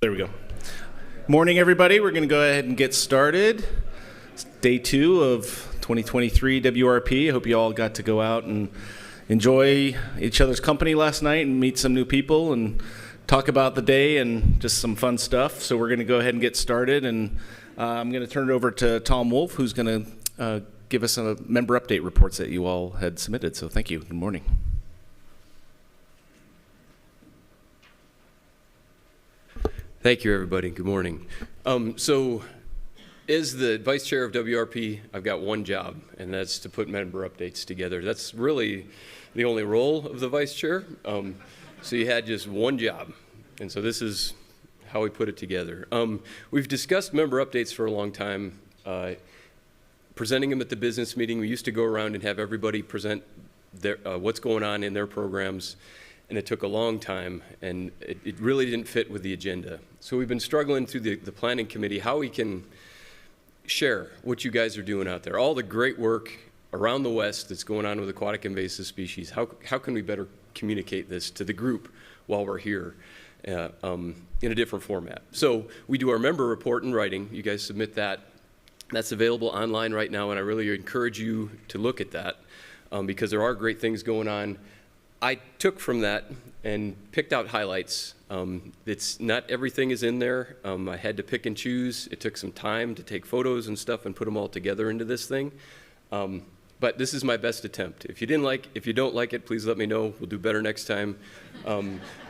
There we go. Morning, everybody. We're going to go ahead and get started. It's day 2 of 2023 WRP. I hope you all got to go out and enjoy each other's company last night and meet some new people and talk about the day and just some fun stuff. So we're going to go ahead and get started. And I'm going to turn it over to Tom Wolf, who's going to give us a member update reports that you all had submitted. So thank you. Good morning. Thank you, everybody. Good morning. So as the vice chair of WRP, I've got one job, and that's to put member updates together. That's really the only role of the vice chair. So you had just one job, and so this is how we put it together. We've discussed member updates for a long time, presenting them at the business meeting. We used to go around and have everybody present their, what's going on in their programs. And it took a long time, and it really didn't fit with the agenda. So we've been struggling through the planning committee how we can share what you guys are doing out there, all the great work around the West that's going on with aquatic invasive species. How can we better communicate this to the group while we're here in a different format? So we do our member report in writing. You guys submit that. That's available online right now, and I really encourage you to look at that because there are great things going on. I took from that and picked out highlights. It's not everything is in there. I had to pick and choose. It took some time to take photos and stuff and put them all together into this thing. But this is my best attempt. If you don't like it, please let me know. We'll do better next time.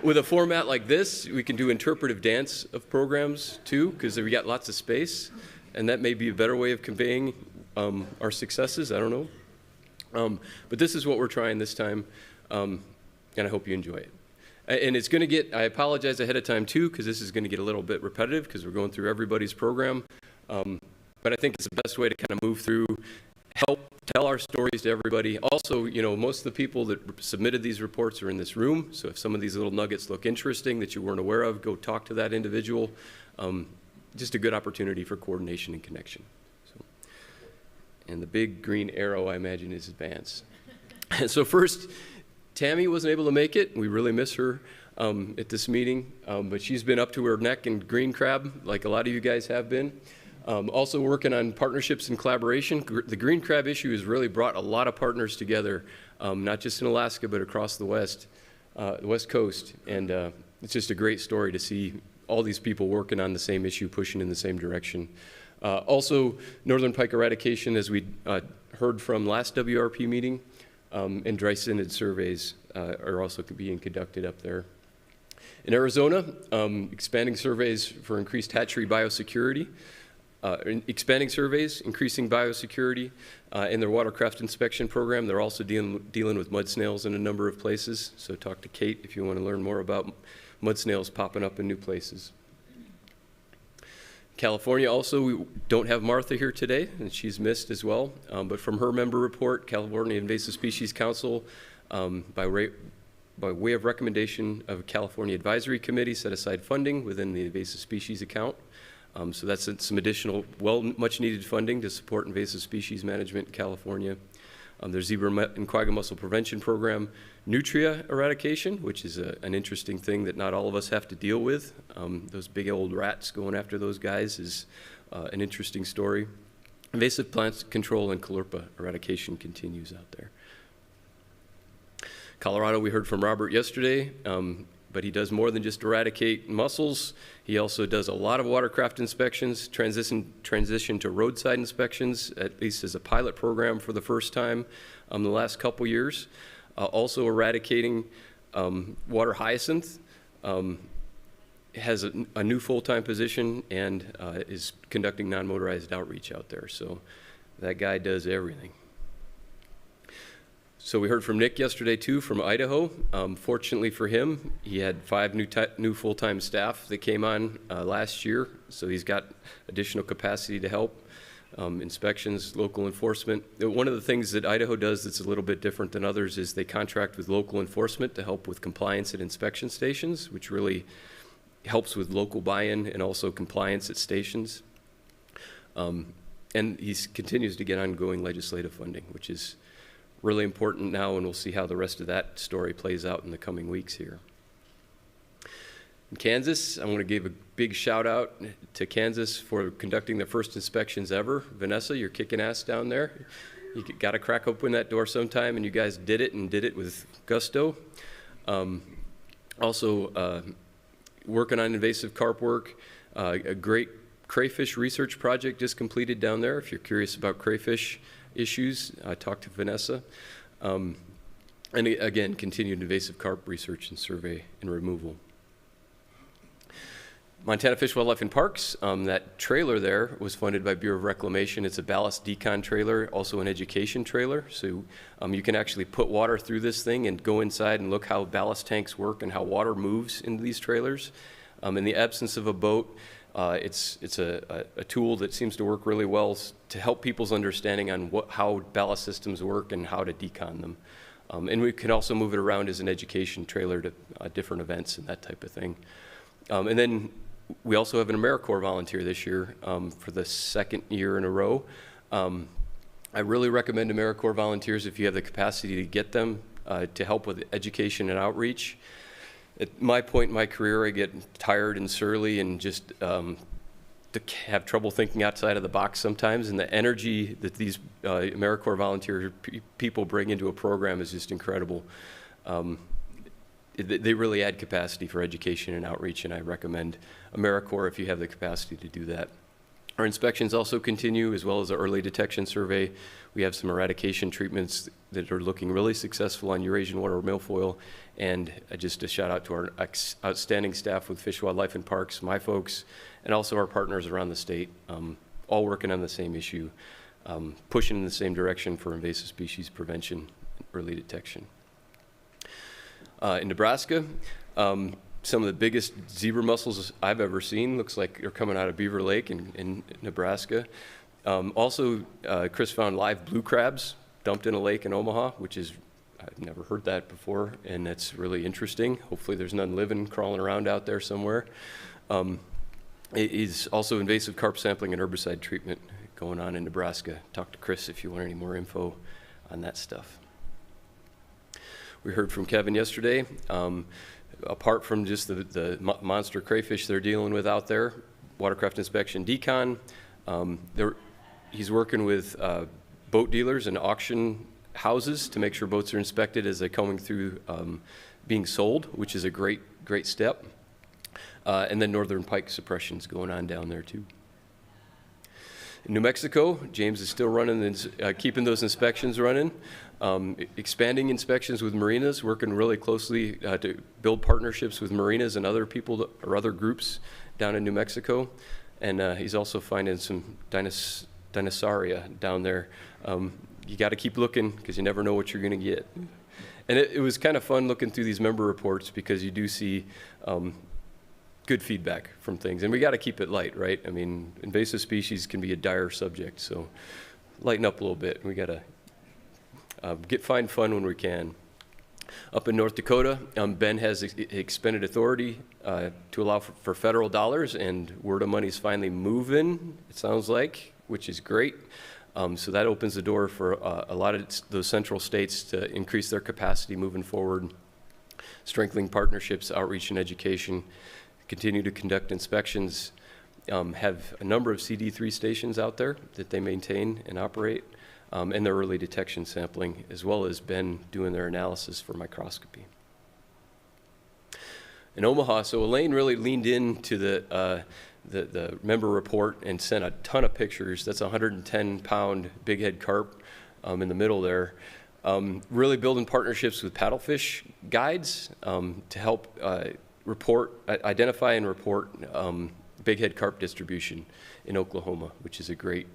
With a format like this, we can do interpretive dance of programs too, because we got lots of space, and that may be a better way of conveying our successes. I don't know. But this is what we're trying this time. And I hope you enjoy it. And it's going to get, I apologize ahead of time too, because this is going to get a little bit repetitive because we're going through everybody's program. But I think it's the best way to kind of move through, help tell our stories to everybody. Also, you know, most of the people that submitted these reports are in this room. So if some of these little nuggets look interesting that you weren't aware of, go talk to that individual. Just a good opportunity for coordination and connection. So, and the big green arrow, I imagine, is advance. So first, Tammy wasn't able to make it. We really miss her at this meeting, but she's been up to her neck in green crab, like a lot of you guys have been. Also working on partnerships and collaboration. The green crab issue has really brought a lot of partners together, not just in Alaska, but across the West Coast. And it's just a great story to see all these people working on the same issue, pushing in the same direction. Also, northern pike eradication, as we heard from last WRP meeting, and dry synod surveys are also being conducted up there. In Arizona, expanding surveys for increased hatchery biosecurity, expanding surveys, increasing biosecurity in their watercraft inspection program. They're also dealing with mud snails in a number of places, so talk to Kate if you want to learn more about mud snails popping up in new places. California also, we don't have Martha here today, and she's missed as well. But from her member report, California Invasive Species Council, by way of recommendation of a California Advisory Committee, set aside funding within the invasive species account. So that's some additional, much needed funding to support invasive species management in California. There's zebra and quagga mussel prevention program, nutria eradication, which is an interesting thing that not all of us have to deal with. Those big old rats going after those guys is an interesting story. Invasive plant control and chlorpa eradication continues out there. Colorado, we heard from Robert yesterday, but he does more than just eradicate mussels. He also does a lot of watercraft inspections, transition to roadside inspections, at least as a pilot program for the first time the last couple years. Also eradicating water hyacinth, has a new full-time position and is conducting non-motorized outreach out there. So that guy does everything. So we heard from Nick yesterday too from Idaho. Fortunately for him, he had 5 new full-time staff that came on last year. So he's got additional capacity to help. Inspections, local enforcement. One of the things that Idaho does that's a little bit different than others is they contract with local enforcement to help with compliance at inspection stations, which really helps with local buy-in and also compliance at stations. And he continues to get ongoing legislative funding, which is really important now, and we'll see how the rest of that story plays out in the coming weeks here. In Kansas, I want to give a big shout out to Kansas for conducting their first inspections ever. Vanessa, you're kicking ass down there. You got to crack open that door sometime, and you guys did it, and did it with gusto. Also, working on invasive carp work, a great crayfish research project just completed down there. If you're curious about crayfish issues, talk to Vanessa. And again, continued invasive carp research and survey and removal. Montana Fish, Wildlife, and Parks, that trailer there was funded by Bureau of Reclamation. It's a ballast decon trailer, also an education trailer. So you can actually put water through this thing and go inside and look how ballast tanks work and how water moves into these trailers. In the absence of a boat, it's a tool that seems to work really well to help people's understanding on how ballast systems work and how to decon them. And we can also move it around as an education trailer to different events and that type of thing. And then we also have an AmeriCorps volunteer this year for the second year in a row. I really recommend AmeriCorps volunteers if you have the capacity to get them to help with education and outreach. At my point in my career, I get tired and surly and just have trouble thinking outside of the box sometimes, and the energy that these AmeriCorps volunteer people bring into a program is just incredible. They really add capacity for education and outreach, and I recommend AmeriCorps if you have the capacity to do that. Our inspections also continue, as well as our early detection survey. We have some eradication treatments that are looking really successful on Eurasian water milfoil, and just a shout out to our outstanding staff with Fish, Wildlife, and Parks, my folks, and also our partners around the state, all working on the same issue, pushing in the same direction for invasive species prevention and early detection. In Nebraska, some of the biggest zebra mussels I've ever seen looks like they're coming out of Beaver Lake in Nebraska. Also, Chris found live blue crabs dumped in a lake in Omaha, which is, I've never heard that before, and that's really interesting. Hopefully there's none living, crawling around out there somewhere. It is also invasive carp sampling and herbicide treatment going on in Nebraska. Talk to Chris if you want any more info on that stuff. We heard from Kevin yesterday. Apart from just the monster crayfish they're dealing with out there, watercraft inspection decon, he's working with boat dealers and auction houses to make sure boats are inspected as they're coming through being sold, which is a great step. And then northern pike suppression's going on down there too. In New Mexico, James is still running and keeping those inspections running. Expanding inspections with marinas, working really closely to build partnerships with marinas and other people or other groups down in New Mexico. And he's also finding some Dinosauria down there. You got to keep looking because you never know what you're going to get. And it was kind of fun looking through these member reports because you do see good feedback from things. And we got to keep it light, right? I mean, invasive species can be a dire subject, so lighten up a little bit. We got to find fun when we can. Up in North Dakota, Ben has expended authority to allow for federal dollars, and word of money's finally moving, it sounds like, which is great. So that opens the door for a lot of those central states to increase their capacity moving forward, strengthening partnerships, outreach, and education, continue to conduct inspections, have a number of CD3 stations out there that they maintain and operate, and their early detection sampling, as well as Ben doing their analysis for microscopy. In Omaha, so Elaine really leaned into the member report and sent a ton of pictures. That's a 110-pound bighead carp in the middle there. Really building partnerships with paddlefish guides to help identify and report bighead carp distribution in Oklahoma, which is a great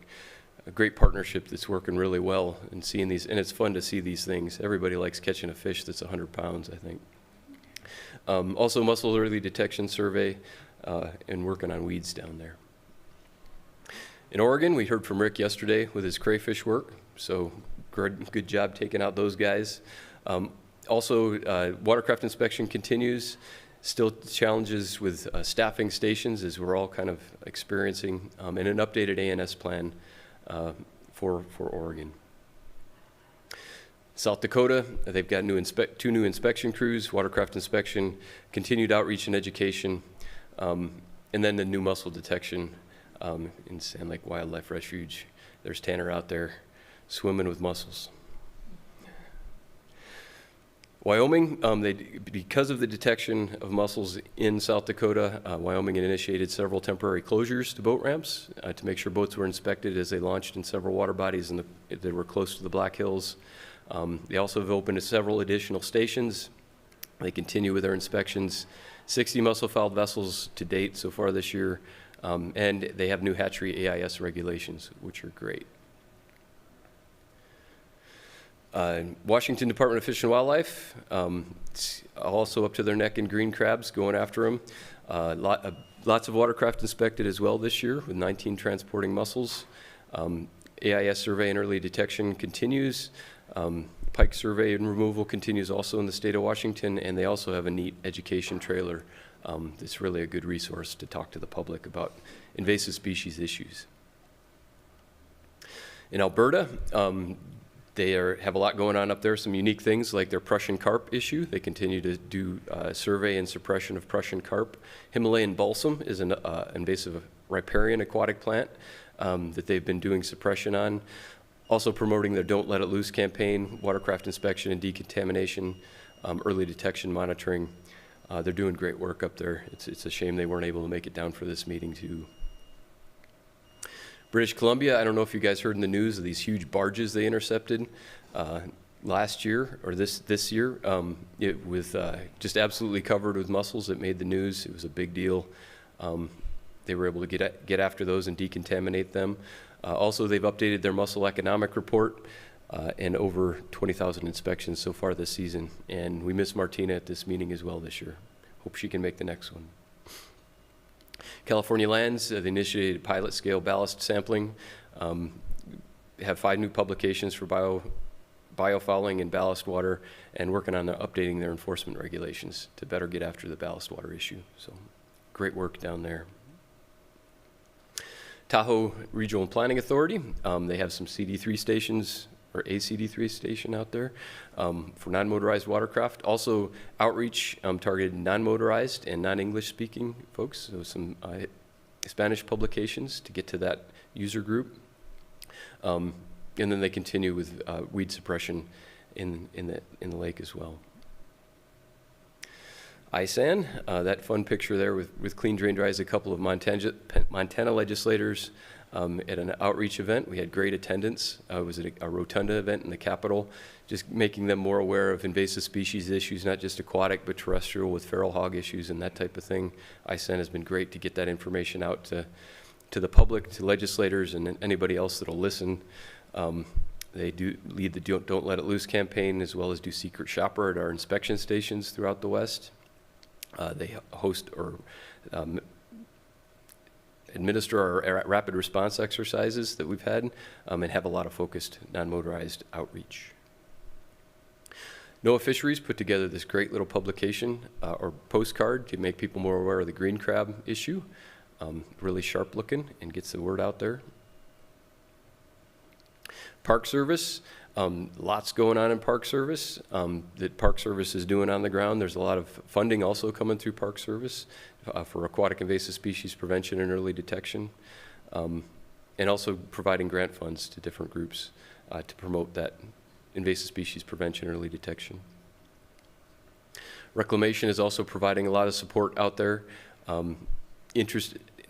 partnership that's working really well, and seeing these, and it's fun to see these things. Everybody likes catching a fish that's 100 pounds, I think. Also mussel early detection survey and working on weeds down there. In Oregon, we heard from Rick yesterday with his crayfish work, so good job taking out those guys. Also, watercraft inspection continues. Still challenges with staffing stations, as we're all kind of experiencing, and an updated ANS plan for Oregon. South Dakota, they've got two new inspection crews, watercraft inspection, continued outreach and education, and then the new mussel detection in Sand Lake Wildlife Refuge. There's Tanner out there swimming with mussels. Wyoming, because of the detection of mussels in South Dakota, Wyoming had initiated several temporary closures to boat ramps to make sure boats were inspected as they launched in several water bodies that were close to the Black Hills. They also have opened several additional stations. They continue with their inspections. 60 mussel-fouled vessels to date so far this year, and they have new hatchery AIS regulations, which are great. Washington Department of Fish and Wildlife, it's also up to their neck in green crabs, going after them. Lots of watercraft inspected as well this year, with 19 transporting mussels. AIS survey and early detection continues. Pike survey and removal continues also in the state of Washington, and they also have a neat education trailer that's really a good resource to talk to the public about invasive species issues. In Alberta, they have a lot going on up there, some unique things like their Prussian carp issue. They continue to do survey and suppression of Prussian carp. Himalayan balsam is an invasive riparian aquatic plant that they've been doing suppression on. Also promoting their Don't Let It Loose campaign, watercraft inspection and decontamination, early detection monitoring. They're doing great work up there. It's a shame they weren't able to make it down for this meeting too. British Columbia, I don't know if you guys heard in the news of these huge barges they intercepted last year or this year. It was just absolutely covered with mussels. It made the news. It was a big deal. They were able to get after those and decontaminate them. Also, they've updated their mussel economic report and over 20,000 inspections so far this season. And we miss Martina at this meeting as well this year. Hope she can make the next one. California Lands, they initiated pilot scale ballast sampling, have 5 new publications for biofouling and ballast water, and working on updating their enforcement regulations to better get after the ballast water issue. So great work down there. Tahoe Regional Planning Authority, they have some CD3 stations, or a CD3 station out there for non-motorized watercraft. Also outreach targeted non-motorized and non-English speaking folks, so some Spanish publications to get to that user group. And then they continue with weed suppression in the lake as well. ISAN, that fun picture there with Clean Drain Dries, a couple of Montana legislators at an outreach event. We had great attendance. It was a rotunda event in the Capitol, just making them more aware of invasive species issues, not just aquatic, but terrestrial with feral hog issues and that type of thing. ISAN has been great to get that information out to the public, to legislators, and anybody else that'll listen. They do lead the Don't Let It Loose campaign, as well as do Secret Shopper at our inspection stations throughout the West. They host or administer our rapid response exercises that we've had, and have a lot of focused non-motorized outreach. NOAA Fisheries put together this great little publication or postcard to make people more aware of the green crab issue. Really sharp looking and gets the word out there. Park Service, lots going on in Park Service that Park Service is doing on the ground. There's a lot of funding also coming through Park Service for aquatic invasive species prevention and early detection, and also providing grant funds to different groups to promote that invasive species prevention and early detection. Reclamation is also providing a lot of support out there.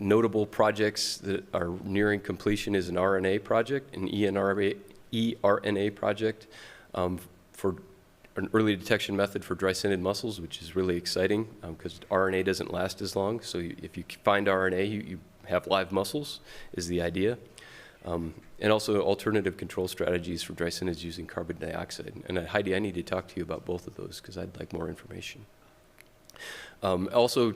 Notable projects that are nearing completion is an RNA project, an eRNA project for an early detection method for dry-scented mussels, which is really exciting because RNA doesn't last as long. So if you find RNA, you have live mussels is the idea. And also alternative control strategies for dry-scented using carbon dioxide. And Heidi, I need to talk to you about both of those because I'd like more information. Also,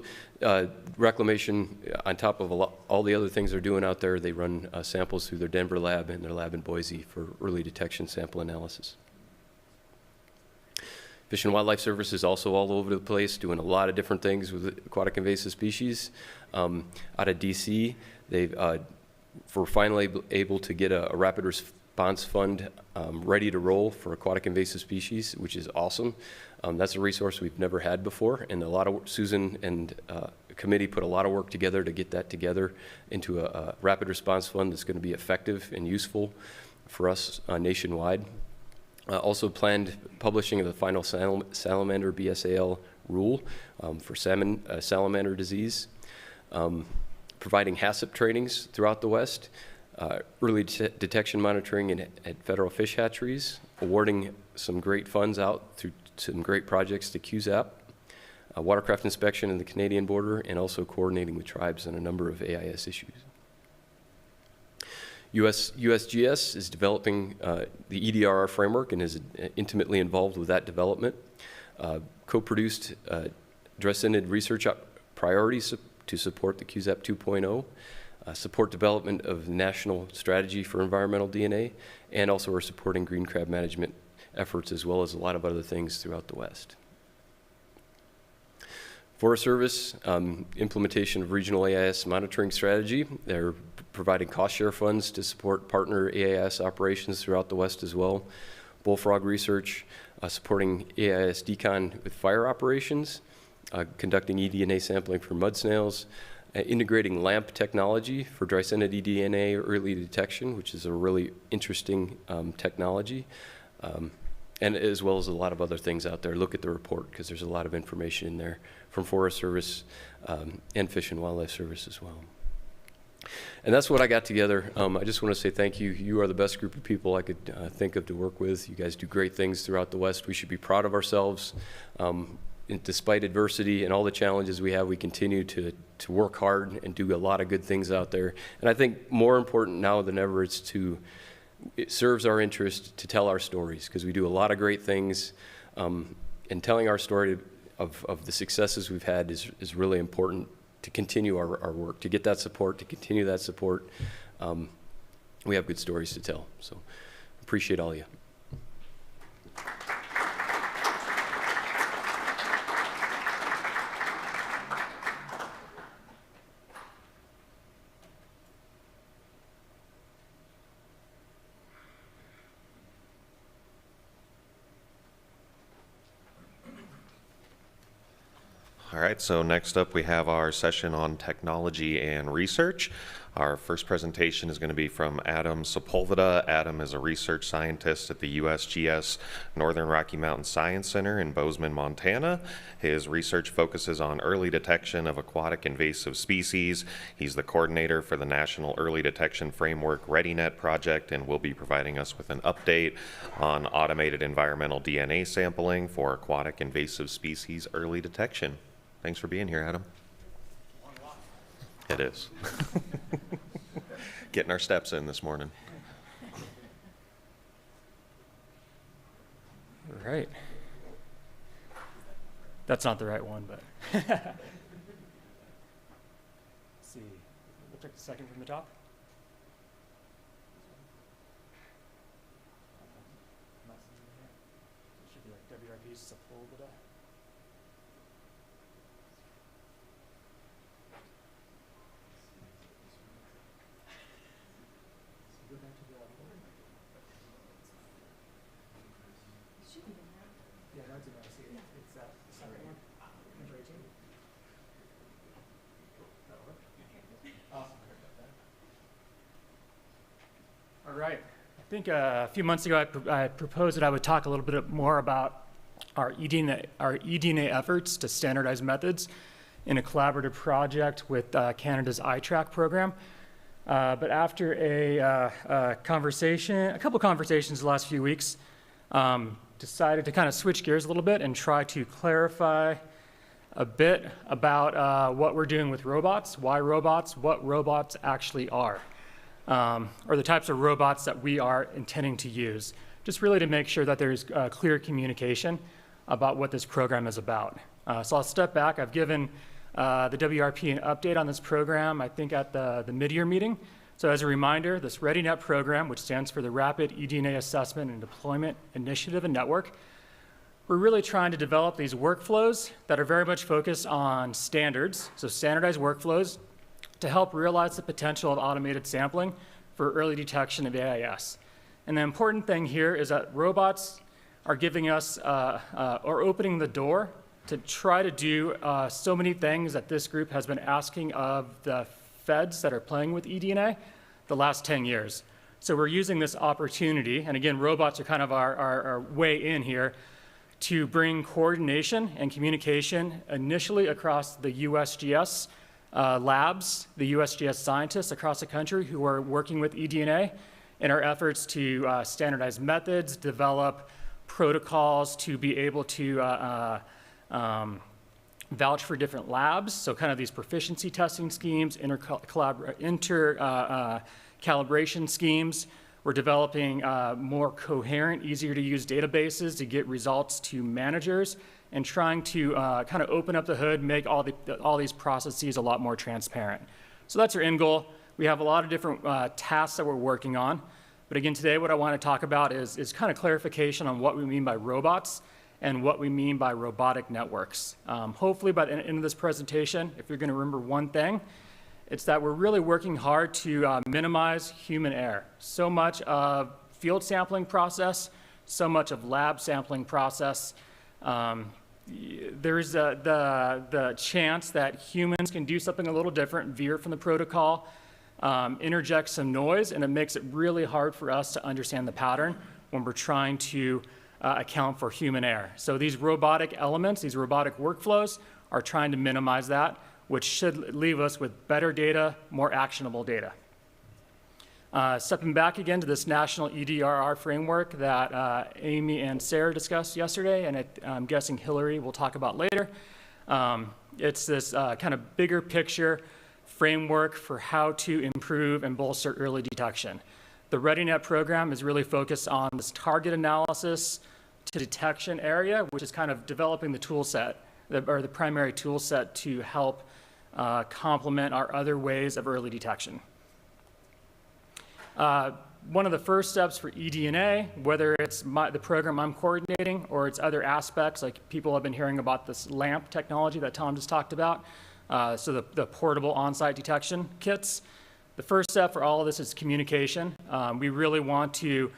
reclamation, on top of all the other things they're doing out there, they run samples through their Denver lab and their lab in Boise for early detection sample analysis. Fish and Wildlife Service is also all over the place, doing a lot of different things with aquatic invasive species. Out of DC, they've finally able to get a rapid Response Fund ready to roll for aquatic invasive species, which is awesome. That's a resource we've never had before, and Susan and committee put a lot of work together to get that together into a rapid response fund that's going to be effective and useful for us nationwide. Also planned publishing of the final salamander BSAL rule for salamander disease, providing HACCP trainings throughout the West, early detection monitoring at federal fish hatcheries, awarding some great funds out through some great projects to QZAP, watercraft inspection in the Canadian border, and also coordinating with tribes on a number of AIS issues. USGS is developing the EDRR framework and is intimately involved with that development. Co-produced Dresenid research priorities to support the QZAP 2.0, support development of the national strategy for environmental DNA, and also are supporting green crab management efforts as well as a lot of other things throughout the West. Forest Service, implementation of regional AIS monitoring strategy. They're providing cost share funds to support partner AIS operations throughout the West as well. Bullfrog research, supporting AIS decon with fire operations, conducting eDNA sampling for mud snails, integrating LAMP technology for Dresenid eDNA early detection, which is a really interesting technology, and as well as a lot of other things out there. Look at the report because there's a lot of information in there from Forest Service and Fish and Wildlife Service as well. And that's what I got together. I just want to say thank you. You are the best group of people I could think of to work with. You guys do great things throughout the West. We should be proud of ourselves. Despite adversity and all the challenges we have, we continue to work hard and do a lot of good things out there. And I think more important now than ever, it serves our interest to tell our stories because we do a lot of great things. And telling our story of the successes we've had is really important to continue our work, to get that support, to continue that support. We have good stories to tell. So appreciate all of you. All right, so next up we have our session on technology and research. Our first presentation is going to be from Adam Sepulveda. Adam is a research scientist at the USGS Northern Rocky Mountain Science Center in Bozeman, Montana. His research focuses on early detection of aquatic invasive species. He's the coordinator for the National Early Detection Framework ReadyNet project and will be providing us with an update on automated environmental DNA sampling for aquatic invasive species early detection. Thanks for being here, Adam. It is. Getting our steps in this morning. All right. That's not the right one, but. Let's see. We'll take the second from the top. It should be like WRP Sepulveda. Yeah, no, it's in there. I see it. It's that second one. Number 18. That'll work. Awesome. All right. I think a few months ago I proposed that I would talk a little bit more about our eDNA efforts to standardize methods in a collaborative project with Canada's iTrack program. But after a couple conversations the last few weeks, decided to kind of switch gears a little bit and try to clarify a bit about what we're doing with robots, why robots, what robots actually are, or the types of robots that we are intending to use, just really to make sure that there's clear communication about what this program is about. So I'll step back. I've given the WRP an update on this program, I think at the mid-year meeting. So as a reminder, this ReadyNet program, which stands for the Rapid eDNA Assessment and Deployment Initiative and Network, we're really trying to develop these workflows that are very much focused on standards, so standardized workflows, to help realize the potential of automated sampling for early detection of AIS. And the important thing here is that robots are giving us, or opening the door to try to do so many things that this group has been asking of the feds that are playing with eDNA the last 10 years. So we're using this opportunity, and again, robots are kind of our way in here, to bring coordination and communication initially across the USGS labs, the USGS scientists across the country who are working with eDNA in our efforts to standardize methods, develop protocols to be able to vouch for different labs, so kind of these proficiency testing schemes, calibration schemes. We're developing more coherent, easier to use databases to get results to managers, and trying to kind of open up the hood, make all these processes a lot more transparent. So that's our end goal. We have a lot of different tasks that we're working on. But again, today what I want to talk about is kind of clarification on what we mean by robots and what we mean by robotic networks. Hopefully by the end of this presentation, if you're going to remember one thing, it's that we're really working hard to minimize human error. So much of field sampling process, so much of lab sampling process, there's the chance that humans can do something a little different, veer from the protocol, interject some noise, and it makes it really hard for us to understand the pattern when we're trying to account for human error. So these robotic elements, these robotic workflows are trying to minimize that, which should leave us with better data, more actionable data. Stepping back again to this national EDRR framework that Amy and Sarah discussed yesterday, and I'm guessing Hillary will talk about later. It's this kind of bigger picture framework for how to improve and bolster early detection. The ReadyNet program is really focused on this target analysis to detection area, which is kind of developing the tool set, or the primary tool set to help complement our other ways of early detection. One of the first steps for eDNA, whether it's the program I'm coordinating or it's other aspects, like people have been hearing about this LAMP technology that Tom just talked about, so the portable on-site detection kits. The first step for all of this is communication. We really want to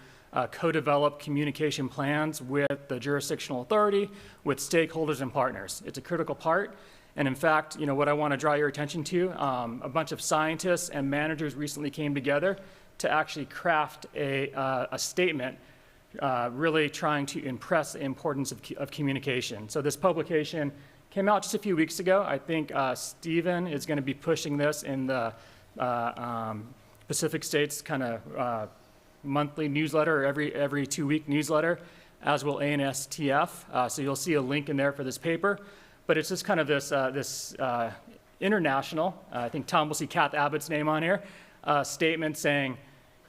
co-develop communication plans with the jurisdictional authority, with stakeholders and partners. It's a critical part. And in fact, what I want to draw your attention to, a bunch of scientists and managers recently came together to actually craft a statement really trying to impress the importance of communication. So this publication came out just a few weeks ago. I think Stephen is going to be pushing this in the Pacific States kind of monthly newsletter, or every 2-week newsletter, as will ANSTF. So you'll see a link in there for this paper. But it's just kind of this international, I think Tom will see Kath Abbott's name on here, statement saying,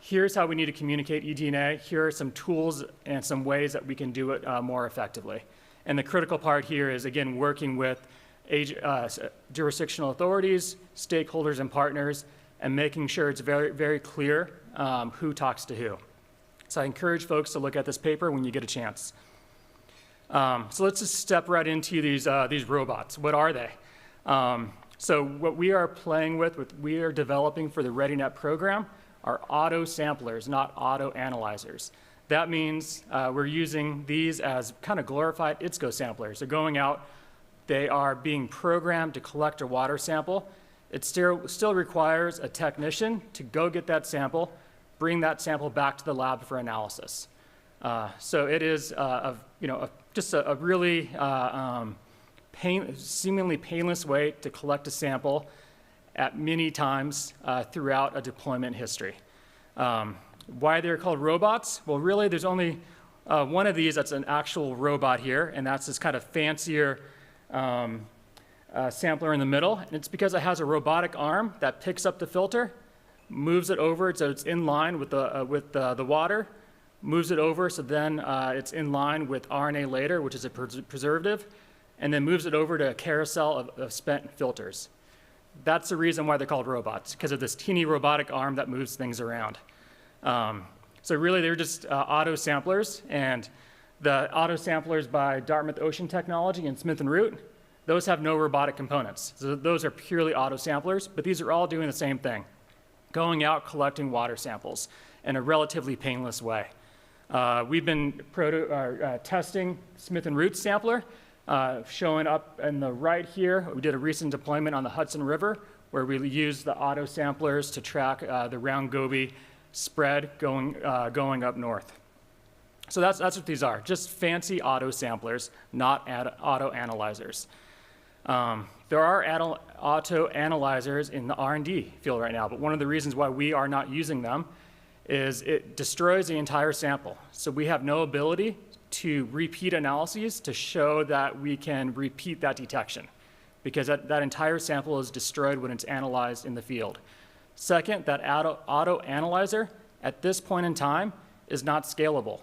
here's how we need to communicate eDNA, here are some tools and some ways that we can do it more effectively. And the critical part here is, again, working with jurisdictional authorities, stakeholders, and partners, and making sure it's very, very clear who talks to who. So I encourage folks to look at this paper when you get a chance. So let's just step right into these robots. What are they? So what we are playing with, we are developing for the ReadyNet program are auto samplers, not auto analyzers. That means we're using these as kind of glorified ITSCO samplers. They're going out, they are being programmed to collect a water sample. It still requires a technician to go get that sample, bring that sample back to the lab for analysis. So it is just a really seemingly painless way to collect a sample at many times throughout a deployment history. Why they're called robots? Well, really, there's only one of these that's an actual robot here, and that's this kind of fancier sampler in the middle. And it's because it has a robotic arm that picks up the filter, moves it over so it's in line with the water, moves it over so then it's in line with RNA later, which is a preservative, and then moves it over to a carousel of spent filters. That's the reason why they're called robots, because of this teeny robotic arm that moves things around. So really, they're just auto samplers, and the auto samplers by Dartmouth Ocean Technology and Smith & Root, those have no robotic components. So those are purely auto samplers, but these are all doing the same thing, going out collecting water samples. in a relatively painless way. We've been testing Smith & Root sampler, showing up in the right here. We did a recent deployment on the Hudson River where we used the auto samplers to track the Round Goby spread going up north. So that's what these are, just fancy auto samplers, not auto analyzers. There are auto analyzers in the R&D field right now, but one of the reasons why we are not using them is it destroys the entire sample. So we have no ability to repeat analyses to show that we can repeat that detection, because that entire sample is destroyed when it's analyzed in the field. Second, that auto analyzer at this point in time is not scalable.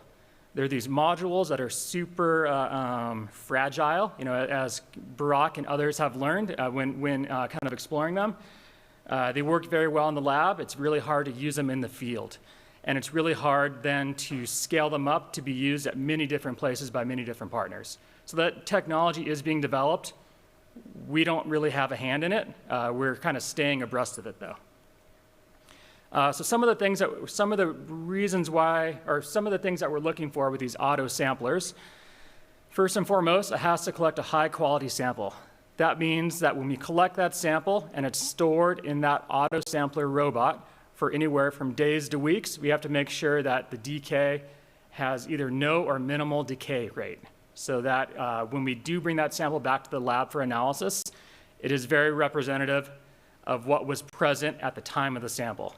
There are these modules that are super fragile, as Barack and others have learned when kind of exploring them. They work very well in the lab. It's really hard to use them in the field. And it's really hard then to scale them up to be used at many different places by many different partners. So that technology is being developed. We don't really have a hand in it. We're kind of staying abreast of it, though. So some of the things that we're looking for with these auto samplers, first and foremost, it has to collect a high quality sample. That means that when we collect that sample and it's stored in that auto sampler robot for anywhere from days to weeks, we have to make sure that the decay has either no or minimal decay rate, so that when we do bring that sample back to the lab for analysis, it is very representative of what was present at the time of the sample.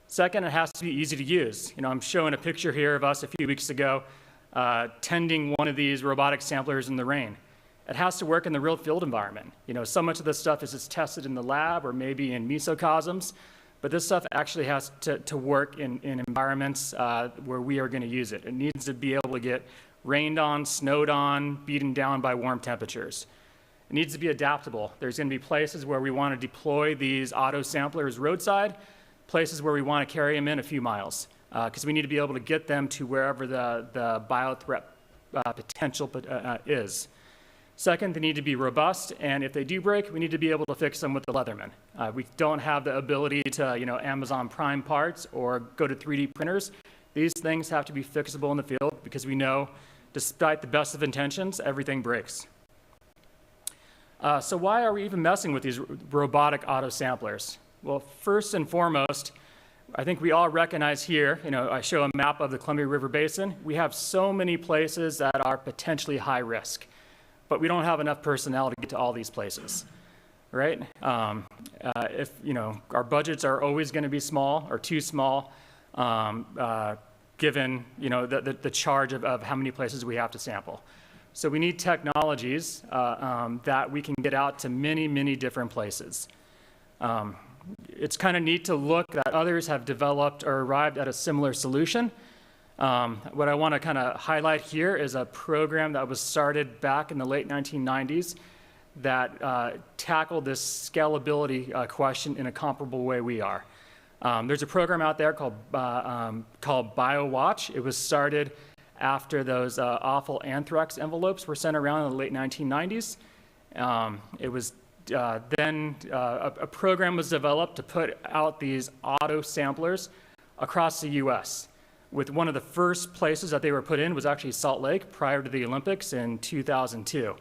Second, it has to be easy to use. I'm showing a picture here of us a few weeks ago tending one of these robotic samplers in the rain. It has to work in the real field environment. So much of this stuff is just tested in the lab or maybe in mesocosms, but this stuff actually has to work in environments where we are going to use it. It needs to be able to get rained on, snowed on, beaten down by warm temperatures. It needs to be adaptable. There's going to be places where we want to deploy these auto samplers roadside, places where we want to carry them in a few miles, because we need to be able to get them to wherever the biothreat potential is. Second, they need to be robust, and if they do break, we need to be able to fix them with the Leatherman. We don't have the ability to, Amazon Prime parts or go to 3D printers. These things have to be fixable in the field because we know, despite the best of intentions, everything breaks. So why are we even messing with these robotic auto samplers? Well, first and foremost, I think we all recognize here, I show a map of the Columbia River Basin. We have so many places that are potentially high risk, but we don't have enough personnel to get to all these places, right? If, our budgets are always going to be small or too small, given, the charge of how many places we have to sample. So we need technologies that we can get out to many, many different places. It's kind of neat to look that others have developed or arrived at a similar solution. What I want to kind of highlight here is a program that was started back in the late 1990s that tackled this scalability question in a comparable way we are. There's a program out there called BioWatch. It was started after those awful anthrax envelopes were sent around in the late 1990s. It was then a program was developed to put out these auto samplers across the U.S. with one of the first places that they were put in was actually Salt Lake prior to the Olympics in 2002.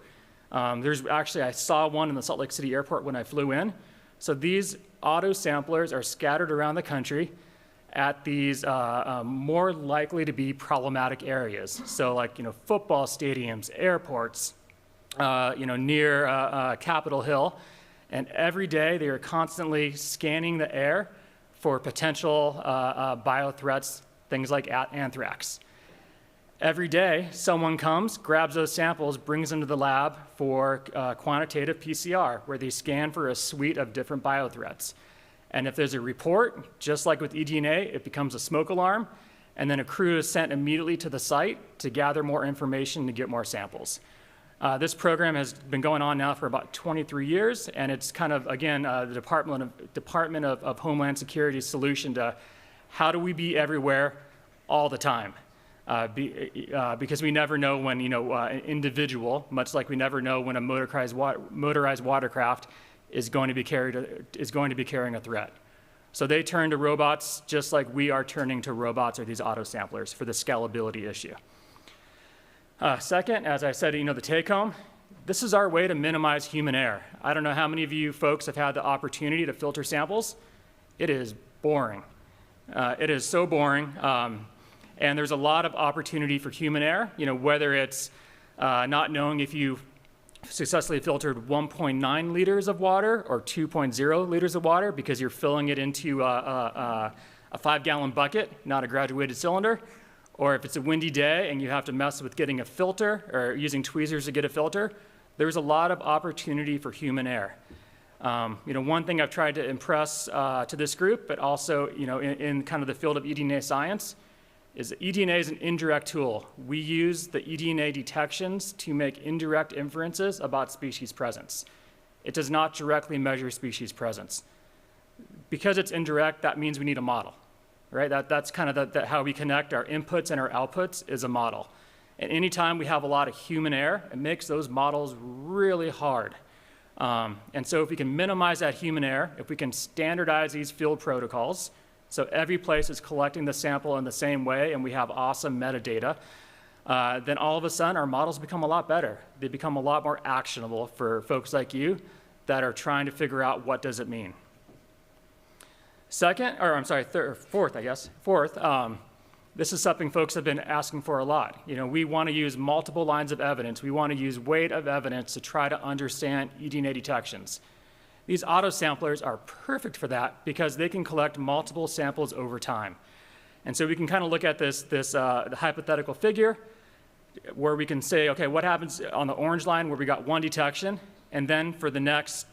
I saw one in the Salt Lake City airport when I flew in. So these auto samplers are scattered around the country at these more likely to be problematic areas. So like, football stadiums, airports, near Capitol Hill, and every day they are constantly scanning the air for potential biothreats, things like anthrax. Every day, someone comes, grabs those samples, brings them to the lab for quantitative PCR, where they scan for a suite of different biothreats. And if there's a report, just like with eDNA, it becomes a smoke alarm, and then a crew is sent immediately to the site to gather more information to get more samples. This program has been going on now for about 23 years, and it's kind of, again, the Department of Homeland Security's solution to how do we be everywhere all the time? Because we never know when, an individual, much like we never know when a motorized watercraft is going to be carrying a threat. So they turn to robots just like we are turning to robots or these auto samplers for the scalability issue. Second, as I said, the take home, this is our way to minimize human error. I don't know how many of you folks have had the opportunity to filter samples. It is boring. It is so boring. And there's a lot of opportunity for human error, whether it's not knowing if you successfully filtered 1.9 liters of water or 2.0 liters of water because you're filling it into a 5-gallon bucket, not a graduated cylinder, or if it's a windy day and you have to mess with getting a filter or using tweezers to get a filter. There's a lot of opportunity for human error. One thing I've tried to impress to this group, but also in kind of the field of eDNA science, is that eDNA is an indirect tool. We use the eDNA detections to make indirect inferences about species presence. It does not directly measure species presence. Because it's indirect, that means we need a model, right? That's kind of how we connect our inputs and our outputs is a model. And anytime we have a lot of human error, it makes those models really hard. And so if we can minimize that human error, if we can standardize these field protocols, so every place is collecting the sample in the same way and we have awesome metadata, then all of a sudden our models become a lot better. They become a lot more actionable for folks like you that are trying to figure out what does it mean. Fourth, this is something folks have been asking for a lot. We want to use multiple lines of evidence. We want to use weight of evidence to try to understand eDNA detections. These auto samplers are perfect for that because they can collect multiple samples over time. And so we can kind of look at this hypothetical figure where we can say, okay, what happens on the orange line where we got one detection, and then for the next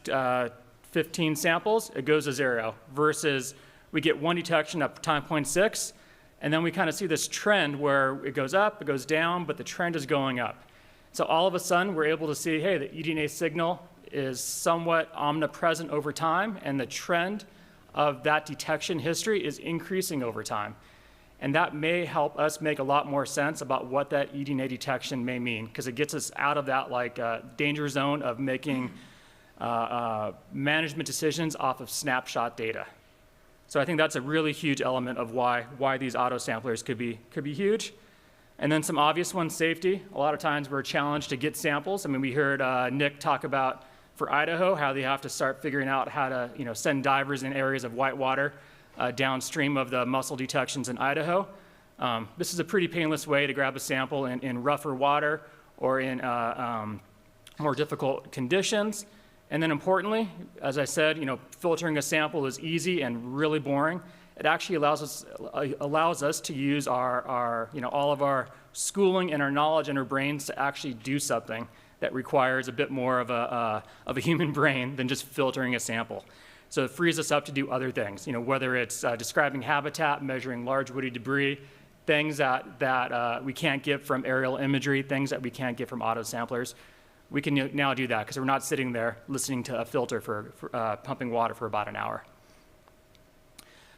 15 samples, it goes to 0, versus we get one detection at time point 6, and then we kind of see this trend where it goes up, it goes down, but the trend is going up. So all of a sudden, we're able to see, hey, the eDNA signal is somewhat omnipresent over time, and the trend of that detection history is increasing over time. And that may help us make a lot more sense about what that eDNA detection may mean, because it gets us out of that danger zone of making management decisions off of snapshot data. So I think that's a really huge element of why these auto samplers could be huge. And then some obvious ones, safety. A lot of times we're challenged to get samples. I mean, we heard Nick talk about for Idaho how they have to start figuring out how to send divers in areas of whitewater downstream of the mussel detections in Idaho. This is a pretty painless way to grab a sample in rougher water or in more difficult conditions. And then importantly, as I said, filtering a sample is easy and really boring. It actually allows us to use all of our schooling and our knowledge in our brains to actually do something that requires a bit more of a human brain than just filtering a sample. So it frees us up to do other things, whether it's describing habitat, measuring large woody debris, things that we can't get from aerial imagery, things that we can't get from auto samplers. We can now do that because we're not sitting there listening to a filter for pumping water for about an hour.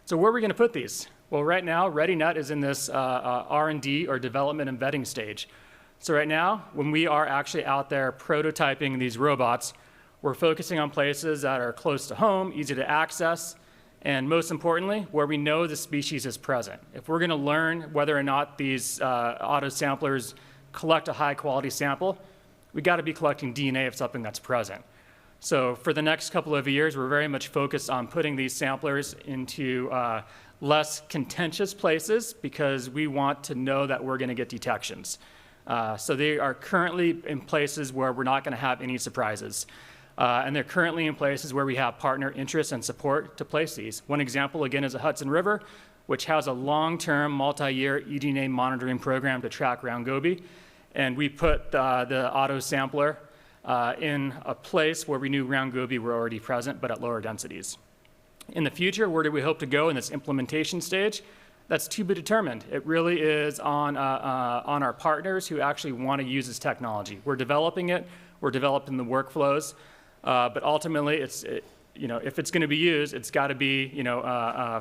So where are we going to put these? Well, right now, ReadyNet is in this R&D or development and vetting stage. So right now, when we are actually out there prototyping these robots, we're focusing on places that are close to home, easy to access, and most importantly, where we know the species is present. If we're going to learn whether or not these auto samplers collect a high-quality sample, we got to be collecting DNA of something that's present. So for the next couple of years, we're very much focused on putting these samplers into less contentious places because we want to know that we're going to get detections. So they are currently in places where we're not going to have any surprises. And they're currently in places where we have partner interest and support to place these. One example, again, is the Hudson River, which has a long-term, multi-year eDNA monitoring program to track round goby. And we put the auto sampler in a place where we knew round goby were already present, but at lower densities. In the future, where do we hope to go in this implementation stage? That's to be determined. It really is on our partners who actually want to use this technology. We're developing it. We're developing the workflows. But ultimately, if it's going to be used, it's got to be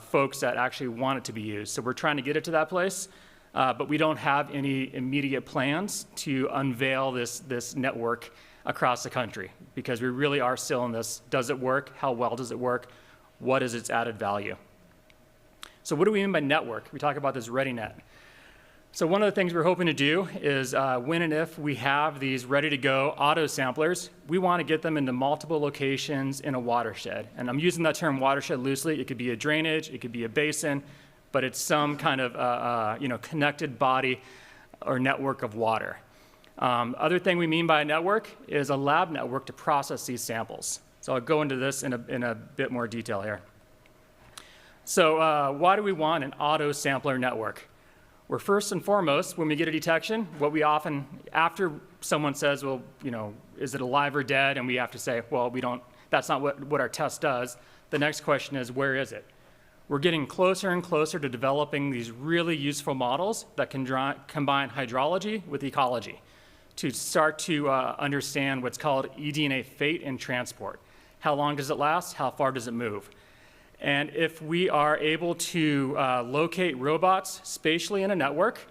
folks that actually want it to be used. So we're trying to get it to that place. But we don't have any immediate plans to unveil this network across the country because we really are still in this, does it work? How well does it work? What is its added value? So what do we mean by network? We talk about this ReadyNet. So one of the things we're hoping to do is when and if we have these ready-to-go auto samplers, we want to get them into multiple locations in a watershed. And I'm using that term watershed loosely. It could be a drainage, it could be a basin, but it's some kind of connected body or network of water. Other thing we mean by a network is a lab network to process these samples. So I'll go into this in a bit more detail here. So why do we want an auto sampler network? Well, first and foremost, when we get a detection, what we often, after someone says, well, is it alive or dead? And we have to say, well, that's not what our test does. The next question is, where is it? We're getting closer and closer to developing these really useful models that can combine hydrology with ecology to start to understand what's called eDNA fate and transport. How long does it last? How far does it move? And if we are able to locate robots spatially in a network,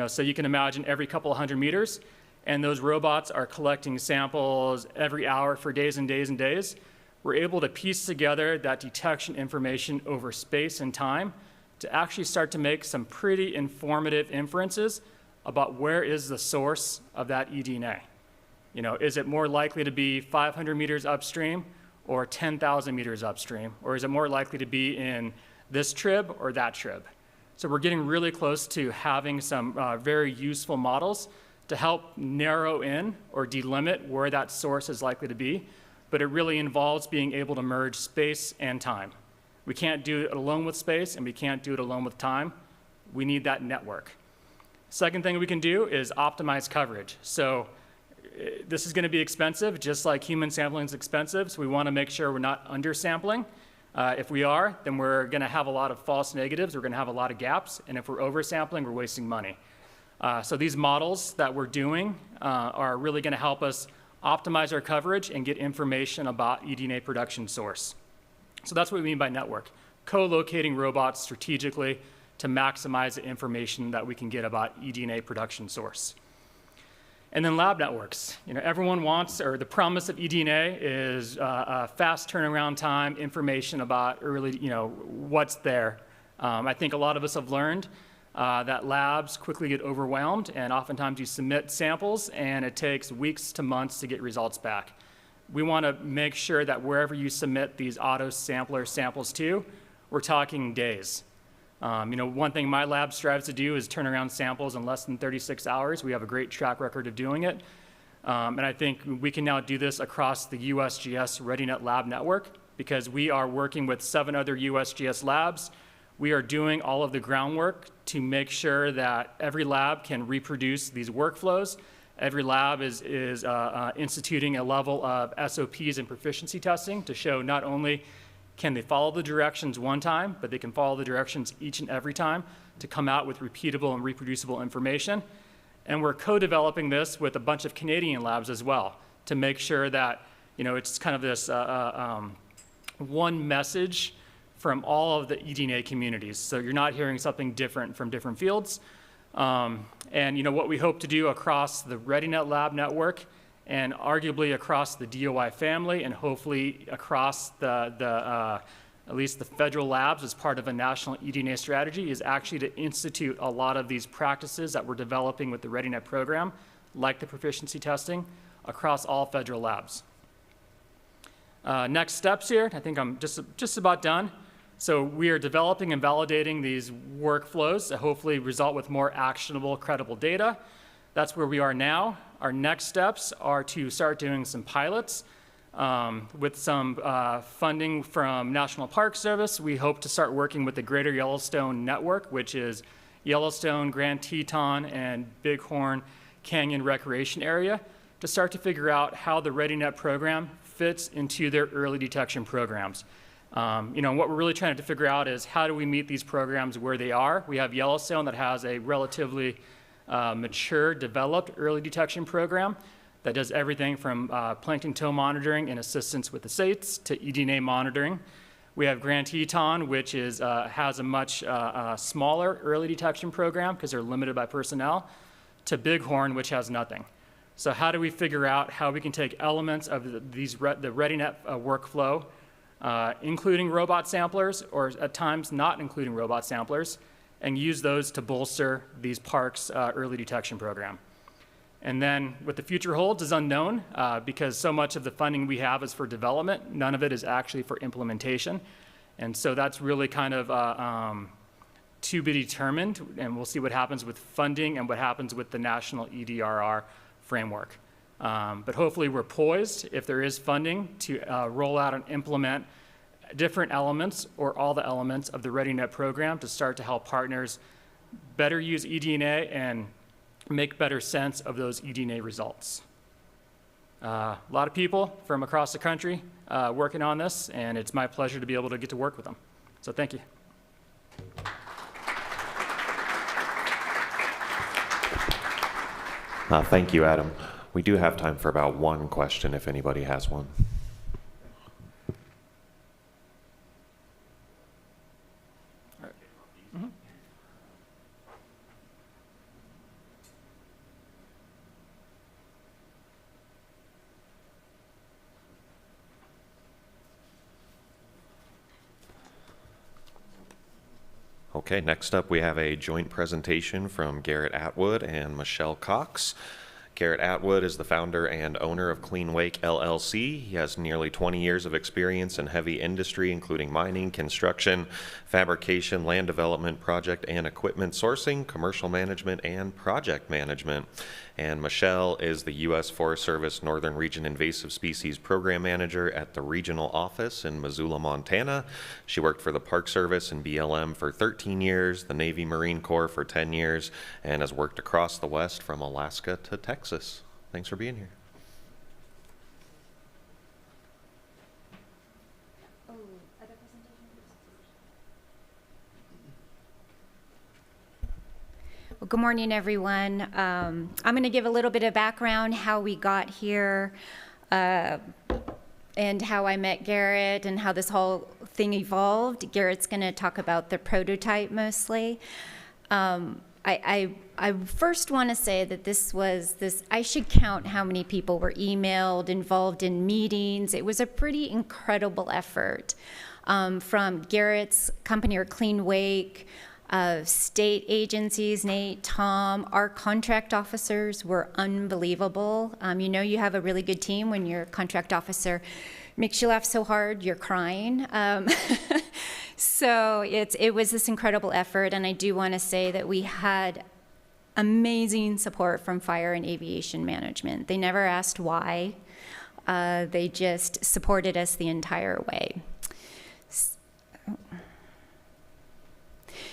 so you can imagine every couple of 100 meters, and those robots are collecting samples every hour for days and days and days, we're able to piece together that detection information over space and time to actually start to make some pretty informative inferences about where is the source of that eDNA. Is it more likely to be 500 meters upstream or 10,000 meters upstream? Or is it more likely to be in this trib or that trib? So we're getting really close to having some very useful models to help narrow in or delimit where that source is likely to be, but it really involves being able to merge space and time. We can't do it alone with space, and we can't do it alone with time. We need that network. Second thing we can do is optimize coverage. So this is going to be expensive, just like human sampling is expensive, so we want to make sure we're not undersampling. If we are, then we're going to have a lot of false negatives, we're going to have a lot of gaps, and if we're oversampling, we're wasting money. So these models that we're doing are really going to help us optimize our coverage and get information about eDNA production source. So that's what we mean by network, co-locating robots strategically to maximize the information that we can get about eDNA production source. And then lab networks. Everyone wants, or the promise of eDNA is fast turnaround time, information about early, what's there. I think a lot of us have learned that labs quickly get overwhelmed, and oftentimes you submit samples, and it takes weeks to months to get results back. We want to make sure that wherever you submit these auto sampler samples to, we're talking days. One thing my lab strives to do is turn around samples in less than 36 hours. We have a great track record of doing it. And I think we can now do this across the USGS ReadyNet lab network because we are working with 7 other USGS labs. We are doing all of the groundwork to make sure that every lab can reproduce these workflows. Every lab is instituting a level of SOPs and proficiency testing to show not only can they follow the directions one time, but they can follow the directions each and every time to come out with repeatable and reproducible information. And we're co-developing this with a bunch of Canadian labs as well to make sure that it's kind of this one message from all of the eDNA communities. So you're not hearing something different from different fields. And what we hope to do across the ReadyNet lab network and arguably across the DOI family and hopefully across at least the federal labs as part of a national eDNA strategy is actually to institute a lot of these practices that we're developing with the ReadyNet program, like the proficiency testing, across all federal labs. Next steps here, I think I'm just about done. So we are developing and validating these workflows that hopefully result with more actionable, credible data. That's where we are now. Our next steps are to start doing some pilots with some funding from National Park Service. We hope to start working with the Greater Yellowstone Network, which is Yellowstone, Grand Teton, and Bighorn Canyon Recreation Area, to start to figure out how the ReadyNet program fits into their early detection programs. What we're really trying to figure out is how do we meet these programs where they are. We have Yellowstone that has a relatively mature, developed early detection program that does everything from plankton tow monitoring and assistance with the SATES to eDNA monitoring. We have Grand Teton, which has a much smaller early detection program because they're limited by personnel, to Bighorn, which has nothing. So how do we figure out how we can take elements of the ReadyNet workflow including robot samplers, or at times not including robot samplers, and use those to bolster these parks' early detection program. And then what the future holds is unknown because so much of the funding we have is for development. None of it is actually for implementation. And so that's really kind of to be determined, and we'll see what happens with funding and what happens with the national EDRR framework. But hopefully we're poised, if there is funding, to roll out and implement different elements or all the elements of the ReadyNet program to start to help partners better use eDNA and make better sense of those eDNA results. A lot of people from across the country working on this, and it's my pleasure to be able to get to work with them. So thank you. Thank you, Adam. We do have time for about one question if anybody has one. Okay, next up we have a joint presentation from Garrett Atwood and Michelle Cox. Garrett Atwood is the founder and owner of Clean Wake LLC. He has nearly 20 years of experience in heavy industry, including mining, construction, fabrication, land development, project and equipment sourcing, commercial management, and project management. And Michelle is the U.S. Forest Service Northern Region Invasive Species Program Manager at the regional office in Missoula, Montana. She worked for the Park Service and BLM for 13 years, the Navy Marine Corps for 10 years, and has worked across the West from Alaska to Texas. Thanks for being here. Well, good morning, everyone. I'm going to give a little bit of background, how we got here, and how I met Garrett, and how this whole thing evolved. Garrett's going to talk about the prototype mostly. I first want to say that I should count how many people were emailed, involved in meetings. It was a pretty incredible effort from Garrett's company, or Clean Wake, state agencies, Nate, Tom, our contract officers were unbelievable. You know you have a really good team when your contract officer makes you laugh so hard you're crying. So it was this incredible effort, and I do want to say that we had amazing support from Fire and Aviation Management. They never asked why. They just supported us the entire way.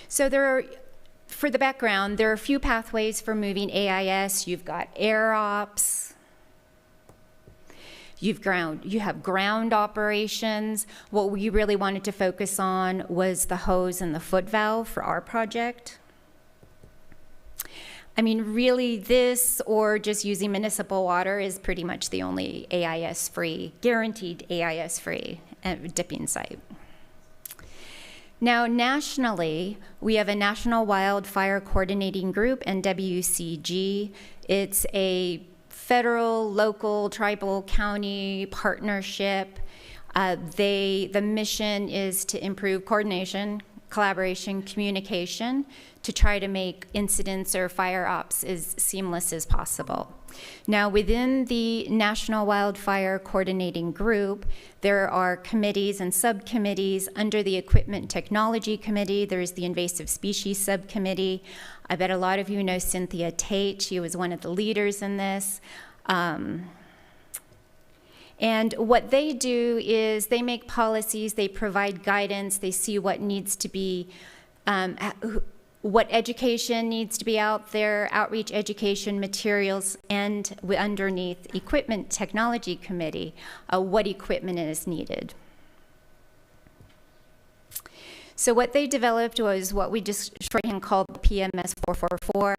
So for the background, there are a few pathways for moving AIS. You've got air ops. You have ground operations. What we really wanted to focus on was the hose and the foot valve for our project. I mean, really, this or just using municipal water is pretty much the only AIS-free, guaranteed AIS-free dipping site. Now, nationally, we have a National Wildfire Coordinating Group, NWCG. It's a federal, local, tribal, county partnership. The mission is to improve coordination, collaboration, communication, to try to make incidents or fire ops as seamless as possible. Now, within the National Wildfire Coordinating Group, there are committees and subcommittees. Under the Equipment Technology Committee, there's the Invasive Species Subcommittee. I bet a lot of you know Cynthia Tate. She was one of the leaders in this. And what they do is they make policies, they provide guidance, they see what needs to be, what education needs to be out there, outreach education materials, and underneath Equipment Technology Committee, what equipment is needed. So what they developed was what we just shorthand called PMS 444.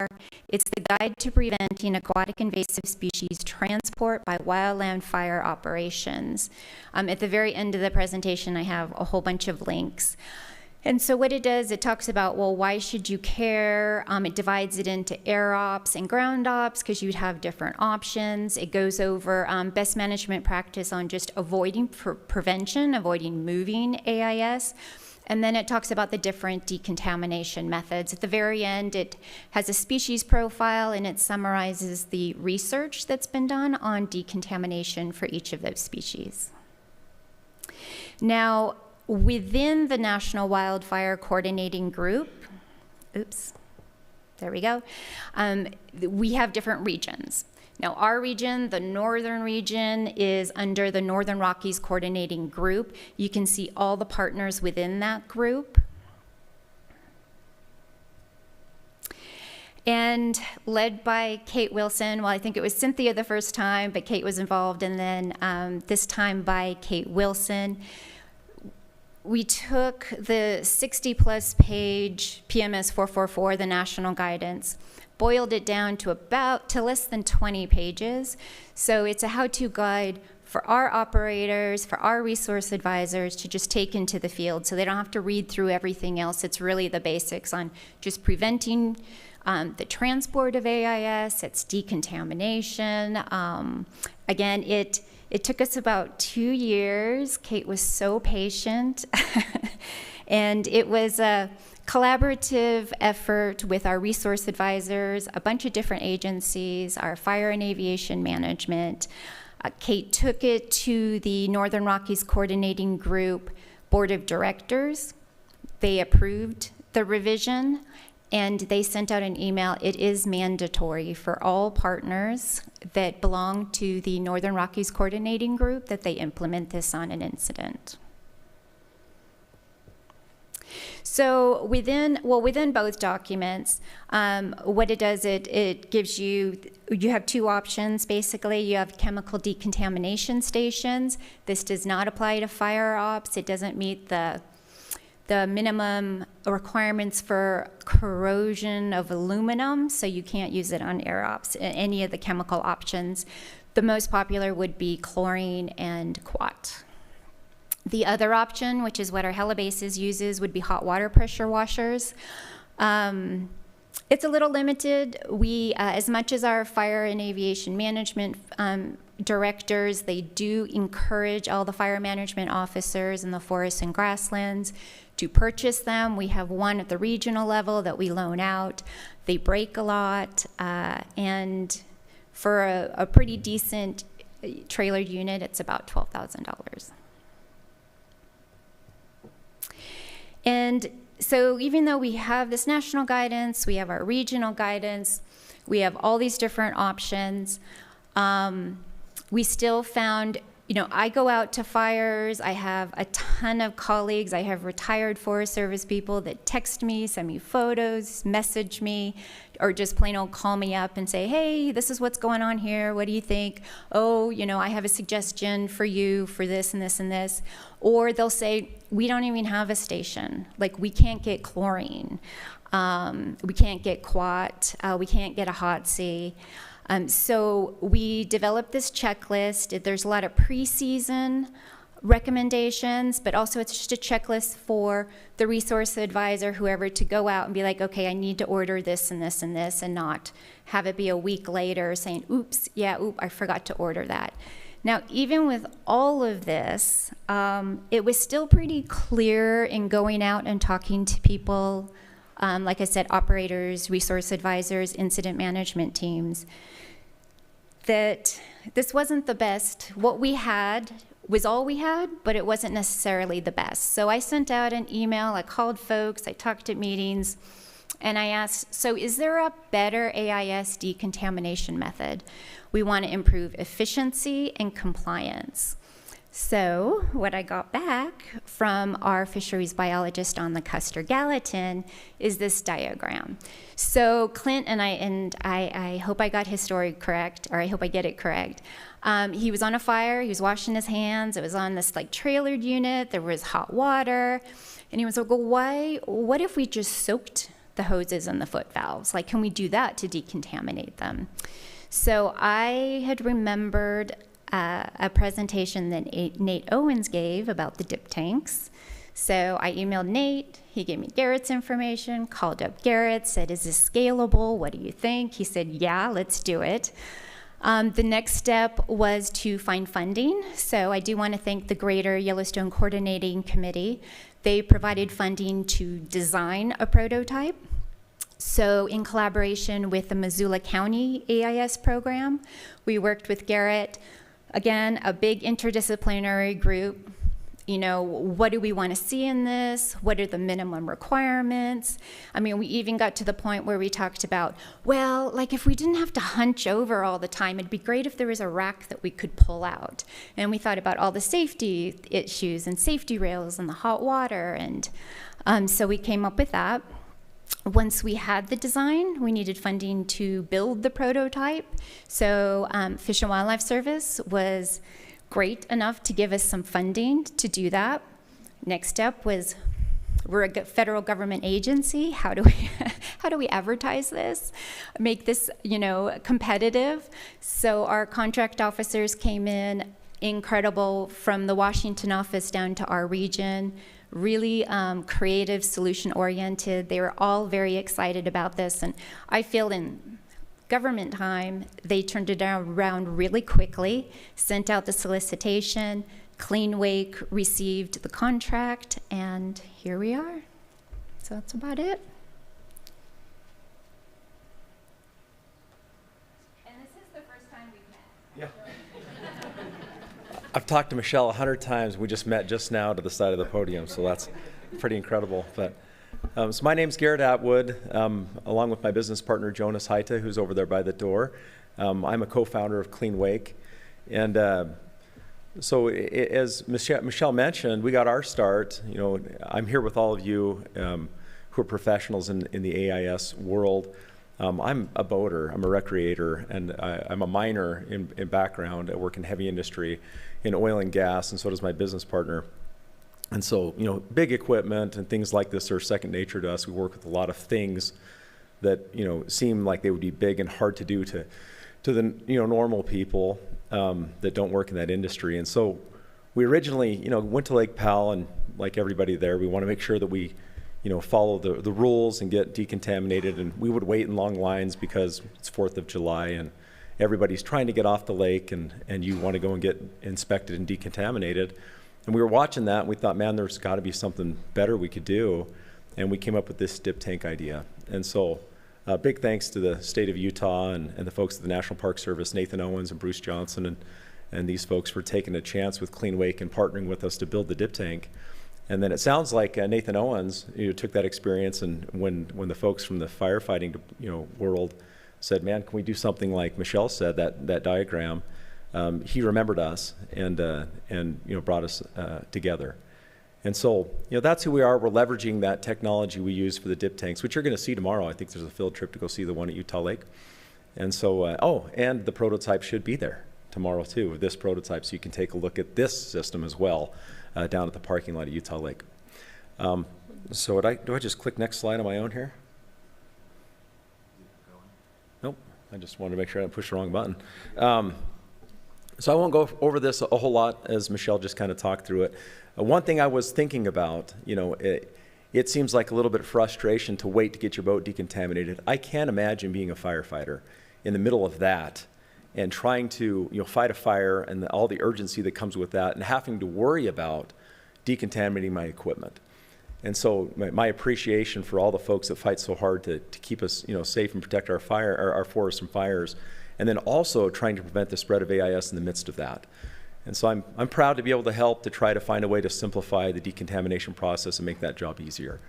It's the Guide to Preventing Aquatic Invasive Species Transport by Wildland Fire Operations. At the very end of the presentation, I have a whole bunch of links. And so what it does, it talks about, well, why should you care? It divides it into air ops and ground ops because you'd have different options. It goes over best management practice on just avoiding prevention, avoiding moving AIS. And then it talks about the different decontamination methods. At the very end, it has a species profile and it summarizes the research that's been done on decontamination for each of those species. Now, within the National Wildfire Coordinating Group, we have different regions. Now, our region, the northern region, is under the Northern Rockies Coordinating Group. You can see all the partners within that group. And led by Kate Wilson, well, I think it was Cynthia the first time, but Kate was involved, and then this time by Kate Wilson. We took the 60-plus page PMS 444, the national guidance, boiled it down to less than 20 pages. So it's a how-to guide for our operators, for our resource advisors to just take into the field so they don't have to read through everything else. It's really the basics on just preventing the transport of AIS, its decontamination. Again, it took us about 2 years. Kate was so patient. And it was a collaborative effort with our resource advisors, a bunch of different agencies, our fire and aviation management. Kate took it to the Northern Rockies Coordinating Group Board of Directors. They approved the revision, and they sent out an email. It is mandatory for all partners that belong to the Northern Rockies Coordinating Group that they implement this on an incident. So within both documents, what it does, it gives you have two options, basically. You have chemical decontamination stations. This does not apply to fire ops. It doesn't meet the minimum requirements for corrosion of aluminum, so you can't use it on air ops, any of the chemical options. The most popular would be chlorine and quat. The other option, which is what our helibases uses, would be hot water pressure washers. It's a little limited. We, as much as our fire and aviation management directors, they do encourage all the fire management officers in the forests and grasslands to purchase them. We have one at the regional level that we loan out. They break a lot, and for a pretty decent trailered unit, it's about $12,000. And so even though we have this national guidance, we have our regional guidance, we have all these different options, we still found, I go out to fires, I have a ton of colleagues, I have retired Forest Service people that text me, send me photos, message me, or just plain old call me up and say, hey, this is what's going on here, what do you think? Oh, I have a suggestion for you for this and this and this. Or they'll say, we don't even have a station. Like, we can't get chlorine. We can't get quat. We can't get a hot sea. So we developed this checklist. There's a lot of pre-season recommendations, but also it's just a checklist for the resource advisor, whoever, to go out and be like, okay, I need to order this and this and this, and not have it be a week later saying, oops, I forgot to order that. Now, even with all of this, it was still pretty clear in going out and talking to people, like I said, operators, resource advisors, incident management teams, that this wasn't the best. What we had was all we had, but it wasn't necessarily the best. So I sent out an email, I called folks, I talked at meetings, and I asked, so is there a better AIS decontamination method? We want to improve efficiency and compliance. So what I got back from our fisheries biologist on the Custer Gallatin is this diagram. So Clint and I hope I got his story correct, or I hope I get it correct. He was on a fire, he was washing his hands, it was on this trailered unit, there was hot water, and he was like, well, what if we just soaked the hoses and the foot valves? Can we do that to decontaminate them? So I had remembered a presentation that Nate Owens gave about the dip tanks. So I emailed Nate, he gave me Garrett's information, called up Garrett, said, is this scalable? What do you think? He said, yeah, let's do it. The next step was to find funding. So I do want to thank the Greater Yellowstone Coordinating Committee. They provided funding to design a prototype. So in collaboration with the Missoula County AIS program, we worked with Garrett, again, a big interdisciplinary group. You know, what do we want to see in this? What are the minimum requirements? I mean, we even got to the point where we talked about, well, like if we didn't have to hunch over all the time, it'd be great if there was a rack that we could pull out. And we thought about all the safety issues and safety rails and the hot water. And so we came up with that. Once we had the design, we needed funding to build the prototype. So Fish and Wildlife Service was great enough to give us some funding to do that. Next step was, we're a federal government agency. How do we advertise this? Make this, you know, competitive? So our contract officers came in, incredible, from the Washington office down to our region, really creative, solution-oriented. They were all very excited about this, and I feel in government time, they turned it around really quickly, sent out the solicitation, Clean Wake received the contract, and here we are. So that's about it. And this is the first time we've met. Yeah. I've talked to Michelle 100 times. We just met just now to the side of the podium, so that's pretty incredible. But so my name's Garrett Atwood, along with my business partner Jonas Heite, who's over there by the door. I'm a co-founder of Clean Wake, and so as Michelle mentioned, we got our start. You know, I'm here with all of you who are professionals in the AIS world. I'm a boater, I'm a recreator, and I'm a miner in background. I work in heavy industry, in oil and gas, and so does my business partner. And so, you know, big equipment and things like this are second nature to us. We work with a lot of things that, you know, seem like they would be big and hard to do to the, you know, normal people that don't work in that industry. And so we originally, you know, went to Lake Powell, and like everybody there, we want to make sure that we, you know, follow the rules and get decontaminated. And we would wait in long lines because it's 4th of July and everybody's trying to get off the lake, and you want to go and get inspected and decontaminated. And we were watching that, and we thought, man, there's got to be something better we could do. And we came up with this dip tank idea. And so big thanks to the state of Utah and the folks at the National Park Service, Nathan Owens and Bruce Johnson, and these folks for taking a chance with Clean Wake and partnering with us to build the dip tank. And then it sounds like Nathan Owens, you know, took that experience, and when the folks from the firefighting, you know, world said, man, can we do something like Michelle said, that diagram, he remembered us and you know, brought us together. And so, you know, that's who we are. We're leveraging that technology we use for the dip tanks, which you're going to see tomorrow. I think there's a field trip to go see the one at Utah Lake. And so, oh, and the prototype should be there tomorrow too, this prototype, so you can take a look at this system as well down at the parking lot at Utah Lake. So do I just click next slide on my own here? Nope, I just wanted to make sure I didn't push the wrong button. So I won't go over this a whole lot, as Michelle just kind of talked through it. One thing I was thinking about, you know, it seems like a little bit of frustration to wait to get your boat decontaminated. I can't imagine being a firefighter in the middle of that and trying to, you know, fight a fire and all the urgency that comes with that, and having to worry about decontaminating my equipment. And so my appreciation for all the folks that fight so hard to keep us, you know, safe and protect our forests from fires, and then also trying to prevent the spread of AIS in the midst of that. And so I'm proud to be able to help to try to find a way to simplify the decontamination process and make that job easier.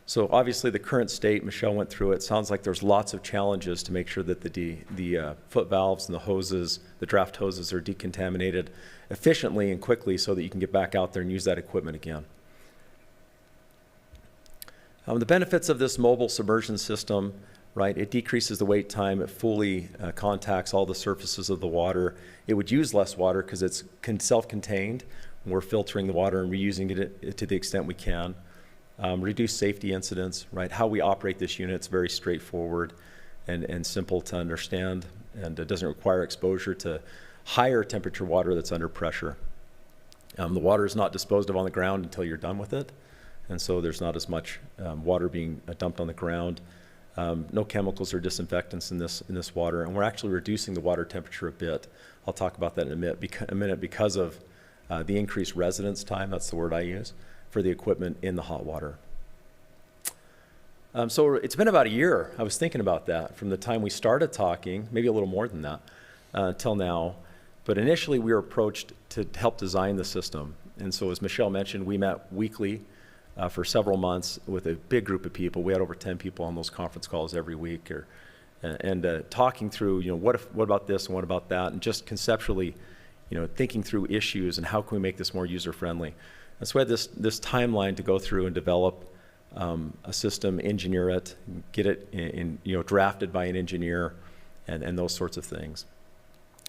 So obviously the current state, Michelle went through it, sounds like there's lots of challenges to make sure that the foot valves and the hoses, the draft hoses, are decontaminated efficiently and quickly so that you can get back out there and use that equipment again. The benefits of this mobile submersion system, right? It decreases the wait time. It fully contacts all the surfaces of the water. It would use less water because it's self-contained. We're filtering the water and reusing it to the extent we can. Reduce safety incidents, right? How we operate this unit is very straightforward and simple to understand, and it doesn't require exposure to higher temperature water that's under pressure. The water is not disposed of on the ground until you're done with it, and so there's not as much water being dumped on the ground. No chemicals or disinfectants in this water, and we're actually reducing the water temperature a bit. I'll talk about that in a minute because of the increased residence time, that's the word I use, for the equipment in the hot water. So it's been about a year. I was thinking about that from the time we started talking, maybe a little more than that, till now. But initially we were approached to help design the system. And so as Michelle mentioned, we met weekly for several months with a big group of people. We had over 10 people on those conference calls every week, and talking through, what about this and what about that, and just conceptually, thinking through issues and how can we make this more user-friendly. And so we had this timeline to go through and develop a system, engineer it, get it drafted by an engineer, and those sorts of things.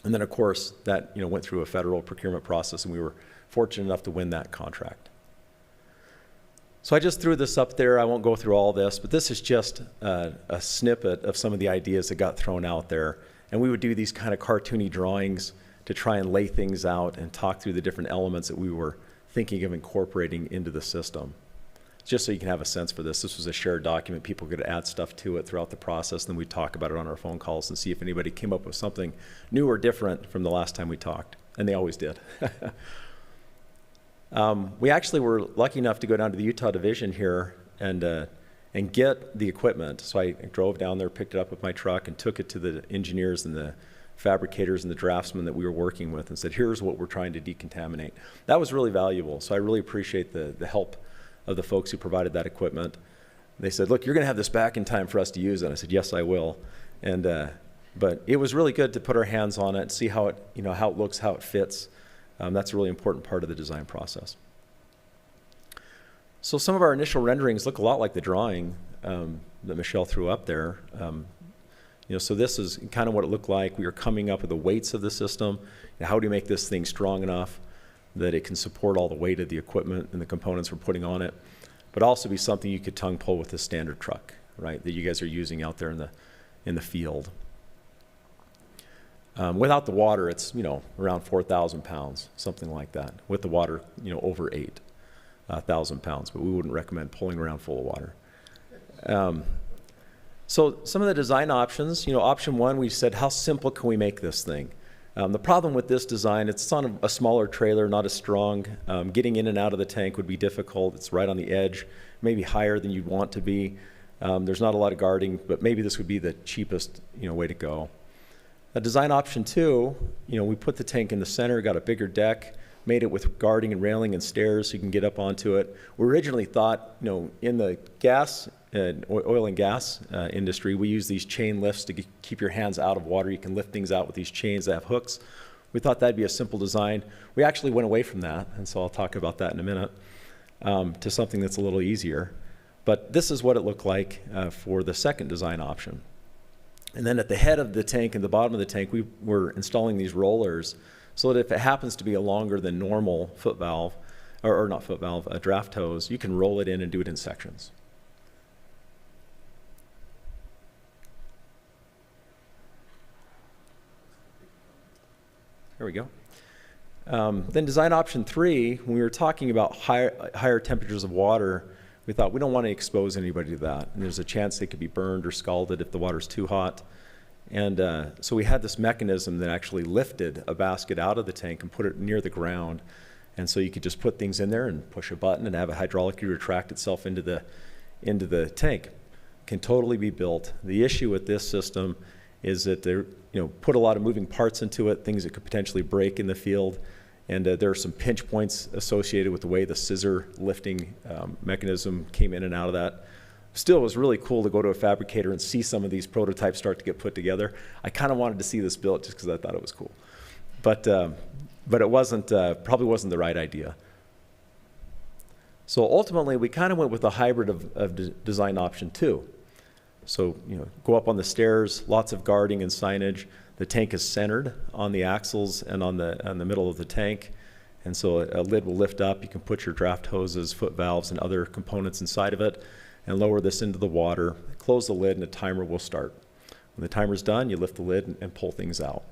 And then, of course, that went through a federal procurement process, and we were fortunate enough to win that contract. So I just threw this up there. I won't go through all this, but this is just a snippet of some of the ideas that got thrown out there. And we would do these kind of cartoony drawings to try and lay things out and talk through the different elements that we were thinking of incorporating into the system. Just so you can have a sense for this. This was a shared document. People could add stuff to it throughout the process, and then we'd talk about it on our phone calls and see if anybody came up with something new or different from the last time we talked. And they always did. We actually were lucky enough to go down to the Utah division here and get the equipment. So I drove down there, picked it up with my truck, and took it to the engineers and the fabricators and the draftsmen that we were working with and said, here's what we're trying to decontaminate. That was really valuable. So I really appreciate the help of the folks who provided that equipment. They said, look, you're going to have this back in time for us to use it. I said, yes, I will. But it was really good to put our hands on it and see how it, how it looks, how it fits. That's a really important part of the design process. So some of our initial renderings look a lot like the drawing that Michelle threw up there. So this is kind of what it looked like. We were coming up with the weights of the system. How do you make this thing strong enough that it can support all the weight of the equipment and the components we're putting on it, but also be something you could tongue pull with a standard truck, right, that you guys are using out there in the field. Without the water, it's around 4,000 pounds, something like that. With the water, over 8,000 pounds, but we wouldn't recommend pulling around full of water. So some of the design options, option one, we said, how simple can we make this thing? The problem with this design, it's on a smaller trailer, not as strong. Getting in and out of the tank would be difficult. It's right on the edge, maybe higher than you'd want to be. There's not a lot of guarding, but maybe this would be the cheapest way to go. Design option two, we put the tank in the center, got a bigger deck, made it with guarding and railing and stairs so you can get up onto it. We originally thought, in the oil and gas industry, we use these chain lifts to keep your hands out of water. You can lift things out with these chains that have hooks. We thought that'd be a simple design. We actually went away from that, and so I'll talk about that in a minute, to something that's a little easier. But this is what it looked like for the second design option. And then at the head of the tank and the bottom of the tank, we were installing these rollers so that if it happens to be a longer than normal foot valve, or not foot valve, a draft hose, you can roll it in and do it in sections. There we go. Then design option three, when we were talking about higher temperatures of water, we thought we don't want to expose anybody to that. And there's a chance they could be burned or scalded if the water's too hot. And so we had this mechanism that actually lifted a basket out of the tank and put it near the ground. And so you could just put things in there and push a button and have it hydraulically retract itself into the tank. Can totally be built. The issue with this system is that they put a lot of moving parts into it, things that could potentially break in the field. And there are some pinch points associated with the way the scissor lifting mechanism came in and out of that. Still, it was really cool to go to a fabricator and see some of these prototypes start to get put together. I kind of wanted to see this built just because I thought it was cool. But it wasn't, probably wasn't the right idea. So ultimately, we kind of went with a hybrid of design option two. So, go up on the stairs, lots of guarding and signage. The tank is centered on the axles and on the middle of the tank. And so a lid will lift up. You can put your draft hoses, foot valves, and other components inside of it and lower this into the water. Close the lid and a timer will start. When the timer's done, you lift the lid and pull things out.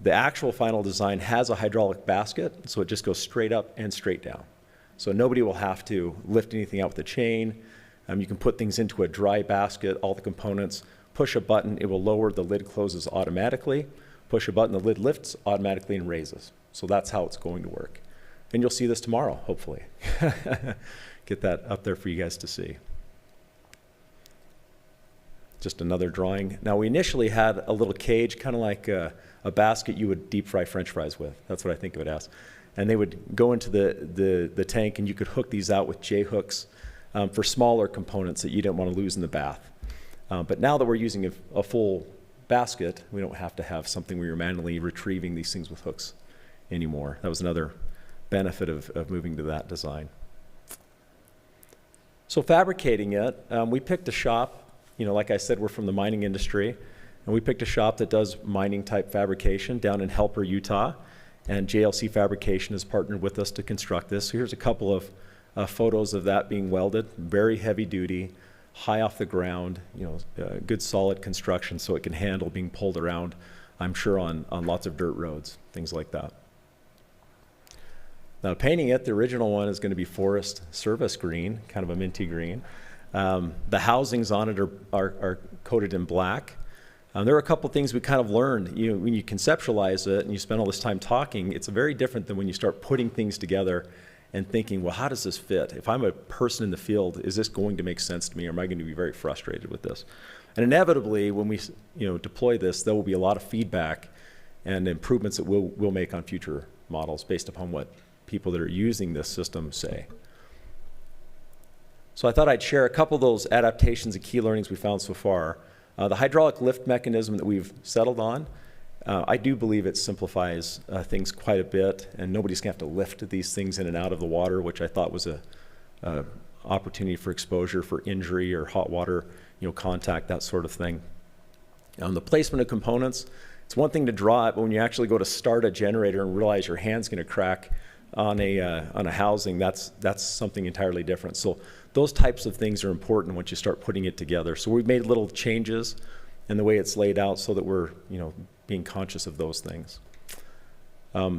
The actual final design has a hydraulic basket, so it just goes straight up and straight down. So nobody will have to lift anything out with a chain. You can put things into a dry basket, all the components, push a button, it will lower, the lid closes automatically. Push a button, the lid lifts automatically and raises. So that's how it's going to work. And you'll see this tomorrow, hopefully. Get that up there for you guys to see. Just another drawing. Now, we initially had a little cage, kind of like a basket you would deep fry French fries with. That's what I think of it as. And they would go into the tank, and you could hook these out with J-hooks for smaller components that you didn't want to lose in the bath. But now that we're using a full basket, we don't have to have something where you're manually retrieving these things with hooks anymore. That was another benefit of moving to that design. So fabricating it, we picked a shop, like I said, we're from the mining industry, and we picked a shop that does mining type fabrication down in Helper, Utah, and JLC Fabrication has partnered with us to construct this. So here's a couple of photos of that being welded, very heavy duty, high off the ground, good solid construction so it can handle being pulled around, I'm sure on lots of dirt roads, things like that. Now painting it, the original one is going to be forest service green, kind of a minty green. The housings on it are coated in black. There are a couple things we kind of learned. When you conceptualize it and you spend all this time talking, it's very different than when you start putting things together and thinking, well, how does this fit? If I'm a person in the field, is this going to make sense to me, or am I going to be very frustrated with this? And inevitably, when we deploy this, there will be a lot of feedback and improvements that we'll make on future models based upon what people that are using this system say. So I thought I'd share a couple of those adaptations and key learnings we found so far. The hydraulic lift mechanism that we've settled on, I do believe it simplifies things quite a bit, and nobody's going to have to lift these things in and out of the water, which I thought was a opportunity for exposure for injury or hot water contact, that sort of thing. The placement of components, it's one thing to draw it, but when you actually go to start a generator and realize your hand's going to crack on a housing, that's something entirely different. So those types of things are important once you start putting it together. So we've made little changes in the way it's laid out so that we're being conscious of those things.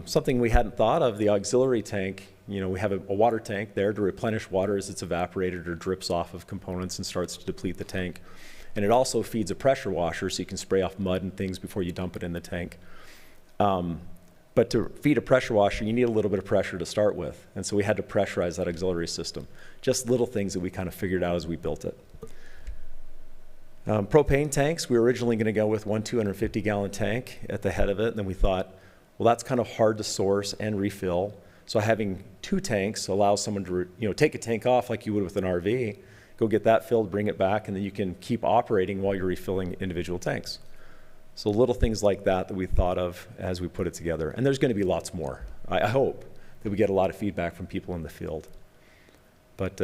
Something we hadn't thought of, the auxiliary tank, we have a water tank there to replenish water as it's evaporated or drips off of components and starts to deplete the tank. And it also feeds a pressure washer so you can spray off mud and things before you dump it in the tank. But to feed a pressure washer, you need a little bit of pressure to start with. And so we had to pressurize that auxiliary system. Just little things that we kind of figured out as we built it. Propane tanks, we were originally going to go with one 250-gallon tank at the head of it. And then we thought, well, that's kind of hard to source and refill. So having two tanks allows someone to take a tank off like you would with an RV, go get that filled, bring it back, and then you can keep operating while you're refilling individual tanks. So little things like that we thought of as we put it together. And there's going to be lots more. I hope that we get a lot of feedback from people in the field. But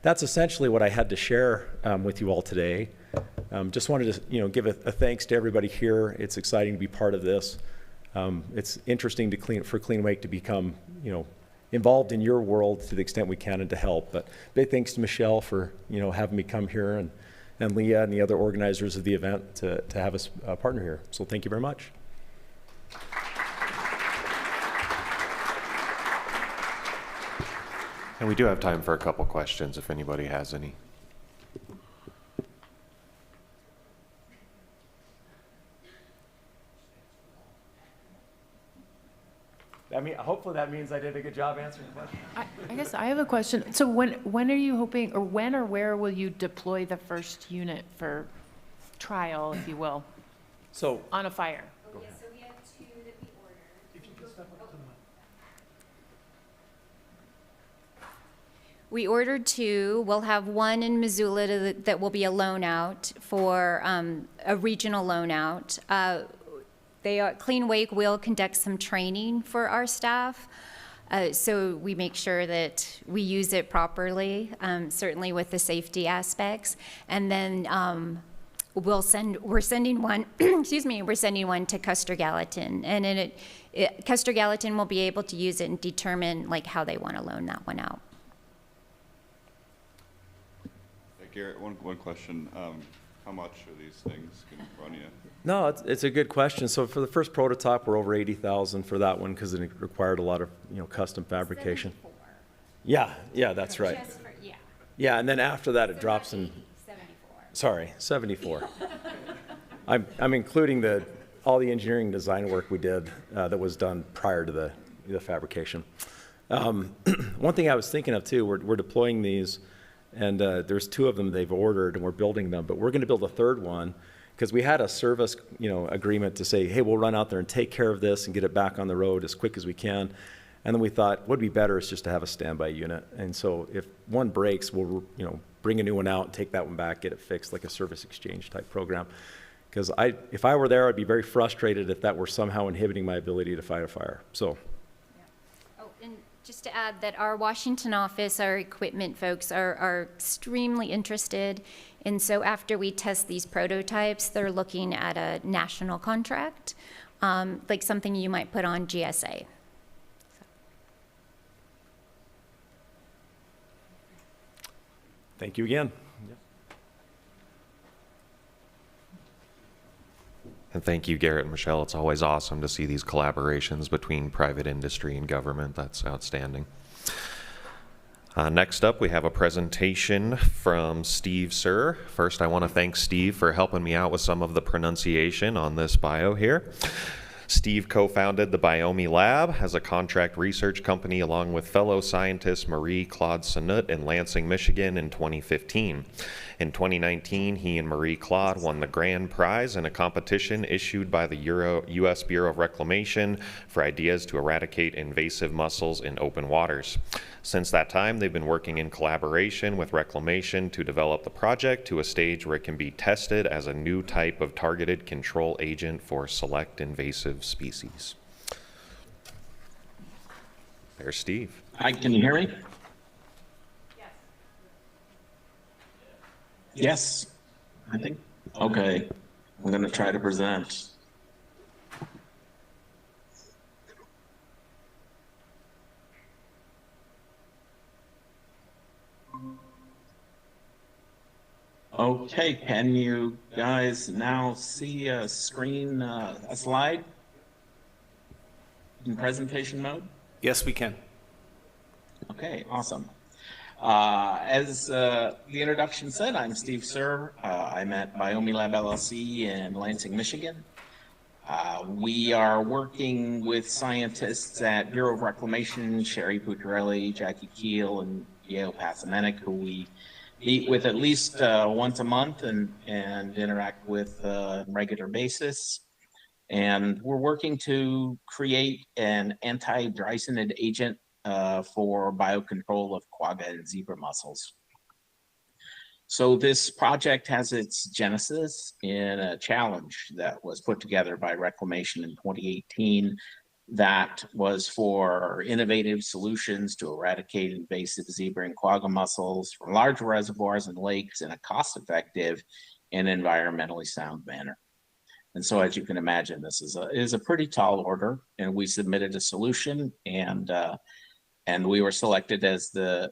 that's essentially what I had to share with you all today. Just wanted to give a thanks to everybody here. It's exciting to be part of this. It's interesting for Clean Wake to become involved in your world to the extent we can and to help. But big thanks to Michelle for having me come here, and Leah and the other organizers of the event to have us partner here. So thank you very much. And we do have time for a couple questions if anybody has any. Hopefully that means I did a good job answering the question. I guess I have a question. So when are you hoping, or when or where will you deploy the first unit for trial, if you will, So on a fire? So we have two that we ordered. If you can step up to the mic. We ordered two. We'll have one in Missoula that will be a loan out for a regional loan out. Clean Wake will conduct some training for our staff, so we make sure that we use it properly, certainly with the safety aspects. And then we're sending one, excuse me, we're sending one to Custer Gallatin, and Custer Gallatin will be able to use it and determine how they want to loan that one out. Garrett, one question. how much are these things can run you? No, it's a good question. So for the first prototype, we're over 80,000 for that one because it required a lot of, custom fabrication. 74. Yeah, that's right. Just for, yeah. Yeah, and then after that, it drops in, 74. sorry, 74. I'm including all the engineering design work we did that was done prior to the fabrication. One thing I was thinking of too, we're deploying these, and there's 2 of them they've ordered, and we're building them, but we're going to build a 3rd one because we had a service, agreement to say, hey, we'll run out there and take care of this and get it back on the road as quick as we can. And then we thought, what would be better is just to have a standby unit. And so if one breaks, we'll, bring a new one out and take that one back, get it fixed, like a service exchange type program. Because if I were there, I'd be very frustrated if that were somehow inhibiting my ability to fight a fire. So. Oh, and just to add that our Washington office, our equipment folks are extremely interested. And so after we test these prototypes, they're looking at a national contract, like something you might put on GSA. Thank you again. And thank you, Garrett and Michelle. It's always awesome to see these collaborations between private industry and government. That's outstanding. Next up, we have a presentation from Steve Sir. First, I want to thank Steve for helping me out with some of the pronunciation on this bio here. Steve co-founded the Biomi Lab as a contract research company along with fellow scientist Marie-Claude Sanut in Lansing, Michigan in 2015. In 2019, he and Marie-Claude won the grand prize in a competition issued by the U.S. Bureau of Reclamation for ideas to eradicate invasive mussels in open waters. Since that time, they've been working in collaboration with Reclamation to develop the project to a stage where it can be tested as a new type of targeted control agent for select invasive species. There's Steve. Hi, can you hear me? Yes. Yes, I think. Okay, I'm going to try to present. Okay, can you guys now see a screen, a slide in presentation mode? Yes, we can. Okay, awesome. As the introduction said, I'm Steve Sir. I'm at Biomi Lab LLC in Lansing, Michigan. We are working with scientists at Bureau of Reclamation, Sherry Pucciarelli, Jackie Keel, and Yale Passamenic, who we meet with at least once a month and interact with on a regular basis. And we're working to create an anti-Dreissenid agent for biocontrol of quagga and zebra mussels. So this project has its genesis in a challenge that was put together by Reclamation in 2018 that was for innovative solutions to eradicate invasive zebra and quagga mussels from large reservoirs and lakes in a cost-effective and environmentally sound manner. And so, as you can imagine, this is a pretty tall order, and we submitted a solution, and we were selected as the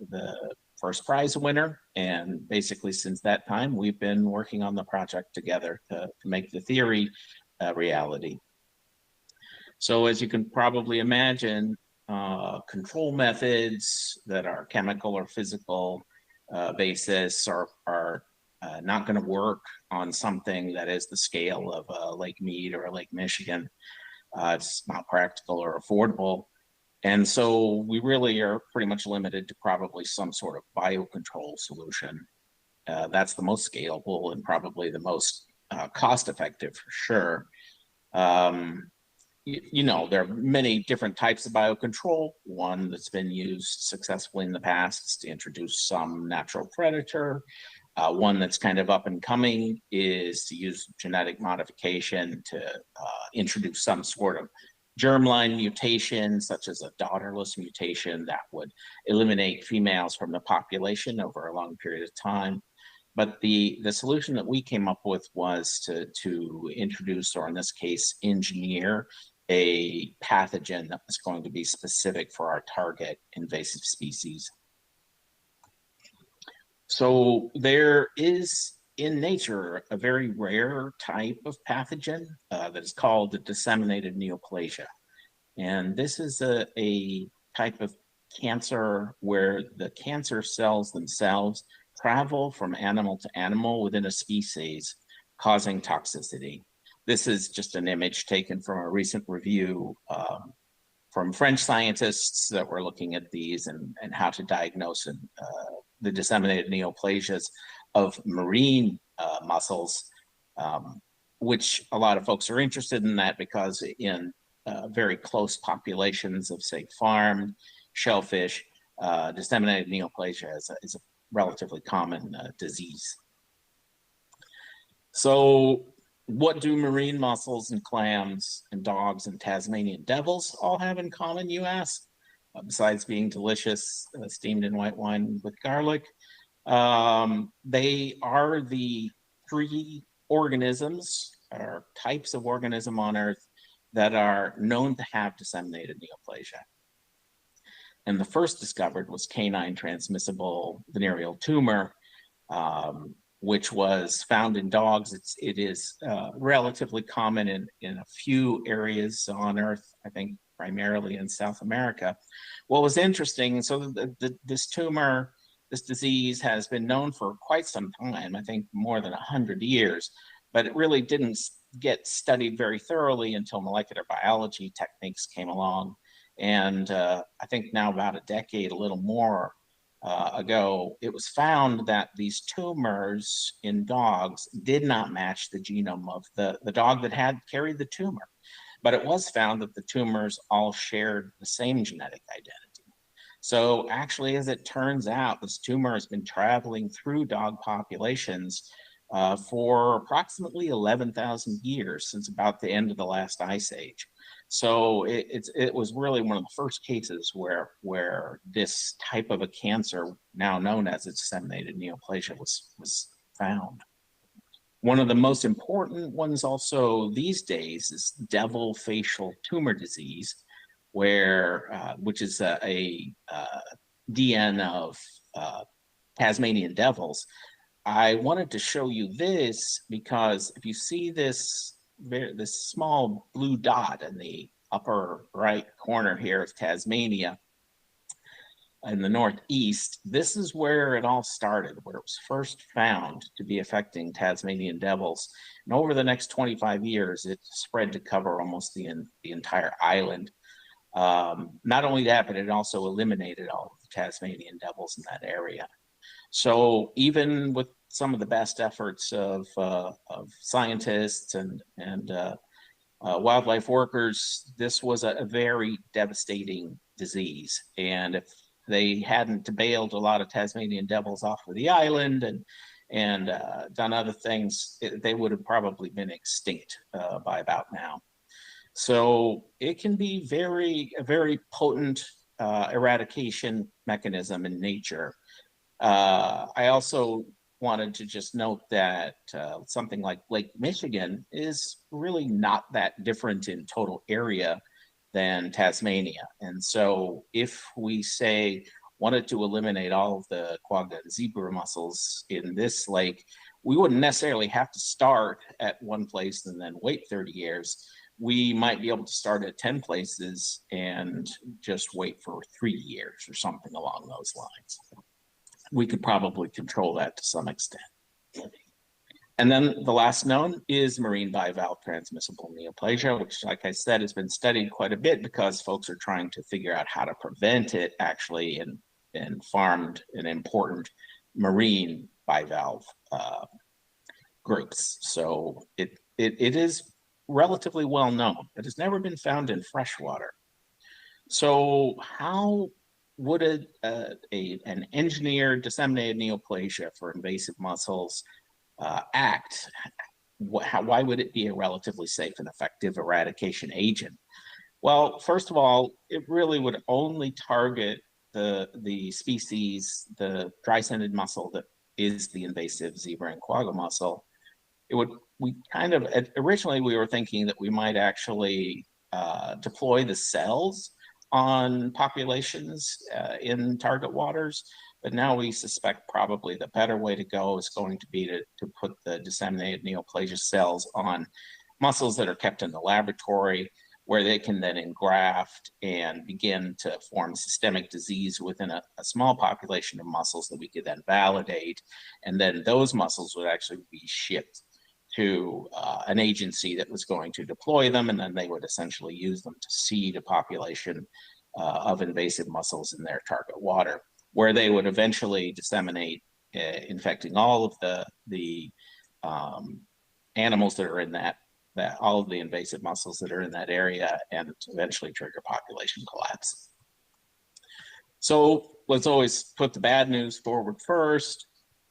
first prize winner. And basically, since that time, we've been working on the project together to make the theory a reality. So, as you can probably imagine, control methods that are chemical or physical basis are not going to work on something that is the scale of Lake Mead or Lake Michigan. It's not practical or affordable. And so we really are pretty much limited to probably some sort of biocontrol solution. That's the most scalable and probably the most cost-effective for sure. There are many different types of biocontrol. One that's been used successfully in the past is to introduce some natural predator. One that's kind of up and coming is to use genetic modification to introduce some sort of germline mutation, such as a daughterless mutation that would eliminate females from the population over a long period of time. But the solution that we came up with was to introduce, or in this case, engineer a pathogen that was going to be specific for our target invasive species. So there is in nature a very rare type of pathogen that is called the disseminated neoplasia. And this is a type of cancer where the cancer cells themselves travel from animal to animal within a species, causing toxicity. This is just an image taken from a recent review from French scientists that were looking at these and how to diagnose the disseminated neoplasias of marine mussels, which a lot of folks are interested in that because in very close populations of, say, farmed shellfish, disseminated neoplasia is a relatively common disease. So what do marine mussels and clams and dogs and Tasmanian devils all have in common, you ask? Besides being delicious, steamed in white wine with garlic, they are the 3 organisms or types of organism on Earth that are known to have disseminated neoplasia. And the first discovered was canine transmissible venereal tumor, which was found in dogs. It is relatively common in a few areas on Earth, I think primarily in South America. What was interesting, so this tumor, this disease has been known for quite some time, I think more than 100 years, but it really didn't get studied very thoroughly until molecular biology techniques came along. And I think now about a decade, a little more ago, it was found that these tumors in dogs did not match the genome of the dog that had carried the tumor. But it was found that the tumors all shared the same genetic identity. So actually, as it turns out, this tumor has been traveling through dog populations for approximately 11,000 years, since about the end of the last ice age. So it was really one of the first cases where this type of a cancer, now known as a disseminated neoplasia, was found. One of the most important ones also these days is devil facial tumor disease, which is a DN of Tasmanian devils. I wanted to show you this because if you see this small blue dot in the upper right corner here of Tasmania in the northeast, this is where it all started, where it was first found to be affecting Tasmanian devils. And over the next 25 years, it spread to cover almost the entire island. Not only that, but it also eliminated all of the Tasmanian devils in that area. So even with some of the best efforts of scientists and wildlife workers, this was a very devastating disease. And if they hadn't bailed a lot of Tasmanian devils off of the island and done other things, they would have probably been extinct by about now. So it can be a very potent eradication mechanism in nature. I also wanted to just note that something like Lake Michigan is really not that different in total area than Tasmania. And so if we say wanted to eliminate all of the quagga and zebra mussels in this lake, we wouldn't necessarily have to start at one place and then wait 30 years. We might be able to start at 10 places and just wait for 3 years or something along those lines. We could probably control that to some extent. And then the last known is marine bivalve transmissible neoplasia, which, like I said, has been studied quite a bit because folks are trying to figure out how to prevent it actually in farmed and important marine bivalve groups. So it is relatively well known. It has never been found in freshwater. So how would an engineered disseminated neoplasia for invasive mussels act? Why would it be a relatively safe and effective eradication agent? Well, first of all, it really would only target the species, the dry-scented mussel that is the invasive zebra and quagga mussel. Originally we were thinking that we might actually deploy the cells on populations in target waters, but now we suspect probably the better way to go is going to be to put the disseminated neoplasia cells on muscles that are kept in the laboratory, where they can then engraft and begin to form systemic disease within a small population of muscles that we could then validate. And then those muscles would actually be shipped to an agency that was going to deploy them, and then they would essentially use them to seed a population of invasive mussels in their target water, where they would eventually disseminate, infecting all of the animals that are in that all of the invasive mussels that are in that area, and eventually trigger population collapse. So let's always put the bad news forward first.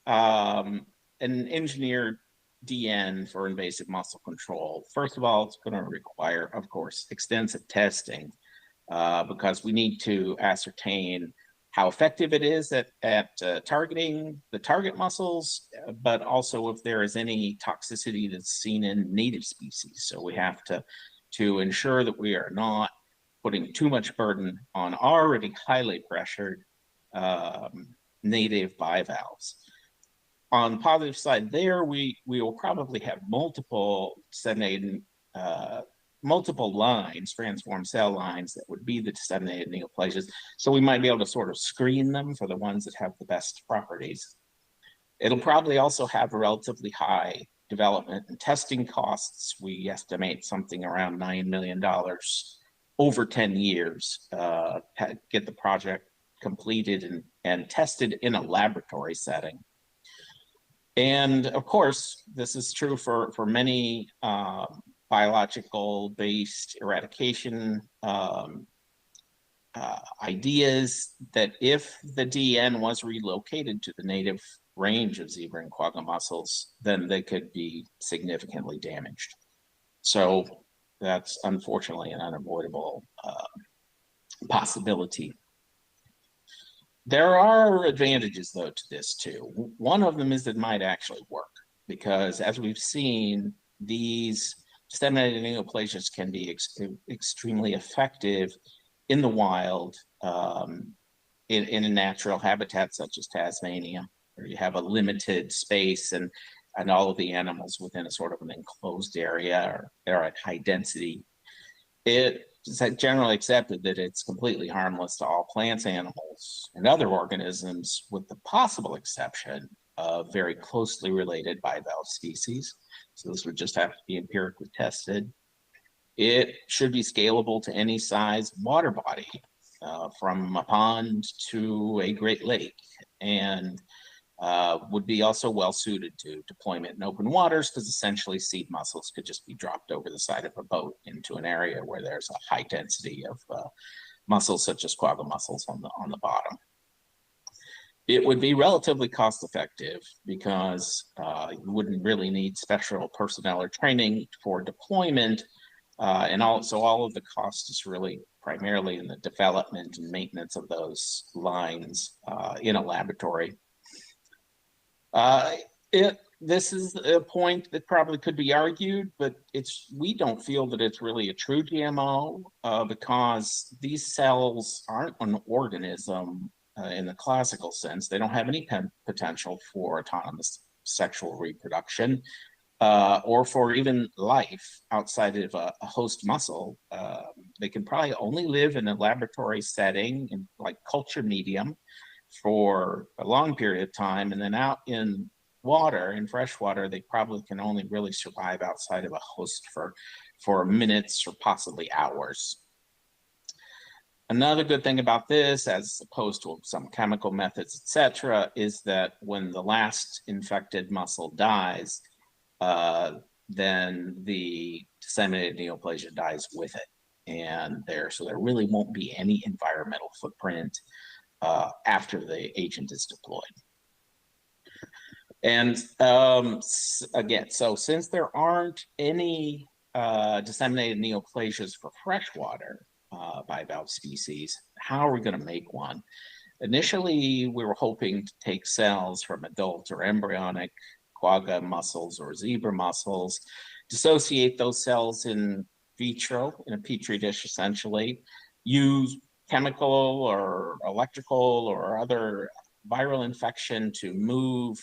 An engineered DN for invasive mussel control, first of all, it's going to require, of course, extensive testing because we need to ascertain how effective it is at targeting the target mussels, but also if there is any toxicity that's seen in native species. So we have to ensure that we are not putting too much burden on already highly pressured native bivalves. On the positive side there, we will probably have multiple disseminated multiple lines, transformed cell lines that would be the disseminated neoplasias. So we might be able to sort of screen them for the ones that have the best properties. It'll probably also have a relatively high development and testing costs. We estimate something around $9 million over 10 years to get the project completed and tested in a laboratory setting. And of course, this is true for many biological-based eradication ideas, that if the DN was relocated to the native range of zebra and quagga mussels, then they could be significantly damaged. So that's unfortunately an unavoidable possibility. There are advantages, though, to this too. One of them is that it might actually work, because as we've seen, these disseminated neoplasias can be extremely effective in the wild, in a natural habitat such as Tasmania, where you have a limited space and all of the animals within a sort of an enclosed area are at high density. It's generally accepted that it's completely harmless to all plants, animals, and other organisms, with the possible exception of very closely related bivalve species. So this would just have to be empirically tested. It should be scalable to any size water body, from a pond to a Great Lake, and would be also well suited to deployment in open waters, because essentially seed mussels could just be dropped over the side of a boat into an area where there's a high density of mussels such as quagga mussels on the bottom. It would be relatively cost effective because you wouldn't really need special personnel or training for deployment. And also all of the cost is really primarily in the development and maintenance of those lines in a laboratory. This is a point that probably could be argued, but we don't feel that it's really a true GMO because these cells aren't an organism in the classical sense. They don't have any potential for autonomous sexual reproduction or for even life outside of a host mussel. They can probably only live in a laboratory setting in like culture medium for a long period of time, and then out in water, in fresh water, they probably can only really survive outside of a host for minutes or possibly hours. Another good thing about this, as opposed to some chemical methods, etc., is that when the last infected mussel dies, then the disseminated neoplasia dies with it. And so there really won't be any environmental footprint after the agent is deployed. And again, so since there aren't any disseminated neoplasias for freshwater bivalve species, how are we going to make one? Initially, we were hoping to take cells from adult or embryonic quagga mussels or zebra mussels, dissociate those cells in vitro, in a petri dish essentially, use chemical or electrical or other viral infection to move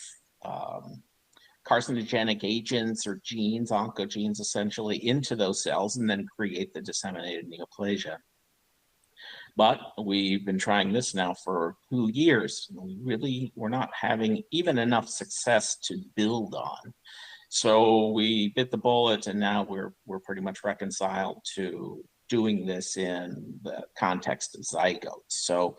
carcinogenic agents or genes, oncogenes essentially, into those cells and then create the disseminated neoplasia. But we've been trying this now for 2 years. We're not having even enough success to build on. So we bit the bullet, and now we're pretty much reconciled to doing this in the context of zygotes. So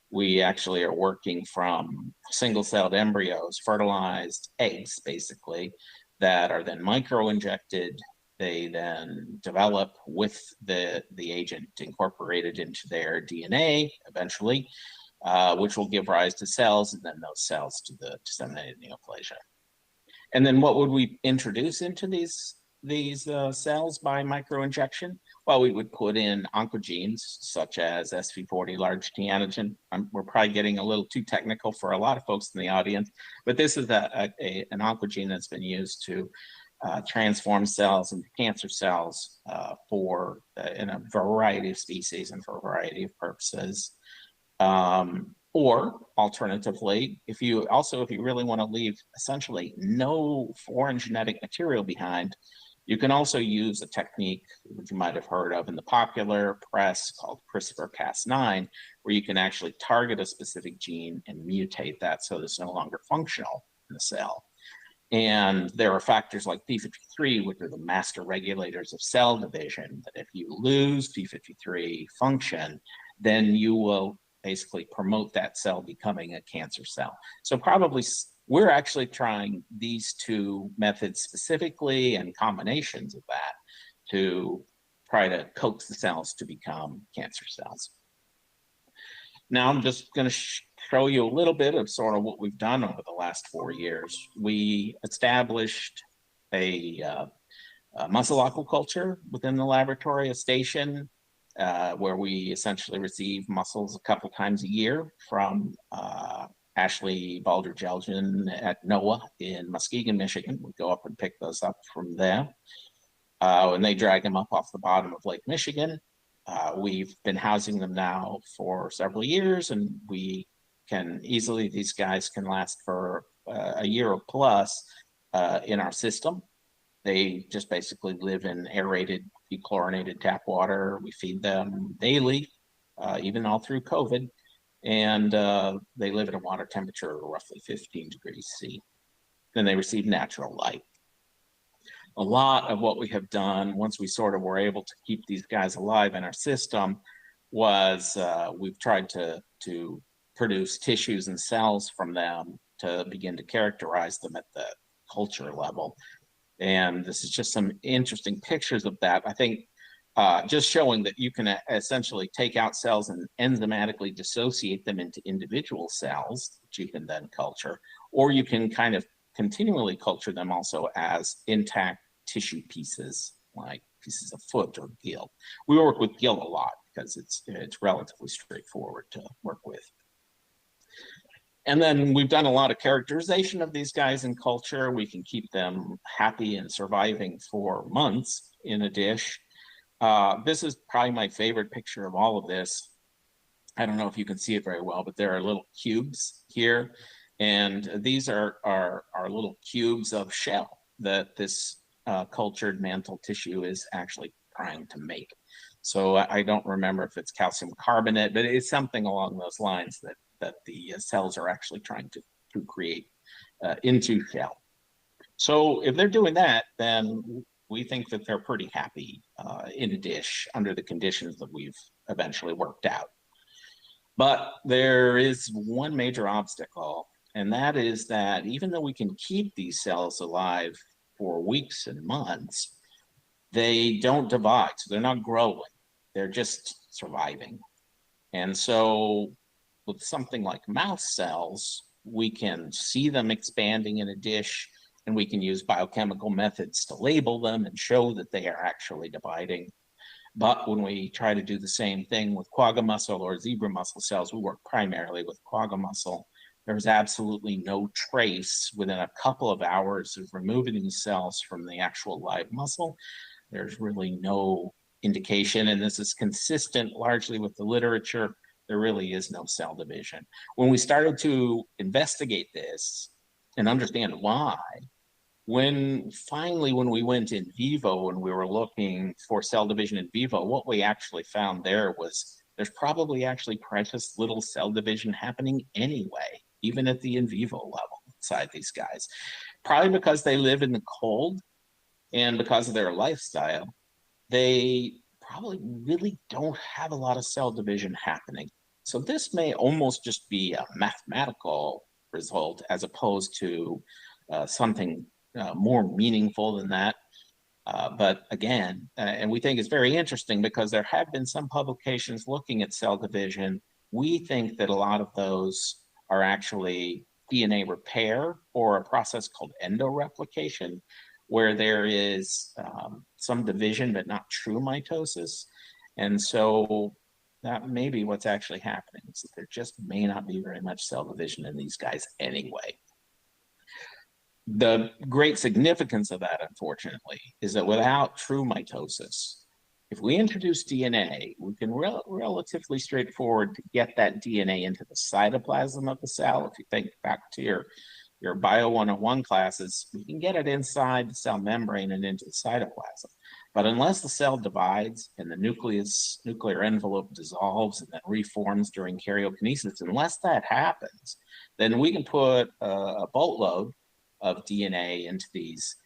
we actually are working from single-celled embryos, fertilized eggs, basically, that are then micro-injected. They then develop with the agent incorporated into their DNA eventually, which will give rise to cells, and then those cells to the disseminated neoplasia. And then what would we introduce into these cells by microinjection? Well, we would put in oncogenes such as SV40 large T antigen. We're probably getting a little too technical for a lot of folks in the audience, but this is an oncogene that's been used to transform cells into cancer cells in a variety of species and for a variety of purposes. Or alternatively, if you really want to leave essentially no foreign genetic material behind, you can also use a technique which you might have heard of in the popular press called CRISPR-Cas9, where you can actually target a specific gene and mutate that so it's no longer functional in the cell. And there are factors like p53, which are the master regulators of cell division, that if you lose p53 function, then you will basically promote that cell becoming a cancer cell. So probably we're actually trying these two methods specifically and combinations of that to try to coax the cells to become cancer cells. Now I'm just going to show you a little bit of sort of what we've done over the last 4 years. We established a muscle aquaculture within the laboratory, a station where we essentially receive mussels a couple times a year from Ashley Balder-Jelgen at NOAA in Muskegon, Michigan. We go up and pick those up from there. And they drag them up off the bottom of Lake Michigan. We've been housing them now for several years, and these guys can last for a year or plus in our system. They just basically live in aerated, dechlorinated tap water. We feed them daily, even all through COVID. And they live at a water temperature of roughly 15 degrees C. Then they receive natural light. A lot of what we have done, once we sort of were able to keep these guys alive in our system, was we've tried to produce tissues and cells from them to begin to characterize them at the culture level. And this is just some interesting pictures of that. I think just showing that you can essentially take out cells and enzymatically dissociate them into individual cells that you can then culture, or you can kind of continually culture them also as intact tissue pieces, like pieces of foot or gill. We work with gill a lot because it's relatively straightforward to work with. And then we've done a lot of characterization of these guys in culture. We can keep them happy and surviving for months in a dish. This is probably my favorite picture of all of this. I don't know if you can see it very well, but there are little cubes here. And these are little cubes of shell that this cultured mantle tissue is actually trying to make. So I don't remember if it's calcium carbonate, but it's something along those lines that the cells are actually trying to create into shell. So if they're doing that, then we think that they're pretty happy in a dish under the conditions that we've eventually worked out. But there is one major obstacle, and that is that even though we can keep these cells alive for weeks and months, they don't divide, so they're not growing. They're just surviving. And so with something like mouse cells, we can see them expanding in a dish, and we can use biochemical methods to label them and show that they are actually dividing. But when we try to do the same thing with quagga mussel or zebra mussel cells, we work primarily with quagga mussel. There's absolutely no trace within a couple of hours of removing these cells from the actual live mussel. There's really no indication, and this is consistent largely with the literature, there really is no cell division. When we started to investigate this and understand why, when we went in vivo and we were looking for cell division in vivo, what we actually found there was there's probably actually precious little cell division happening anyway, even at the in vivo level inside these guys. Probably because they live in the cold and because of their lifestyle, they probably really don't have a lot of cell division happening. So this may almost just be a mathematical result as opposed to something more meaningful than that. But again, and we think it's very interesting because there have been some publications looking at cell division. We think that a lot of those are actually DNA repair or a process called endoreplication, where there is some division but not true mitosis. And so that may be what's actually happening, is that there just may not be very much cell division in these guys anyway. The great significance of that, unfortunately, is that without true mitosis, if we introduce DNA, we can relatively straightforward to get that DNA into the cytoplasm of the cell. If you think back to your Bio 101 classes, we can get it inside the cell membrane and into the cytoplasm. But unless the cell divides and the nuclear envelope dissolves and then reforms during karyokinesis, unless that happens, then we can put a boatload of DNA into these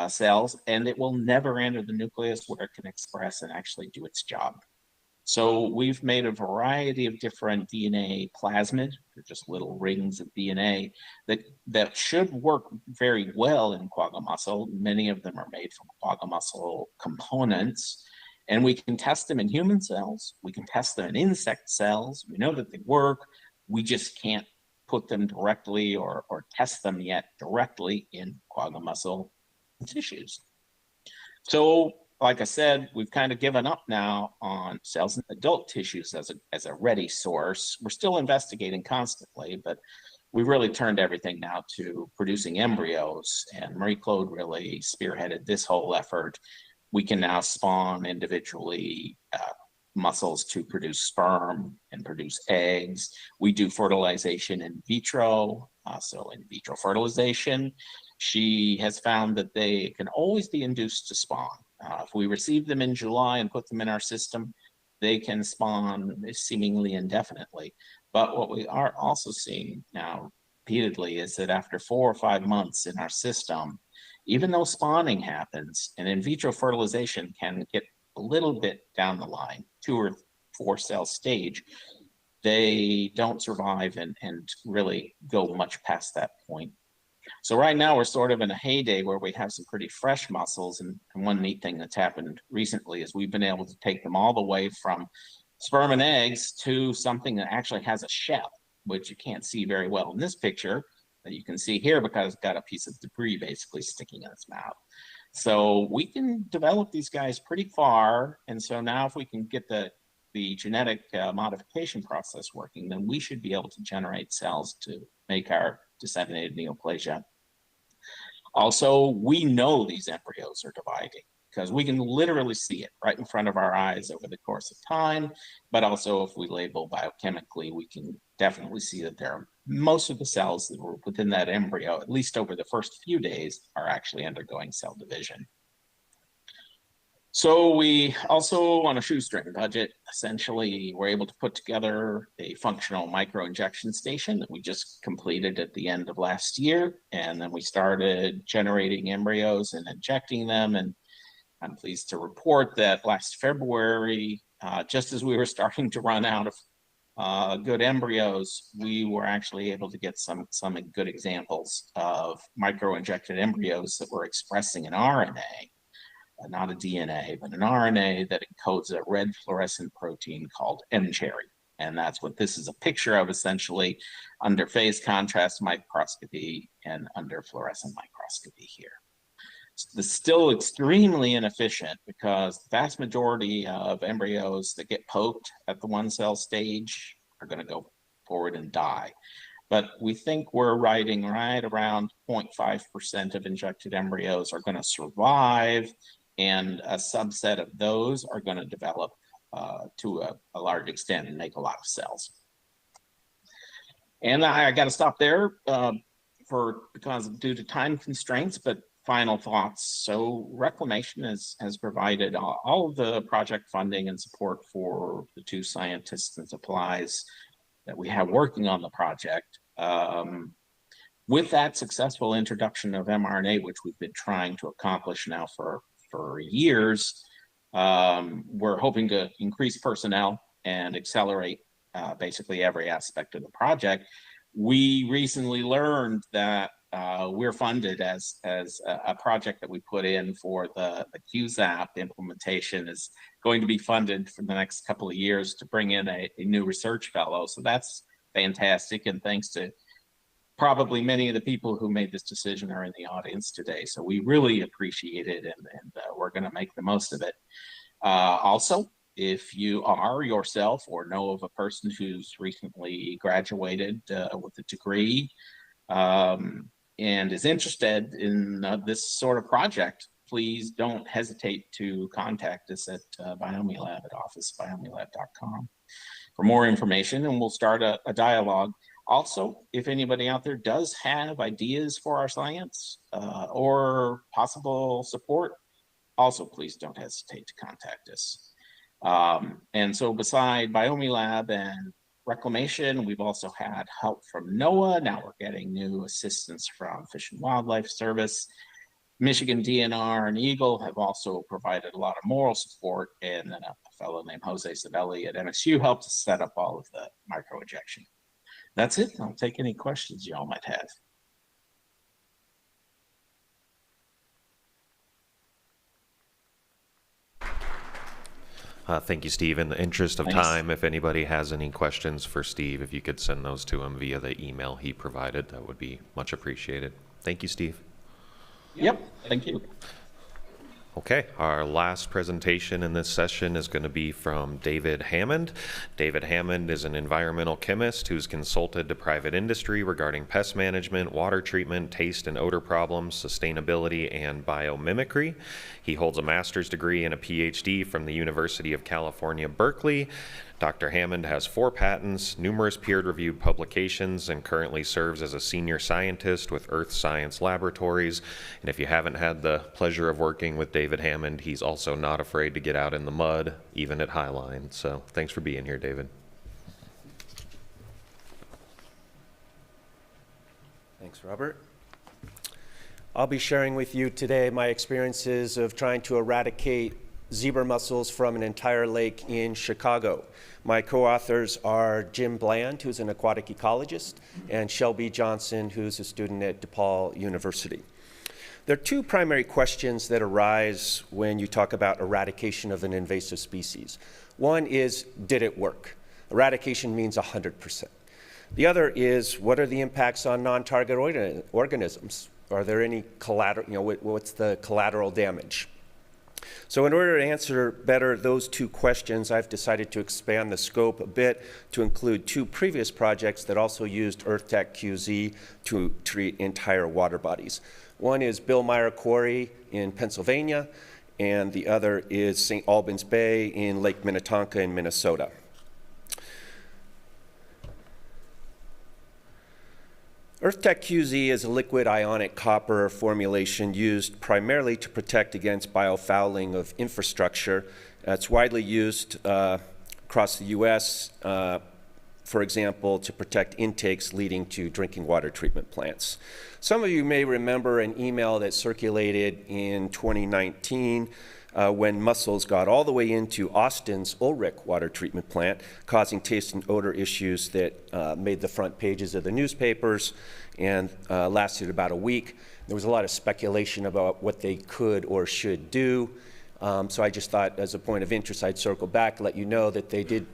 cells, and it will never enter the nucleus where it can express and actually do its job. So we've made a variety of different DNA plasmid, or just little rings of DNA, that should work very well in quagga muscle. Many of them are made from quagga muscle components, and we can test them in human cells. We can test them in insect cells. We know that they work. We just can't put them directly or test them yet directly in quagga muscle tissues. So, like I said, we've kind of given up now on cells in adult tissues as a ready source. We're still investigating constantly, but we've really turned everything now to producing embryos, and Marie-Claude really spearheaded this whole effort. We can now spawn individually muscles to produce sperm and produce eggs. We do fertilization in vitro, so in vitro fertilization. She has found that they can always be induced to spawn. If we receive them in July and put them in our system, they can spawn seemingly indefinitely. But what we are also seeing now repeatedly is that after 4 or 5 months in our system, even though spawning happens, and in vitro fertilization can get a little bit down the line, 2 or 4 cell stage, they don't survive and really go much past that point. So right now we're sort of in a heyday where we have some pretty fresh muscles, and one neat thing that's happened recently is we've been able to take them all the way from sperm and eggs to something that actually has a shell, which you can't see very well in this picture, that you can see here because it's got a piece of debris basically sticking in its mouth. So we can develop these guys pretty far, and so now if we can get the genetic modification process working, then we should be able to generate cells to make our disseminated neoplasia. Also, we know these embryos are dividing because we can literally see it right in front of our eyes over the course of time, but also if we label biochemically, we can definitely see that there are most of the cells that were within that embryo, at least over the first few days, are actually undergoing cell division. So we also, on a shoestring budget, essentially were able to put together a functional microinjection station that we just completed at the end of last year. And then we started generating embryos and injecting them. And I'm pleased to report that last February, just as we were starting to run out of good embryos, we were actually able to get some good examples of microinjected embryos that were expressing an RNA. Not a DNA, but an RNA that encodes a red fluorescent protein called mCherry. And that's what this is a picture of, essentially, under phase contrast microscopy and under fluorescent microscopy here. It's still extremely inefficient because the vast majority of embryos that get poked at the 1 cell stage are going to go forward and die. But we think we're writing right around 0.5% of injected embryos are going to survive, and a subset of those are going to develop to a large extent and make a lot of cells. And I got to stop there because due to time constraints, but final thoughts. So Reclamation has provided all of the project funding and support for the 2 scientists and supplies that we have working on the project. With that successful introduction of mRNA, which we've been trying to accomplish now for years, we're hoping to increase personnel and accelerate basically every aspect of the project. We recently learned that we're funded as a project that we put in for the QZAP implementation is going to be funded for the next couple of years to bring in a new research fellow. So that's fantastic. And thanks to probably many of the people who made this decision are in the audience today. So we really appreciate it, and we're going to make the most of it. Also, if you are yourself or know of a person who's recently graduated with a degree and is interested in this sort of project, please don't hesitate to contact us at BiomeLab at office@biomelab.com for more information, and we'll start a dialogue. Also, if anybody out there does have ideas for our science or possible support, also please don't hesitate to contact us. And so beside BiomeLab and Reclamation, we've also had help from NOAA. Now we're getting new assistance from Fish and Wildlife Service. Michigan DNR and Eagle have also provided a lot of moral support, and then a fellow named Jose Sabelli at MSU helped us set up all of the microinjection. That's it. I'll take any questions y'all might have. Thank you, Steve. In the interest of Thanks. time, if anybody has any questions for Steve, if you could send those to him via the email he provided, that would be much appreciated. Thank you, Steve. Yep, thank you. Okay, our last presentation in this session is going to be from David Hammond. David Hammond is an environmental chemist who's consulted to private industry regarding pest management, water treatment, taste and odor problems, sustainability, and biomimicry. He holds a master's degree and a PhD from the University of California, Berkeley. Dr. Hammond has 4 patents, numerous peer-reviewed publications, and currently serves as a senior scientist with Earth Science Laboratories. And if you haven't had the pleasure of working with David Hammond, he's also not afraid to get out in the mud, even at Highline. So thanks for being here, David. Thanks, Robert. I'll be sharing with you today my experiences of trying to eradicate zebra mussels from an entire lake in Chicago. My co-authors are Jim Bland, who's an aquatic ecologist, and Shelby Johnson, who's a student at DePaul University. There are 2 primary questions that arise when you talk about eradication of an invasive species. One is, did it work? Eradication means 100%. The other is, what are the impacts on non-target organisms? Are there any collateral, what's the collateral damage? So in order to answer better those 2 questions, I've decided to expand the scope a bit to include 2 previous projects that also used EarthTech QZ to treat entire water bodies. One is Bill Meyer Quarry in Pennsylvania, and the other is St. Albans Bay in Lake Minnetonka in Minnesota. EarthTech QZ is a liquid ionic copper formulation used primarily to protect against biofouling of infrastructure. It's widely used across the U.S., for example, to protect intakes leading to drinking water treatment plants. Some of you may remember an email that circulated in 2019 when mussels got all the way into Austin's Ulrich water treatment plant, causing taste and odor issues that made the front pages of the newspapers and lasted about a week. There was a lot of speculation about what they could or should do. So I just thought, as a point of interest, I'd circle back, let you know that they did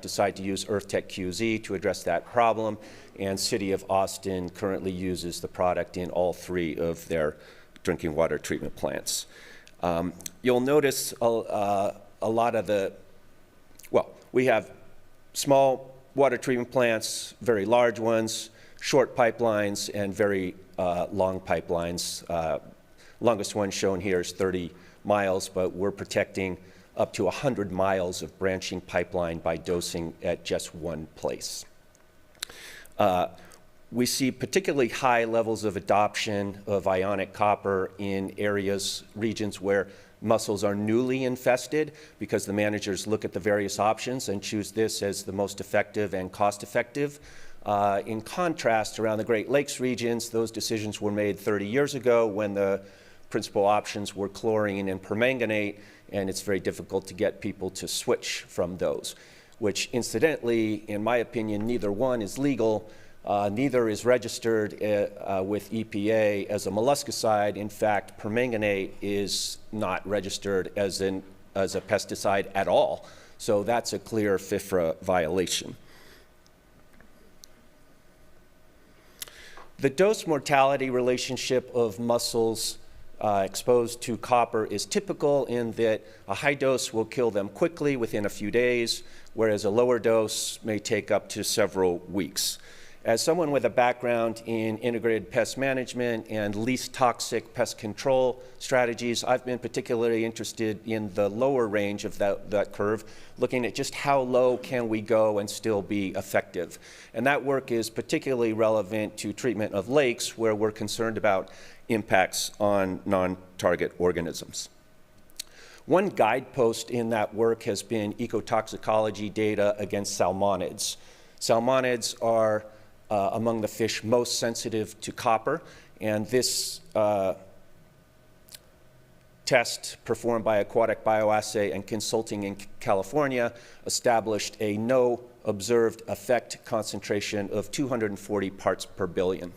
decide to use EarthTech QZ to address that problem, and City of Austin currently uses the product in all 3 of their drinking water treatment plants. You'll notice a lot of the, well, we have small water treatment plants, very large ones, short pipelines, and very long pipelines. Longest one shown here is 30 miles, but we're protecting up to 100 miles of branching pipeline by dosing at just one place. We see particularly high levels of adoption of ionic copper in regions where mussels are newly infested, because the managers look at the various options and choose this as the most effective and cost-effective. In contrast, around the Great Lakes regions, those decisions were made 30 years ago when the principal options were chlorine and permanganate, and it's very difficult to get people to switch from those, which incidentally, in my opinion, neither one is legal. Neither is registered with EPA as a molluscicide. In fact, permanganate is not registered as a pesticide at all. So that's a clear FIFRA violation. The dose mortality relationship of mussels exposed to copper is typical in that a high dose will kill them quickly within a few days, whereas a lower dose may take up to several weeks. As someone with a background in integrated pest management and least toxic pest control strategies, I've been particularly interested in the lower range of that curve, looking at just how low can we go and still be effective. And that work is particularly relevant to treatment of lakes, where we're concerned about impacts on non-target organisms. One guidepost in that work has been ecotoxicology data against salmonids. Salmonids are among the fish most sensitive to copper, and this test performed by Aquatic Bioassay and Consulting in California established a no observed effect concentration of 240 parts per billion.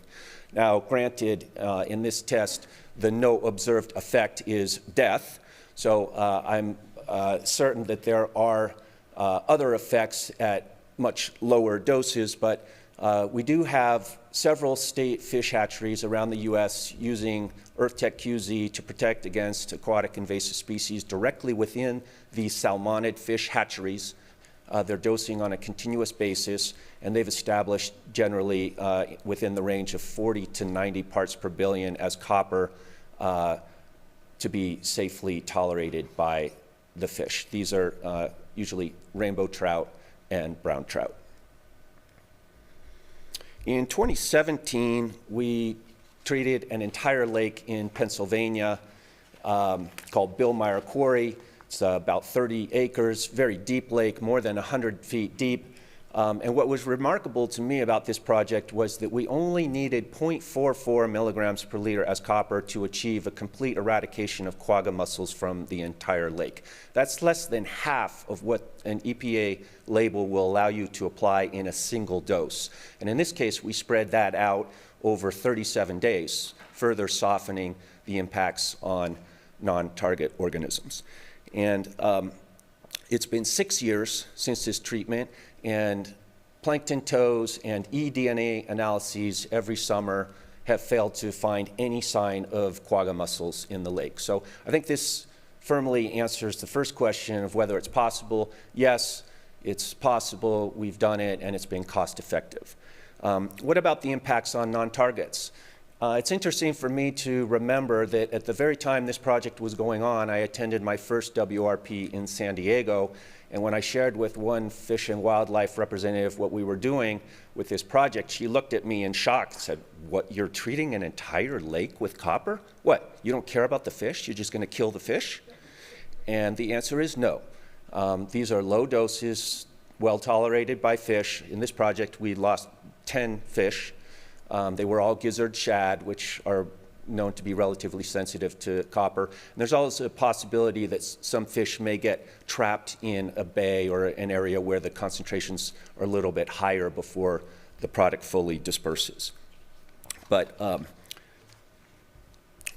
Now, granted, in this test, the no observed effect is death, so I'm certain that there are other effects at much lower doses, but we do have several state fish hatcheries around the U.S. using EarthTech QZ to protect against aquatic invasive species directly within these salmonid fish hatcheries. They're dosing on a continuous basis, and they've established generally within the range of 40 to 90 parts per billion as copper to be safely tolerated by the fish. These are usually rainbow trout and brown trout. In 2017, we treated an entire lake in Pennsylvania called Bill Meyer Quarry. It's about 30 acres, very deep lake, more than 100 feet deep. And what was remarkable to me about this project was that we only needed 0.44 milligrams per liter as copper to achieve a complete eradication of quagga mussels from the entire lake. That's less than half of what an EPA label will allow you to apply in a single dose. And in this case, we spread that out over 37 days, further softening the impacts on non-target organisms. And it's been 6 years since this treatment, and plankton tows and eDNA analyses every summer have failed to find any sign of quagga mussels in the lake. So I think this firmly answers the first question of whether it's possible. Yes, it's possible, we've done it, and it's been cost effective. What about the impacts on non-targets? It's interesting for me to remember that at the very time this project was going on, I attended my first WRP in San Diego, and when I shared with one fish and wildlife representative what we were doing with this project, she looked at me in shock and said, "What, you're treating an entire lake with copper? What, you don't care about the fish? You're just going to kill the fish?" And the answer is no. These are low doses, well tolerated by fish. In this project, we lost 10 fish. They were all gizzard shad, which are known to be relatively sensitive to copper. And there's also a possibility that some fish may get trapped in a bay or an area where the concentrations are a little bit higher before the product fully disperses. But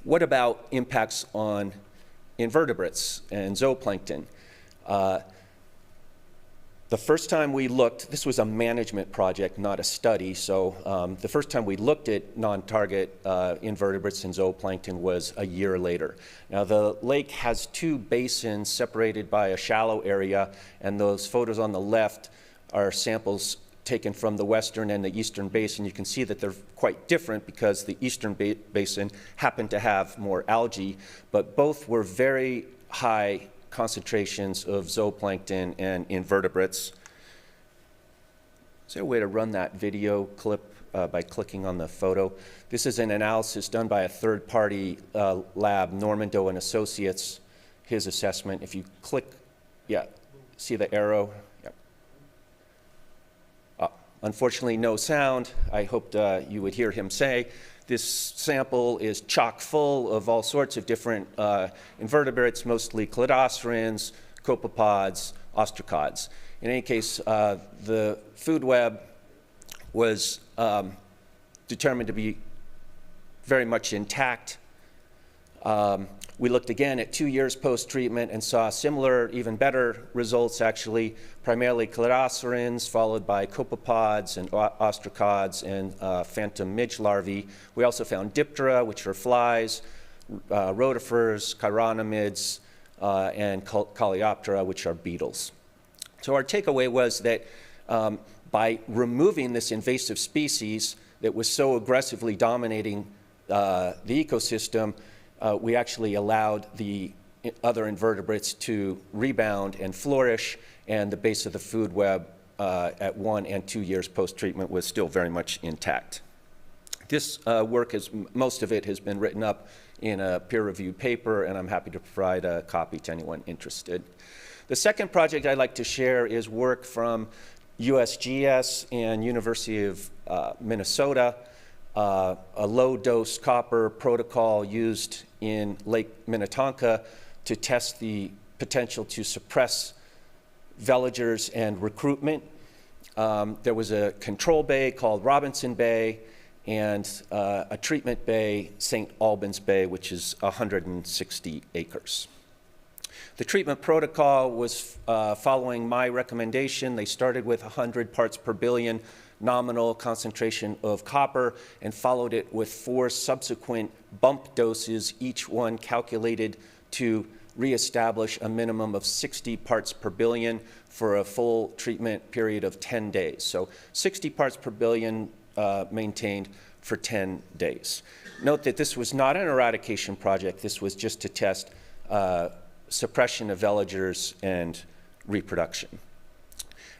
what about impacts on invertebrates and zooplankton? The first time we looked, this was a management project, not a study, so the first time we looked at non-target invertebrates and zooplankton was a year later. Now the lake has two basins separated by a shallow area, and those photos on the left are samples taken from the western and the eastern basin. You can see that they're quite different because the eastern basin happened to have more algae, but both were very high concentrations of zooplankton and invertebrates. Is there a way to run that video clip by clicking on the photo? This is an analysis done by a third-party lab, Normando and Associates, his assessment. If you click, yeah, see the arrow? Yep. Unfortunately, no sound. I hoped you would hear him say. This sample is chock full of all sorts of different invertebrates, mostly cladocerans, copepods, ostracods. In any case, the food web was determined to be very much intact. We looked again at 2 years post-treatment and saw similar, even better results actually, primarily cladocerans, followed by copepods and ostracods and phantom midge larvae. We also found diptera, which are flies, rotifers, chironomids, and coleoptera, which are beetles. So our takeaway was that by removing this invasive species that was so aggressively dominating the ecosystem, we actually allowed the other invertebrates to rebound and flourish, and the base of the food web at 1 and 2 years post-treatment was still very much intact. This work, most of it has been written up in a peer-reviewed paper, and I'm happy to provide a copy to anyone interested. The second project I'd like to share is work from USGS and University of Minnesota, a low-dose copper protocol used in Lake Minnetonka to test the potential to suppress veligers and recruitment. There was a control bay called Robinson Bay and a treatment bay, St. Albans Bay, which is 160 acres. The treatment protocol was following my recommendation. They started with 100 parts per billion nominal concentration of copper and followed it with 4 subsequent bump doses, each one calculated to reestablish a minimum of 60 parts per billion for a full treatment period of 10 days. So 60 parts per billion maintained for 10 days. Note that this was not an eradication project. This was just to test suppression of veligers and reproduction.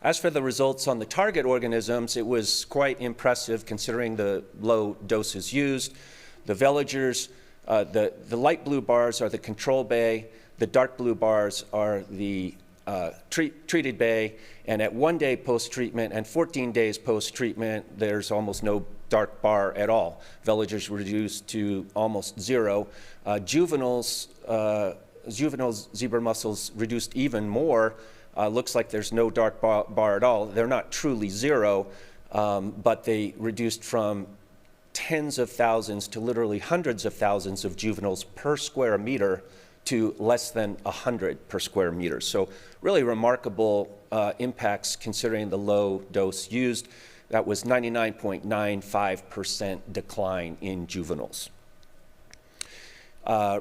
As for the results on the target organisms, it was quite impressive considering the low doses used. The veligers, the light blue bars are the control bay, the dark blue bars are the treated bay, and at 1 day post-treatment and 14 days post-treatment, there's almost no dark bar at all. Veligers reduced to almost 0. Juveniles, zebra mussels reduced even more. Looks like there's no dark bar at all. They're not truly 0, but they reduced from tens of thousands to literally hundreds of thousands of juveniles per square meter to less than 100 per square meter. So really remarkable impacts considering the low dose used. That was 99.95% decline in juveniles.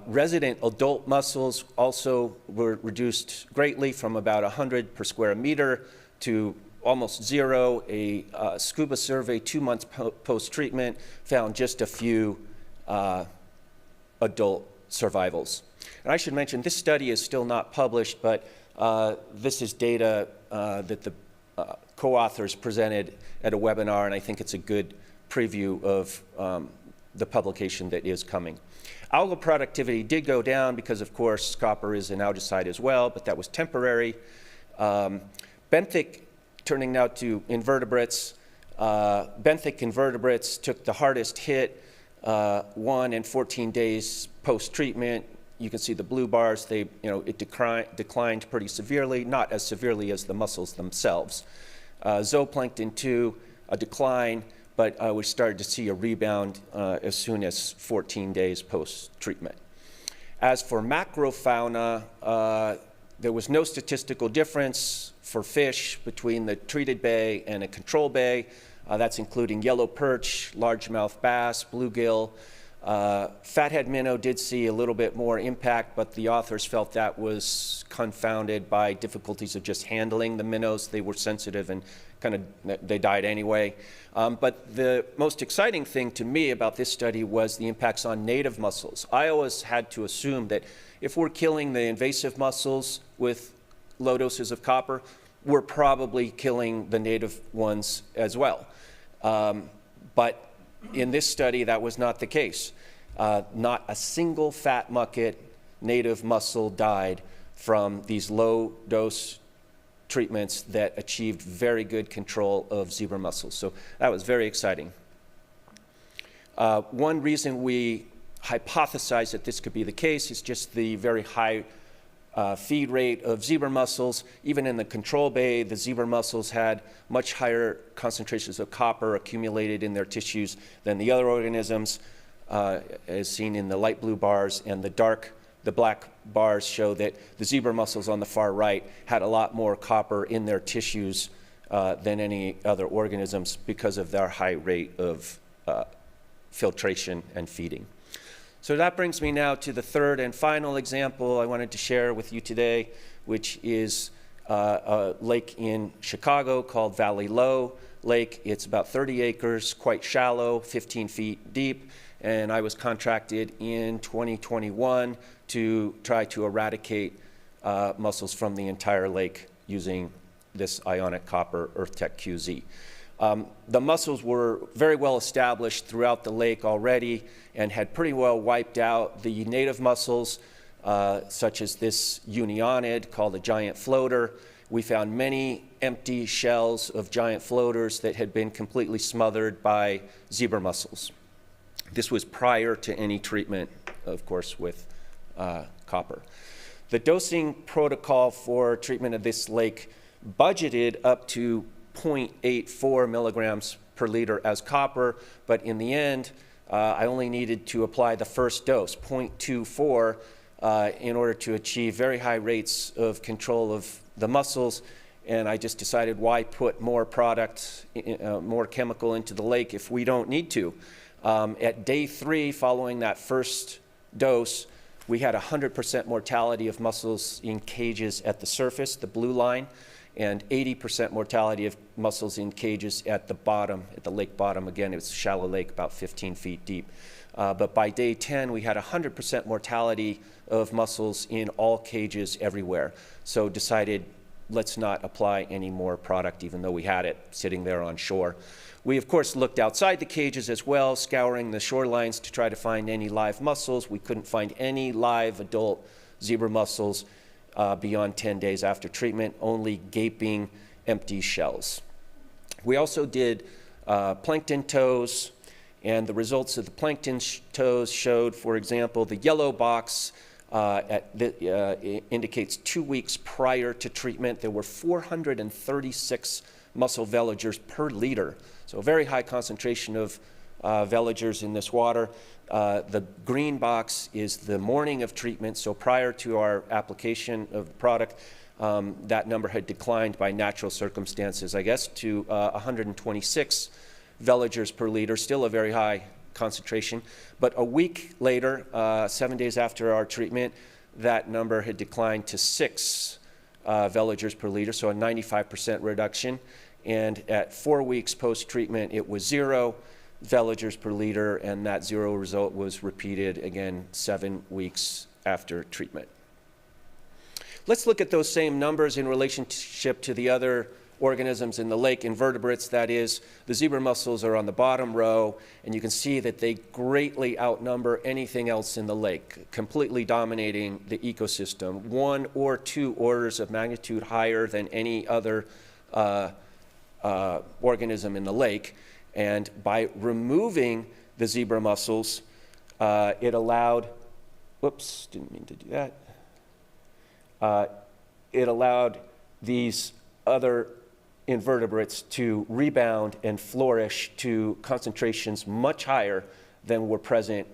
Resident adult mussels also were reduced greatly from about 100 per square meter to almost 0. A scuba survey 2 months post-treatment found just a few adult survivals. And I should mention, this study is still not published, but this is data that the co-authors presented at a webinar, and I think it's a good preview of the publication that is coming. Algal productivity did go down because, of course, copper is an algicide as well, but that was temporary. Benthic, turning now to invertebrates, benthic invertebrates took the hardest hit 1 and 14 days post-treatment. You can see the blue bars, it declined pretty severely, not as severely as the mussels themselves. Zooplankton 2, a decline, but we started to see a rebound as soon as 14 days post-treatment. As for macrofauna, there was no statistical difference for fish between the treated bay and a control bay. That's including yellow perch, largemouth bass, bluegill. Fathead minnow did see a little bit more impact, but the authors felt that was confounded by difficulties of just handling the minnows. They were sensitive and they died anyway. But the most exciting thing to me about this study was the impacts on native mussels. I always had to assume that if we're killing the invasive mussels with low doses of copper, we're probably killing the native ones as well. But in this study, that was not the case. Not a single fat mucket native mussel died from these low-dose treatments that achieved very good control of zebra mussels. So that was very exciting. One reason we hypothesized that this could be the case is just the very high feed rate of zebra mussels. Even in the control bay, the zebra mussels had much higher concentrations of copper accumulated in their tissues than the other organisms, as seen in the light blue bars, and the black bars show that the zebra mussels on the far right had a lot more copper in their tissues than any other organisms because of their high rate of filtration and feeding. So that brings me now to the third and final example I wanted to share with you today, which is a lake in Chicago called Valley Low Lake. It's about 30 acres, quite shallow, 15 feet deep, and I was contracted in 2021 to try to eradicate mussels from the entire lake using this ionic copper EarthTech QZ. The mussels were very well established throughout the lake already and had pretty well wiped out the native mussels, such as this unionid called a giant floater. We found many empty shells of giant floaters that had been completely smothered by zebra mussels. This was prior to any treatment, of course, with copper. The dosing protocol for treatment of this lake budgeted up to 0.84 milligrams per liter as copper, but in the end, I only needed to apply the first dose, 0.24, in order to achieve very high rates of control of the mussels, and I just decided why put more product, more chemical into the lake if we don't need to. At day 3, following that first dose, we had 100% mortality of mussels in cages at the surface, the blue line, and 80% mortality of mussels in cages at the bottom, at the lake bottom. Again, it was a shallow lake, about 15 feet deep. But by day 10, we had 100% mortality of mussels in all cages everywhere. So decided, let's not apply any more product, even though we had it sitting there on shore. We, of course, looked outside the cages as well, scouring the shorelines to try to find any live mussels. We couldn't find any live adult zebra mussels beyond 10 days after treatment, only gaping, empty shells. We also did plankton tows, and the results of the plankton tows showed, for example, the yellow box indicates 2 weeks prior to treatment, there were 436 mussel veligers per liter. So a very high concentration of veligers in this water. The green box is the morning of treatment, so prior to our application of the product, that number had declined by natural circumstances, I guess, to 126 veligers per liter, still a very high concentration. But a week later, 7 days after our treatment, that number had declined to 6 veligers per liter, so a 95% reduction. And at 4 weeks post-treatment, it was 0 veligers per liter, and that 0 result was repeated again 7 weeks after treatment. Let's look at those same numbers in relationship to the other organisms in the lake, invertebrates, that is. The zebra mussels are on the bottom row, and you can see that they greatly outnumber anything else in the lake, completely dominating the ecosystem, 1 or 2 orders of magnitude higher than any other organism in the lake. And by removing the zebra mussels, it allowed, whoops, didn't mean to do that. It allowed these other invertebrates to rebound and flourish to concentrations much higher than were present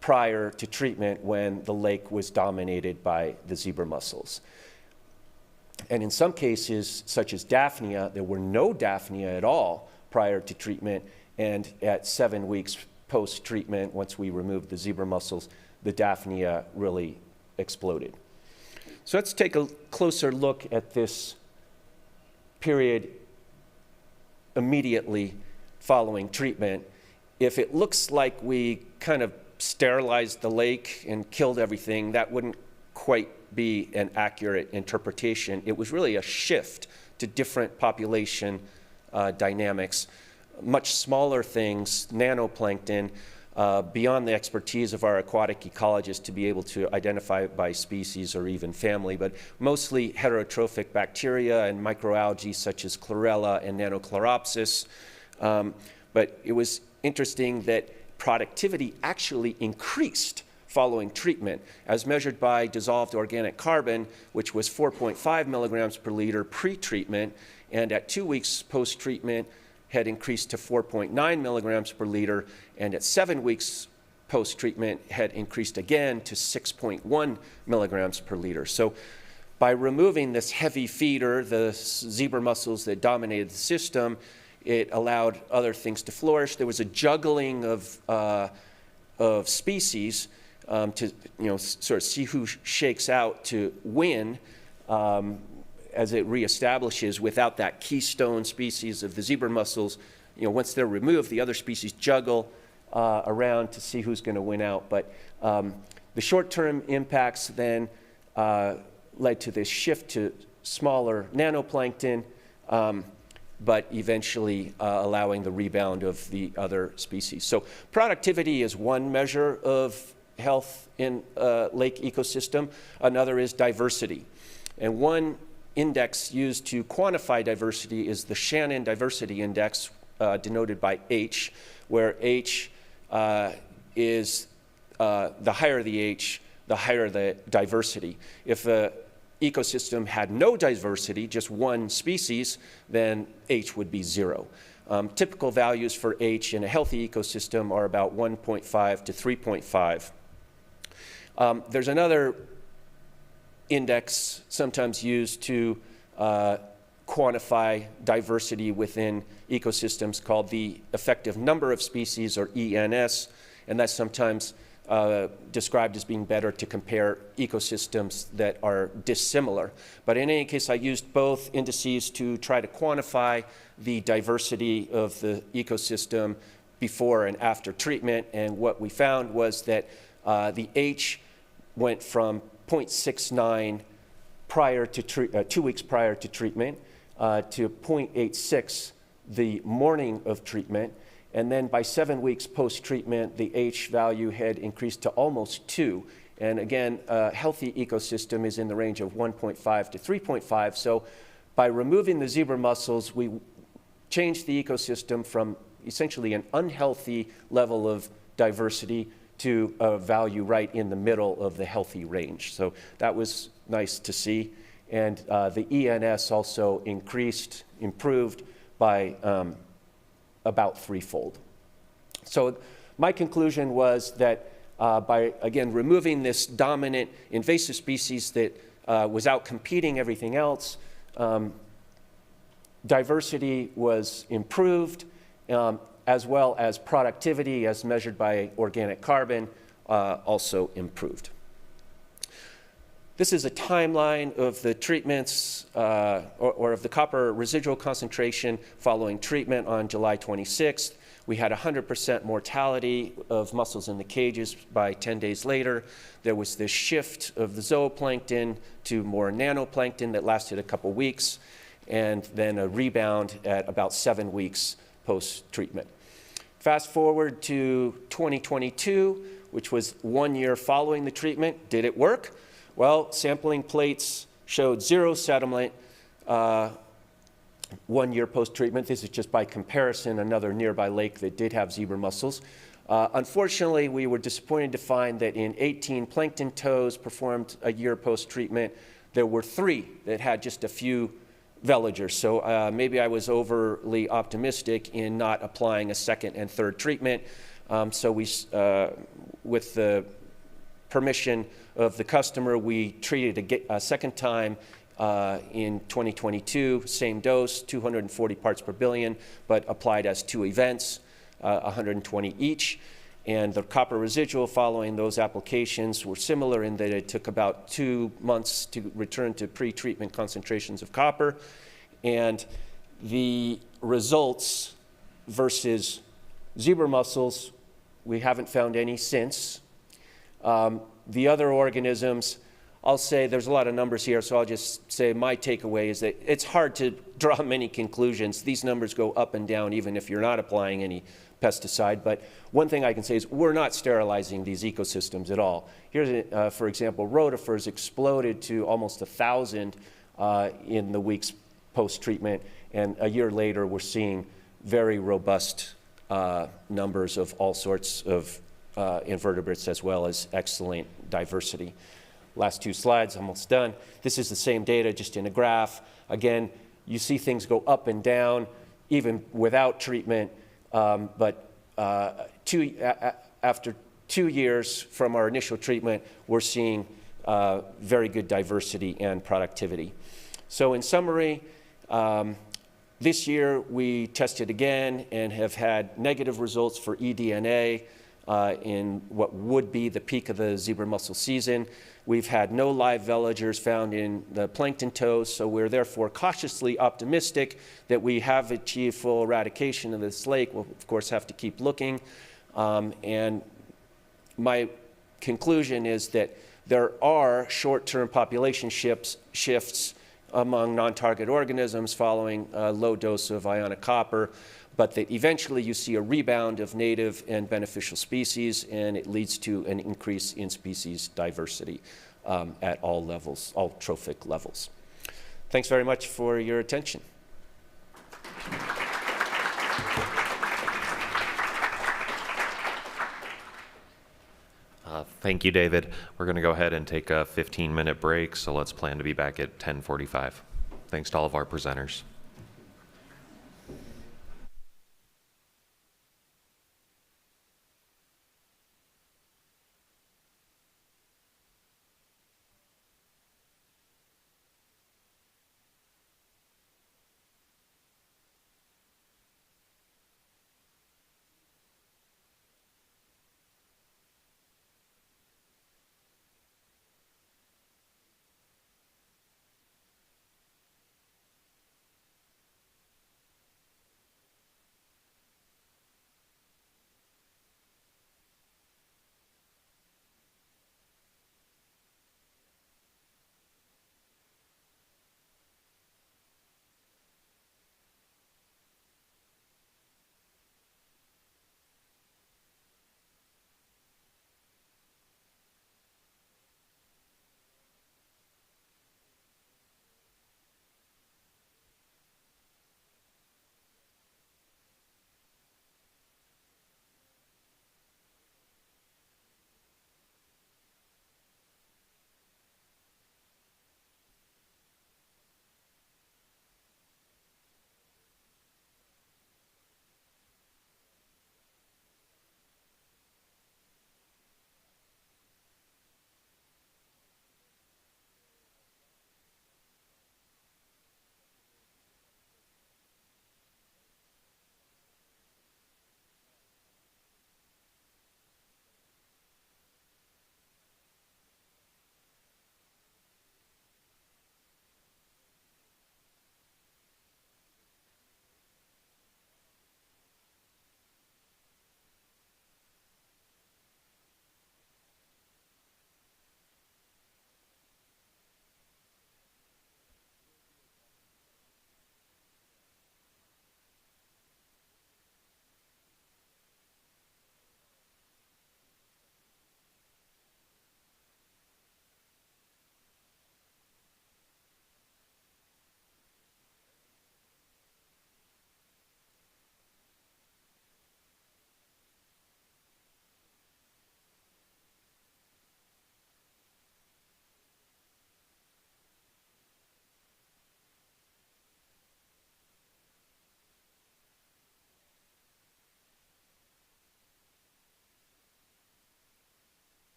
prior to treatment when the lake was dominated by the zebra mussels. And in some cases, such as Daphnia, there were no Daphnia at all prior to treatment, and at 7 weeks post-treatment, once we removed the zebra mussels, the Daphnia really exploded. So let's take a closer look at this period immediately following treatment. If it looks like we kind of sterilized the lake and killed everything, that wouldn't quite be an accurate interpretation. It was really a shift to different population dynamics, much smaller things, nanoplankton, beyond the expertise of our aquatic ecologists to be able to identify by species or even family, but mostly heterotrophic bacteria and microalgae such as chlorella and nanochloropsis. But it was interesting that productivity actually increased following treatment, as measured by dissolved organic carbon, which was 4.5 milligrams per liter pre-treatment, and at 2 weeks post-treatment had increased to 4.9 milligrams per liter, and at 7 weeks post-treatment had increased again to 6.1 milligrams per liter. So by removing this heavy feeder, the zebra mussels that dominated the system, it allowed other things to flourish. There was a juggling of species to sort of see who shakes out to win as it reestablishes without that keystone species of the zebra mussels. Once they're removed, the other species juggle around to see who's going to win out. But the short-term impacts then led to this shift to smaller nanoplankton, but eventually allowing the rebound of the other species. So productivity is one measure of health in a lake ecosystem. Another is diversity. And one index used to quantify diversity is the Shannon Diversity Index, denoted by H, where H is the higher the H, the higher the diversity. If a ecosystem had no diversity, just one species, then H would be 0. Typical values for H in a healthy ecosystem are about 1.5 to 3.5. There's another index sometimes used to quantify diversity within ecosystems called the effective number of species, or ENS, and that's sometimes described as being better to compare ecosystems that are dissimilar. But in any case, I used both indices to try to quantify the diversity of the ecosystem before and after treatment, and what we found was that the H went from 0.69 prior to 2 weeks prior to treatment to 0.86 the morning of treatment. And then by 7 weeks post-treatment, the H value had increased to almost 2. And again, a healthy ecosystem is in the range of 1.5 to 3.5. So by removing the zebra mussels, we changed the ecosystem from essentially an unhealthy level of diversity to a value right in the middle of the healthy range. So that was nice to see. And the ENS also improved by about threefold. So my conclusion was that by, again, removing this dominant invasive species that was out competing everything else, diversity was improved, as well as productivity as measured by organic carbon also improved. This is a timeline of the treatments or of the copper residual concentration following treatment on July 26th. We had 100% mortality of mussels in the cages by 10 days later. There was this shift of the zooplankton to more nanoplankton that lasted a couple weeks, and then a rebound at about 7 weeks post-treatment. Fast forward to 2022, which was 1 year following the treatment. Did it work? Well, sampling plates showed 0 settlement 1 year post-treatment. This is just by comparison another nearby lake that did have zebra mussels. Unfortunately, we were disappointed to find that in 18 plankton tows performed a year post-treatment, there were 3 that had just a few veligers. So maybe I was overly optimistic in not applying a second and third treatment. So we, with the permission of the customer, we treated a second time in 2022, same dose, 240 parts per billion, but applied as 2 events, 120 each. And the copper residual following those applications were similar in that it took about 2 months to return to pre-treatment concentrations of copper. And the results versus zebra mussels, we haven't found any since. The other organisms, I'll say there's a lot of numbers here, so I'll just say my takeaway is that it's hard to draw many conclusions. These numbers go up and down even if you're not applying any pesticide. But one thing I can say is we're not sterilizing these ecosystems at all. Here's, for example, rotifers exploded to almost 1,000 in the weeks post-treatment, and a year later we're seeing very robust numbers of all sorts of invertebrates as well as excellent diversity. Last 2 slides, almost done. This is the same data, just in a graph. Again, you see things go up and down even without treatment, but after 2 years from our initial treatment, we're seeing very good diversity and productivity. So in summary, this year we tested again and have had negative results for eDNA in what would be the peak of the zebra mussel season. We've had no live veligers found in the plankton tows, so we're therefore cautiously optimistic that we have achieved full eradication of this lake. We'll, of course, have to keep looking. And my conclusion is that there are short-term population shifts among non-target organisms following a low dose of ionic copper, but that eventually you see a rebound of native and beneficial species, and it leads to an increase in species diversity at all levels, all trophic levels. Thanks very much for your attention. Thank you, David. We're going to go ahead and take a 15-minute break, so let's plan to be back at 10:45. Thanks to all of our presenters.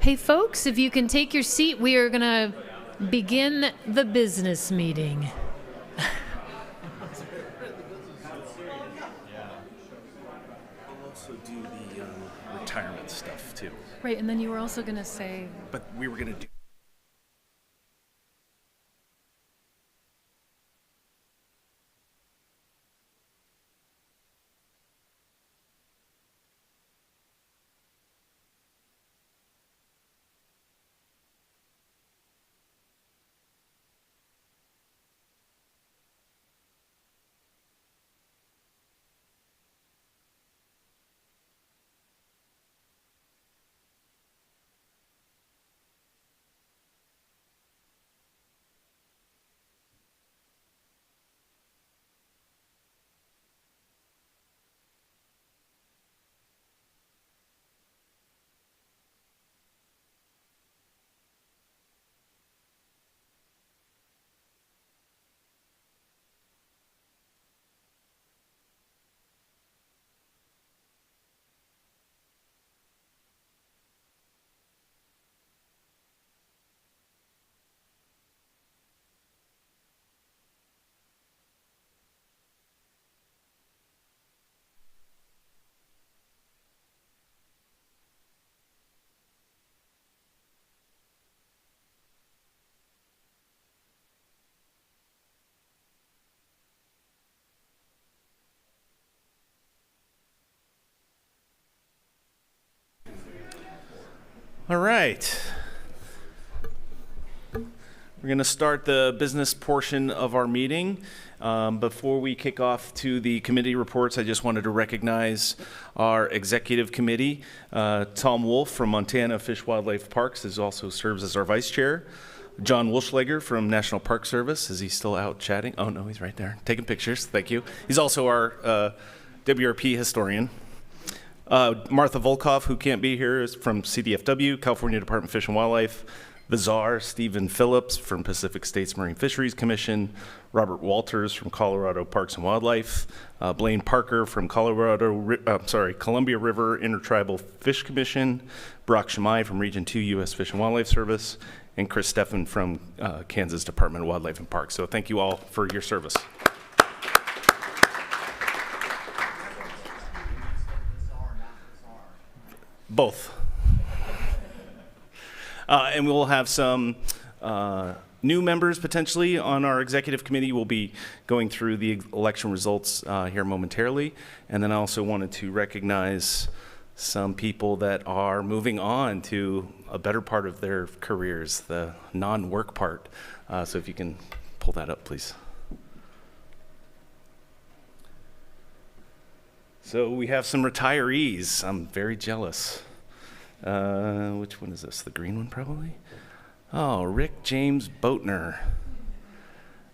Hey folks, if you can take your seat, we are going to begin the business meeting. We'll also do the retirement stuff too. Right, and then you were also going to say, But we were going to do. All right. We're going to start the business portion of our meeting. Before we kick off to the committee reports, I just wanted to recognize our executive committee. Tom Wolf from Montana Fish, Wildlife Parks also serves as our vice chair. John Wolschlager from National Park Service. Is he still out chatting? Oh, no, he's right there, taking pictures. Thank you. He's also our WRP historian. Martha Volkov, who can't be here, is from CDFW, California Department of Fish and Wildlife. The czar, Stephen Phillips from Pacific States Marine Fisheries Commission. Robert Walters from Colorado Parks and Wildlife. Blaine Parker from Columbia River Intertribal Fish Commission. Brock Shamai from Region 2 U.S. Fish and Wildlife Service. And Chris Steffen from Kansas Department of Wildlife and Parks. So thank you all for your service. Both. And we'll have some new members potentially on our executive committee. We'll be going through the election results here momentarily. And then I also wanted to recognize some people that are moving on to a better part of their careers, the non-work part. So if you can pull that up, please. So we have some retirees. I'm very jealous. Which one is this? The green one, probably? Oh, Rick James Boatner.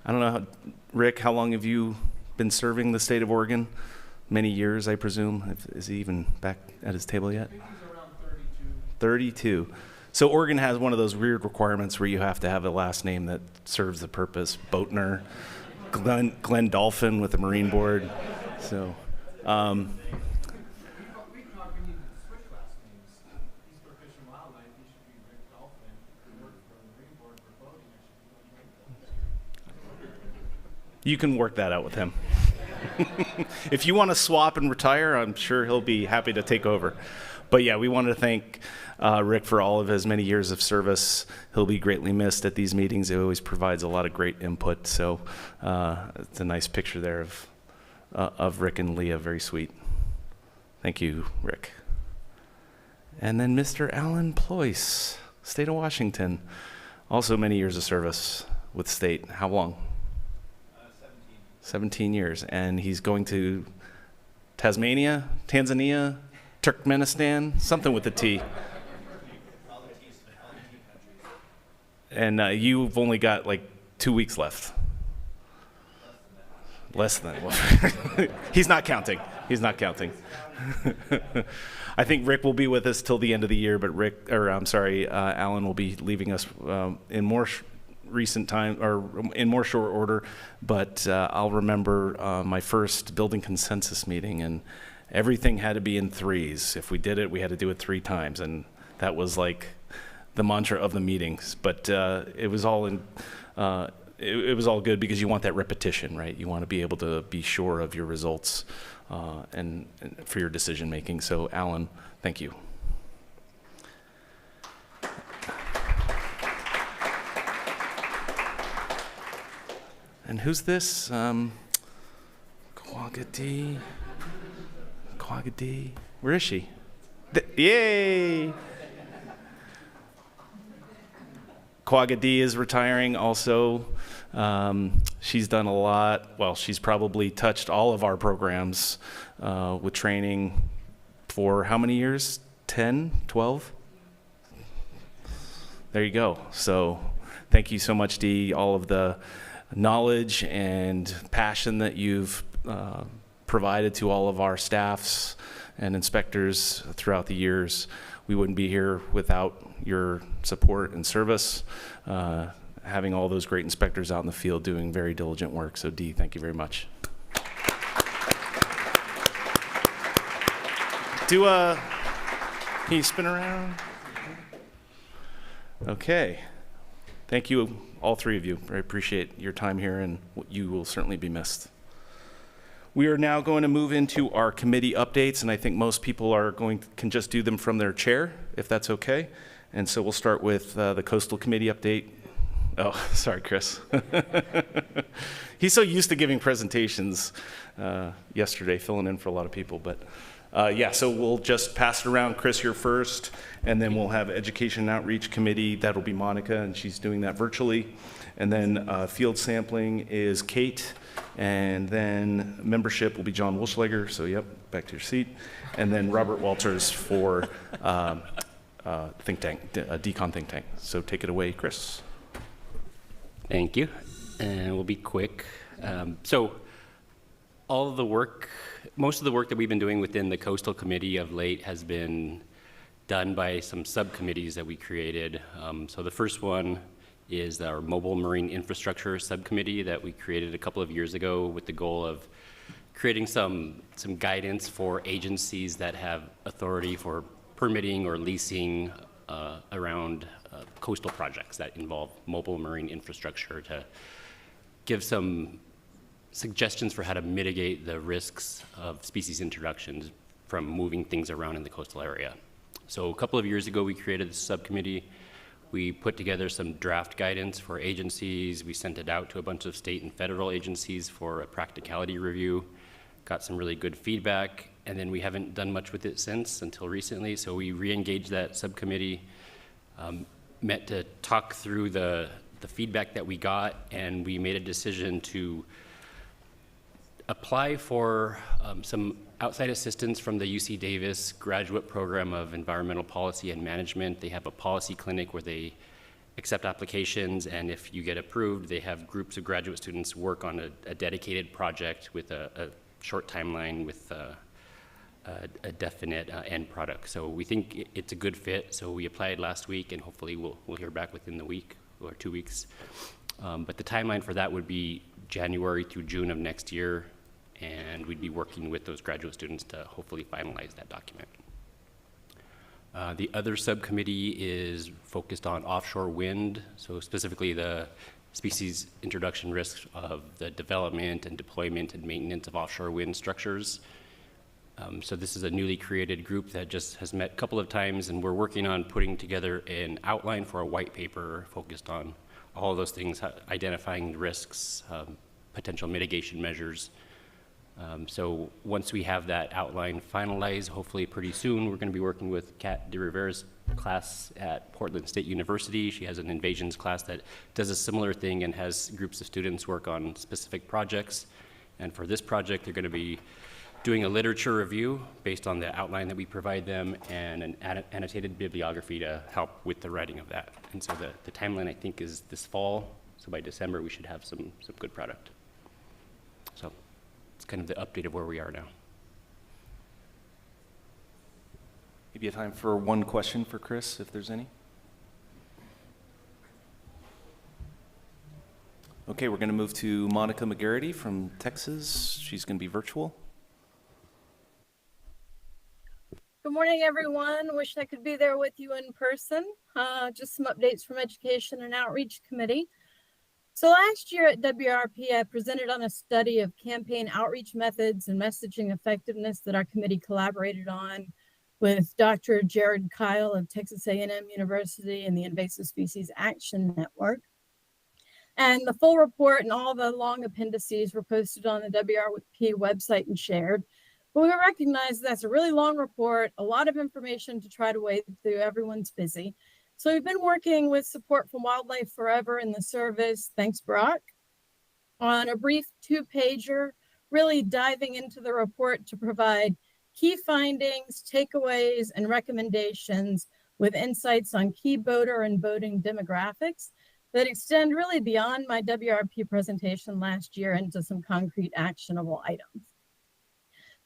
I don't know, Rick, how long have you been serving the state of Oregon? Many years, I presume. Is he even back at his table yet? I think he's around 32. 32. So Oregon has one of those weird requirements where you have to have a last name that serves the purpose. Boatner, Glenn Dolphin with the Marine Board. So, We thought we needed to switch last names. He's for Fish and Wildlife. He should be Rick Dolphin. He worked for the Marine Board for boating. you can work that out with him. If you want to swap and retire, I'm sure he'll be happy to take over. But yeah, we wanted to thank Rick for all of his many years of service. He'll be greatly missed at these meetings. He always provides a lot of great input. So it's a nice picture there of Rick and Leah. Very sweet. Thank you, Rick. And then Mr. Alan Ployce, State of Washington. Also many years of service with state. How long? 17 years. And he's going to Tasmania, Tanzania, Turkmenistan, something with a T. And you've only got like 2 weeks left. Less than. He's not counting. He's not counting. I think Rick will be with us till the end of the year, but Alan will be leaving us in more recent time, or in more short order. But I'll remember my first building consensus meeting, and everything had to be in threes. If we did it, we had to do it 3 times, and that was like the mantra of the meetings. But it was all in. It was all good because you want that repetition, right? You want to be able to be sure of your results and for your decision making. So, Alan, thank you. And who's this? Kwagadi. Where is she? Yay! Kwagadi is retiring also. She's done a lot. Well, she's probably touched all of our programs with training for how many years? 10, 12? There you go. So thank you so much, Dee. All of the knowledge and passion that you've provided to all of our staffs and inspectors throughout the years. We wouldn't be here without your support and service. Having all those great inspectors out in the field doing very diligent work. So Dee, thank you very much. Can you spin around? Okay. Thank you, all 3 of you. I appreciate your time here, and you will certainly be missed. We are now going to move into our committee updates, and I think most people can just do them from their chair, if that's okay. And so we'll start with the Coastal Committee update. Oh, sorry, Chris. He's so used to giving presentations yesterday, filling in for a lot of people. But so we'll just pass it around. Chris, you're first, and then we'll have Education and Outreach Committee. That'll be Monica, and she's doing that virtually. And then field sampling is Kate, and then membership will be John Wolschlager. So, yep, back to your seat. And then Robert Walters for think tank, Decon think tank. So take it away, Chris. Thank you, and we'll be quick. So most of the work that we've been doing within the Coastal Committee of late has been done by some subcommittees that we created. So the first one is our Mobile Marine Infrastructure Subcommittee that we created a couple of years ago with the goal of creating some guidance for agencies that have authority for permitting or leasing around coastal projects that involve mobile marine infrastructure, to give some suggestions for how to mitigate the risks of species introductions from moving things around in the coastal area. So a couple of years ago, we created this subcommittee. We put together some draft guidance for agencies. We sent it out to a bunch of state and federal agencies for a practicality review, got some really good feedback, and then we haven't done much with it since until recently. So we re-engaged that subcommittee, met to talk through the feedback that we got, and we made a decision to apply for some outside assistance from the UC Davis Graduate Program of Environmental Policy and Management. They have a policy clinic where they accept applications, and if you get approved, they have groups of graduate students work on a dedicated project with a short timeline with a definite end product. So we think it's a good fit, so we applied last week, and hopefully we'll hear back within the week or 2 weeks. But the timeline for that would be January through June of next year, and we'd be working with those graduate students to hopefully finalize that document. The other subcommittee is focused on offshore wind, so specifically the species introduction risks of the development and deployment and maintenance of offshore wind structures. So this is a newly created group that just has met a couple of times, and we're working on putting together an outline for a white paper focused on all of those things, identifying risks, potential mitigation measures. So once we have that outline finalized, hopefully pretty soon, we're going to be working with Kat de Rivera's class at Portland State University. She has an invasions class that does a similar thing and has groups of students work on specific projects. And for this project, they're going to be doing a literature review based on the outline that we provide them, and an annotated bibliography to help with the writing of that. And so the timeline, I think, is this fall. So by December, we should have some good product. So it's kind of the update of where we are now. Maybe a time for one question for Chris, if there's any. Okay, we're going to move to Monica McGarity from Texas. She's going to be virtual. Good morning, everyone. Wish I could be there with you in person. Just some updates from Education and Outreach Committee. So last year at WRP, I presented on a study of campaign outreach methods and messaging effectiveness that our committee collaborated on with Dr. Jared Kyle of Texas A&M University and the Invasive Species Action Network. And the full report and all the long appendices were posted on the WRP website and shared. But we recognize that's a really long report, a lot of information to try to wade through. Everyone's busy. So we've been working with support from Wildlife Forever and the service, thanks Brock, on a brief 2-pager, really diving into the report to provide key findings, takeaways, and recommendations with insights on key boater and boating demographics that extend really beyond my WRP presentation last year into some concrete actionable items.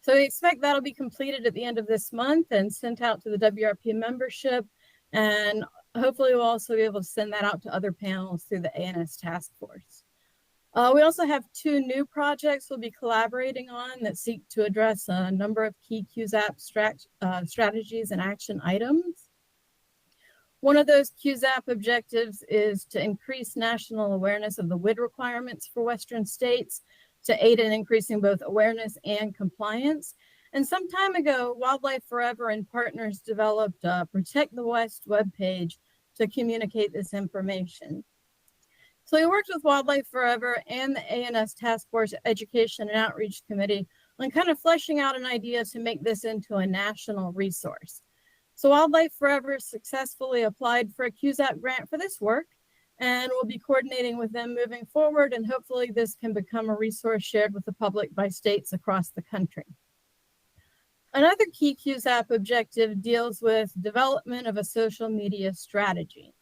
So we expect that'll be completed at the end of this month and sent out to the WRP membership. And hopefully we'll also be able to send that out to other panels through the ANS task force. We also have 2 new projects we'll be collaborating on that seek to address a number of key QZAP strategies and action items. One of those QZAP objectives is to increase national awareness of the WID requirements for Western states to aid in increasing both awareness and compliance. And some time ago, Wildlife Forever and partners developed a Protect the West webpage to communicate this information. So we worked with Wildlife Forever and the ANS Task Force Education and Outreach Committee on kind of fleshing out an idea to make this into a national resource. So Wildlife Forever successfully applied for a QZAP grant for this work, and we'll be coordinating with them moving forward, and hopefully this can become a resource shared with the public by states across the country. Another key QZAP objective deals with development of a social media strategy.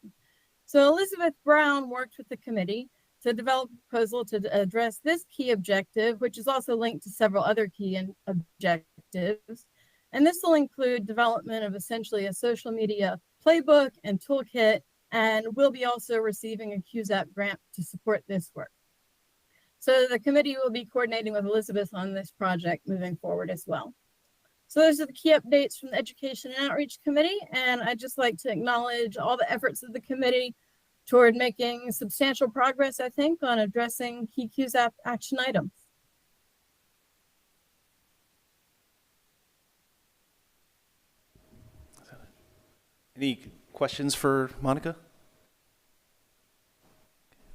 So Elizabeth Brown worked with the committee to develop a proposal to address this key objective, which is also linked to several other key objectives. And this will include development of essentially a social media playbook and toolkit, and we'll be also receiving a QZAP grant to support this work. So the committee will be coordinating with Elizabeth on this project moving forward as well. So those are the key updates from the Education and Outreach Committee, and I'd just like to acknowledge all the efforts of the committee toward making substantial progress, I think, on addressing key QZAP action items. Any questions for Monica?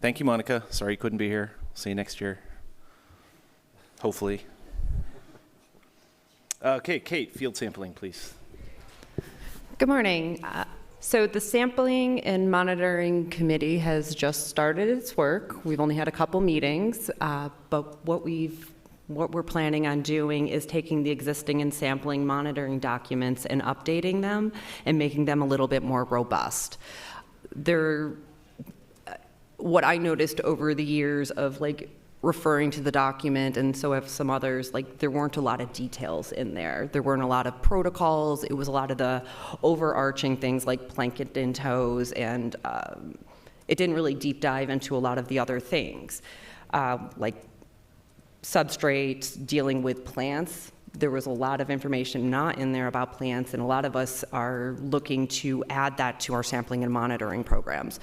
Thank you, Monica. Sorry you couldn't be here. See you next year. Hopefully. Okay, Kate, field sampling, please. Good morning. So the Sampling and Monitoring Committee has just started its work. We've only had a couple meetings, but what we're planning on doing is taking the existing and sampling monitoring documents and updating them and making them a little bit more robust. What I noticed over the years of referring to the document, and so have some others, there weren't a lot of details in there. There weren't a lot of protocols. It was a lot of the overarching things like plankton tows, and it didn't really deep dive into a lot of the other things, like substrates, dealing with plants. There was a lot of information not in there about plants, and a lot of us are looking to add that to our sampling and monitoring programs.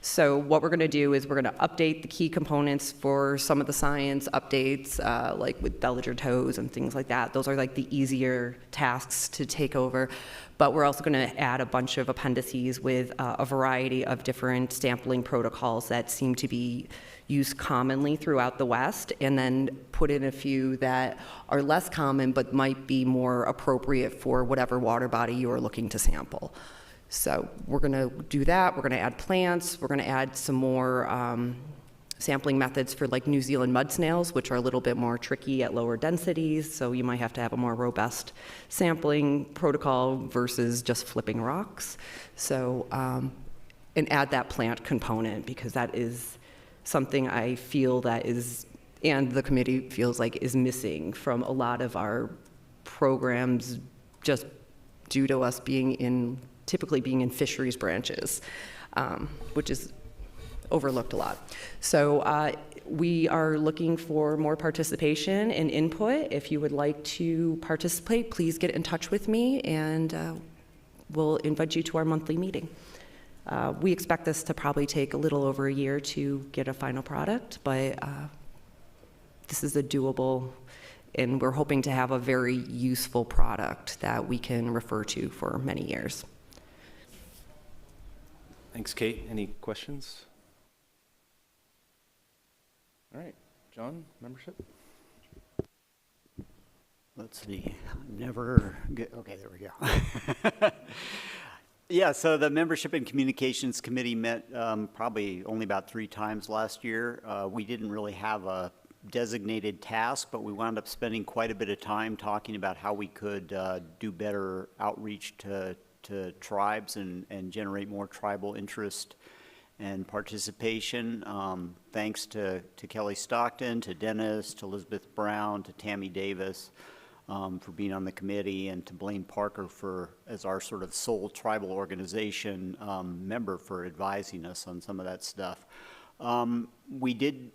So what we're going to do is we're going to update the key components for some of the science updates, like with Dellinger tows and things like that. Those are the easier tasks to take over. But we're also going to add a bunch of appendices with a variety of different sampling protocols that seem to be used commonly throughout the West, and then put in a few that are less common but might be more appropriate for whatever water body you are looking to sample. So we're going to do that. We're going to add plants. We're going to add some more sampling methods for New Zealand mud snails, which are a little bit more tricky at lower densities. So you might have to have a more robust sampling protocol versus just flipping rocks. So, and add that plant component, because that is something I feel that is and the committee feels like is missing from a lot of our programs just due to us typically being in fisheries branches, which is overlooked a lot. So we are looking for more participation and input. If you would like to participate, please get in touch with me, and we'll invite you to our monthly meeting. We expect this to probably take a little over a year to get a final product, but this is a doable, and we're hoping to have a very useful product that we can refer to for many years. Thanks, Kate. Any questions? All right, John, membership? Let's see, never get, okay, there we go. Yeah, so the Membership and Communications Committee met probably only about 3 times last year. We didn't really have a designated task, but we wound up spending quite a bit of time talking about how we could do better outreach to tribes and generate more tribal interest and participation. Thanks to Kelly Stockton, to Dennis, to Elizabeth Brown, to Tammy Davis for being on the committee, and to Blaine Parker as our sort of sole tribal organization member for advising us on some of that stuff. We did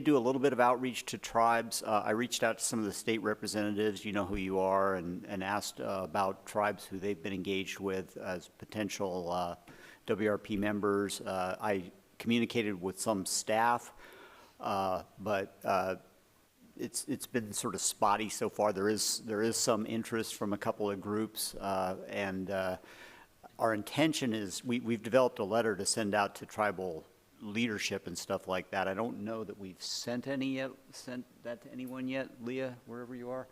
do a little bit of outreach to tribes. I reached out to some of the state representatives, you know who you are, and asked about tribes who they've been engaged with as potential WRP members. I communicated with some staff, but it's been sort of spotty so far. There is some interest from a couple of groups, and our intention is we've developed a letter to send out to tribal leadership and stuff like that. I don't know that we've sent that to anyone yet, Leah, wherever you are.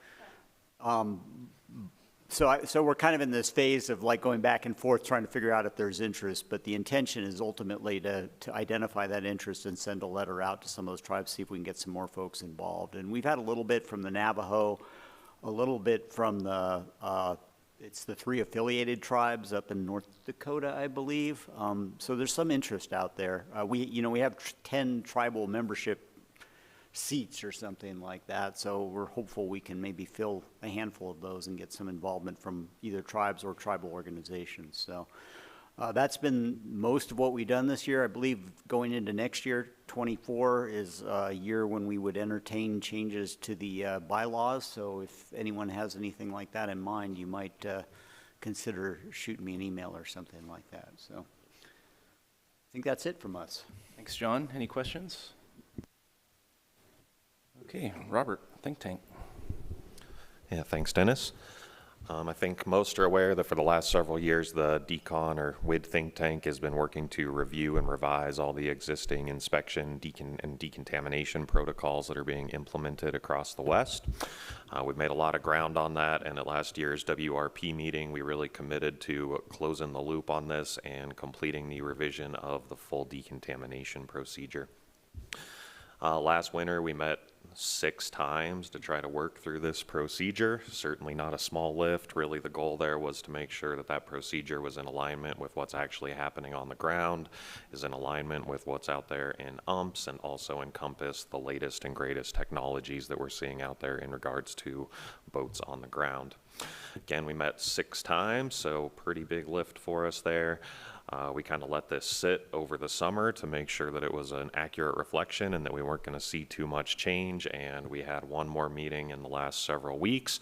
So we're kind of in this phase of like going back and forth trying to figure out if there's interest, but the intention is ultimately to identify that interest and send a letter out to some of those tribes, see if we can get some more folks involved. And we've had a little bit from the Navajo, a little bit from it's the 3 affiliated tribes up in North Dakota, I believe. So there's some interest out there. We have 10 tribal membership seats or something like that. So we're hopeful we can maybe fill a handful of those and get some involvement from either tribes or tribal organizations. So that's been most of what we've done this year. I believe going into next year, 24 is a year when we would entertain changes to the bylaws. So if anyone has anything like that in mind, you might consider shooting me an email or something like that. So I think that's it from us. Thanks, John. Any questions? Okay, Robert, think tank. Yeah, thanks, Dennis. I think most are aware that for the last several years, the DECON or WID think tank has been working to review and revise all the existing inspection and decontamination protocols that are being implemented across the West. We've made a lot of ground on that, and at last year's WRP meeting, we really committed to closing the loop on this and completing the revision of the full decontamination procedure. Last winter, we met 6 times to try to work through this procedure. Certainly not a small lift. Really, the goal there was to make sure that that procedure was in alignment with what's actually happening on the ground, is in alignment with what's out there in UMPS, and also encompass the latest and greatest technologies that we're seeing out there in regards to boats on the ground. Again, we met 6 times, so pretty big lift for us there. We kind of let this sit over the summer to make sure that it was an accurate reflection and that we weren't going to see too much change. And we had one more meeting in the last several weeks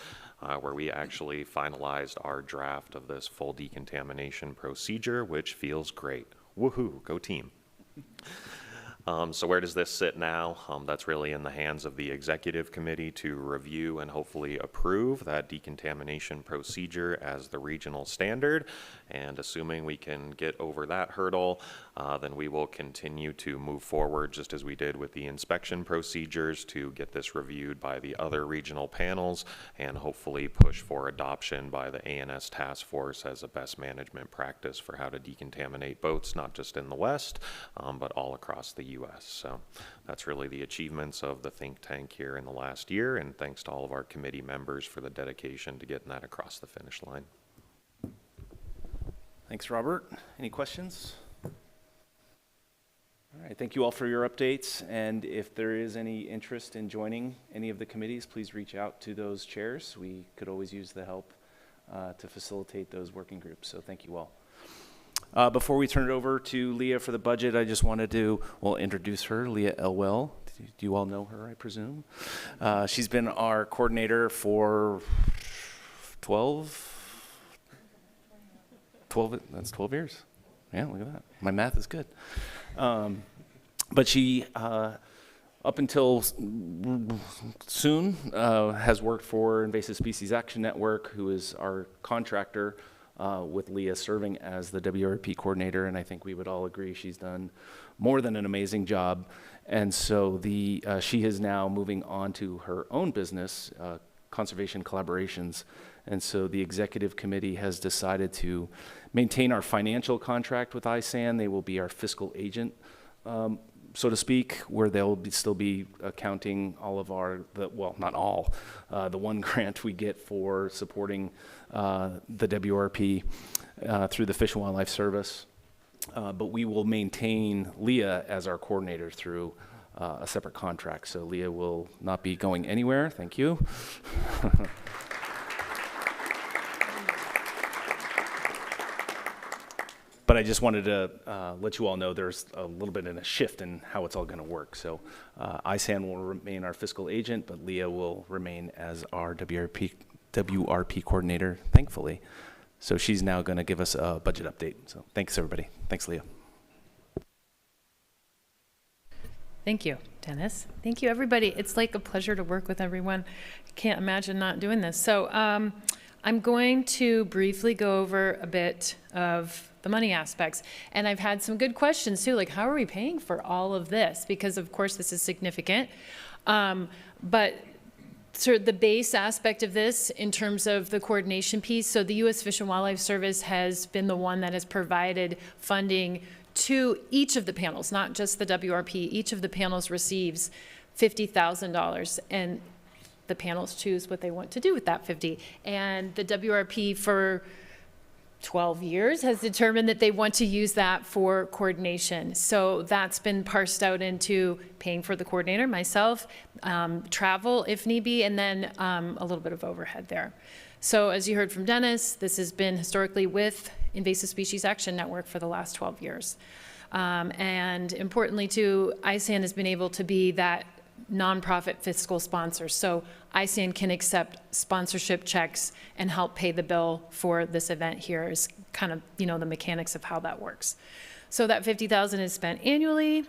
where we actually finalized our draft of this full decontamination procedure, which feels great. Woohoo, go team. So where does this sit now? That's really in the hands of the executive committee to review and hopefully approve that decontamination procedure as the regional standard. And assuming we can get over that hurdle, then we will continue to move forward just as we did with the inspection procedures to get this reviewed by the other regional panels and hopefully push for adoption by the ANS task force as a best management practice for how to decontaminate boats, not just in the West, but all across the U.S. So that's really the achievements of the think tank here in the last year, and thanks to all of our committee members for the dedication to getting that across the finish line. Thanks, Robert. Any questions? All All right, thank you all for your updates, and if there is any interest in joining any of the committees, please reach out to those chairs. We could always use the help to facilitate those working groups, so thank you all. Before we turn it over to Leah for the budget, I just wanted to, introduce her, Leah Elwell. Do you all know her, I presume? She's been our coordinator for that's 12 years. Yeah, look at that. My math is good. But she, up until soon, has worked for Invasive Species Action Network, who is our contractor, with Leah serving as the WRP coordinator, and I think we would all agree she's done more than an amazing job. And so she is now moving on to her own business, Conservation Collaborations. And so the executive committee has decided to maintain our financial contract with ISAN. They will be our fiscal agent, so to speak, where they'll still be accounting all of not all, the one grant we get for supporting the WRP through the Fish and Wildlife Service. But we will maintain Leah as our coordinator through a separate contract. So Leah will not be going anywhere. Thank you. But I just wanted to let you all know there's a little bit of a shift in how it's all going to work. So ISAN will remain our fiscal agent, but Leah will remain as our WRP coordinator, thankfully. So she's now going to give us a budget update. So thanks, everybody. Thanks, Leah. Thank you, Dennis. Thank you, everybody. It's like a pleasure to work with everyone. Can't imagine not doing this. So I'm going to briefly go over a bit of the money aspects. And I've had some good questions too, like how are we paying for all of this? Because of course this is significant. But sort of the base aspect of this in terms of the coordination piece, so the U.S. Fish and Wildlife Service has been the one that has provided funding to each of the panels, not just the WRP. Each of the panels receives $50,000, and the panels choose what they want to do with that 50. And the WRP for 12 years has determined that they want to use that for coordination. So that's been parsed out into paying for the coordinator, myself, travel if need be, and then a little bit of overhead there. So as you heard from Dennis, this has been historically with Invasive Species Action Network for the last 12 years. And importantly too, ISAN has been able to be that nonprofit fiscal sponsor. So ISAN can accept sponsorship checks and help pay the bill for this event here is kind of, the mechanics of how that works. So that $50,000 is spent annually,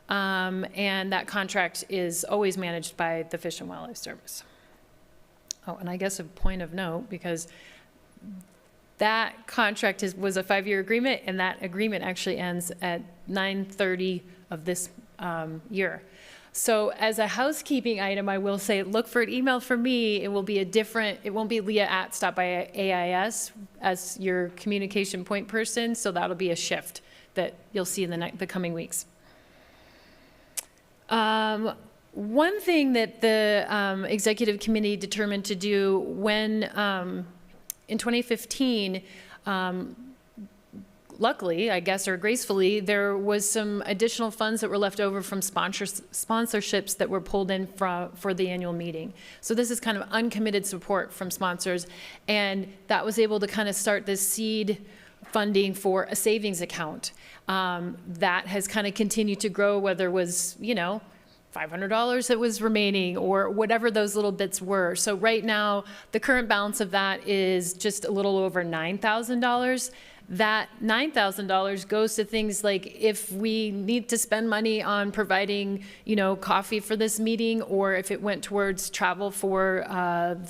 and that contract is always managed by the Fish and Wildlife Service. Oh, and I guess a point of note, because that contract was a 5-year agreement, and that agreement actually ends at 9/30 of this year. So as a housekeeping item, I will say, look for an email from me. It will be it won't be Leah at Stop by AIS as your communication point person. So that'll be a shift that you'll see in the coming weeks. One thing that the executive committee determined to do when, in 2015, luckily, I guess, or gracefully, there was some additional funds that were left over from sponsorships that were pulled in for the annual meeting. So this is kind of uncommitted support from sponsors, and that was able to kind of start this seed funding for a savings account. That has kind of continued to grow, whether it was, $500 that was remaining or whatever those little bits were. So right now, the current balance of that is just a little over $9,000. That $9,000 goes to things like if we need to spend money on providing, coffee for this meeting, or if it went towards travel for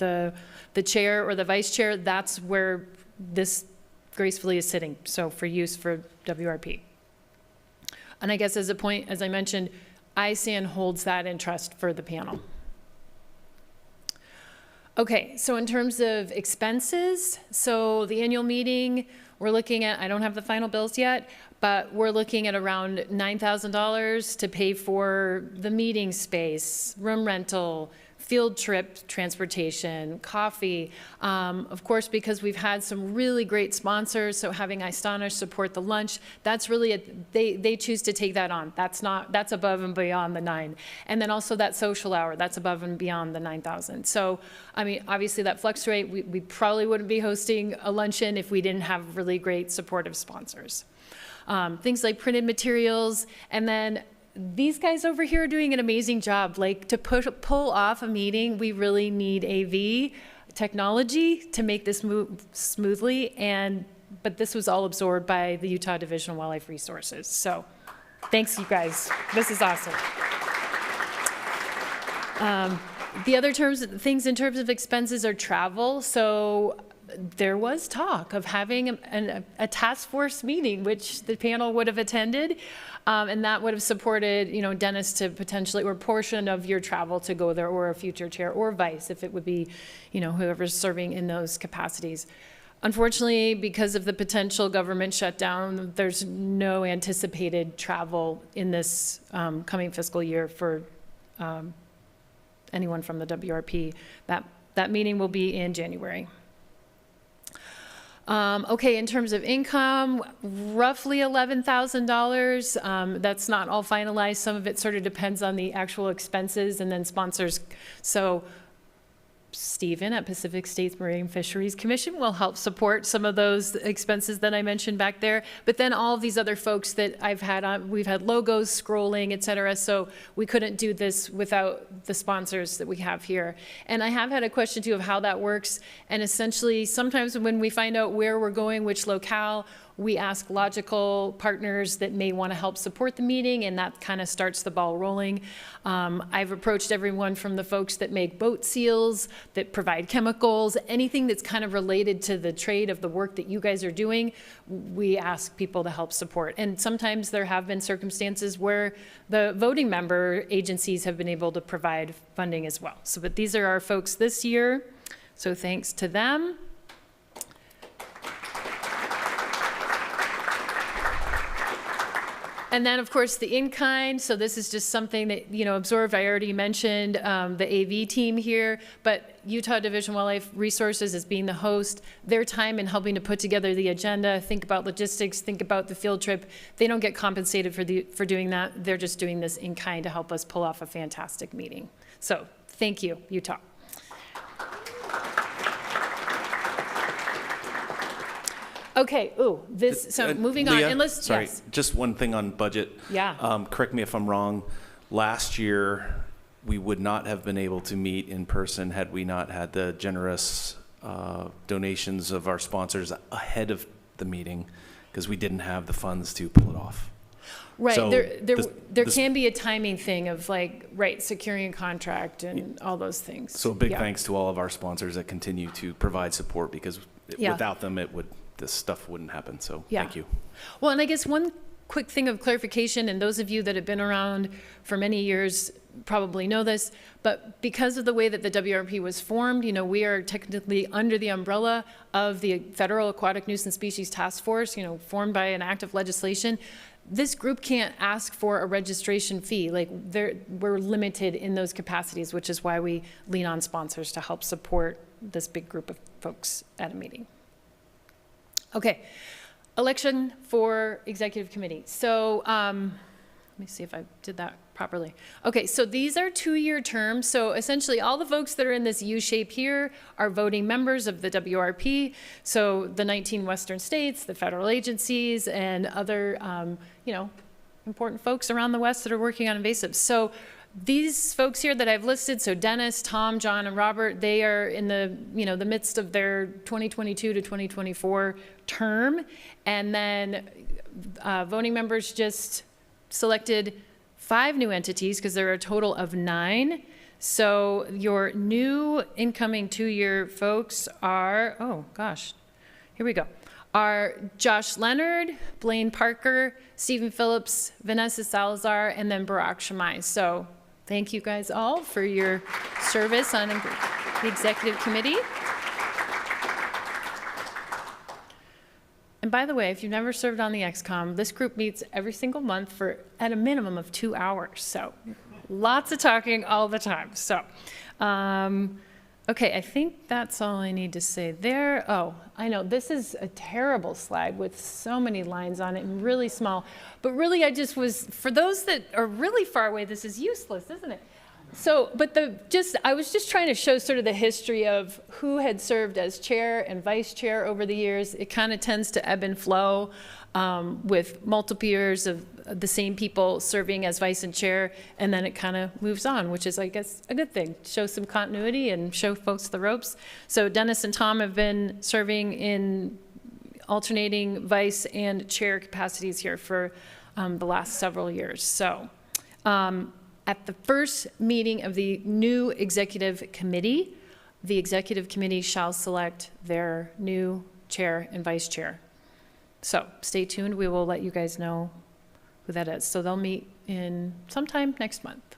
the chair or the vice chair, that's where this gracefully is sitting. So for use for WRP. And I guess as a point, as I mentioned, ISAN holds that in trust for the panel. Okay, so in terms of expenses, so the annual meeting, we're looking at, I don't have the final bills yet, but we're looking at around $9,000 to pay for the meeting space, room rental, field trip transportation, coffee. Of course, because we've had some really great sponsors, so having Istana support the lunch, that's really, they choose to take that on. That's above and beyond the 9. And then also that social hour, that's above and beyond the 9,000. So, I mean, obviously that fluctuates. We probably wouldn't be hosting a luncheon if we didn't have really great supportive sponsors. Things like printed materials, and then these guys over here are doing an amazing job. Like, to pull off a meeting, we really need AV technology to make this move smoothly, but this was all absorbed by the Utah Division of Wildlife Resources. So thanks, you guys. This is awesome. The other things in terms of expenses are travel. So there was talk of having a task force meeting, which the panel would have attended, and that would have supported, Dennis to potentially, or a portion of your travel to go there, or a future chair, or vice, if it would be, whoever's serving in those capacities. Unfortunately, because of the potential government shutdown, there's no anticipated travel in this coming fiscal year for anyone from the WRP. That meeting will be in January. Okay, in terms of income, roughly $11,000. That's not all finalized. Some of it sort of depends on the actual expenses and then sponsors. So Stephen at Pacific States Marine Fisheries Commission will help support some of those expenses that I mentioned back there. But then all of these other folks that I've had on, we've had logos, scrolling, et cetera. So we couldn't do this without the sponsors that we have here. And I have had a question too of how that works. And essentially, sometimes when we find out where we're going, which locale, we ask logical partners that may want to help support the meeting, and that kind of starts the ball rolling. I've approached everyone from the folks that make boat seals, that provide chemicals, anything that's kind of related to the trade of the work that you guys are doing, we ask people to help support. And sometimes there have been circumstances where the voting member agencies have been able to provide funding as well. So, but these are our folks this year, so thanks to them. And then, of course, the in-kind. So this is just something that, absorbed. I already mentioned the AV team here, but Utah Division of Wildlife Resources as being the host, their time in helping to put together the agenda, think about logistics, think about the field trip. They don't get compensated for doing that. They're just doing this in-kind to help us pull off a fantastic meeting. So thank you, Utah. Okay, moving on. Leah, and let's, sorry, yes. just one thing on budget. Yeah. Correct me if I'm wrong. Last year, we would not have been able to meet in person had we not had the generous donations of our sponsors ahead of the meeting, because we didn't have the funds to pull it off. Right, So there can be a timing thing of securing a contract and all those things. So a big thanks to all of our sponsors that continue to provide support, because without them, this stuff wouldn't happen. So thank you. Well, and I guess one quick thing of clarification, and those of you that have been around for many years probably know this, but because of the way that the WRP was formed, we are technically under the umbrella of the Federal Aquatic Nuisance Species Task Force, formed by an act of legislation. This group can't ask for a registration fee. We're limited in those capacities, which is why we lean on sponsors to help support this big group of folks at a meeting. Okay, election for executive committee. So let me see if I did that properly. Okay, so these are 2-year terms. So essentially all the folks that are in this U shape here are voting members of the WRP. So the 19 Western states, the federal agencies, and other, important folks around the West that are working on invasives. So these folks here that I've listed, so Dennis, Tom, John, and Robert, they are in the, the midst of their 2022 to 2024 term. And then voting members just selected 5 new entities, because there are a total of 9. So your new incoming 2-year folks are, here we go, are Josh Leonard, Blaine Parker, Stephen Phillips, Vanessa Salazar, and then Barak Shamai. So thank you guys all for your service on the executive committee. And by the way, if you've never served on the XCOM, this group meets every single month for at a minimum of 2 hours. So Lots of talking all the time. So, okay, I think that's all I need to say there. Oh, I know, this is a terrible slide with so many lines on it and really small. But really, for those that are really far away, this is useless, isn't it? So, but I was just trying to show sort of the history of who had served as chair and vice chair over the years. It kind of tends to ebb and flow with multiple years of the same people serving as vice and chair, and then it kind of moves on, which is, I guess, a good thing. Show some continuity and show folks the ropes. So Dennis and Tom have been serving in alternating vice and chair capacities here for the last several years. So at the first meeting of the new executive committee, the executive committee shall select their new chair and vice chair. So stay tuned. We will let you guys know who that is. So they'll meet in sometime next month.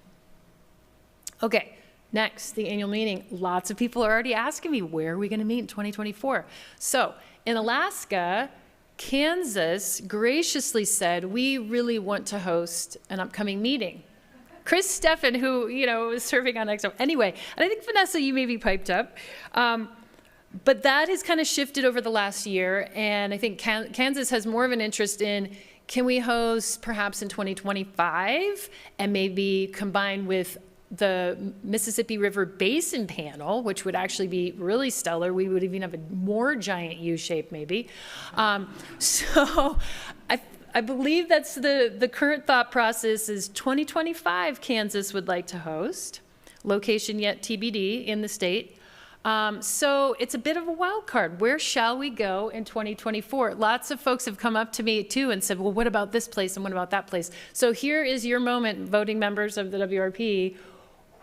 Okay, next, the annual meeting. Lots of people are already asking me, where are we going to meet in 2024? So in Alaska, Kansas graciously said, we really want to host an upcoming meeting. Chris Steffen, who, was serving on EXO. Anyway, and I think, Vanessa, you maybe piped up. But that has kind of shifted over the last year, and I think Kansas has more of an interest in, can we host perhaps in 2025 and maybe combine with the Mississippi River Basin panel, which would actually be really stellar. We would even have a more giant U shape maybe. So I believe that's the current thought process is 2025 Kansas would like to host. Location yet TBD in the state. So it's a bit of a wild card. Where shall we go in 2024? Lots of folks have come up to me too and said, well, what about this place and what about that place? So here is your moment, voting members of the WRP.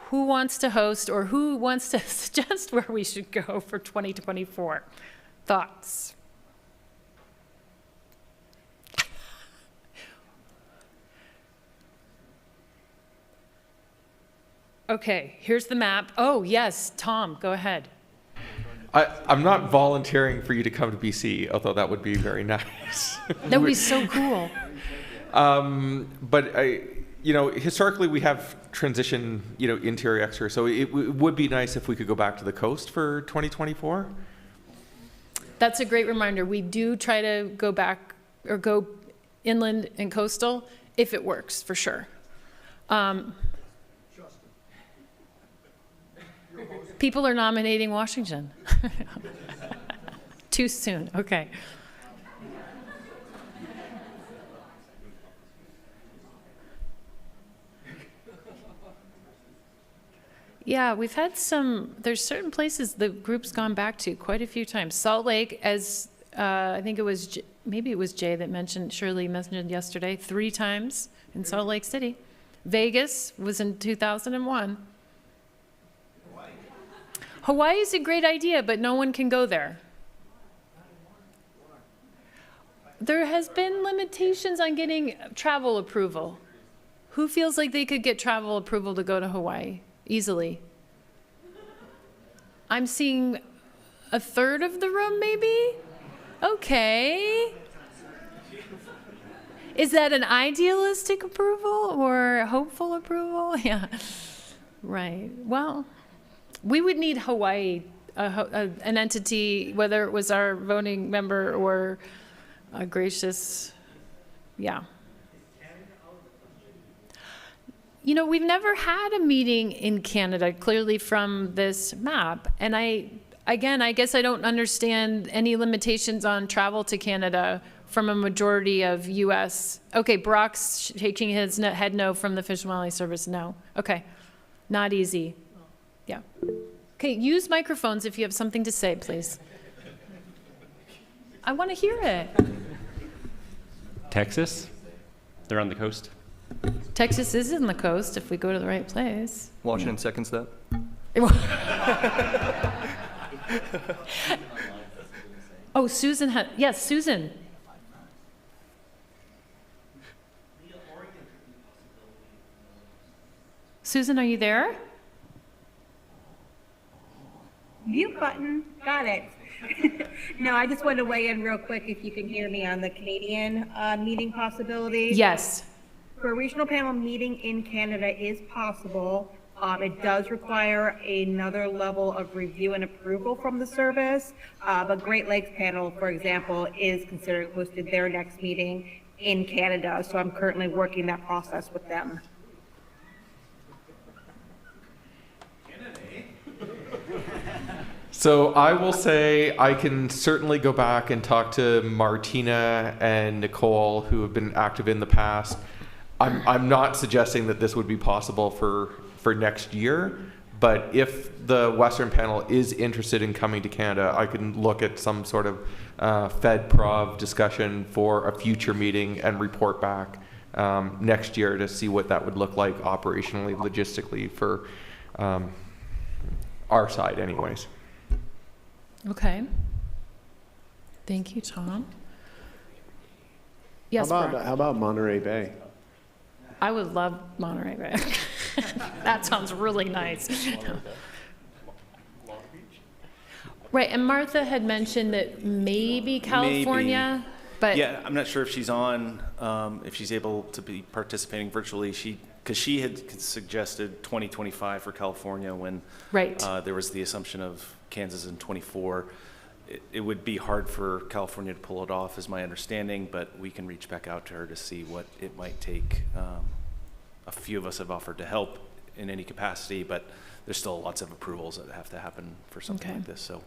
Who wants to host or who wants to suggest where we should go for 2024? Thoughts? Okay, here's the map. Oh, yes, Tom, go ahead. I'm not volunteering for you to come to BC, although that would be very nice. That would be so cool. But historically we have transition, interior, exterior. So it would be nice if we could go back to the coast for 2024. That's a great reminder. We do try to go back or go inland and coastal if it works, for sure. People are nominating Washington. Too soon, okay. Yeah, we've had there's certain places the group's gone back to quite a few times. Salt Lake, as I think it was, maybe it was Jay that Shirley mentioned yesterday, 3 times in Salt Lake City. Vegas was in 2001. Hawaii is a great idea, but no one can go there. There has been limitations on getting travel approval. Who feels like they could get travel approval to go to Hawaii easily? I'm seeing a third of the room, maybe? Okay. Is that an idealistic approval or hopeful approval? Yeah, right. Well, we would need Hawaii, an entity, whether it was our voting member or a gracious, yeah. We've never had a meeting in Canada, clearly from this map. And I guess I don't understand any limitations on travel to Canada from a majority of U.S. Okay, Brock's shaking his head no from the Fish and Wildlife Service, no. Okay, not easy. Yeah. Okay, use microphones if you have something to say, please. I want to hear it. Texas, they're on the coast. Texas is in the coast if we go to the right place. Washington seconds that. Oh, Susan had, yes, Susan. Susan, are you there? Mute button, got it. No, I just wanted to weigh in real quick if you can hear me on the Canadian meeting possibility. Yes. For a regional panel meeting in Canada is possible. It does require another level of review and approval from the service. But Great Lakes panel, for example, is considered hosted their next meeting in Canada. So I'm currently working that process with them. So I will say I can certainly go back and talk to Martina and Nicole, who have been active in the past. I'm not suggesting that this would be possible for next year, but if the Western panel is interested in coming to Canada, I can look at some sort of Fed-Prov discussion for a future meeting and report back next year to see what that would look like operationally, logistically for our side anyways. Okay. Thank you, Tom. Yes, Brooke. How about Monterey Bay? I would love Monterey Bay. That sounds really nice. Right, and Martha had mentioned that maybe California, but yeah, I'm not sure if she's on, if she's able to be participating virtually. Because she had suggested 2025 for California when right. There was the assumption of Kansas in 24. It would be hard for California to pull it off, is my understanding, but we can reach back out to her to see what it might take. A few of us have offered to help in any capacity, but there's still lots of approvals that have to happen for something like this. So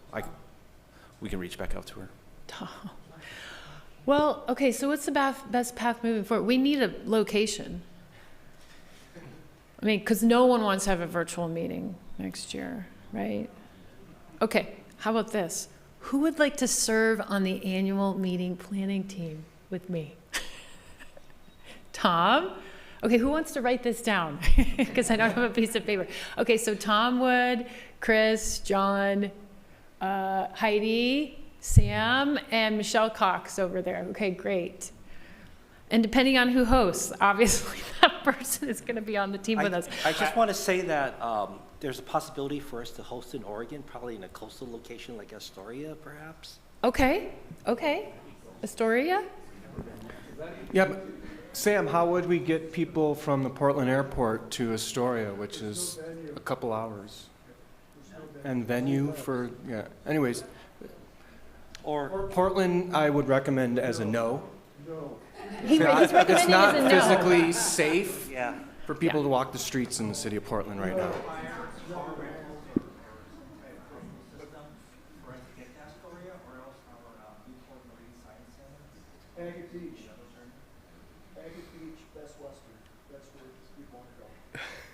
we can reach back out to her. Well, okay, so what's the best path moving forward? We need a location. I mean, because no one wants to have a virtual meeting next year, right? Okay, how about this? Who would like to serve on the annual meeting planning team with me? Tom? Okay, who wants to write this down? Because I don't have a piece of paper. Okay, so Tom Wood, Chris, John, Heidi, Sam, and Michelle Cox over there. Okay, great. And depending on who hosts, obviously that person is going to be on the team with us. I just want to say that there's a possibility for us to host in Oregon, probably in a coastal location like Astoria, perhaps. Okay, okay. Astoria? Yeah, but Sam, how would we get people from the Portland airport to Astoria, which is a couple hours? And venue for, yeah, anyways. Or Portland, I would recommend as a no. He's recommending It's not as a no. physically safe Yeah. for people to walk the streets in the city of Portland right now.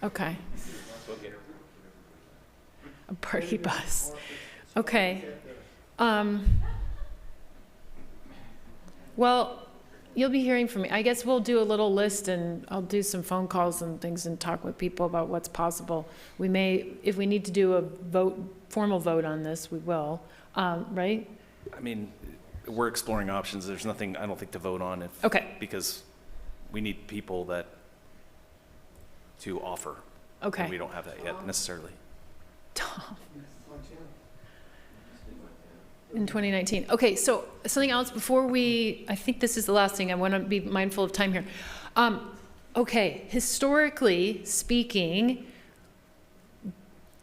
Okay. A party bus. Okay. Well, you'll be hearing from me. I guess we'll do a little list and I'll do some phone calls and things and talk with people about what's possible. We may, if we need to do a formal vote on this, we will, right? I mean, we're exploring options. There's nothing, I don't think, to vote on because we need people to offer. Okay. And we don't have that yet necessarily. Tom. In 2019. Okay, so something else before I think this is the last thing. I want to be mindful of time here. Okay, historically speaking,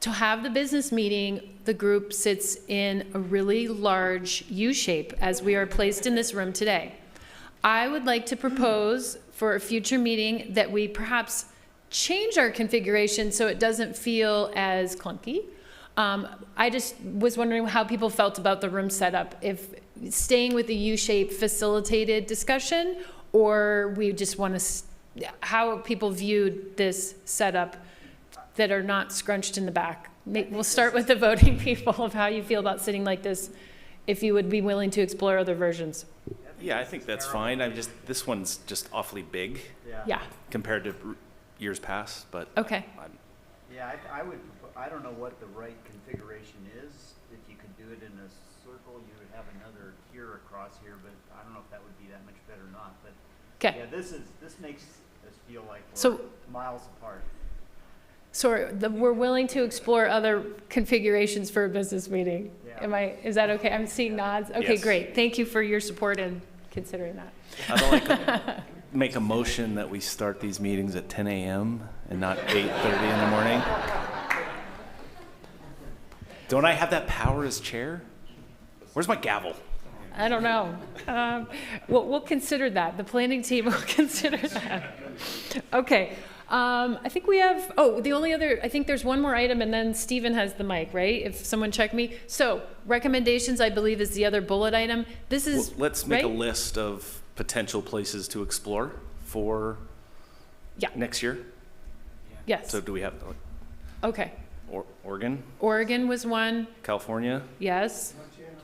to have the business meeting, the group sits in a really large U shape as we are placed in this room today. I would like to propose for a future meeting that we perhaps change our configuration so it doesn't feel as clunky. I just was wondering how people felt about the room setup, if staying with the U-shape facilitated discussion, or we just want to, how people viewed this setup that are not scrunched in the back. We'll start with the voting people of how you feel about sitting like this, if you would be willing to explore other versions. Yeah, I think that's fine. This one's just awfully big. Yeah. Compared to years past, but. Okay. Yeah, I don't know what the right configuration is. If you could do it in a circle, you would have another tier across here, but I don't know if that would be that much better or not. But yeah, this makes us feel like we're miles apart. So we're willing to explore other configurations for a business meeting. Yeah. Is that okay? I'm seeing nods. Okay, yes. Great. Thank you for your support and considering that. make a motion that we start these meetings at 10 a.m. and not 8:30 in the morning? Don't I have that power as chair? Where's my gavel? I don't know. We'll consider that. The planning team will consider that. Okay. I think we have, the only other, I think there's one more item and then Stephen has the mic, right? If someone check me. So recommendations, I believe, is the other bullet item. This is, Well, let's make right? a list of potential places to explore for next year. Yes. So do we have Okay. Oregon, Oregon was one. California, Yes.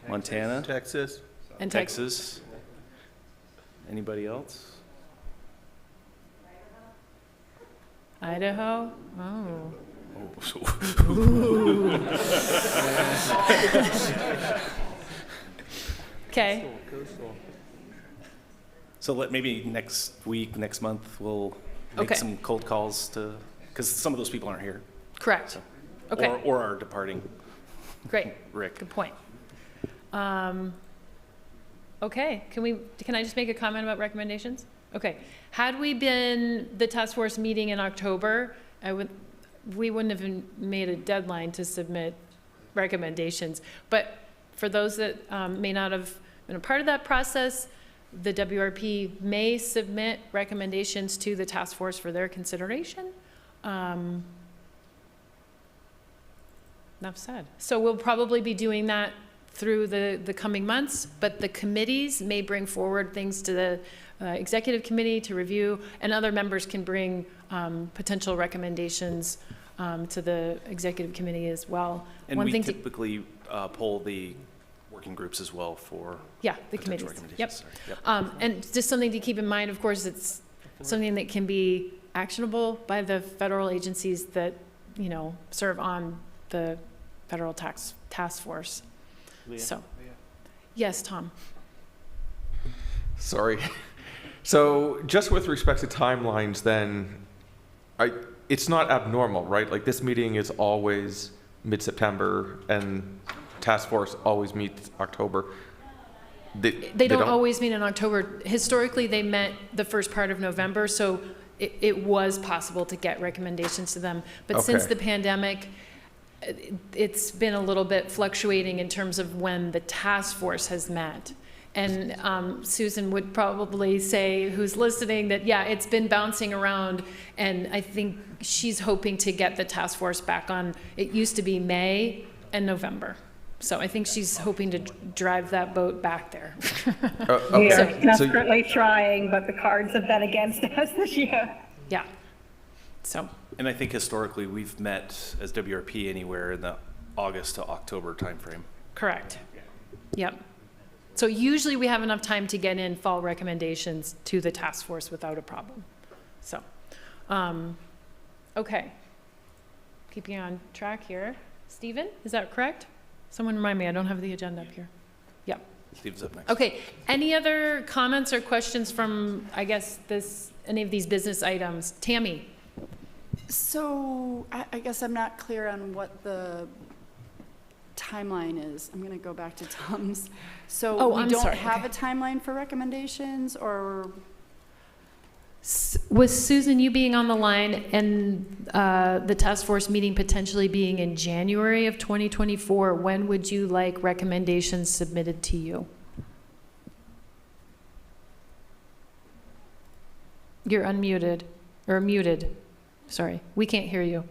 Montana, Texas, And Texas? Anybody else? Idaho. Oh. Okay. So maybe next week, next month, we'll make Okay. some cold calls to, because some of those people aren't here. Correct. So, Okay. Or are departing. Great. Rick. Good point. Okay, can I just make a comment about recommendations? Okay, had we been the task force meeting in October, we wouldn't have made a deadline to submit recommendations. But for those that may not have been a part of that process, the WRP may submit recommendations to the task force for their consideration. Enough said. So we'll probably be doing that through the coming months, but the committees may bring forward things to the executive committee to review, and other members can bring potential recommendations to the executive committee as well. And we typically poll the working groups as well for the potential committees. recommendations. Yep. Sorry. And just something to keep in mind, of course, it's something that can be actionable by the federal agencies that, serve on the federal task force. Leah? So, yes, Tom. Sorry. So just with respect to timelines then, it's not abnormal, right? Like this meeting is always mid-September and task force always meets October. They don't always meet in October. Historically, they met the first part of November, so it was possible to get recommendations to them. But since Okay. the pandemic, it's been a little bit fluctuating in terms of when the task force has met. And Susan would probably say, who's listening, that, it's been bouncing around. And I think she's hoping to get the task force back on. It used to be May and November. So I think she's hoping to drive that boat back there. We are desperately trying, but the cards have been against us this year. Yeah. So. And I think historically we've met as WRP anywhere in the August to October timeframe. Correct. Yep. So usually we have enough time to get in fall recommendations to the task force without a problem. So, okay. Keeping on track here. Stephen, is that correct? Someone remind me, I don't have the agenda up here. Yep. Steve's up next. Okay, any other comments or questions from, I guess, any of these business items? Tammy? So I guess I'm not clear on what the timeline is. I'm going to go back to Tom's. So we don't have a timeline for recommendations, or? Was Susan, you being on the line and the task force meeting potentially being in January of 2024, when would you like recommendations submitted to you? You're unmuted, or muted. Sorry, we can't hear you.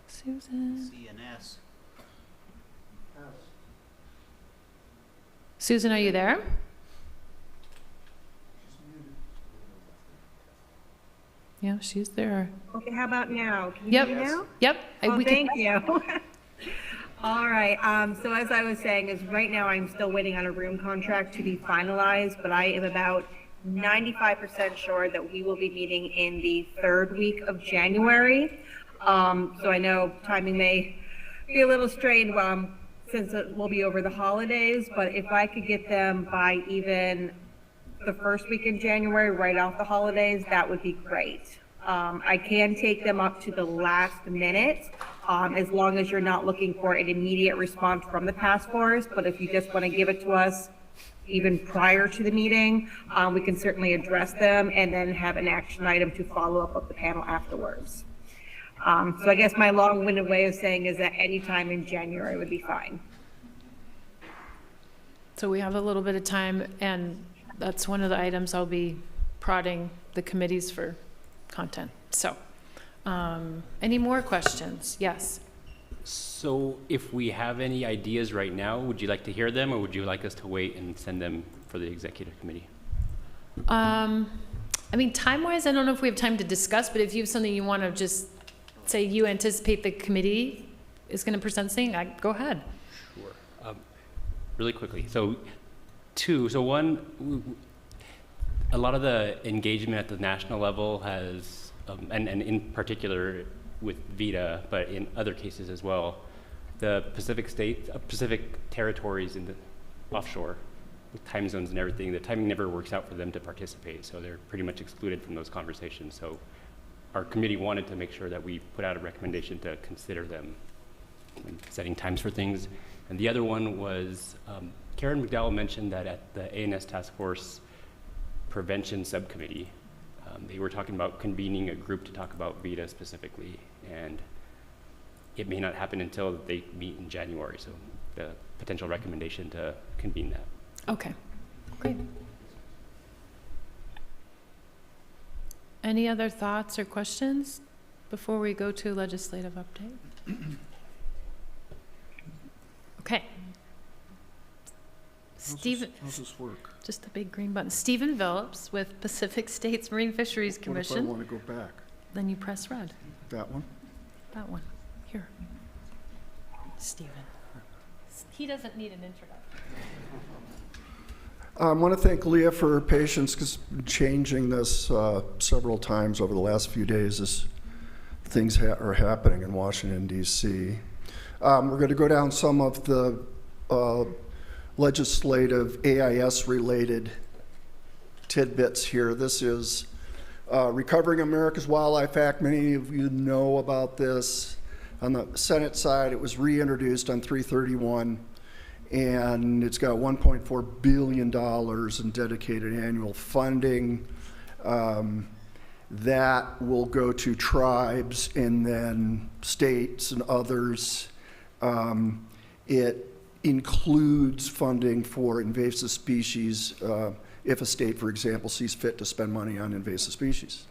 Susan? CNS. Susan, are you there? Yeah, she's there. Okay, how about now? Can you Yep. hear me now? Yep. Oh, thank you. All right, so as I was saying, is right now I'm still waiting on a room contract to be finalized, but I am about 95% sure that we will be meeting in the third week of January. So I know timing may be a little strained since it will be over the holidays, but if I could get them by even the first week in January, right off the holidays, that would be great. I can take them up to the last minute, as long as you're not looking for an immediate response from the task force. But if you just want to give it to us even prior to the meeting, we can certainly address them and then have an action item to follow up with the panel afterwards. So I guess my long-winded way of saying is that any time in January would be fine. So we have a little bit of time, and that's one of the items I'll be prodding the committees for content. So, any more questions? Yes. So if we have any ideas right now, would you like to hear them, or would you like us to wait and send them for the executive committee? I mean, time-wise, I don't know if we have time to discuss, but if you have something you want to just say you anticipate the committee is going to present something, go ahead. Sure. Really quickly. So one, a lot of the engagement at the national level has, and in particular with VITA, but in other cases as well, the Pacific territories in the offshore with time zones and everything, the timing never works out for them to participate, so they're pretty much excluded from those conversations. So our committee wanted to make sure that we put out a recommendation to consider them when setting times for things. And the other one was, Karen McDowell mentioned that at the ANS Task Force Prevention Subcommittee, they were talking about convening a group to talk about VITA specifically, and it may not happen until they meet in January, so the potential recommendation to convene that. Okay, great. Any other thoughts or questions before we go to legislative update? Okay. Stephen, how's this work? Just the big green button. Stephen Phillips with Pacific States Marine Fisheries Commission. What if I want to go back? Then you press red. That one? That one. Here. Stephen. He doesn't need an introduction. I want to thank Leah for her patience, because changing this several times over the last few days as things are happening in Washington, D.C. We're going to go down some of the legislative AIS-related tidbits here. This is Recovering America's Wildlife Act. Many of you know about this. On the Senate side, it was reintroduced on 3/31, and it's got $1.4 billion in dedicated annual funding. That will go to tribes and then states and others. It includes funding for invasive species if a state, for example, sees fit to spend money on invasive species.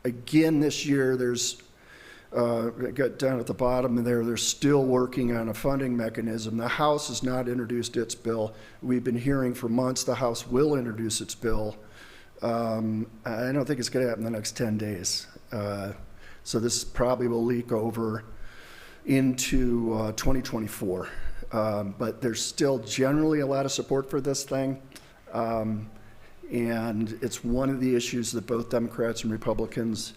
Again, this year, there's got down at the bottom there, they're still working on a funding mechanism. The House has not introduced its bill. We've been hearing for months the House will introduce its bill. I don't think it's going to happen in the next 10 days. So this probably will leak over into 2024. But there's still generally a lot of support for this thing. And it's one of the issues that both Democrats and Republicans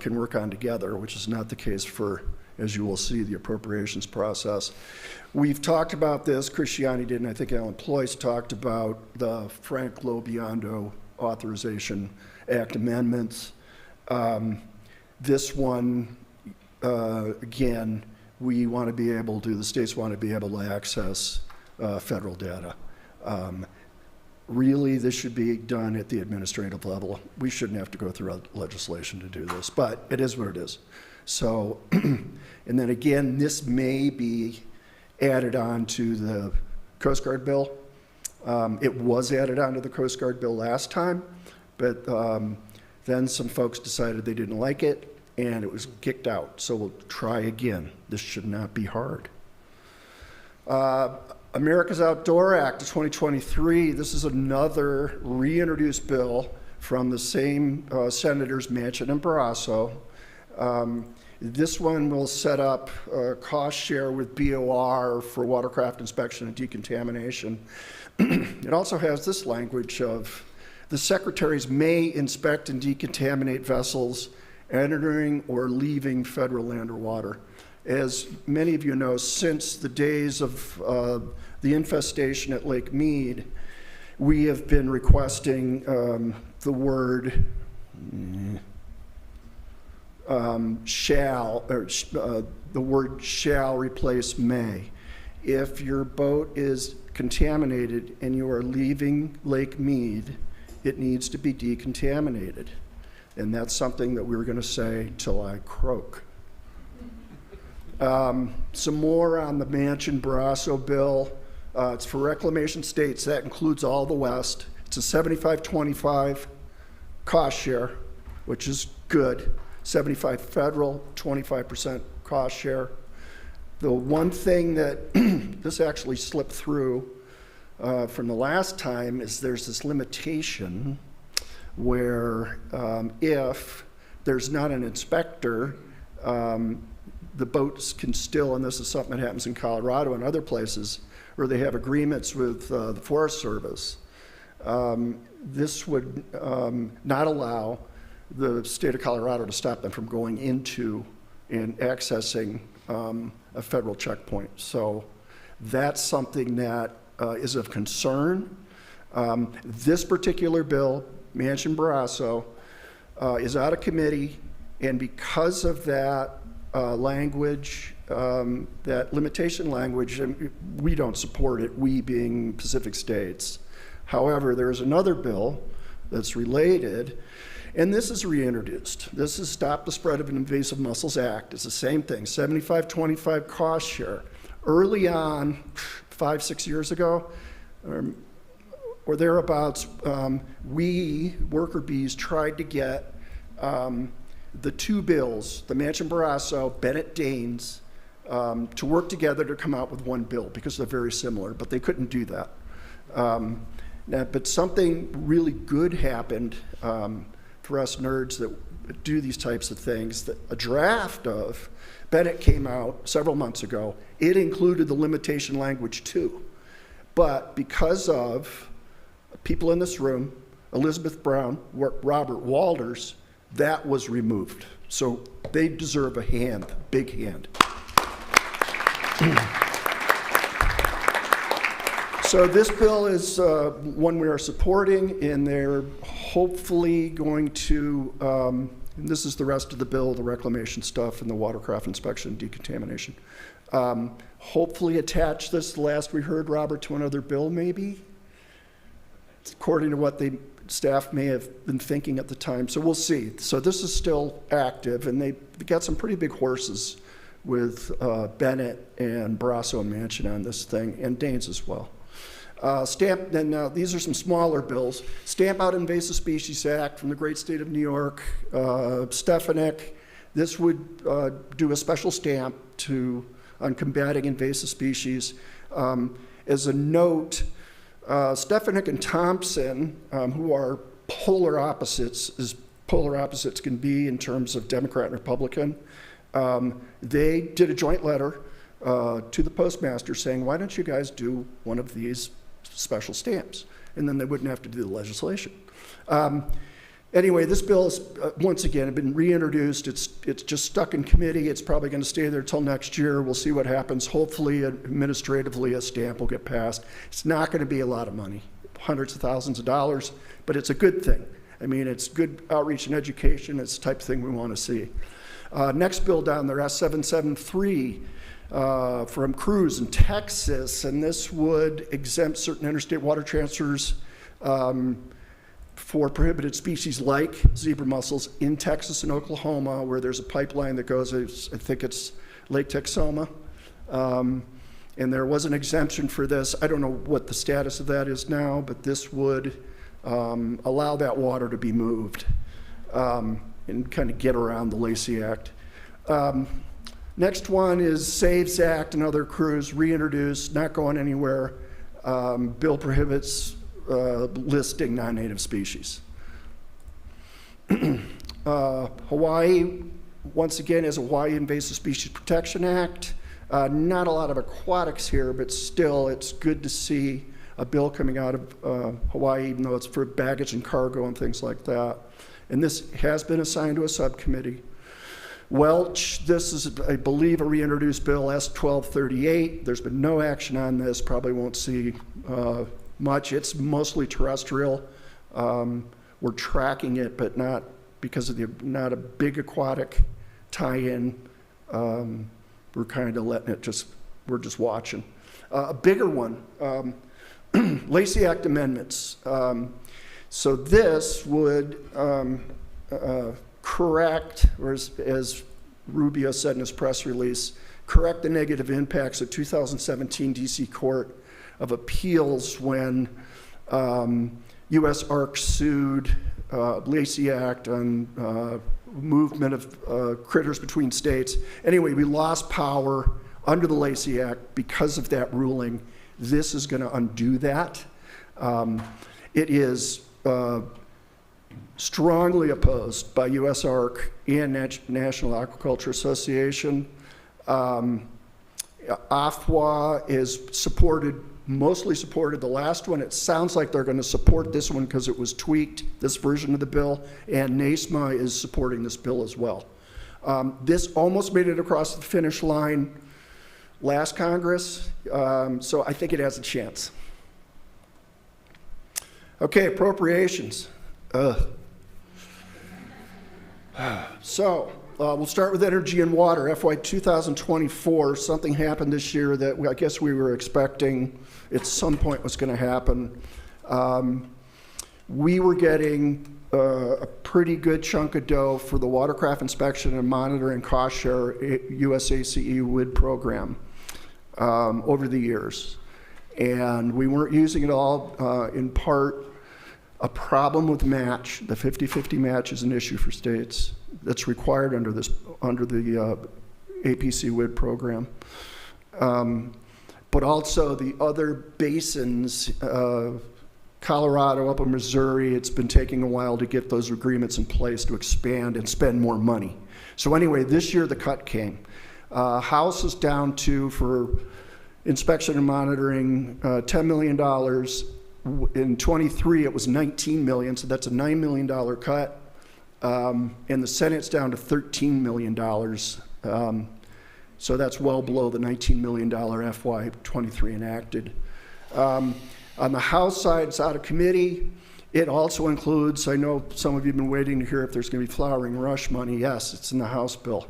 can work on together, which is not the case for, as you will see, the appropriations process. We've talked about this, Christiani did, and I think Alan Ployce talked about the Frank Lobiondo Authorization Act amendments. This one, again, we want to be able to, the states want to be able to access federal data. Really, this should be done at the administrative level. We shouldn't have to go through legislation to do this, but it is what it is. So, and then again, this may be added on to the Coast Guard bill. It was added onto the Coast Guard bill last time, but then some folks decided they didn't like it, and it was kicked out. So we'll try again. This should not be hard. America's Outdoor Act of 2023, this is another reintroduced bill from the same senators, Manchin and Barrasso. This one will set up a cost share with BOR for watercraft inspection and decontamination. It also has this language of the secretaries may inspect and decontaminate vessels entering or leaving federal land or water. As many of you know, since the days of the infestation at Lake Mead, we have been requesting the word shall, or the word shall replace may. if your boat is contaminated and you are leaving Lake Mead, it needs to be decontaminated. And that's something that we're going to say till I croak. Some more on the Manchin-Barrasso bill. It's for reclamation states. That includes all the West. It's a 75-25 cost share, which is good. 75 federal, 25% cost share. The one thing that this actually slipped through from the last time is there's this limitation where if there's not an inspector, the boats can still, and this is something that happens in Colorado and other places, where they have agreements with the Forest Service. This would not allow the state of Colorado to stop them from going into and accessing a federal checkpoint. So that's something that is of concern. This particular bill, Manchin-Barrasso, is out of committee, and because of that language, that limitation language, we don't support it, we being Pacific states. However, there's another bill that's related, and this is reintroduced. This is Stop the Spread of Invasive Mussels Act. It's the same thing, 75-25 cost share. Early on, 5-6 years ago, or thereabouts, we, worker bees, tried to get the two bills, the Manchin-Barrasso, Bennett-Daines, to work together to come out with one bill because they're very similar, but they couldn't do that. But something really good happened for us nerds that do these types of things. A draft of Bennett came out several months ago. It included the limitation language too. But because of people in this room, Elizabeth Brown, Robert Walters, that was removed. So they deserve a hand, big hand. So this bill is one we are supporting, and they're hopefully going to, and this is the rest of the bill, the reclamation stuff and the watercraft inspection and decontamination. Hopefully attach this, the last we heard, Robert, to another bill maybe, according to what staff may have been thinking at the time. So we'll see. So this is still active, and they got some pretty big horses with Bennett and Barrasso and Manchin on this thing, and Daines as well. These are some smaller bills. Stamp Out Invasive Species Act from the great state of New York, Stefanik. This would do a special stamp on combating invasive species. As a note, Stefanik and Thompson, who are polar opposites, as polar opposites can be in terms of Democrat and Republican, they did a joint letter to the postmaster saying, why don't you guys do one of these special stamps? And then they wouldn't have to do the legislation. Anyway, this bill is, once again, been reintroduced. It's just stuck in committee. It's probably going to stay there till next year. We'll see what happens. Hopefully, administratively, a stamp will get passed. It's not going to be a lot of money, hundreds of thousands of dollars, but it's a good thing. I mean, it's good outreach and education. It's the type of thing we want to see. Next bill down there, S773, from Cruz in Texas, and this would exempt certain interstate water transfers for prohibited species like zebra mussels in Texas and Oklahoma, where there's a pipeline that goes, I think it's Lake Texoma. And there was an exemption for this. I don't know what the status of that is now, but this would allow that water to be moved and kind of get around the Lacey Act. Next one is SAVES Act and other crews, reintroduced, not going anywhere. Bill prohibits listing non-native species. Hawaii, once again, is a Hawaii Invasive Species Protection Act. Not a lot of aquatics here, but still it's good to see a bill coming out of Hawaii, even though it's for baggage and cargo and things like that. And this has been assigned to a subcommittee. Welch, this is, I believe, a reintroduced bill, S1238. There's been no action on this, probably won't see much. It's mostly terrestrial. We're tracking it, but not because of not a big aquatic tie-in. We're kind of letting it we're just watching. A bigger one, Lacey Act amendments. So this would correct, or as Rubio said in his press release, correct the negative impacts of 2017 DC Court of Appeals when U.S. ARC sued Lacey Act on movement of critters between states. Anyway, we lost power under the Lacey Act because of that ruling. This is going to undo that. It is strongly opposed by U.S. ARC and National Aquaculture Association. AFWA is mostly supported the last one. It sounds like they're going to support this one because it was tweaked, this version of the bill, and NASMA is supporting this bill as well. This almost made it across the finish line last Congress, so I think it has a chance. Okay, appropriations. So we'll start with energy and water. FY 2024, something happened this year that I guess we were expecting at some point was going to happen. We were getting a pretty good chunk of dough for the watercraft inspection and monitoring cost share USACE WID program over the years. And we weren't using it all, in part a problem with match. The 50-50 match is an issue for states that's required under the APC WID program. But also the other basins, Colorado, up in Missouri, it's been taking a while to get those agreements in place to expand and spend more money. So anyway, this year the cut came. House is down to, for inspection and monitoring, $10 million. In 23, it was $19 million, so that's a $9 million cut. And the Senate's down to $13 million. So that's well below the $19 million FY 23 enacted. On the House side, it's out of committee. It also includes, I know some of you have been waiting to hear if there's going to be Flowering Rush money. Yes, it's in the House bill.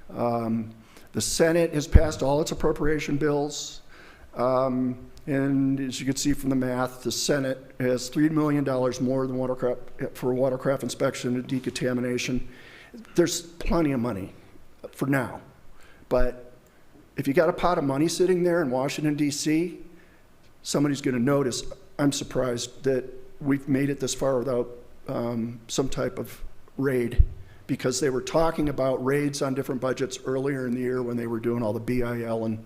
The Senate has passed all its appropriation bills. And as you can see from the math, the Senate has $3 million more than for watercraft inspection and decontamination. There's plenty of money for now. But if you got a pot of money sitting there in Washington, D.C., somebody's going to notice. I'm surprised that we've made it this far without some type of raid, because they were talking about raids on different budgets earlier in the year when they were doing all the BIL and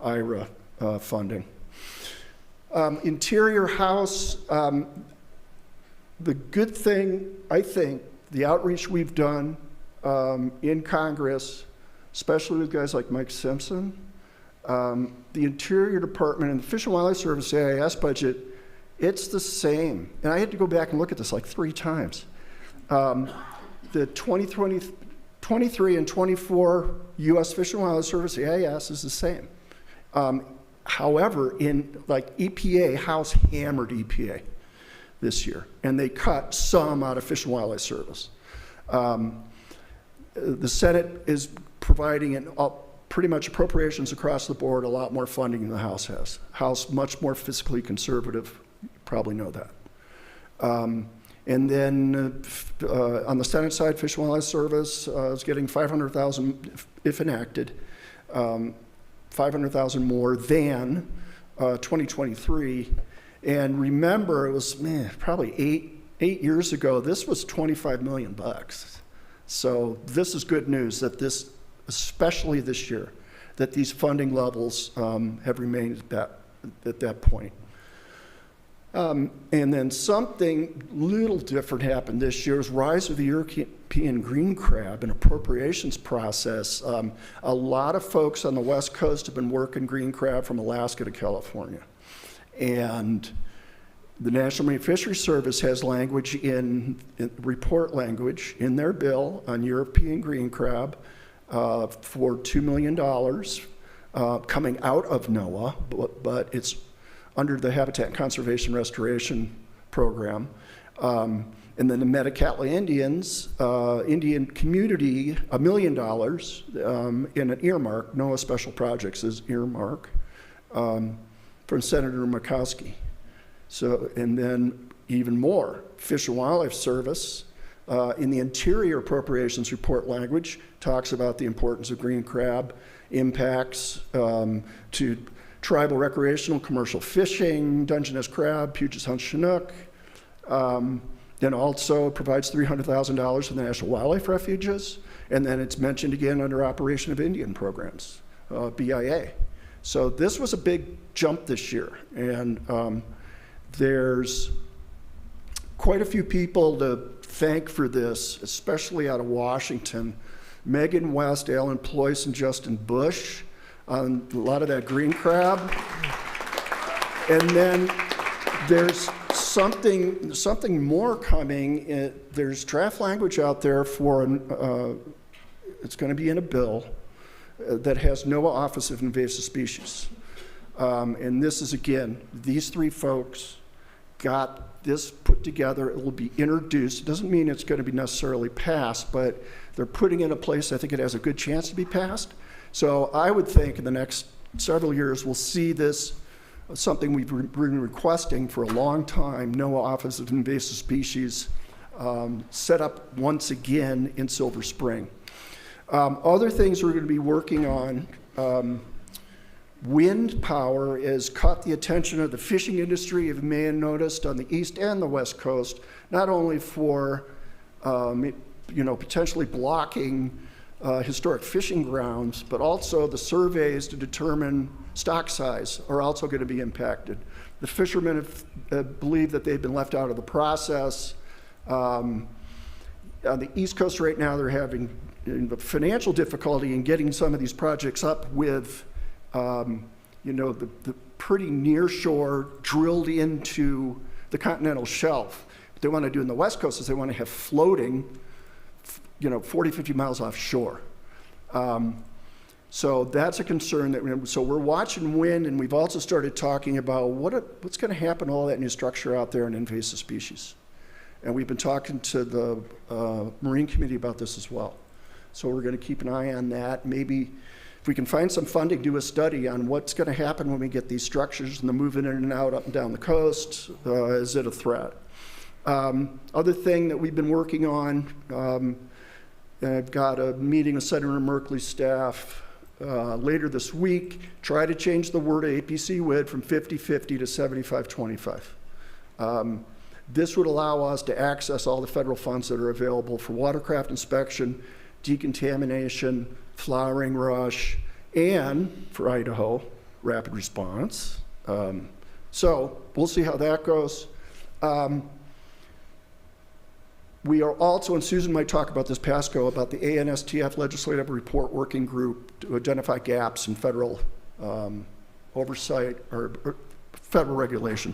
IRA funding. Interior House, the good thing, I think, the outreach we've done in Congress, especially with guys like Mike Simpson, the Interior Department and the Fish and Wildlife Service AIS budget, it's the same. And I had to go back and look at this like 3 times. The 2023 and 24 U.S. Fish and Wildlife Service AIS is the same. However, in like EPA, House hammered EPA this year, and they cut some out of Fish and Wildlife Service. The Senate is providing pretty much appropriations across the board, a lot more funding than the House has. House much more fiscally conservative, you probably know that. And then on the Senate side, Fish and Wildlife Service is getting $500,000 if enacted. 500,000 more than 2023. And remember, it was probably eight years ago, this was $25 million. So this is good news that this, especially this year, that these funding levels have remained at that point. And then something little different happened this year is rise of the European green crab and appropriations process. A lot of folks on the West Coast have been working green crab from Alaska to California. And the National Marine Fisheries Service has language report language in their bill on European green crab for $2 million coming out of NOAA, but it's under the Habitat Conservation Restoration Program. And then the Metacatla Indians, Indian community, $1 million in an earmark. NOAA Special Projects is earmark. from Senator Murkowski. So, and then even more, Fish and Wildlife Service in the Interior Appropriations Report language talks about the importance of green crab impacts to tribal recreational commercial fishing, Dungeness crab, Puget's Hunt Chinook. Then also provides $300,000 for the National Wildlife Refuges. And then it's mentioned again under Operation of Indian Programs, BIA. So this was a big jump this year. And there's quite a few people to thank for this, especially out of Washington. Megan West, Alan Ployce, and Justin Bush on a lot of that green crab. And then there's something more coming. There's draft language out there for, it's going to be in a bill that has NOAA Office of Invasive Species. And this is, again, these three folks got this put together. It will be introduced. It doesn't mean it's going to be necessarily passed, but they're putting it in a place I think it has a good chance to be passed. So I would think in the next several years we'll see this, something we've been requesting for a long time, NOAA Office of Invasive Species, set up once again in Silver Spring. Other things we're going to be working on, wind power has caught the attention of the fishing industry, you may have noticed, on the east and the west coast, not only for potentially blocking historic fishing grounds, but also the surveys to determine stock size are also going to be impacted. The fishermen have believe that they've been left out of the process. On the East Coast right now, they're having financial difficulty in getting some of these projects up with, the pretty near shore drilled into the continental shelf. What they want to do in the West Coast is they want to have floating 40, 50 miles offshore. So that's a concern. So we're watching wind, and we've also started talking about what's going to happen to all that new structure out there in invasive species. And we've been talking to the Marine Committee about this as well. So we're going to keep an eye on that. Maybe if we can find some funding, do a study on what's going to happen when we get these structures and they're moving in and out, up and down the coast. Is it a threat? Other thing that we've been working on, I've got a meeting with Senator Merkley's staff later this week, try to change the word APC WID from 50-50 to 75-25. This would allow us to access all the federal funds that are available for watercraft inspection, decontamination, flowering rush, and for Idaho, rapid response. So we'll see how that goes. We are also, and Susan might talk about this, Pasco, about the ANSTF Legislative Report Working Group to identify gaps in federal oversight or federal regulation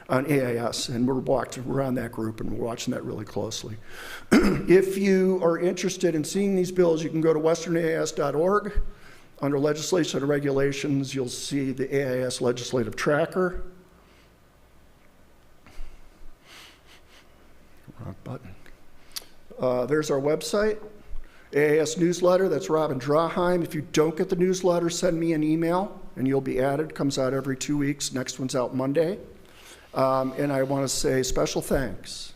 on AIS, and we're on that group and we're watching that really closely. If you are interested in seeing these bills, you can go to westernais.org. Under legislation and regulations, you'll see the AIS legislative tracker. Wrong button. There's our website, AIS newsletter. That's Robin Draheim. If you don't get the newsletter, send me an email and you'll be added. Comes out every 2 weeks. Next one's out Monday. And I want to say special thanks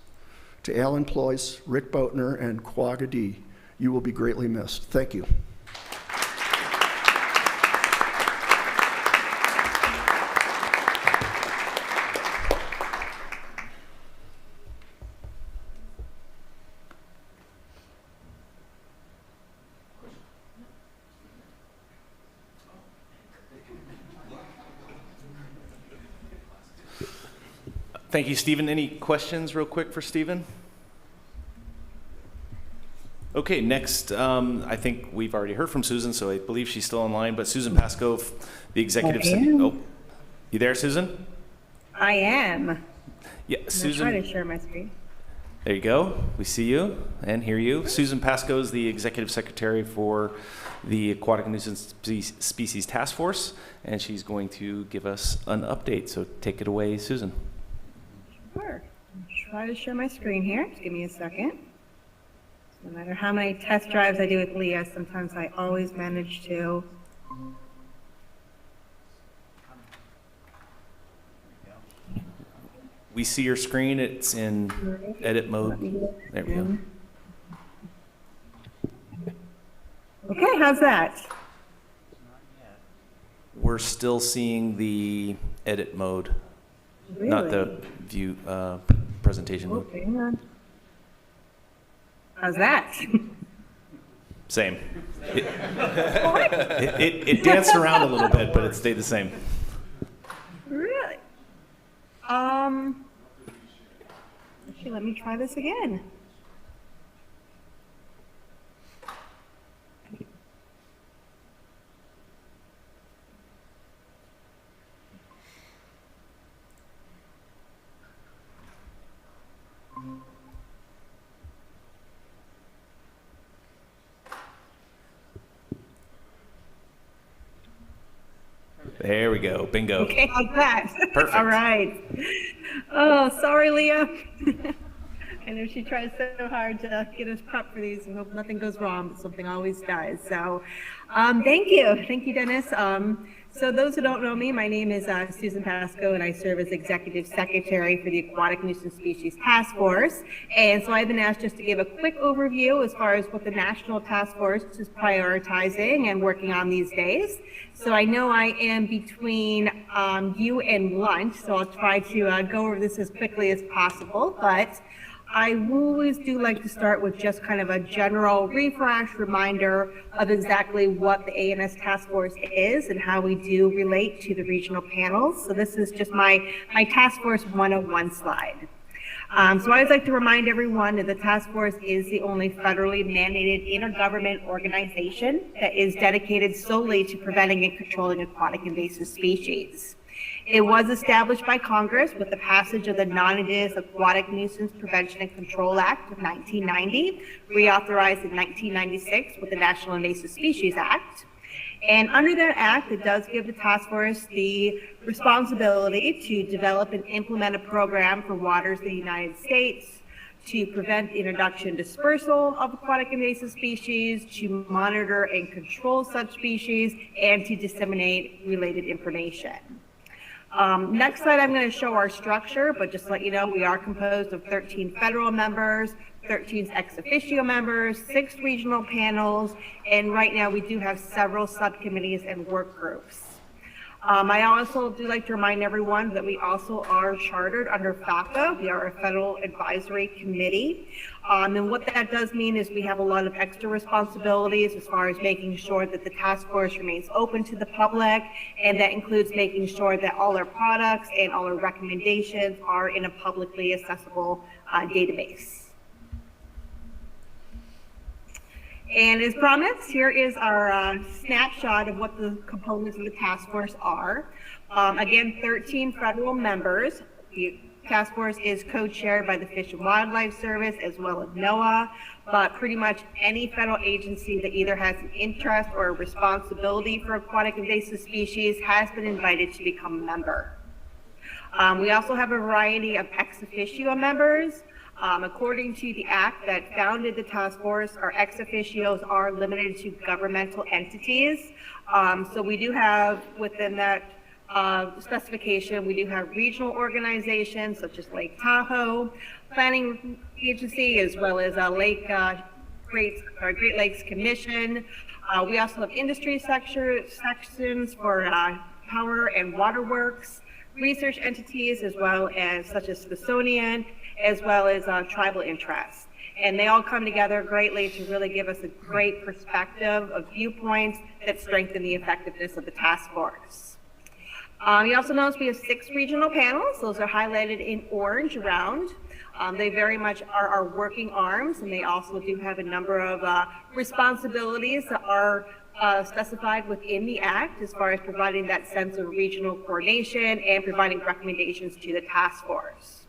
to Alan Ployce, Rick Boatner, and Quagga D. You will be greatly missed. Thank you. Thank you, Stephen. Any questions real quick for Stephen? Okay, next, I think we've already heard from Susan, so I believe she's still online, but Susan Pasco, the executive. Oh, you there, Susan? I am. Yeah, Susan. I'm trying to share my screen. There you go. We see you and hear you. Susan Pasco is the executive secretary for the Aquatic Nuisance Species Task Force, and she's going to give us an update. So take it away, Susan. Sure. I'll try to share my screen here. Just give me a second. No matter how many test drives I do with Leah, sometimes I always manage to. We see your screen. It's in edit mode. There we go. Okay, how's that? We're still seeing the edit mode, not the view presentation mode. Okay, hang on. How's that? Same. It danced around a little bit, but it stayed the same. Really? Actually, let me try this again. There we go. Bingo. Okay, how's that? Perfect. All right. Oh, sorry, Leah. I know she tries so hard to get us prepped for these and hope nothing goes wrong, but something always does. So thank you. Thank you, Dennis. So those who don't know me, my name is Susan Pasco, and I serve as Executive Secretary for the Aquatic Nuisance Species Task Force. And so I've been asked just to give a quick overview as far as what the National Task Force is prioritizing and working on these days. So I know I am between you and lunch, so I'll try to go over this as quickly as possible. But I always do like to start with just kind of a general refresh reminder of exactly what the ANS Task Force is and how we do relate to the regional panels. So this is just my Task Force 101 slide. So I always like to remind everyone that the task force is the only federally mandated intergovernment organization that is dedicated solely to preventing and controlling aquatic invasive species. It was established by Congress with the passage of the Non-Invasive Aquatic Nuisance Prevention and Control Act of 1990, reauthorized in 1996 with the National Invasive Species Act. And under that act, it does give the task force the responsibility to develop and implement a program for waters of the United States, to prevent the introduction and dispersal of aquatic invasive species, to monitor and control such species, and to disseminate related information. Next slide, I'm going to show our structure, but just to let you know, we are composed of 13 federal members, 13 ex officio members, 6 regional panels, and right now we do have several subcommittees and work groups. I also do like to remind everyone that we also are chartered under FACA. We are a federal advisory committee. And what that does mean is we have a lot of extra responsibilities as far as making sure that the task force remains open to the public, and that includes making sure that all our products and all our recommendations are in a publicly accessible database. And as promised, here is our snapshot of what the components of the task force are. Again, 13 federal members. The task force is co-chaired by the Fish and Wildlife Service as well as NOAA, but pretty much any federal agency that either has an interest or a responsibility for aquatic invasive species has been invited to become a member. We also have a variety of ex officio members. According to the act that founded the task force, our ex officios are limited to governmental entities. So we do have within that specification, we do have regional organizations such as Lake Tahoe Planning Agency, as well as Great Lakes Commission. We also have industry sections for power and waterworks, research entities, as well as such as Smithsonian, as well as tribal interests. And they all come together greatly to really give us a great perspective of viewpoints that strengthen the effectiveness of the task force. You also notice we have 6 regional panels. Those are highlighted in orange around. They very much are our working arms, and they also do have a number of responsibilities that are specified within the act as far as providing that sense of regional coordination and providing recommendations to the task force.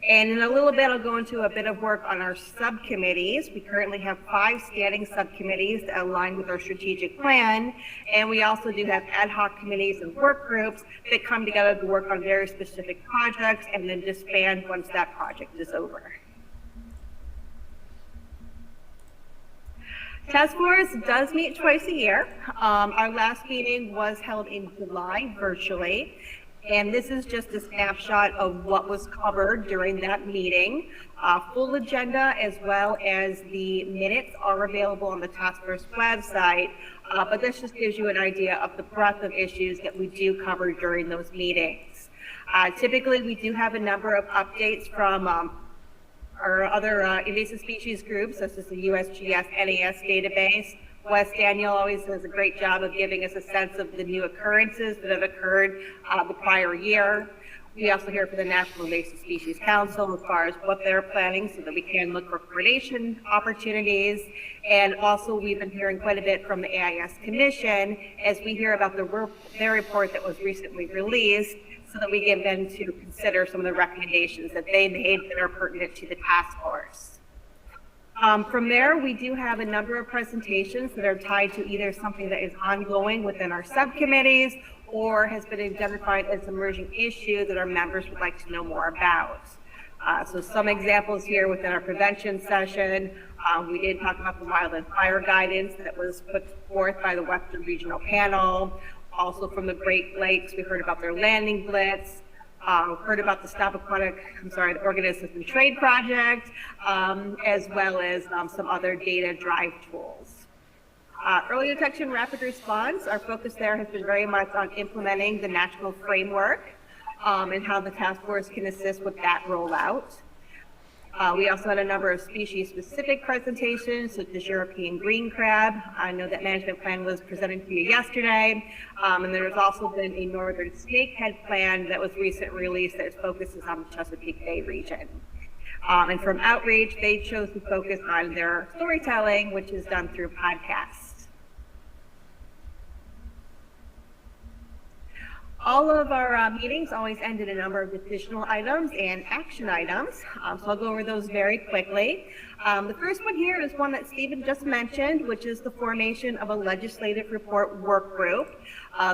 And in a little bit, I'll go into a bit of work on our subcommittees. We currently have 5 standing subcommittees that align with our strategic plan. And we also do have ad hoc committees and work groups that come together to work on very specific projects and then disband once that project is over. Task Force does meet twice a year. Our last meeting was held in July virtually. And this is just a snapshot of what was covered during that meeting. Full agenda as well as the minutes are available on the task force website, but this just gives you an idea of the breadth of issues that we do cover during those meetings. Typically, we do have a number of updates from our other invasive species groups, such as the USGS NAS database. Wes Daniel always does a great job of giving us a sense of the new occurrences that have occurred the prior year. We also hear from the National Invasive Species Council as far as what they're planning so that we can look for coordination opportunities. And also we've been hearing quite a bit from the AIS Commission as we hear about their report that was recently released so that we get them to consider some of the recommendations that they made that are pertinent to the task force. From there, we do have a number of presentations that are tied to either something that is ongoing within our subcommittees or has been identified as emerging issues that our members would like to know more about. So some examples here within our prevention session, we did talk about the wildland fire guidance that was put forth by the Western Regional Panel. Also from the Great Lakes, we heard about their landing blitz. Heard about the the Organisms and Trade Project, as well as some other data drive tools. Early detection, rapid response, our focus there has been very much on implementing the national framework and how the task force can assist with that rollout. We also had a number of species-specific presentations, such as European green crab. I know that management plan was presented to you yesterday. And there's also been a northern snakehead plan that was recently released that focuses on the Chesapeake Bay region. And from outreach, they chose to focus on their storytelling, which is done through podcasts. All of our meetings always end in a number of decisional items and action items, so I'll go over those very quickly. The first one here is one that Stephen just mentioned, which is the formation of a legislative report work group.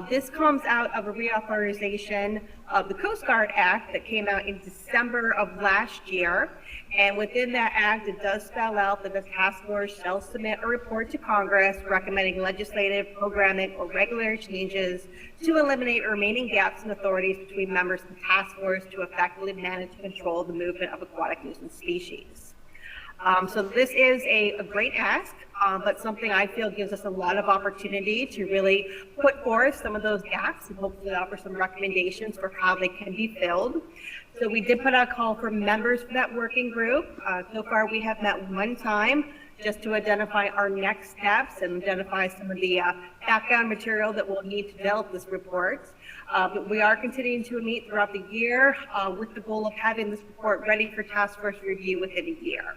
This comes out of a reauthorization of the Coast Guard Act that came out in December of last year. And within that act, it does spell out that the task force shall submit a report to Congress recommending legislative, programmatic, or regulatory changes to eliminate remaining gaps in authorities between members of the task force to effectively manage and control the movement of aquatic nuisance species. So this is a great ask, but something I feel gives us a lot of opportunity to really put forth some of those gaps and hopefully offer some recommendations for how they can be filled. So we did put out a call for members for that working group. So far we have met one time just to identify our next steps and identify some of the background material that we'll need to develop this report. But we are continuing to meet throughout the year with the goal of having this report ready for task force review within a year.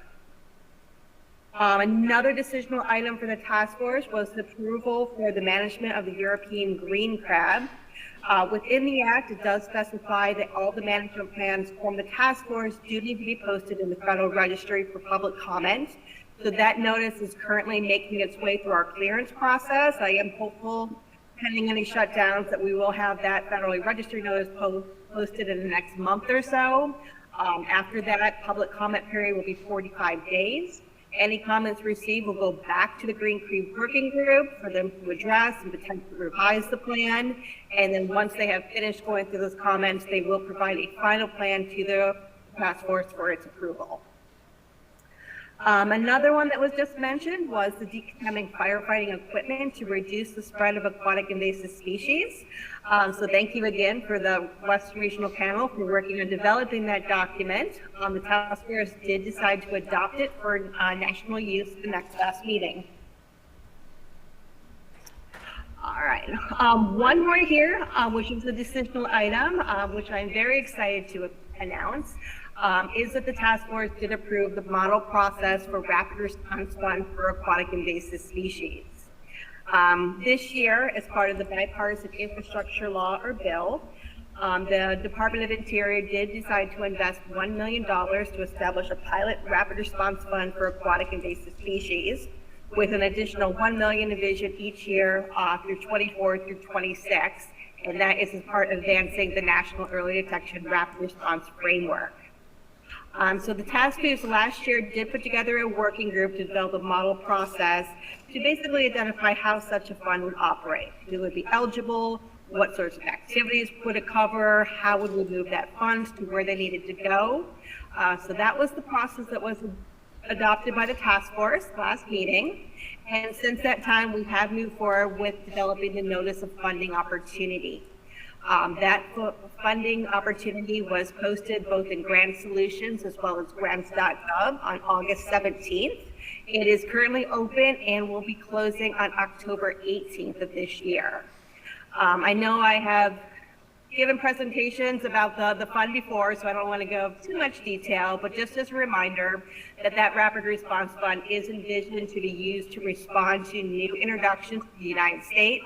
Another decisional item for the task force was the approval for the management of the European green crab. Within the act, it does specify that all the management plans from the task force do need to be posted in the Federal Registry for public comment. So that notice is currently making its way through our clearance process. I am hopeful, pending any shutdowns, that we will have that federally registered notice posted in the next month or so. After that, public comment period will be 45 days. Any comments received will go back to the Green Creek Working Group for them to address and potentially revise the plan. And then once they have finished going through those comments, they will provide a final plan to the task force for its approval. Another one that was just mentioned was the decontaminating firefighting equipment to reduce the spread of aquatic invasive species. So thank you again for the Western Regional Panel for working on developing that document. The task force did decide to adopt it for national use at the next last meeting. All right, one more here, which is a decisional item, which I'm very excited to announce. Is that the task force did approve the model process for rapid response fund for aquatic invasive species. This year, as part of the bipartisan infrastructure law or bill, the Department of Interior did decide to invest $1 million to establish a pilot rapid response fund for aquatic invasive species, with an additional $1 million envisioned each year through 24 through 26, and that is as part of advancing the National Early Detection Rapid Response Framework. So the task force last year did put together a working group to develop a model process to basically identify how such a fund would operate. Who would be eligible, what sorts of activities would it cover, how would we move that fund to where they needed to go. So that was the process that was adopted by the task force last meeting. And since that time, we have moved forward with developing the notice of funding opportunity. That funding opportunity was posted both in Grant Solutions as well as grants.gov on August 17th. It is currently open and will be closing on October 18th of this year. I know I have given presentations about the fund before, so I don't want to go too much detail, but just as a reminder that Rapid Response Fund is envisioned to be used to respond to new introductions to the United States,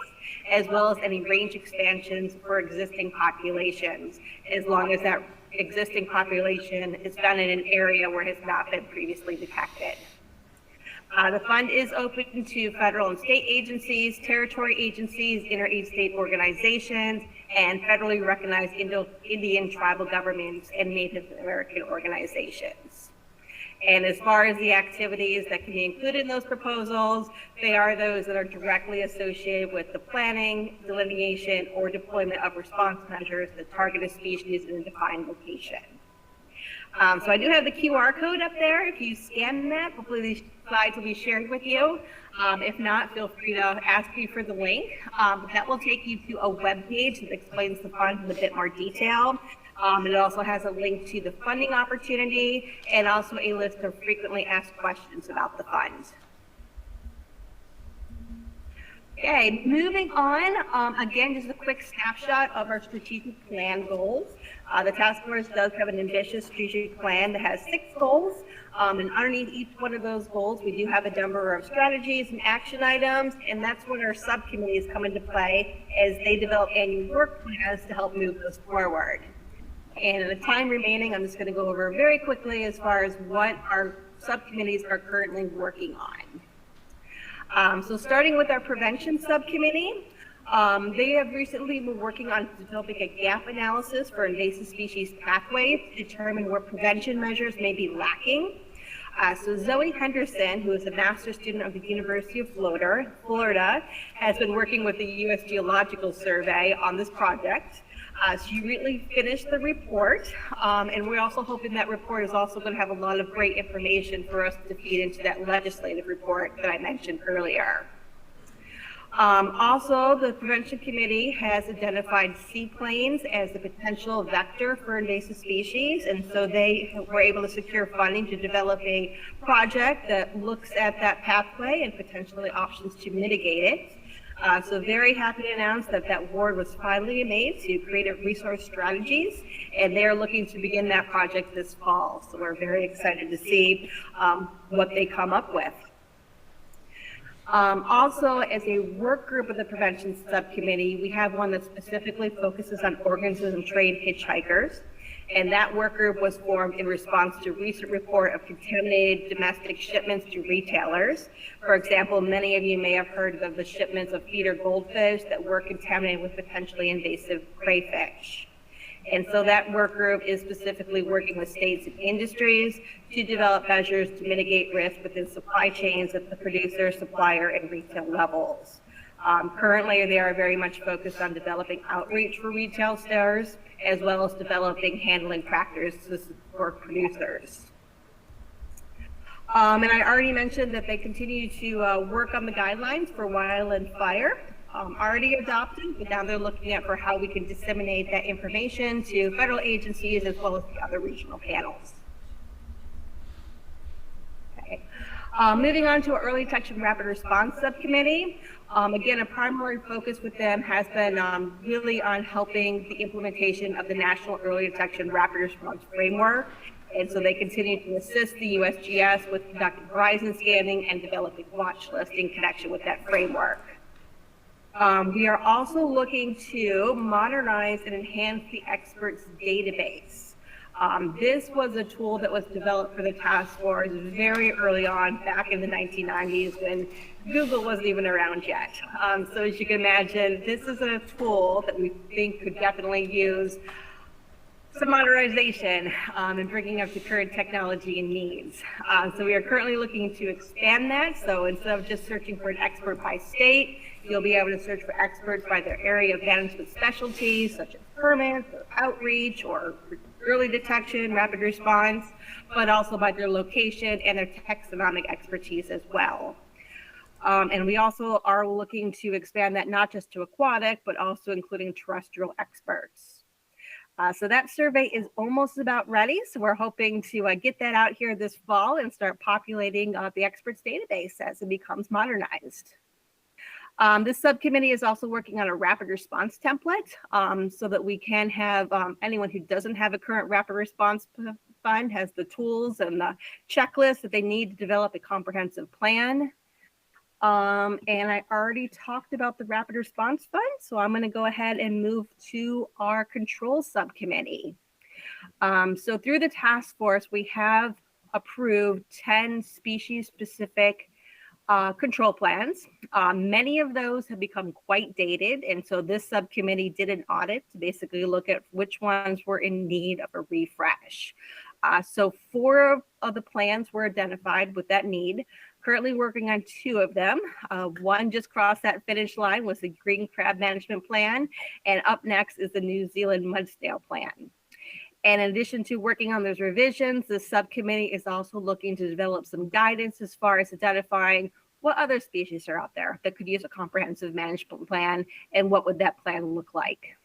as well as any range expansions for existing populations, as long as that existing population is found in an area where it has not been previously detected. The fund is open to federal and state agencies, territory agencies, inter-state organizations, and federally recognized Indian tribal governments and Native American organizations. And as far as the activities that can be included in those proposals, they are those that are directly associated with the planning, delineation, or deployment of response measures that target a species in a defined location. So I do have the QR code up there. If you scan that, hopefully these slides will be shared with you. If not, feel free to ask me for the link. That will take you to a web page that explains the fund in a bit more detail. It also has a link to the funding opportunity and also a list of frequently asked questions about the fund. Okay, moving on. Again, just a quick snapshot of our strategic plan goals. The task force does have an ambitious strategic plan that has 6 goals. And underneath each one of those goals, we do have a number of strategies and action items, and that's when our subcommittees come into play as they develop annual work plans to help move those forward. And in the time remaining, I'm just going to go over very quickly as far as what our subcommittees are currently working on. So starting with our prevention subcommittee, they have recently been working on developing a gap analysis for invasive species pathways to determine where prevention measures may be lacking. So Zoe Henderson, who is a master's student of the University of Florida, has been working with the U.S. Geological Survey on this project. She recently finished the report, and we're also hoping that report is also going to have a lot of great information for us to feed into that legislative report that I mentioned earlier. Also, the Prevention Committee has identified seaplanes as a potential vector for invasive species, and so they were able to secure funding to develop a project that looks at that pathway and potentially options to mitigate it. So very happy to announce that that award was finally made to Creative Resource Strategies, and they're looking to begin that project this fall. So we're very excited to see what they come up with. Also, as a work group of the Prevention Subcommittee, we have one that specifically focuses on organism trade hitchhikers. And that work group was formed in response to a recent report of contaminated domestic shipments to retailers. For example, many of you may have heard of the shipments of feeder goldfish that were contaminated with potentially invasive crayfish. And so that work group is specifically working with states and industries to develop measures to mitigate risk within supply chains at the producer, supplier, and retail levels. Currently, they are very much focused on developing outreach for retail stores, as well as developing handling practices for producers. And I already mentioned that they continue to work on the guidelines for wildland fire, already adopted, but now they're looking at for how we can disseminate that information to federal agencies as well as the other regional panels. Okay. Moving on to our Early Detection Rapid Response Subcommittee. Again, a primary focus with them has been really on helping the implementation of the National Early Detection Rapid Response Framework. And so they continue to assist the USGS with conducting horizon scanning and developing watch lists in connection with that framework. We are also looking to modernize and enhance the experts database. This was a tool that was developed for the task force very early on, back in the 1990s when Google wasn't even around yet. So as you can imagine, this is a tool that we think could definitely use some modernization and bringing up to current technology and needs. So we are currently looking to expand that. So instead of just searching for an expert by state, you'll be able to search for experts by their area of management specialties, such as permits or outreach or early detection, rapid response, but also by their location and their taxonomic expertise as well. And we also are looking to expand that not just to aquatic, but also including terrestrial experts. So that survey is almost about ready. So we're hoping to get that out here this fall and start populating the experts database as it becomes modernized. This subcommittee is also working on a rapid response template so that we can have anyone who doesn't have a current rapid response fund has the tools and the checklist that they need to develop a comprehensive plan. And I already talked about the rapid response fund, so I'm going to go ahead and move to our control subcommittee. So through the task force, we have approved 10 species-specific control plans. Many of those have become quite dated, and so this subcommittee did an audit to basically look at which ones were in need of a refresh. So 4 of the plans were identified with that need. Currently working on 2 of them. One just crossed that finish line was the Green Crab Management Plan, and up next is the New Zealand Mud Snail Plan. And in addition to working on those revisions, the subcommittee is also looking to develop some guidance as far as identifying what other species are out there that could use a comprehensive management plan and what would that plan look like.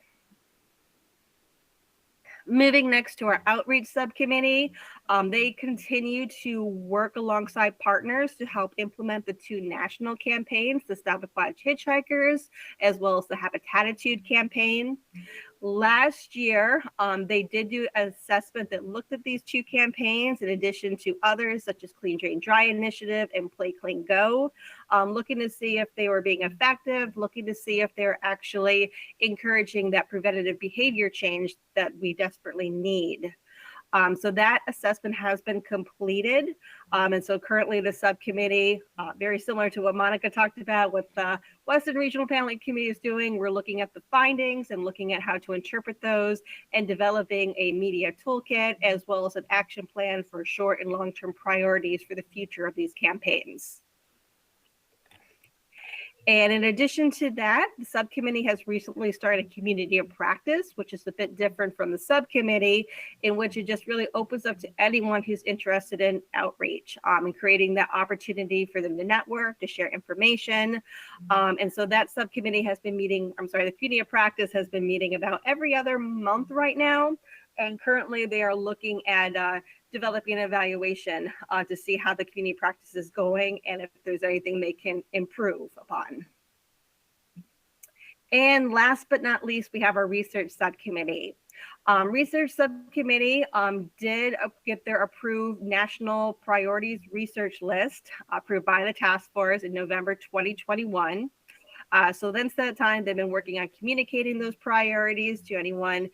Moving next to our outreach subcommittee, they continue to work alongside partners to help implement the 2 national campaigns, the Stop Aquatic Hitchhikers, as well as the Habitatitude campaign. Last year, they did do an assessment that looked at these 2 campaigns in addition to others such as Clean Drain Dry Initiative and Play Clean Go, looking to see if they were being effective, looking to see if they're actually encouraging that preventative behavior change that we desperately need. So that assessment has been completed. And so currently the subcommittee, very similar to what Monica talked about with the Western Regional Paneling Committee is doing, we're looking at the findings and looking at how to interpret those and developing a media toolkit as well as an action plan for short and long-term priorities for the future of these campaigns. And in addition to that, the subcommittee has recently started a community of practice, which is a bit different from the subcommittee, in which it just really opens up to anyone who's interested in outreach and creating that opportunity for them to network, to share information. And so that subcommittee has been meeting, the community of practice has been meeting about every other month right now. And currently they are looking at developing an evaluation to see how the community practice is going and if there's anything they can improve upon. And last but not least, we have our research subcommittee. Research subcommittee did get their approved national priorities research list approved by the task force in November 2021. So since that time, they've been working on communicating those priorities to anyone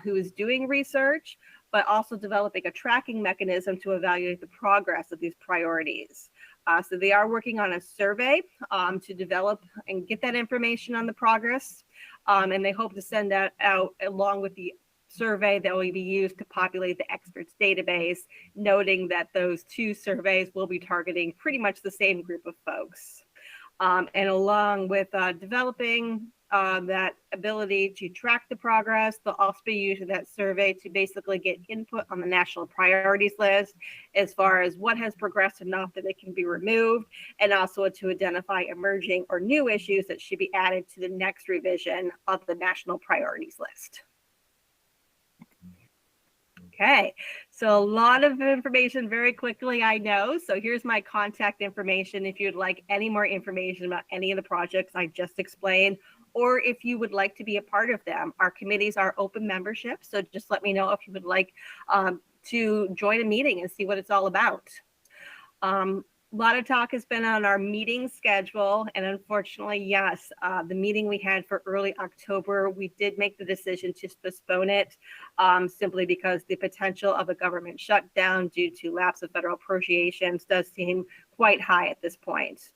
who is doing research, but also developing a tracking mechanism to evaluate the progress of these priorities. So they are working on a survey to develop and get that information on the progress. And they hope to send that out along with the survey that will be used to populate the experts database, noting that those 2 surveys will be targeting pretty much the same group of folks. And along with developing that ability to track the progress, they'll also be using that survey to basically get input on the national priorities list as far as what has progressed enough that it can be removed, and also to identify emerging or new issues that should be added to the next revision of the national priorities list. Okay, so a lot of information very quickly, I know. So here's my contact information if you'd like any more information about any of the projects I just explained, or if you would like to be a part of them. Our committees are open membership, so just let me know if you would like to join a meeting and see what it's all about. A lot of talk has been on our meeting schedule, and unfortunately, yes, the meeting we had for early October, we did make the decision to postpone it simply because the potential of a government shutdown due to lapse of federal appropriations does seem quite high at this point.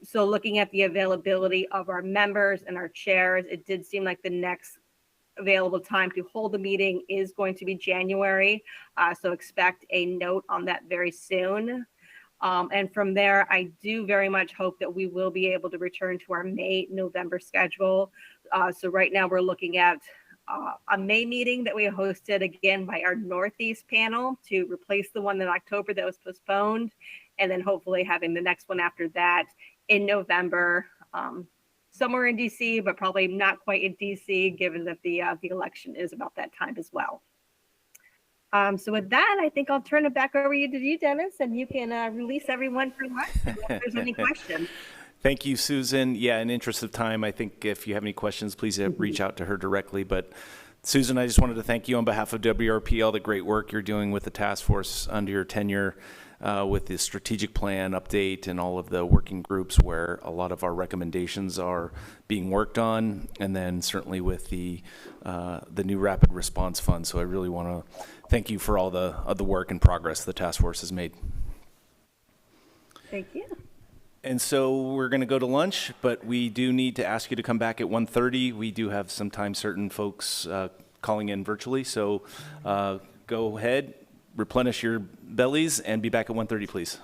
So looking at the availability of our members and our chairs, it did seem like the next available time to hold the meeting is going to be January. So expect a note on that very soon. And from there, I do very much hope that we will be able to return to our November schedule. So right now we're looking at a May meeting that we hosted again by our Northeast panel to replace the one in October that was postponed. And then hopefully having the next one after that in November, somewhere in DC, but probably not quite in DC, given that the election is about that time as well. So with that, I think I'll turn it back over to you, Dennis, and you can release everyone for lunch if there's any questions. Thank you, Susan. Yeah, in interest of time, I think if you have any questions, please reach out to her directly. But Susan, I just wanted to thank you on behalf of WRP, all the great work you're doing with the task force under your tenure, with the strategic plan update and all of the working groups where a lot of our recommendations are being worked on, and then certainly with the new Rapid Response Fund. So I really want to thank you for all the work and progress the task force has made. Thank you. And so we're going to go to lunch, but we do need to ask you to come back at 1:30. We do have some time certain folks calling in virtually, so go ahead, replenish your bellies, and be back at 1:30, please.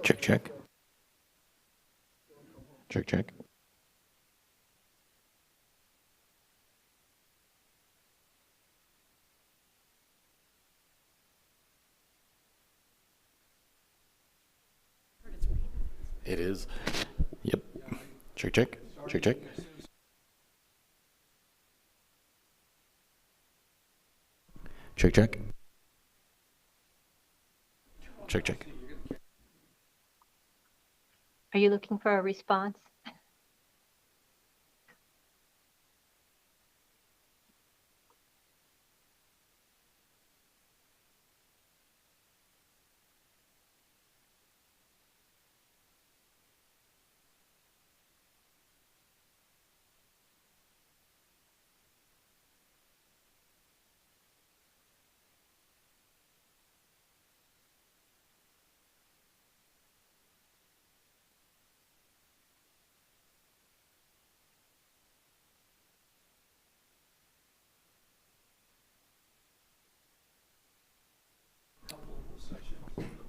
Check, check. Check, check. It is. Yep. Check, check. Check, check. Check, check. Check, check. Are you looking for a response?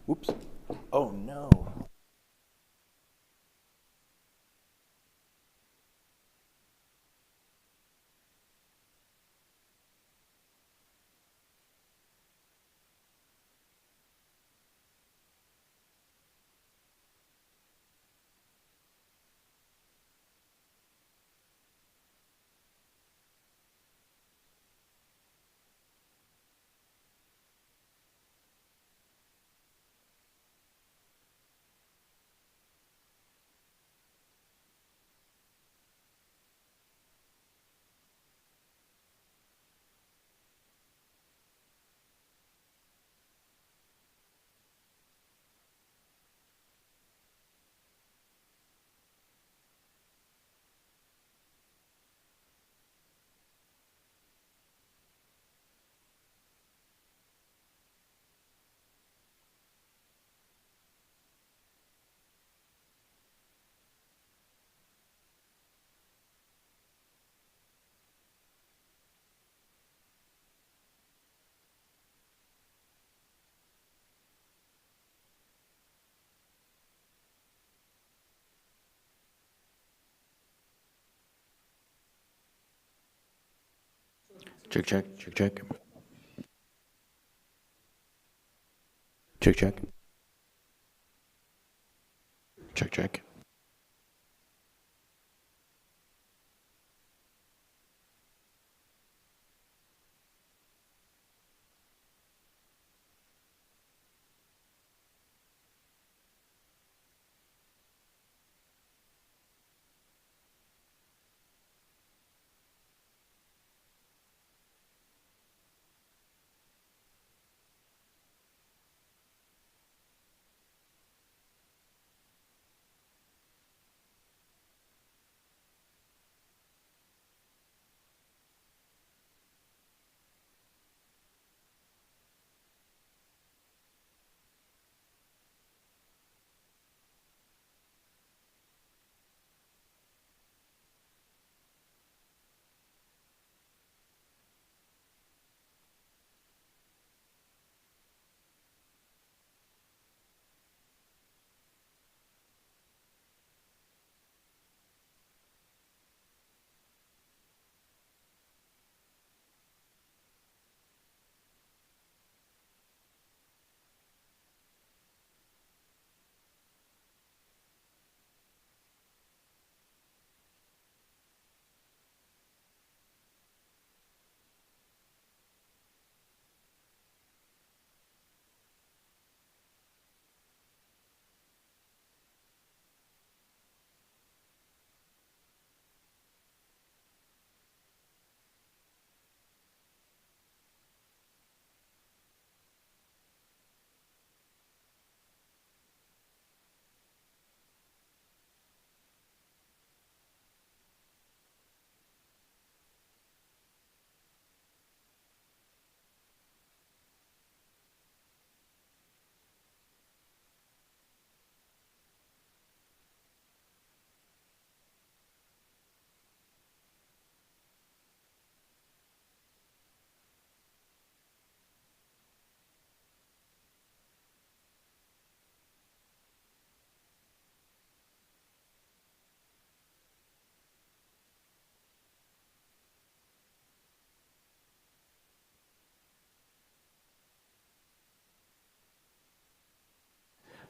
Whoops. Oh no. Check, check. Check, check. Check, check. Check, check.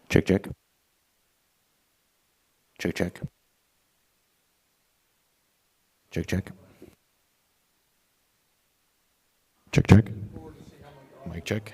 Check, check. Check, check. Check, check. Check, check. Mic check.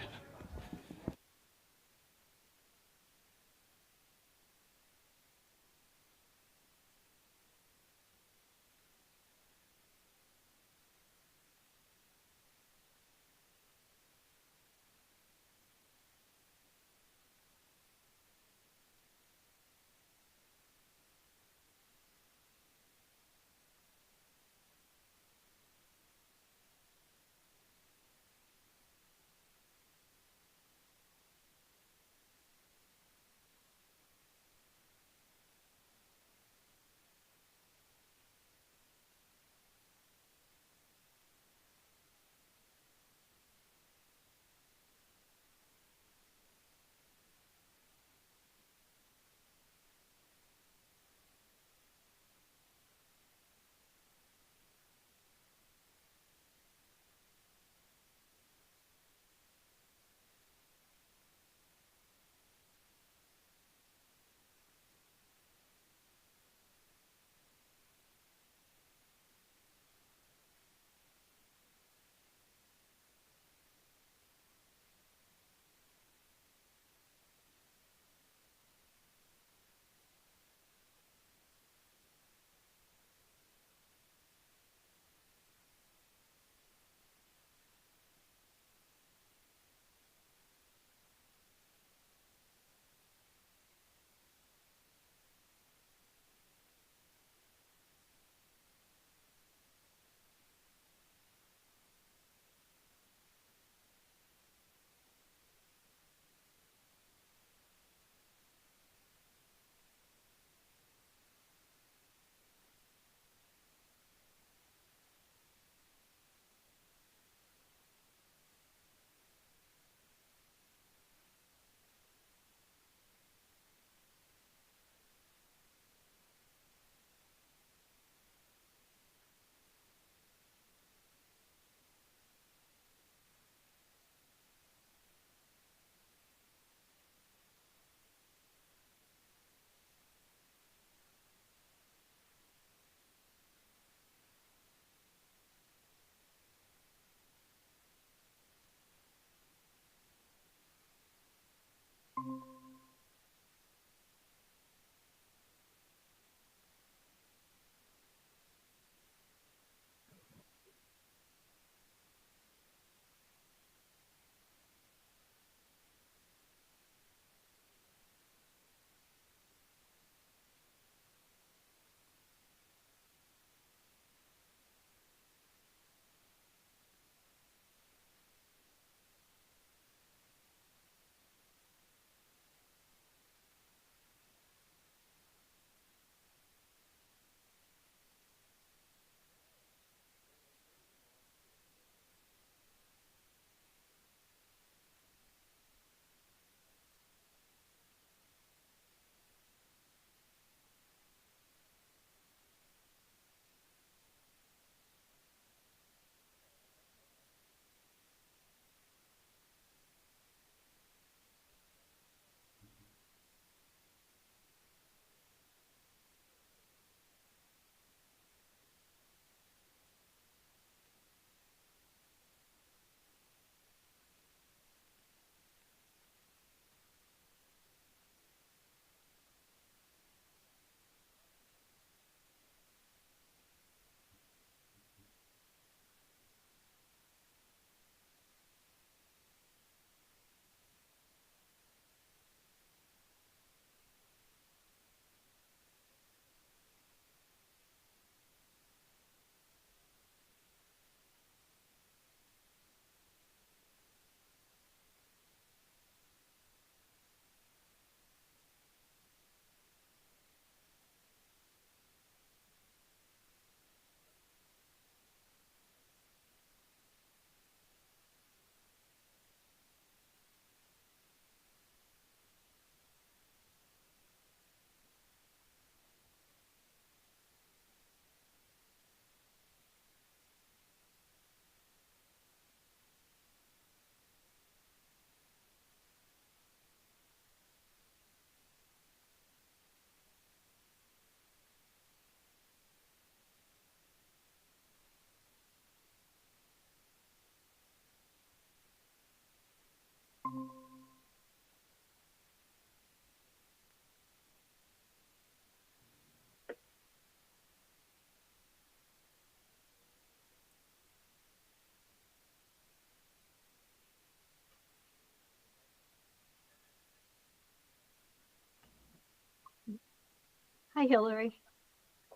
Hi, Hillary.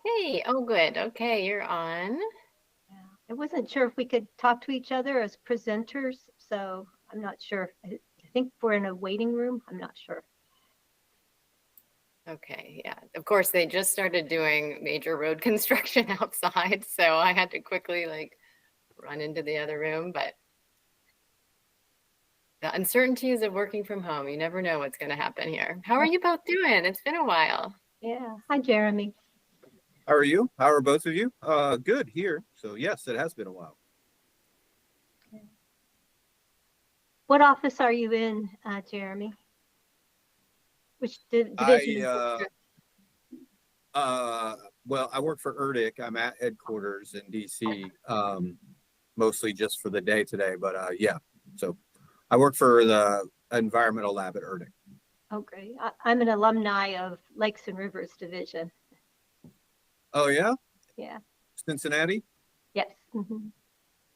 Hey, oh, good. Okay, you're on. I wasn't sure if we could talk to each other as presenters, so I'm not sure. I think we're in a waiting room. I'm not sure. Okay, yeah. Of course, they just started doing major road construction outside, so I had to quickly like run into the other room, but the uncertainties of working from home, you never know what's going to happen here. How are you both doing? It's been a while. Yeah. Hi, Jeremy. How are you? How are both of you? Good here. So yes, it has been a while. What office are you in, Jeremy? Which division? Well, I work for ERDIC. I'm at headquarters in DC, mostly just for the day today. But yeah, so I work for the environmental lab at ERDIC. Oh, great. I'm an alumni of Lakes and Rivers Division. Oh yeah? Yeah. Cincinnati? Yes. Mhm.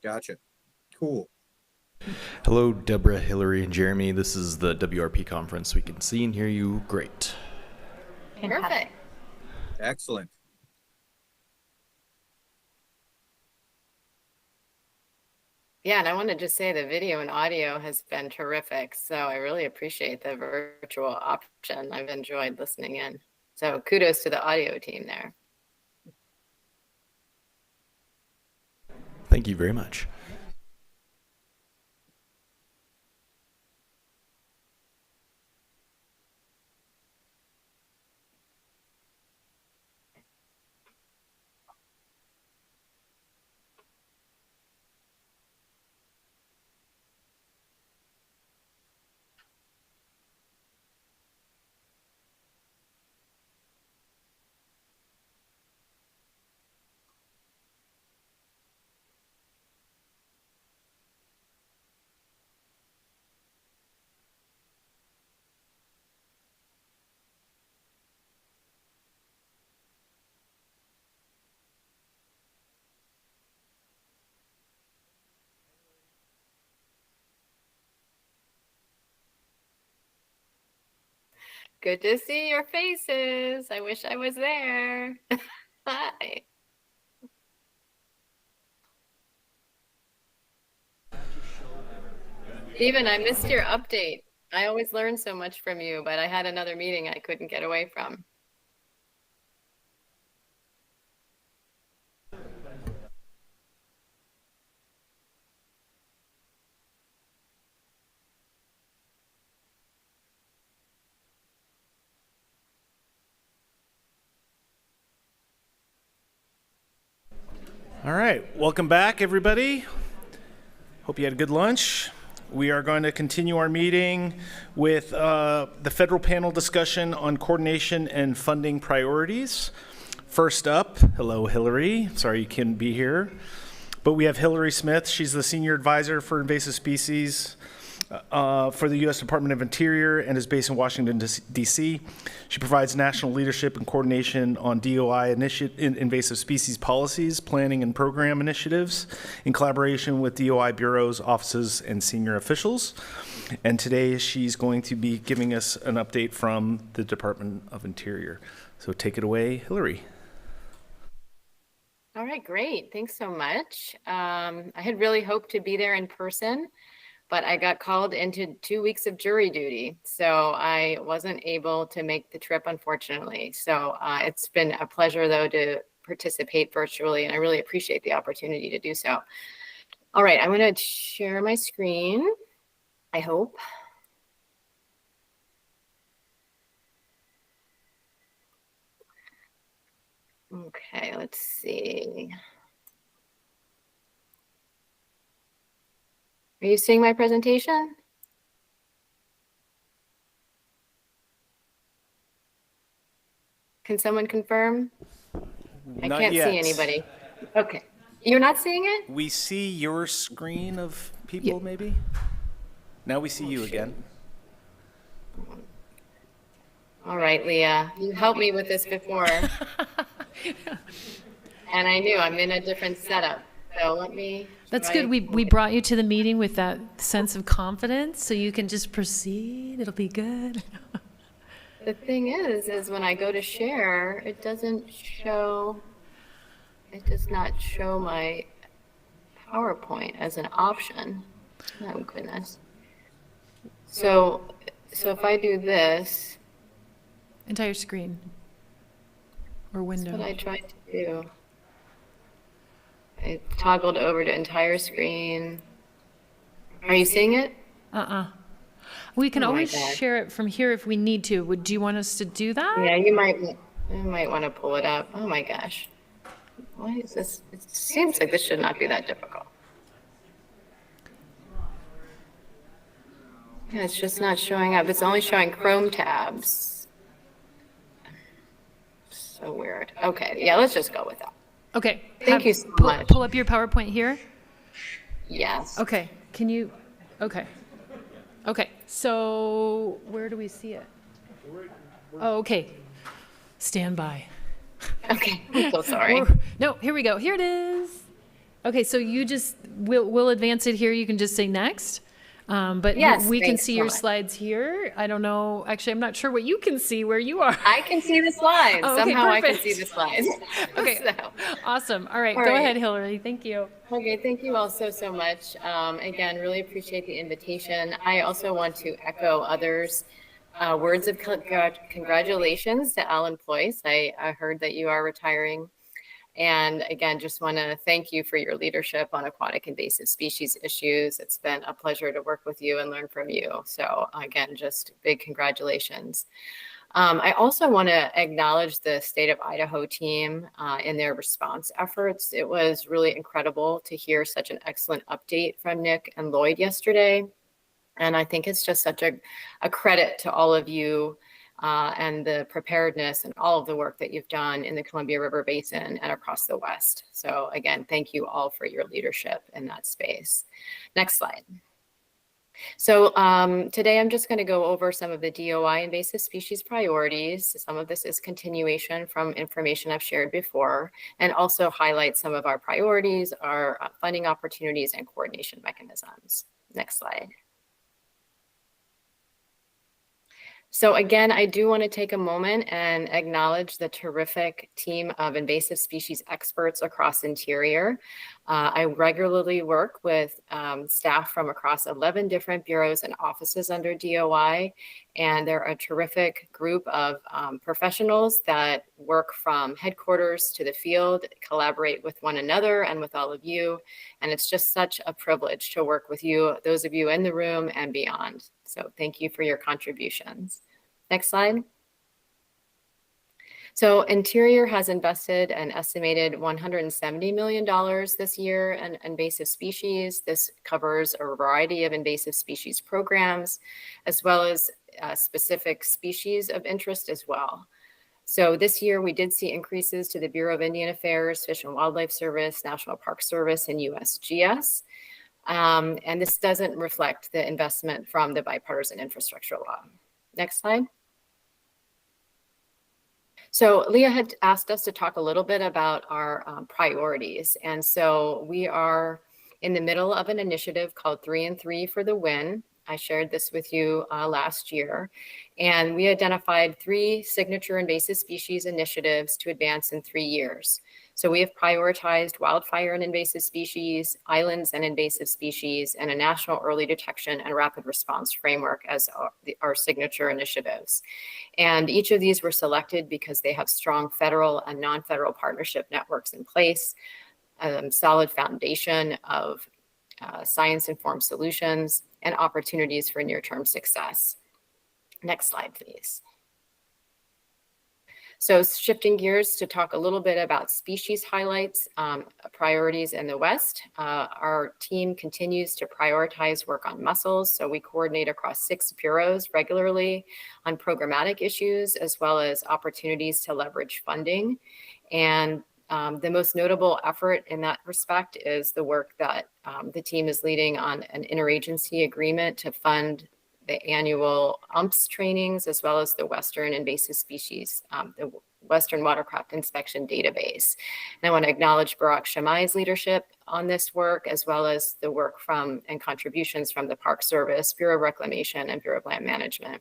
Gotcha. Cool. Hello, Deborah, Hillary, and Jeremy. This is the WRP conference. We can see and hear you great. Perfect. Excellent. Yeah, and I want to just say the video and audio has been terrific. So I really appreciate the virtual option. I've enjoyed listening in. So kudos to the audio team there. Thank you very much. Good to see your faces. I wish I was there. Hi. Steven, I missed your update. I always learn so much from you, but I had another meeting I couldn't get away from. All right, welcome back, everybody. Hope you had a good lunch. We are going to continue our meeting with the federal panel discussion on coordination and funding priorities. First up, hello, Hillary. Sorry you couldn't be here. But we have Hillary Smith. She's the Senior Advisor for Invasive Species for the U.S. Department of Interior and is based in Washington, D.C. She provides national leadership and coordination on DOI invasive species policies, planning, and program initiatives in collaboration with DOI bureaus, offices, and senior officials. And today she's going to be giving us an update from the Department of Interior. So take it away, Hillary. All right, great. Thanks so much. I had really hoped to be there in person, but I got called into 2 weeks of jury duty. So I wasn't able to make the trip, unfortunately. So it's been a pleasure, though, to participate virtually, and I really appreciate the opportunity to do so. All right, I'm going to share my screen, I hope. Okay, let's see. Are you seeing my presentation? Can someone confirm? I Not can't yet. see anybody. Okay. You're not seeing it? We see your screen of people, maybe? Now we see you again. All right, Leah, you helped me with this before. And I knew I'm in a different setup. So let me. That's good. We brought you to the meeting with that sense of confidence, so you can just proceed. It'll be good. the thing is when I go to share, it doesn't show, it does not show my PowerPoint as an option. Oh goodness. So if I do this, Entire screen or window. that's what I tried to do. I toggled over to entire screen. Are you seeing it? We can Oh my always God. share it from here if we need to. Do you want us to do that? Yeah, you might want to pull it up. Oh my gosh. Why is this? It seems like this should not be that difficult. Yeah, it's just not showing up. It's only showing Chrome tabs. So weird. Okay, yeah, let's just go with that. Okay. Thank you so much. Pull up your PowerPoint here. Yes. Okay. Can you? Okay. Okay. So where do we see it? Oh, okay. Stand by. Okay. I'm so sorry. No, here we go. Here it is. Okay, so you just we'll advance it here. You can just say next. But Yes, we can thanks see so your much. slides here. I don't know. Actually, I'm not sure what you can see where you are. I can see the slides. Oh, okay, Somehow I can perfect. see the slides. Okay. So, Awesome. All right. All Go right. ahead, Hillary. Thank you. okay, thank you all so much. Again, really appreciate the invitation. I also want to echo others' words of congratulations to Alan Ployce. I heard that you are retiring. And again, just want to thank you for your leadership on aquatic invasive species issues. It's been a pleasure to work with you and learn from you. So again, just big congratulations. I also want to acknowledge the state of Idaho team in their response efforts. It was really incredible to hear such an excellent update from Nick and Lloyd yesterday. And I think it's just such a credit to all of you and the preparedness and all of the work that you've done in the Columbia River Basin and across the West. So again, thank you all for your leadership in that space. Next slide. So today I'm just going to go over some of the DOI invasive species priorities. Some of this is continuation from information I've shared before, and also highlight some of our priorities, our funding opportunities, and coordination mechanisms. Next slide. So again, I do want to take a moment and acknowledge the terrific team of invasive species experts across Interior. I regularly work with staff from across 11 different bureaus and offices under DOI, and they're a terrific group of professionals that work from headquarters to the field, collaborate with one another and with all of you, and it's just such a privilege to work with you, those of you in the room and beyond. So thank you for your contributions. Next slide. So Interior has invested an estimated $170 million this year in invasive species. This covers a variety of invasive species programs, as well as specific species of interest as well. So this year we did see increases to the Bureau of Indian Affairs, Fish and Wildlife Service, National Park Service, and USGS. And this doesn't reflect the investment from the bipartisan infrastructure law. Next slide. So Leah had asked us to talk a little bit about our priorities. And so we are in the middle of an initiative called 3 and 3 for the Win. I shared this with you last year. And we identified 3 signature invasive species initiatives to advance in 3 years. So we have prioritized wildfire and invasive species, islands and invasive species, and a national early detection and rapid response framework as our signature initiatives. And each of these were selected because they have strong federal and non-federal partnership networks in place, solid foundation of science-informed solutions, and opportunities for near-term success. Next slide, please. So shifting gears to talk a little bit about species highlights, priorities in the West. Our team continues to prioritize work on mussels. So we coordinate across 6 bureaus regularly on programmatic issues, as well as opportunities to leverage funding. And the most notable effort in that respect is the work that the team is leading on an interagency agreement to fund the annual UMPS trainings, as well as the Western invasive species, the Western Watercraft Inspection Database. And I want to acknowledge Barak Shamai's leadership on this work, as well as the work and contributions from the Park Service, Bureau of Reclamation, and Bureau of Land Management.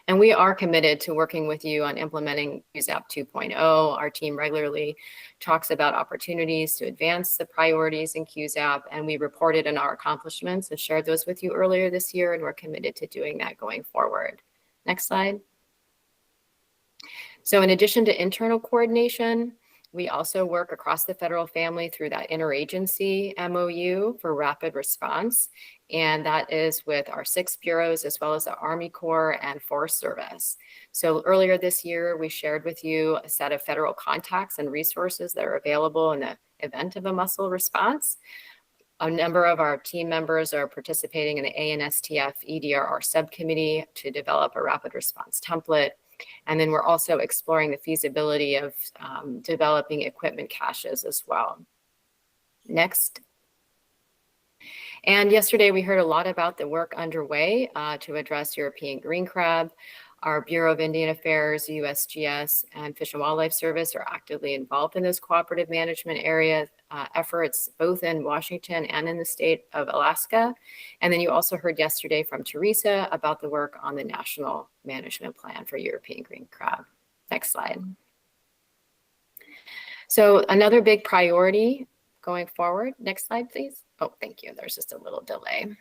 And we are committed to working with you on implementing QZAP 2.0. Our team regularly talks about opportunities to advance the priorities in QZAP, and we reported on our accomplishments and shared those with you earlier this year, and we're committed to doing that going forward. Next slide. So in addition to internal coordination, we also work across the federal family through that interagency MOU for rapid response. And that is with our 6 bureaus as well as the Army Corps and Forest Service. So earlier this year, we shared with you a set of federal contacts and resources that are available in the event of a muscle response. A number of our team members are participating in the ANSTF EDRR subcommittee to develop a rapid response template. And then we're also exploring the feasibility of developing equipment caches as well. Next. And yesterday we heard a lot about the work underway to address European green crab. Our Bureau of Indian Affairs, USGS, and Fish and Wildlife Service are actively involved in those cooperative management area efforts, both in Washington and in the state of Alaska. And then you also heard yesterday from Teresa about the work on the National Management Plan for European green crab. Next slide. So another big priority going forward. Next slide, please. Oh, thank you. There's just a little delay.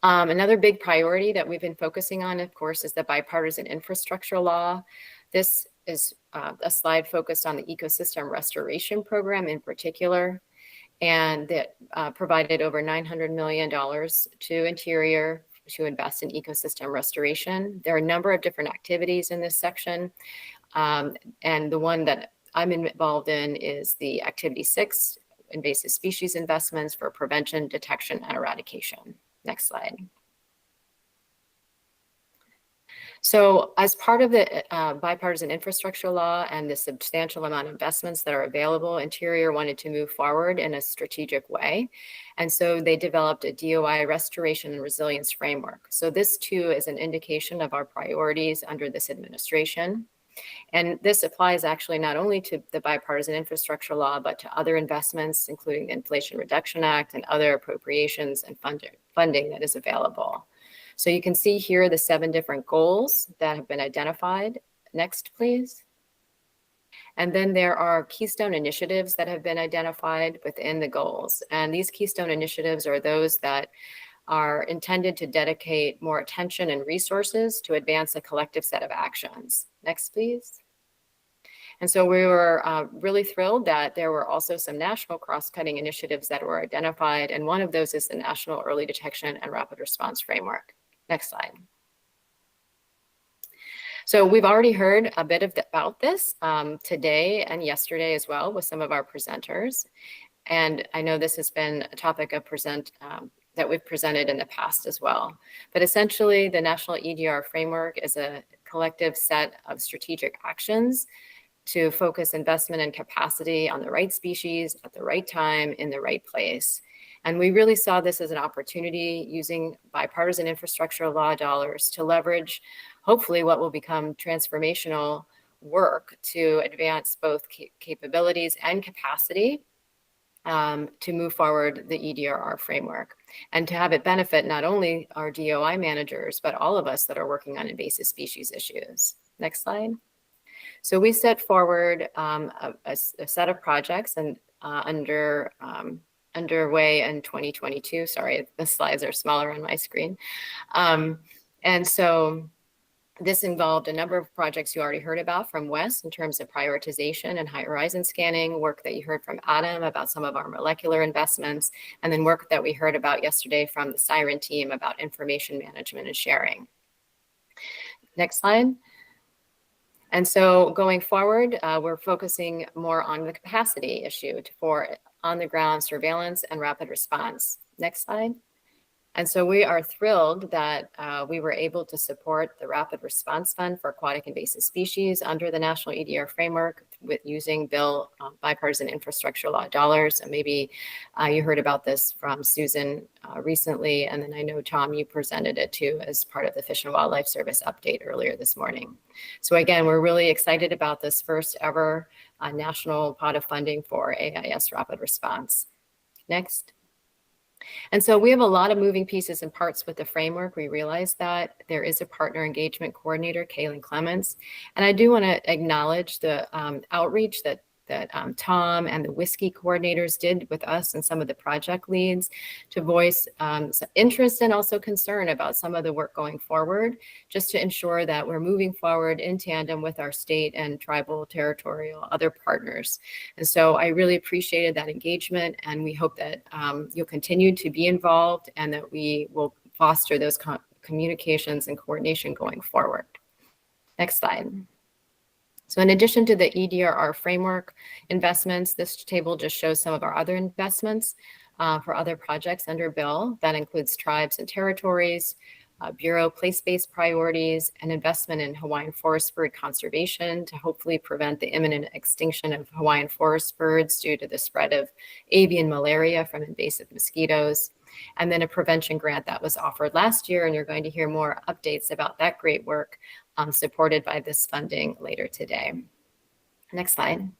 Another big priority that we've been focusing on, of course, is the bipartisan infrastructure law. This is a slide focused on the ecosystem restoration program in particular, and that provided over $900 million to Interior to invest in ecosystem restoration. There are a number of different activities in this section, and the one that I'm involved in is the Activity 6, invasive species investments for prevention, detection, and eradication. Next slide. So as part of the bipartisan infrastructure law and the substantial amount of investments that are available, Interior wanted to move forward in a strategic way. And so they developed a DOI restoration and resilience framework. So this too is an indication of our priorities under this administration. And this applies actually not only to the bipartisan infrastructure law, but to other investments, including the Inflation Reduction Act and other appropriations and funding that is available. So you can see here the 7 different goals that have been identified. Next, please. And then there are keystone initiatives that have been identified within the goals. And these keystone initiatives are those that are intended to dedicate more attention and resources to advance a collective set of actions. Next, please. And so we were really thrilled that there were also some national cross-cutting initiatives that were identified, and one of those is the National Early Detection and Rapid Response Framework. Next slide. So we've already heard a bit about this today and yesterday as well with some of our presenters. And I know this has been a topic of that we've presented in the past as well. But essentially, the National EDR Framework is a collective set of strategic actions to focus investment and capacity on the right species at the right time in the right place. And we really saw this as an opportunity using bipartisan infrastructure law dollars to leverage, hopefully, what will become transformational work to advance both capabilities and capacity to move forward the EDRR framework and to have it benefit not only our DOI managers, but all of us that are working on invasive species issues. Next slide. So we set forward a set of projects and underway in 2022. Sorry, the slides are smaller on my screen. And so this involved a number of projects you already heard about from Wes in terms of prioritization and high horizon scanning, work that you heard from Adam about some of our molecular investments, and then work that we heard about yesterday from the Siren team about information management and sharing. Next slide. And so going forward, we're focusing more on the capacity issue for on-the-ground surveillance and rapid response. Next slide. And so we are thrilled that we were able to support the Rapid Response Fund for Aquatic Invasive Species under the National EDR framework with using bipartisan infrastructure law dollars. And maybe you heard about this from Susan recently, and then I know, Tom, you presented it too as part of the Fish and Wildlife Service update earlier this morning. So again, we're really excited about this first ever national pot of funding for AIS rapid response. Next. And so we have a lot of moving pieces and parts with the framework. We realize that there is a partner engagement coordinator, Kaylin Clements. And I do want to acknowledge the outreach that Tom and the whiskey coordinators did with us and some of the project leads to voice some interest and also concern about some of the work going forward, just to ensure that we're moving forward in tandem with our state and tribal, territorial, other partners. And so I really appreciated that engagement, and we hope that you'll continue to be involved and that we will foster those communications and coordination going forward. Next slide. So in addition to the EDRR framework investments, this table just shows some of our other investments for other projects under bill. That includes tribes and territories, Bureau place-based priorities, and investment in Hawaiian forest bird conservation to hopefully prevent the imminent extinction of Hawaiian forest birds due to the spread of avian malaria from invasive mosquitoes. And then a prevention grant that was offered last year, and you're going to hear more updates about that great work supported by this funding later today. Next slide.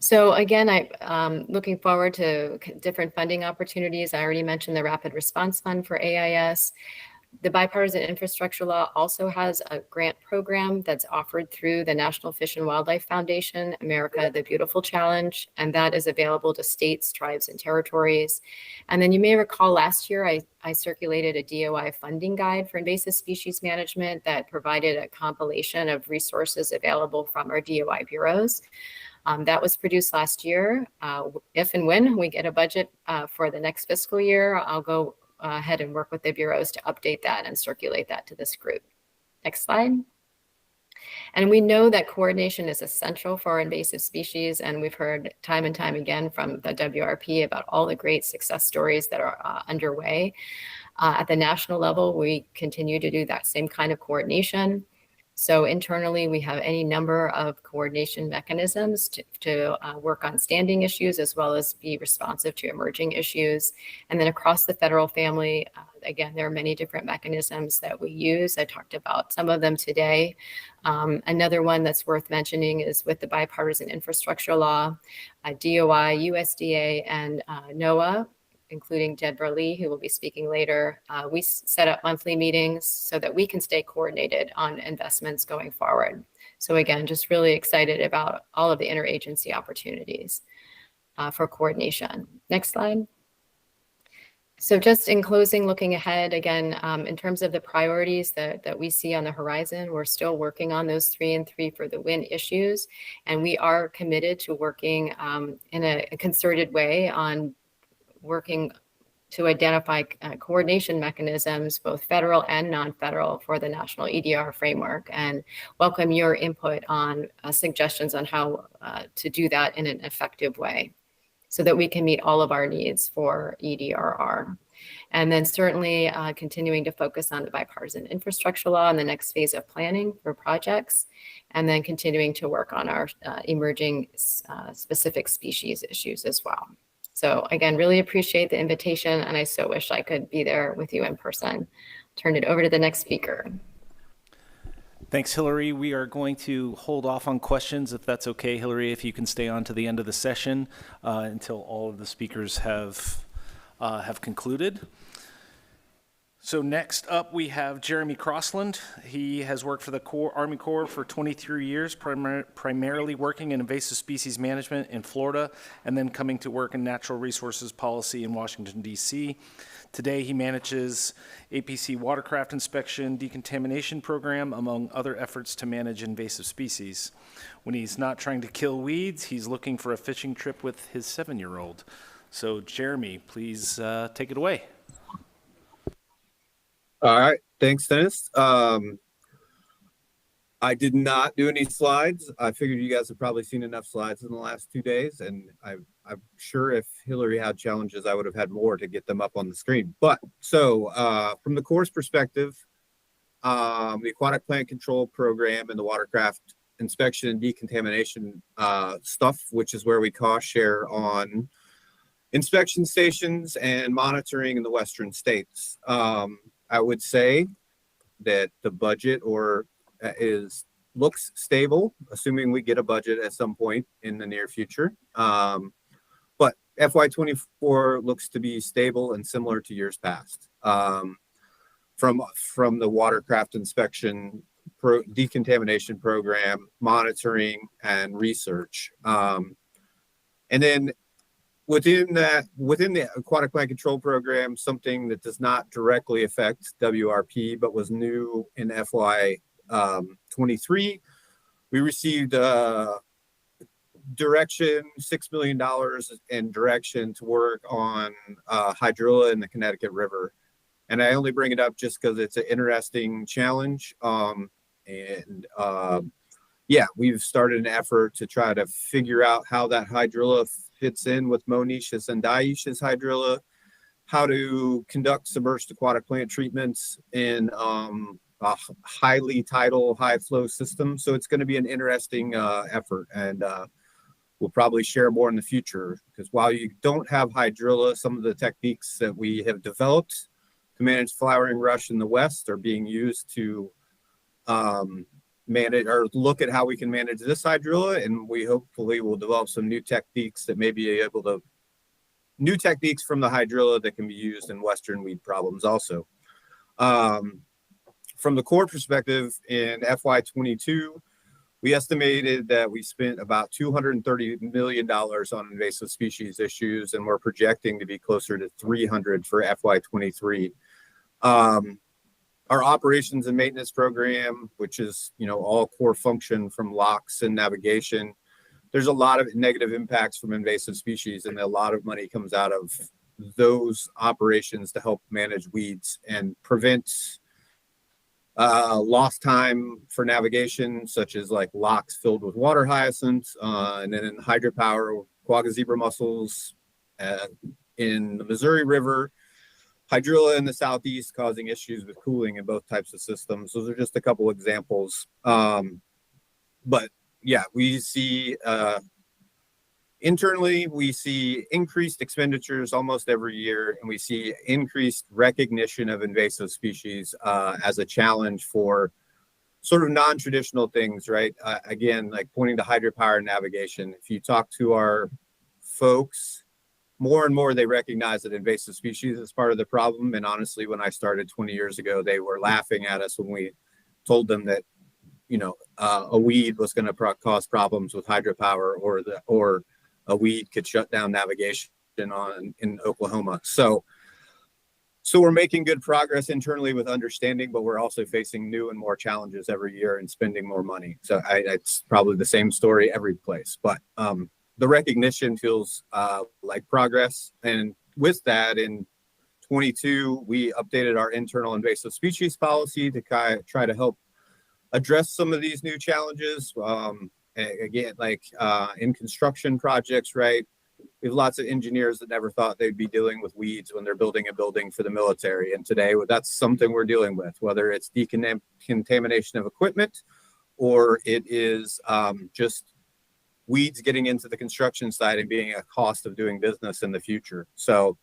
So again, I'm looking forward to different funding opportunities. I already mentioned the Rapid Response Fund for AIS. The Bipartisan Infrastructure Law also has a grant program that's offered through the National Fish and Wildlife Foundation, America the Beautiful Challenge, and that is available to states, tribes, and territories. And then you may recall last year I circulated a DOI funding guide for invasive species management that provided a compilation of resources available from our DOI bureaus. That was produced last year. If and when we get a budget for the next fiscal year, I'll go ahead and work with the bureaus to update that and circulate that to this group. Next slide. And we know that coordination is essential for invasive species, and we've heard time and time again from the WRP about all the great success stories that are underway. At the national level, we continue to do that same kind of coordination. So internally, we have any number of coordination mechanisms to work on standing issues as well as be responsive to emerging issues. And then across the federal family, again, there are many different mechanisms that we use. I talked about some of them today. Another one that's worth mentioning is with the Bipartisan Infrastructure Law, DOI, USDA, and NOAA, including Deborah Lee, who will be speaking later. We set up monthly meetings so that we can stay coordinated on investments going forward. So again, just really excited about all of the interagency opportunities for coordination. Next slide. So just in closing, looking ahead, again, in terms of the priorities that we see on the horizon, we're still working on those 3 and 3 for the win issues. And we are committed to working in a concerted way on working to identify coordination mechanisms, both federal and non-federal, for the national EDR framework, and welcome your input on suggestions on how to do that in an effective way so that we can meet all of our needs for EDRR. And then certainly continuing to focus on the Bipartisan Infrastructure Law and the next phase of planning for projects, and then continuing to work on our emerging specific species issues as well. So again, really appreciate the invitation, and I so wish I could be there with you in person. Turn it over to the next speaker. Thanks, Hillary. We are going to hold off on questions, if that's okay, Hillary, if you can stay on to the end of the session until all of the speakers have concluded. So next up, we have Jeremy Crossland. He has worked for the Army Corps for 23 years, primarily working in invasive species management in Florida, and then coming to work in natural resources policy in Washington, D.C. Today, he manages APC watercraft inspection decontamination program, among other efforts to manage invasive species. When he's not trying to kill weeds, he's looking for a fishing trip with his 7-year-old. So Jeremy, please take it away. All right, thanks, Dennis. I did not do any slides. I figured you guys have probably seen enough slides in the last 2 days, and I'm sure if Hillary had challenges, I would have had more to get them up on the screen. But so from the Corps' perspective, the Aquatic Plant Control Program and the watercraft inspection and decontamination stuff, which is where we cost share on inspection stations and monitoring in the Western states. I would say that the budget looks stable, assuming we get a budget at some point in the near future. But FY24 looks to be stable and similar to years past. From the watercraft inspection, decontamination program, monitoring, and research. And then within the aquatic plant control program, something that does not directly affect WRP, but was new in FY23, we received direction, $6 million in direction to work on hydrilla in the Connecticut River. And I only bring it up just because it's an interesting challenge. Yeah, we've started an effort to try to figure out how that hydrilla fits in with Monoecious and Dioecious hydrilla, how to conduct submerged aquatic plant treatments in a highly tidal, high flow system. So it's going to be an interesting effort, and we'll probably share more in the future, because while you don't have hydrilla, some of the techniques that we have developed to manage flowering rush in the West are being used to manage or look at how we can manage this hydrilla, and we hopefully will develop some new techniques that may be able to new techniques from the hydrilla that can be used in Western weed problems also. From the core perspective, in FY22, we estimated that we spent about $230 million on invasive species issues, and we're projecting to be closer to 300 for FY23. Our operations and maintenance program, which is, all core function from locks and navigation, there's a lot of negative impacts from invasive species, and a lot of money comes out of those operations to help manage weeds and prevent lost time for navigation, such as like locks filled with water hyacinths, and then in hydropower, quagga zebra mussels in the Missouri River, hydrilla in the southeast causing issues with cooling in both types of systems. Those are just a couple examples. But yeah, we see internally, we see increased expenditures almost every year, and we see increased recognition of invasive species as a challenge for sort of non-traditional things, right? Again, like pointing to hydropower and navigation. If you talk to our folks, more and more they recognize that invasive species is part of the problem. And honestly, when I started 20 years ago, they were laughing at us when we told them that, a weed was going to cause problems with hydropower, or a weed could shut down navigation in Oklahoma. So we're making good progress internally with understanding, but we're also facing new and more challenges every year and spending more money. So it's probably the same story every place, but the recognition feels like progress. And with that, in 22, we updated our internal invasive species policy to try to help address some of these new challenges. Again, like in construction projects, right? We have lots of engineers that never thought they'd be dealing with weeds when they're building a building for the military. And today, that's something we're dealing with, whether it's decontamination of equipment or it is just weeds getting into the construction site and being a cost of doing business in the future. So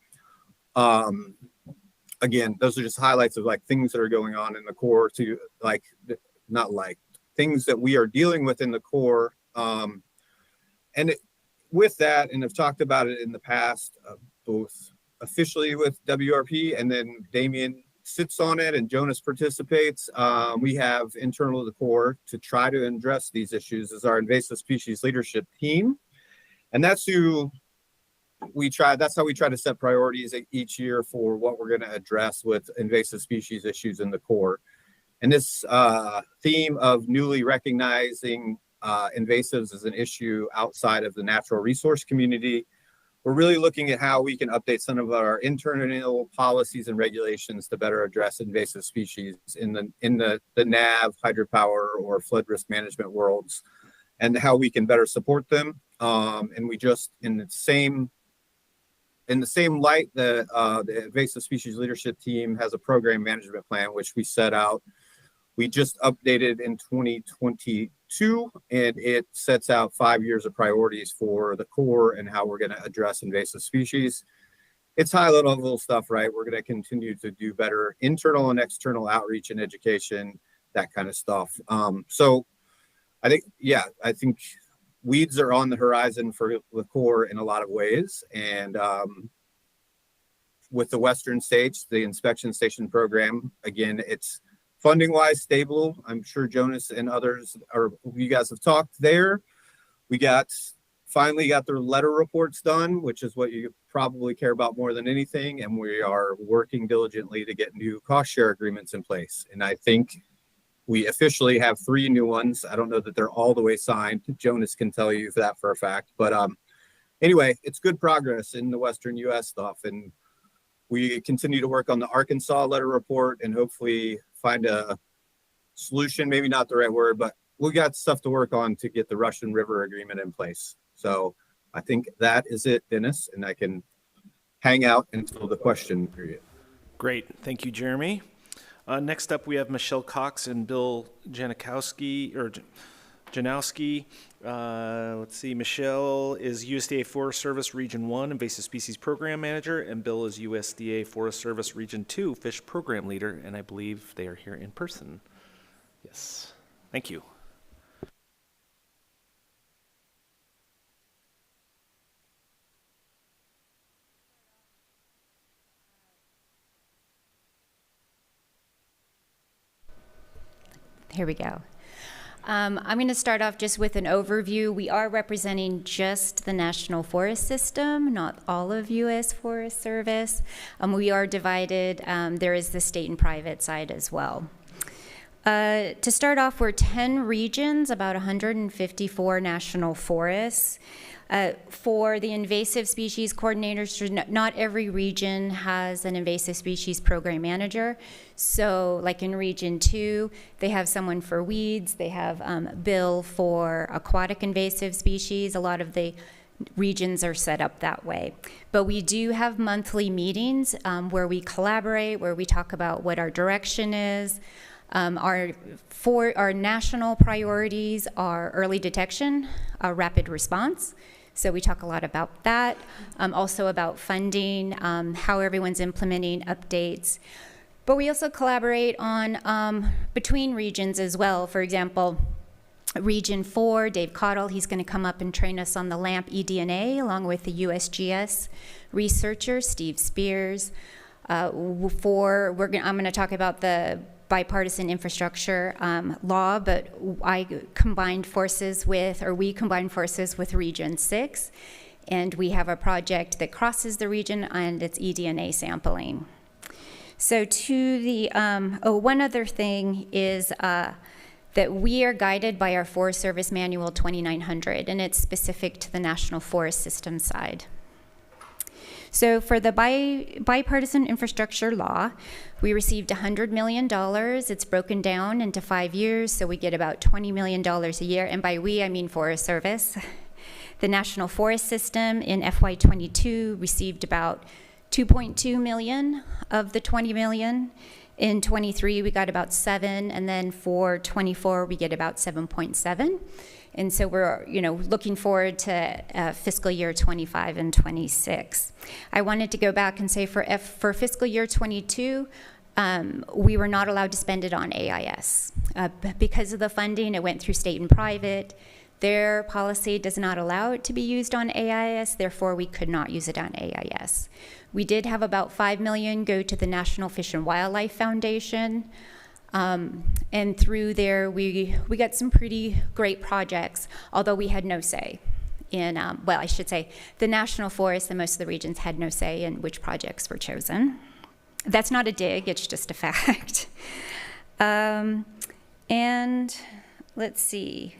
again, those are just highlights of like things that are going on in the core, to things that we are dealing with in the core. With that, and I've talked about it in the past, both officially with WRP, and then Damien sits on it and Jonas participates. We have internal to the core to try to address these issues as our invasive species leadership team. And that's how we try to set priorities each year for what we're going to address with invasive species issues in the core. And this theme of newly recognizing invasives as an issue outside of the natural resource community, we're really looking at how we can update some of our internal policies and regulations to better address invasive species in the NAV, hydropower, or flood risk management worlds, and how we can better support them. And we just, in the same light, the invasive species leadership team has a program management plan, which we set out. We just updated in 2022, and it sets out 5 years of priorities for the core and how we're going to address invasive species. It's high level stuff, right? We're going to continue to do better internal and external outreach and education, that kind of stuff. So I think weeds are on the horizon for the Corps in a lot of ways. And with the Western states, the inspection station program, again, it's funding wise stable. I'm sure Jonas and others, or you guys have talked there. We finally got the letter reports done, which is what you probably care about more than anything. And we are working diligently to get new cost share agreements in place. And I think we officially have 3 new ones. I don't know that they're all the way signed. Jonas can tell you that for a fact. But anyway, it's good progress in the Western U.S. stuff. And we continue to work on the Arkansas letter report and hopefully find a solution, maybe not the right word, but we got stuff to work on to get the Russian River agreement in place. So I think that is it, Dennis, and I can hang out until the question period. Great. Thank you, Jeremy. Next up, we have Michelle Cox and Bill Janowski. Let's see. Michelle is USDA Forest Service Region 1 Invasive Species Program Manager, and Bill is USDA Forest Service Region 2 Fish Program Leader, and I believe they are here in person. Yes. Thank you. Here we go. I'm going to start off just with an overview. We are representing just the National Forest System, not all of U.S. Forest Service. We are divided. There is the state and private side as well. To start off, we're 10 regions, about 154 national forests. For the invasive species coordinators, not every region has an invasive species program manager. So like in Region 2, they have someone for weeds, they have Bill for aquatic invasive species. A lot of the regions are set up that way. But we do have monthly meetings where we collaborate, where we talk about what our direction is. Our national priorities are early detection, rapid response. So we talk a lot about that. Also about funding, how everyone's implementing updates. But we also collaborate on between regions as well. For example, Region 4, Dave Cottle, he's going to come up and train us on the LAMP eDNA along with the USGS researcher, Steve Spears. I'm going to talk about the bipartisan infrastructure law, but we combined forces with Region 6, and we have a project that crosses the region, and it's eDNA sampling. So to the, one other thing is that we are guided by our Forest Service Manual 2900, and it's specific to the National Forest System side. So for the bipartisan infrastructure law, we received $100 million. It's broken down into 5 years, so we get about $20 million a year. And by we, I mean Forest Service. The National Forest System in FY22 received about $2.2 million of the $20 million. In 23, we got about 7, and then for 24, we get about 7.7. And so we're, looking forward to fiscal year 25 and 26. I wanted to go back and say for fiscal year 22, we were not allowed to spend it on AIS. Because of the funding, it went through state and private. Their policy does not allow it to be used on AIS, therefore we could not use it on AIS. We did have about $5 million go to the National Fish and Wildlife Foundation. And through there, we got some pretty great projects, although we had no say in, well, I should say, the National Forest and most of the regions had no say in which projects were chosen. That's not a dig, it's just a fact. And let's see.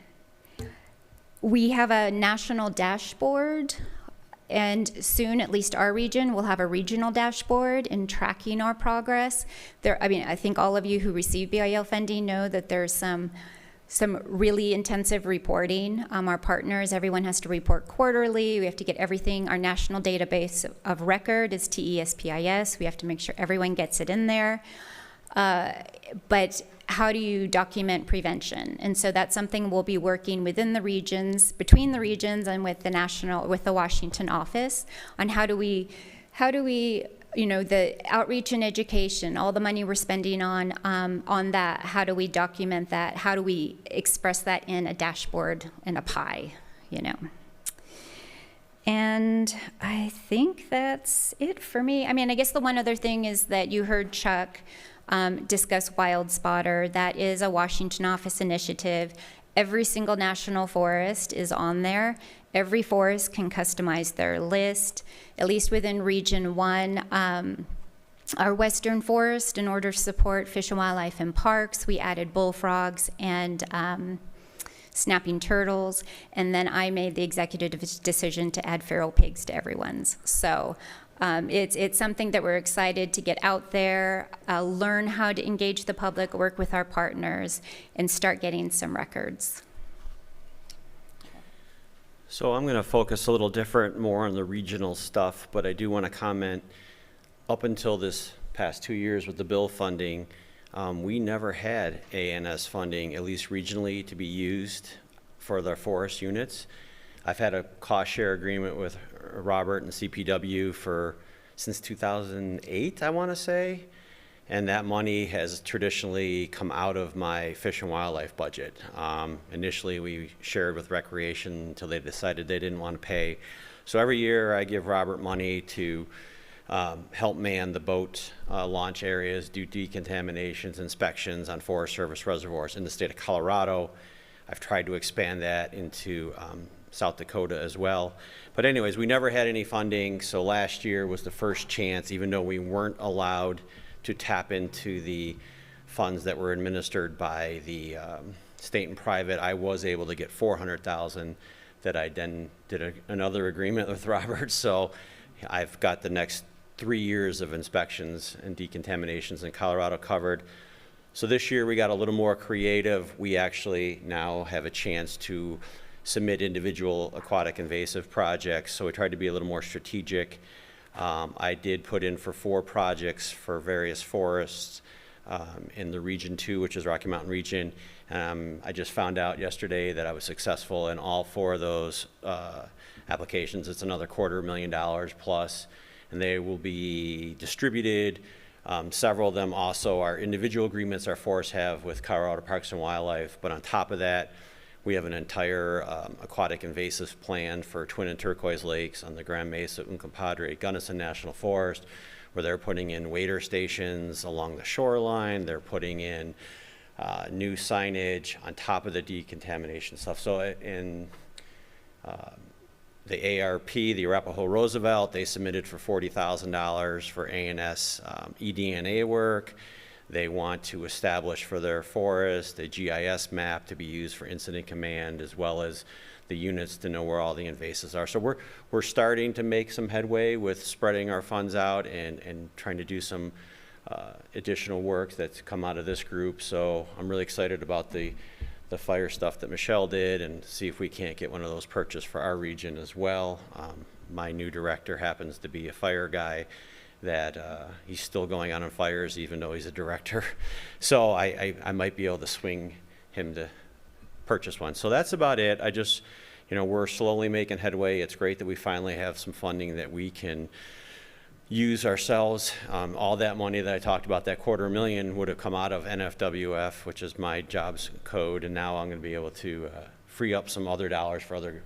We have a national dashboard, and soon, at least our region, will have a regional dashboard in tracking our progress. I think all of you who receive BIL funding know that there's some really intensive reporting. Our partners, everyone has to report quarterly. We have to get everything. Our national database of record is TESPIS. We have to make sure everyone gets it in there. But how do you document prevention? And so that's something we'll be working within the regions, between the regions and with the Washington office on how do we, the outreach and education, all the money we're spending on that, how do we document that? How do we express that in a dashboard, in a pie, you know. And I think that's it for me. I mean, I guess the one other thing is that you heard Chuck discuss Wild Spotter. That is a Washington office initiative. Every single national forest is on there. Every forest can customize their list, at least within Region 1. Our Western Forest, in order to support fish and wildlife and parks, we added bullfrogs and snapping turtles, and then I made the executive decision to add feral pigs to everyone's. So it's something that we're excited to get out there, learn how to engage the public, work with our partners, and start getting some records. So I'm going to focus a little different, more on the regional stuff, but I do want to comment, up until this past 2 years with the bill funding, we never had ANS funding, at least regionally, to be used for the forest units. I've had a cost share agreement with Robert and CPW since 2008, I want to say, and that money has traditionally come out of my fish and wildlife budget. Initially, we shared with Recreation until they decided they didn't want to pay. So every year, I give Robert money to help man the boat launch areas, do decontaminations, inspections on Forest Service reservoirs in the state of Colorado. I've tried to expand that into South Dakota as well. But anyways, we never had any funding, so last year was the first chance, even though we weren't allowed to tap into the funds that were administered by the state and private. I was able to get $400,000 that I then did another agreement with Robert. So I've got the next 3 years of inspections and decontaminations in Colorado covered. So this year we got a little more creative. We actually now have a chance to submit individual aquatic invasive projects. So we tried to be a little more strategic. I did put in for 4 projects for various forests in the Region 2, which is Rocky Mountain Region. I just found out yesterday that I was successful in all 4 of those applications. It's another $250,000 plus, and they will be distributed. Several of them also are individual agreements our forests have with Colorado Parks and Wildlife, but on top of that, we have an entire aquatic invasive plan for Twin and Turquoise Lakes on the Grand Mesa, Uncompahgre, Gunnison National Forest, where they're putting in wader stations along the shoreline. They're putting in new signage on top of the decontamination stuff. So in the ARP, the Arapahoe Roosevelt, they submitted for $40,000 for ANS eDNA work. They want to establish for their forest a GIS map to be used for incident command, as well as the units to know where all the invasives are. So we're starting to make some headway with spreading our funds out and trying to do some additional work that's come out of this group. So I'm really excited about the fire stuff that Michelle did, and see if we can't get one of those purchased for our region as well. My new director happens to be a fire guy that he's still going on fires even though he's a director. So I might be able to swing him to purchase one. So that's about it. I just, we're slowly making headway. It's great that we finally have some funding that we can use ourselves. All that money that I talked about, that $250,000, would have come out of NFWF, which is my jobs code, and now I'm going to be able to free up some other dollars for other,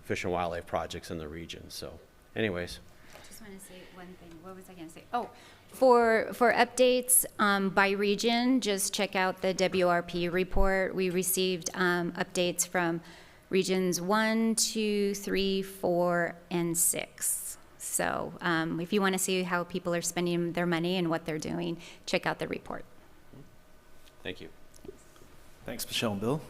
fish and wildlife projects in the region. So anyways. I just want to say one thing. What was I going to say? Oh, for updates by region, just check out the WRP report. We received updates from regions 1, 2, 3, 4, and 6. So if you want to see how people are spending their money and what they're doing, check out the report. Thank you. Thanks, Michelle and Bill.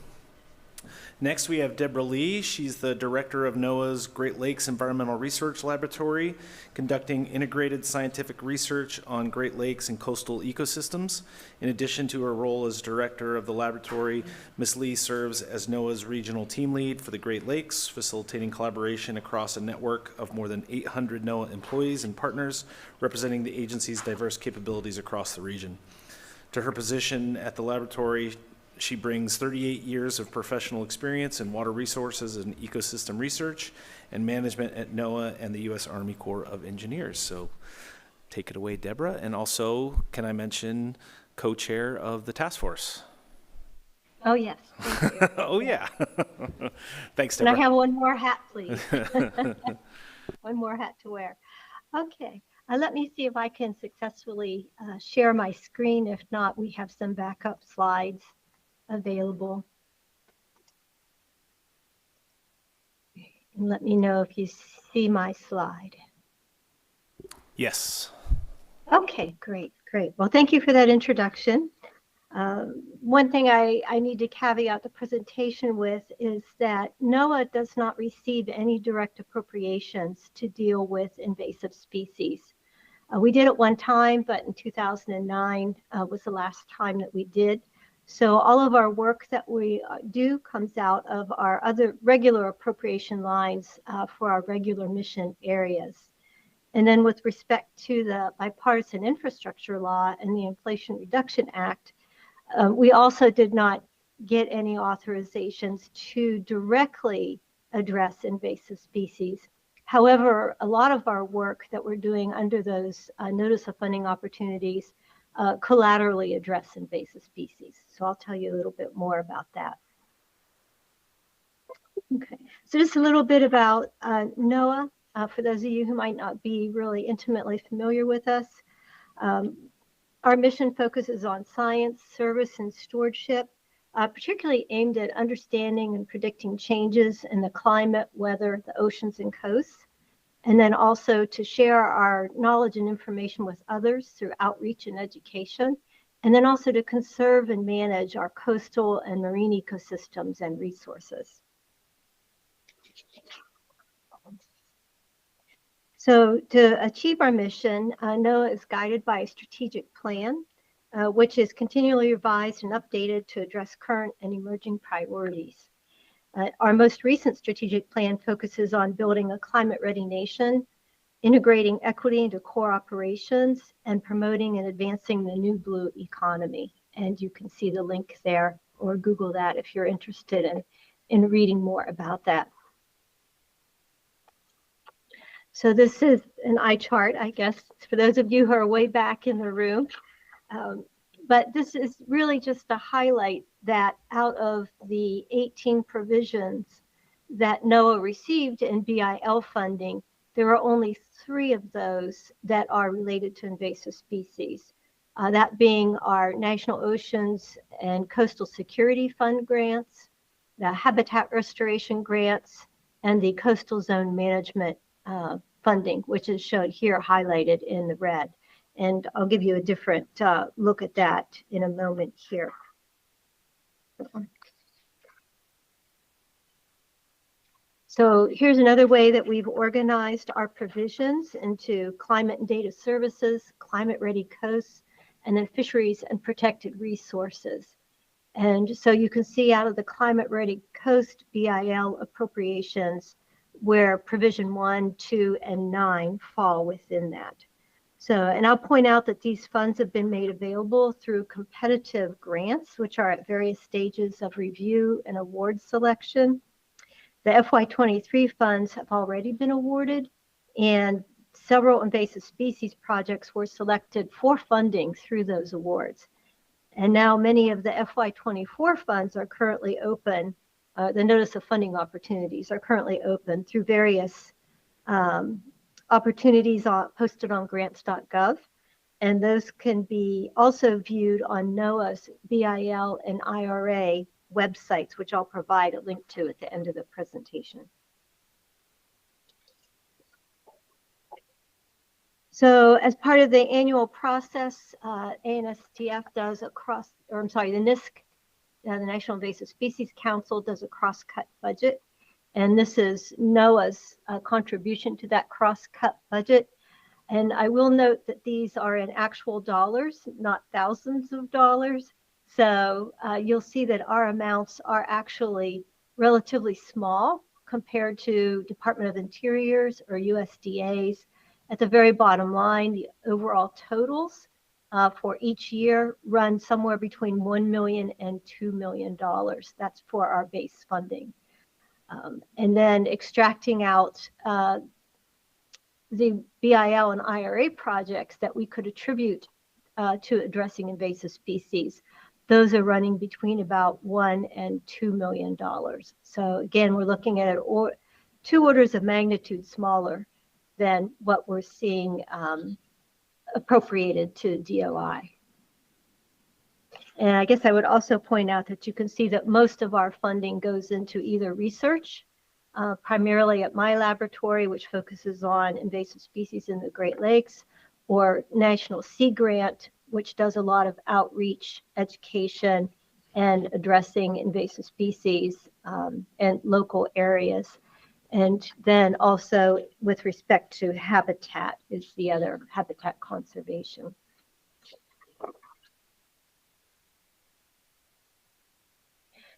Next, we have Deborah Lee. She's the director of NOAA's Great Lakes Environmental Research Laboratory, conducting integrated scientific research on Great Lakes and coastal ecosystems. In addition to her role as director of the laboratory, Ms. Lee serves as NOAA's regional team lead for the Great Lakes, facilitating collaboration across a network of more than 800 NOAA employees and partners, representing the agency's diverse capabilities across the region. To her position at the laboratory, she brings 38 years of professional experience in water resources and ecosystem research and management at NOAA and the U.S. Army Corps of Engineers. So take it away, Deborah. And also, can I mention co-chair of the task force? Oh, yes. Thank you. Oh, yeah. Thanks, And I Deborah. have one more hat, please. One more hat to wear. Okay. Let me see if I can successfully share my screen. If not, we have some backup slides available. And let me know if you see my slide. Yes. Okay, great, great. Well, thank you for that introduction. One thing I need to caveat the presentation with is that NOAA does not receive any direct appropriations to deal with invasive species. We did it one time, but in 2009 was the last time that we did. So all of our work that we do comes out of our other regular appropriation lines for our regular mission areas. And then with respect to the bipartisan infrastructure law and the Inflation Reduction Act, we also did not get any authorizations to directly address invasive species. However, a lot of our work that we're doing under those notice of funding opportunities collaterally address invasive species. So I'll tell you a little bit more about that. Okay, so just a little bit about NOAA. For those of you who might not be really intimately familiar with us, our mission focuses on science, service, and stewardship, particularly aimed at understanding and predicting changes in the climate, weather, the oceans, and coasts, and then also to share our knowledge and information with others through outreach and education, and then also to conserve and manage our coastal and marine ecosystems and resources. So to achieve our mission, NOAA is guided by a strategic plan, which is continually revised and updated to address current and emerging priorities. Our most recent strategic plan focuses on building a climate-ready nation, integrating equity into core operations, and promoting and advancing the new blue economy. And you can see the link there, or Google that if you're interested in reading more about that. So this is an eye chart, I guess, for those of you who are way back in the room. But this is really just to highlight that out of the 18 provisions that NOAA received in BIL funding, there are only 3 of those that are related to invasive species. That being our National Oceans and Coastal Security Fund grants, the Habitat Restoration grants, and the Coastal Zone Management funding, which is shown here highlighted in the red. And I'll give you a different look at that in a moment here. So here's another way that we've organized our provisions into climate and data services, climate ready coasts, and then fisheries and protected resources. And so you can see out of the climate ready coast BIL appropriations where provision 1, 2, and 9 fall within that. So, and I'll point out that these funds have been made available through competitive grants, which are at various stages of review and award selection. The FY23 funds have already been awarded, and several invasive species projects were selected for funding through those awards. And now many of the FY24 funds are currently open. The notice of funding opportunities are currently open through various opportunities posted on grants.gov. And those can be also viewed on NOAA's BIL and IRA websites, which I'll provide a link to at the end of the presentation. So as part of the annual process, ANSTF does the NISC, the National Invasive Species Council, does a cross-cut budget. And this is NOAA's contribution to that cross-cut budget. And I will note that these are in actual dollars, not thousands of dollars. So you'll see that our amounts are actually relatively small compared to Department of Interior's or USDA's. At the very bottom line, the overall totals for each year run somewhere between $1 million and $2 million. That's for our base funding. And then extracting out the BIL and IRA projects that we could attribute to addressing invasive species. those are running between about $1 and $2 million. So again, we're looking at two orders of magnitude smaller than what we're seeing appropriated to DOI. And I guess I would also point out that you can see that most of our funding goes into either research, primarily at my laboratory, which focuses on invasive species in the Great Lakes, or National Sea Grant, which does a lot of outreach, education, and addressing invasive species in local areas. And then also with respect to habitat is the other, habitat conservation.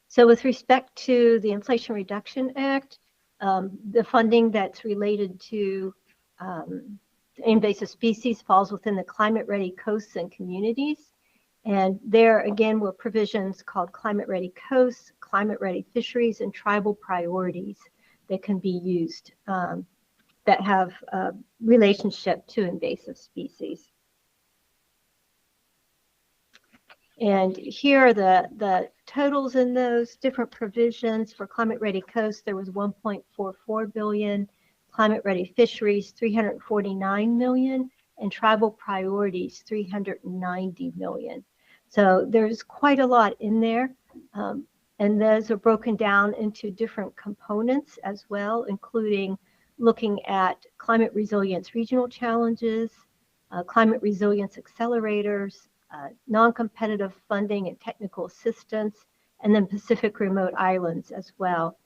So with respect to the Inflation Reduction Act, the funding that's related to invasive species falls within the climate ready coasts and communities. And there again were provisions called climate ready coasts, climate ready fisheries, and tribal priorities that can be used that have a relationship to invasive species. And here are the totals in those different provisions. For climate ready coasts, there was 1.44 billion, climate ready fisheries, 349 million, and tribal priorities, 390 million. So there's quite a lot in there. And those are broken down into different components as well, including looking at climate resilience regional challenges, climate resilience accelerators, non-competitive funding and technical assistance, and then Pacific remote islands as well.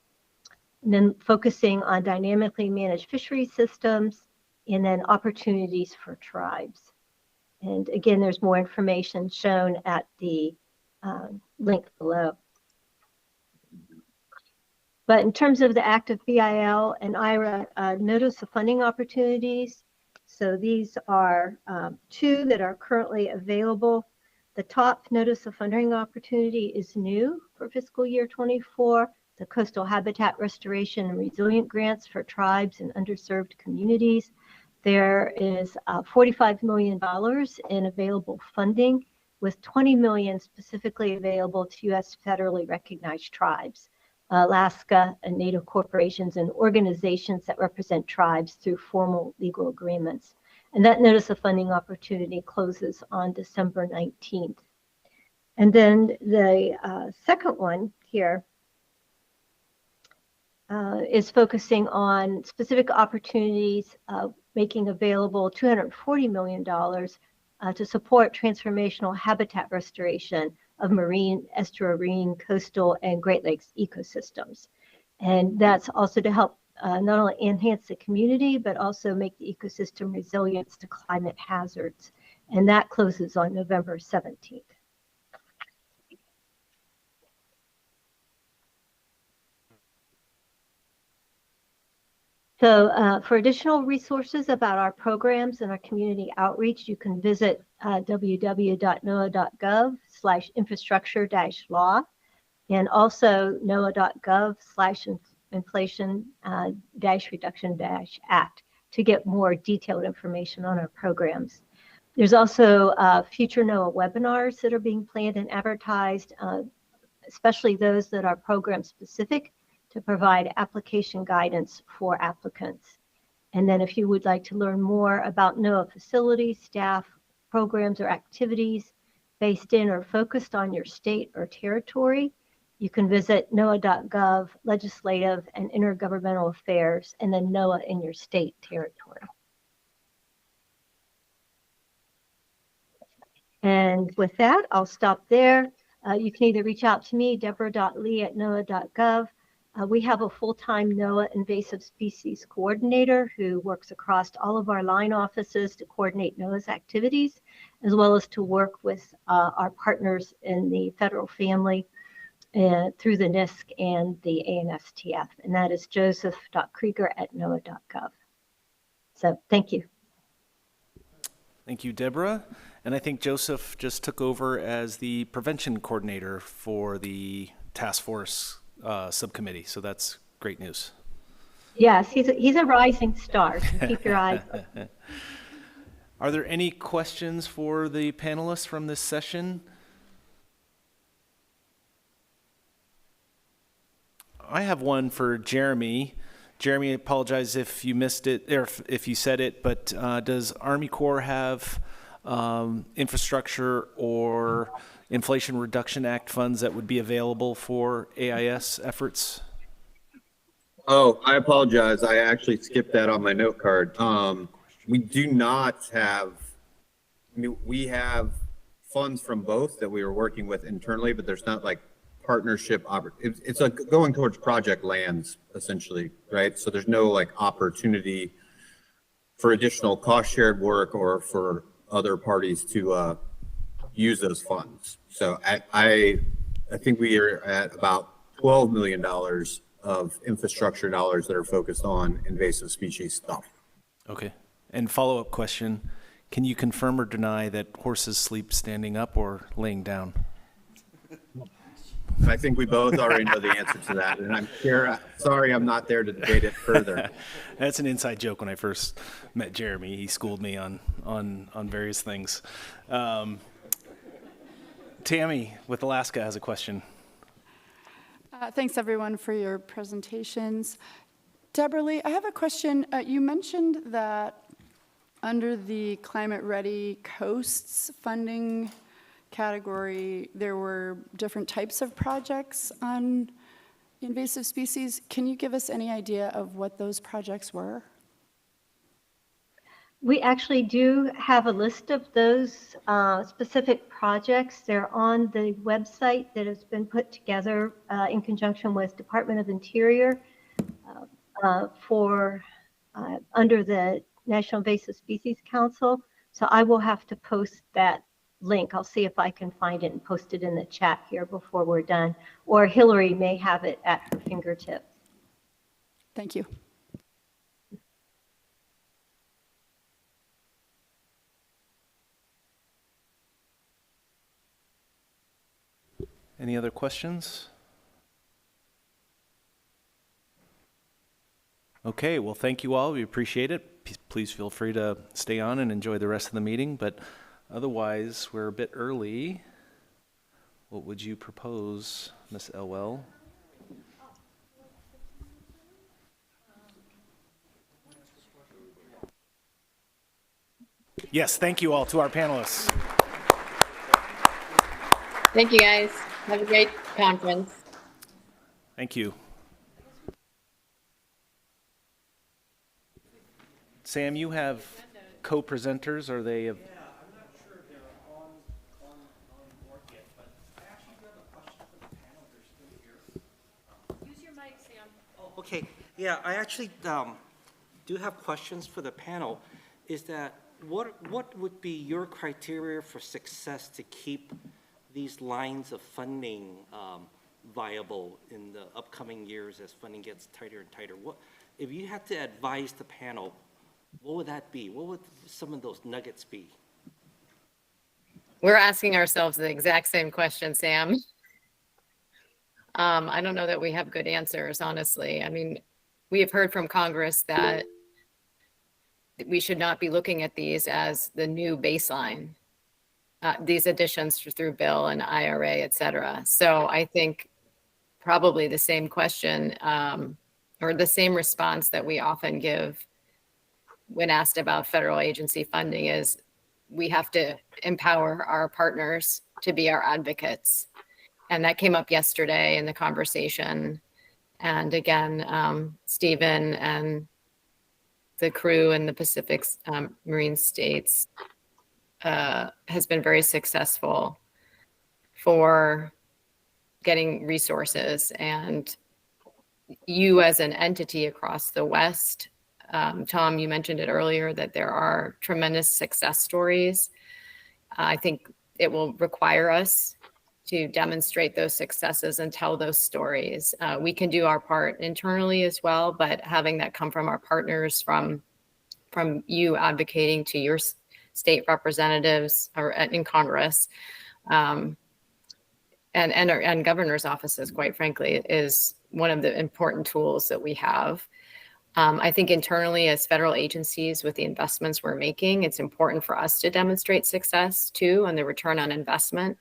And then focusing on dynamically managed fishery systems, and then opportunities for tribes. And again, there's more information shown at the link below. But in terms of the active BIL and IRA notice of funding opportunities, so these are two that are currently available. The top notice of funding opportunity is new for fiscal year 24, the Coastal Habitat Restoration and Resilient Grants for tribes and underserved communities. There is $45 million in available funding, with $20 million specifically available to U.S. federally recognized tribes, Alaska and Native corporations and organizations that represent tribes through formal legal agreements. And that notice of funding opportunity closes on December 19th. And then the second one here is focusing on specific opportunities, making available $240 million to support transformational habitat restoration of marine, estuarine, coastal, and Great Lakes ecosystems. And that's also to help not only enhance the community, but also make the ecosystem resilient to climate hazards. And that closes on November 17th. So for additional resources about our programs and our community outreach, you can visit www.noaa.gov/infrastructure-law, and also noaa.gov/inflation-reduction-act to get more detailed information on our programs. There's also future NOAA webinars that are being planned and advertised, especially those that are program specific, to provide application guidance for applicants. And then if you would like to learn more about NOAA facilities, staff, programs, or activities based in or focused on your state or territory, you can visit noaa.gov, legislative and intergovernmental affairs, and then NOAA in your state territory. And with that, I'll stop there. You can either reach out to me, deborah.lee@noaa.gov. We have a full-time NOAA invasive species coordinator who works across all of our line offices to coordinate NOAA's activities, as well as to work with our partners in the federal family through the NISC and the ANSTF. And that is joseph.krieger@noaa.gov. So thank you. Thank you, Deborah. And I think Joseph just took over as the prevention coordinator for the task force subcommittee. So that's great news. Yes, he's a rising star. So keep your eyes open. Are there any questions for the panelists from this session? I have one for Jeremy. Jeremy, I apologize if you missed it, or if you said it, but does Army Corps have infrastructure or Inflation Reduction Act funds that would be available for AIS efforts? Oh, I apologize. I actually skipped that on my note card. We do not have, I mean, we have funds from both that we are working with internally, but there's not like partnership. It's like going towards project lands essentially, right? So there's no like opportunity for additional cost shared work or for other parties to use those funds. So I think we are at about $12 million of infrastructure dollars that are focused on invasive species stuff. Okay. And follow-up question, can you confirm or deny that horses sleep standing up or laying down? I think we both already know the answer to that, and I'm sorry I'm not there to debate it further. That's an inside joke. When I first met Jeremy, he schooled me on various things. Tammy with Alaska has a question. Thanks everyone for your presentations. Deborah Lee, I have a question. You mentioned that under the Climate Ready Coasts funding category, there were different types of projects on invasive species. Can you give us any idea of what those projects were? We actually do have a list of those specific projects. They're on the website that has been put together in conjunction with Department of Interior for under the National Invasive Species Council. So I will have to post that link. I'll see if I can find it and post it in the chat here before we're done. Or Hillary may have it at her fingertips. Thank you. Any other questions? Okay, well, thank you all. We appreciate it. Please feel free to stay on and enjoy the rest of the meeting, but otherwise, we're a bit early. What would you propose, Ms. Elwell? Yes, thank you all to our panelists. Thank you, guys. Have a great conference. Thank you. Sam, you have co-presenters. Are they? Okay, yeah, I actually do have questions for the panel. Is that what would be your criteria for success to keep these lines of funding viable in the upcoming years as funding gets tighter and tighter? What, if you had to advise the panel, what would that be? What would some of those nuggets be? We're asking ourselves the exact same question, Sam. I don't know that we have good answers, honestly. I mean, we have heard from Congress that we should not be looking at these as the new baseline, these additions through bill and IRA, et cetera. So I think probably the same question or the same response that we often give when asked about federal agency funding is we have to empower our partners to be our advocates. And that came up yesterday in the conversation. And again, Stephen and the crew in the Pacific Marine States has been very successful for getting resources. And you as an entity across the West, Tom, you mentioned it earlier that there are tremendous success stories. I think it will require us to demonstrate those successes and tell those stories. We can do our part internally as well, but having that come from our partners, from you advocating to your state representatives or in Congress, and governor's offices, quite frankly, is one of the important tools that we have. I think internally as federal agencies with the investments we're making, it's important for us to demonstrate success too and the return on investment.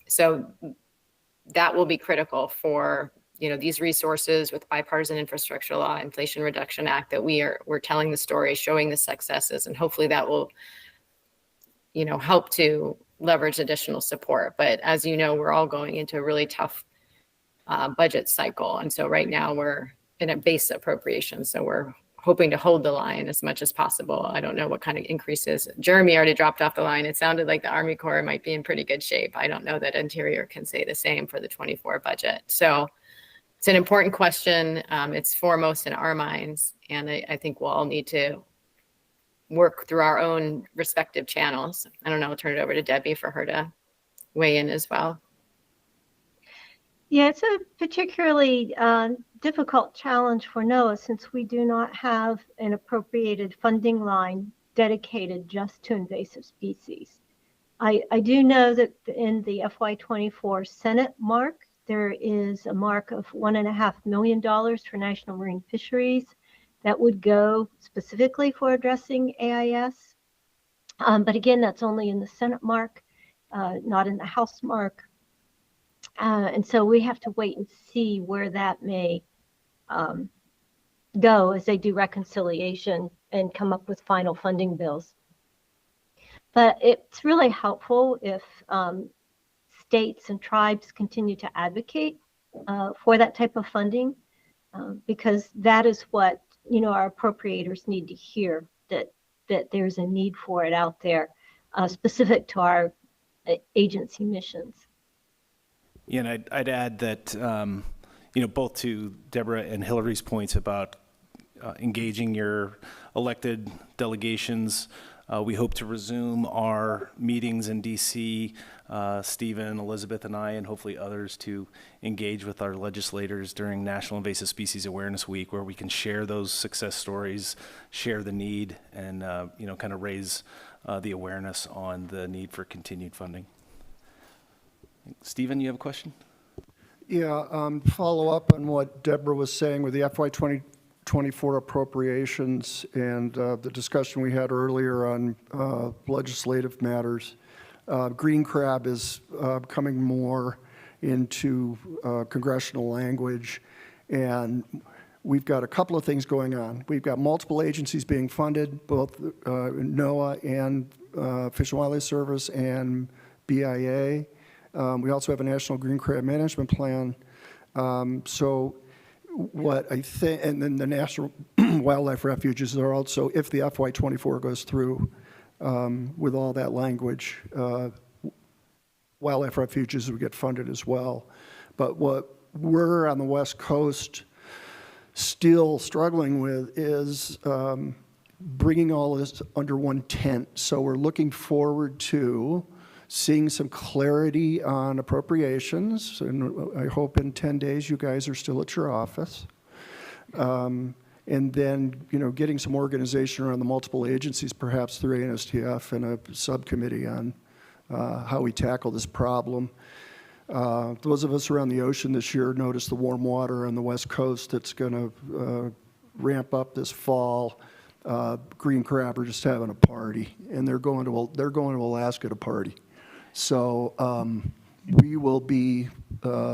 So that will be critical for these resources with bipartisan infrastructure law, Inflation Reduction Act, that we're telling the story, showing the successes, and hopefully that will, help to leverage additional support. But as you know, we're all going into a really tough budget cycle. And so right now we're in a base appropriation. So we're hoping to hold the line as much as possible. I don't know what kind of increases. Jeremy already dropped off the line. It sounded like the Army Corps might be in pretty good shape. I don't know that Interior can say the same for the 24 budget. So it's an important question. It's foremost in our minds. And I think we'll all need to work through our own respective channels. I don't know, I'll turn it over to Debbie for her to weigh in as well. Yeah, it's a particularly difficult challenge for NOAA since we do not have an appropriated funding line dedicated just to invasive species. I do know that in the FY24 Senate mark, there is a mark of $1.5 million for national marine fisheries that would go specifically for addressing AIS. But again, that's only in the Senate mark, not in the House mark. And so we have to wait and see where that may go as they do reconciliation and come up with final funding bills. But it's really helpful if states and tribes continue to advocate for that type of funding, because that is what our appropriators need to hear, that there's a need for it out there, specific to our agency missions. Yeah, and I'd add that, both to Deborah and Hillary's points about engaging your elected delegations, we hope to resume our meetings in DC, Stephen, Elizabeth, and I, and hopefully others, to engage with our legislators during National Invasive Species Awareness Week, where we can share those success stories, share the need, and kind of raise the awareness on the need for continued funding. Stephen, you have a question? Yeah, follow up on what Deborah was saying with the FY 2024 appropriations and the discussion we had earlier on legislative matters. Green crab is coming more into congressional language, and we've got a couple of things going on. We've got multiple agencies being funded, both NOAA and Fish and Wildlife Service and BIA. We also have a National Green Crab Management Plan. So what I think, and then the National Wildlife Refuges are also, if the FY24 goes through with all that language, wildlife refuges would get funded as well. But what we're on the West Coast still struggling with is bringing all this under one tent. So we're looking forward to seeing some clarity on appropriations, and I hope in 10 days you guys are still at your office. And then, getting some organization around the multiple agencies, perhaps through ANSTF and a subcommittee on how we tackle this problem. Those of us around the ocean this year noticed the warm water on the West Coast that's going to ramp up this fall. Green crab are just having a party, and they're going to Alaska to party. So we will be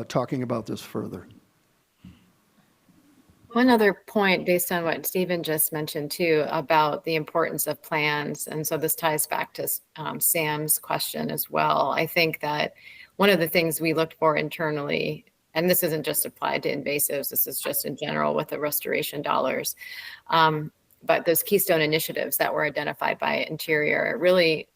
talking about this further. One other point based on what Stephen just mentioned too about the importance of plans, and so this ties back to Sam's question as well. I think that one of the things we looked for internally, and this isn't just applied to invasives, this is just in general with the restoration dollars, but those keystone initiatives that were identified by Interior really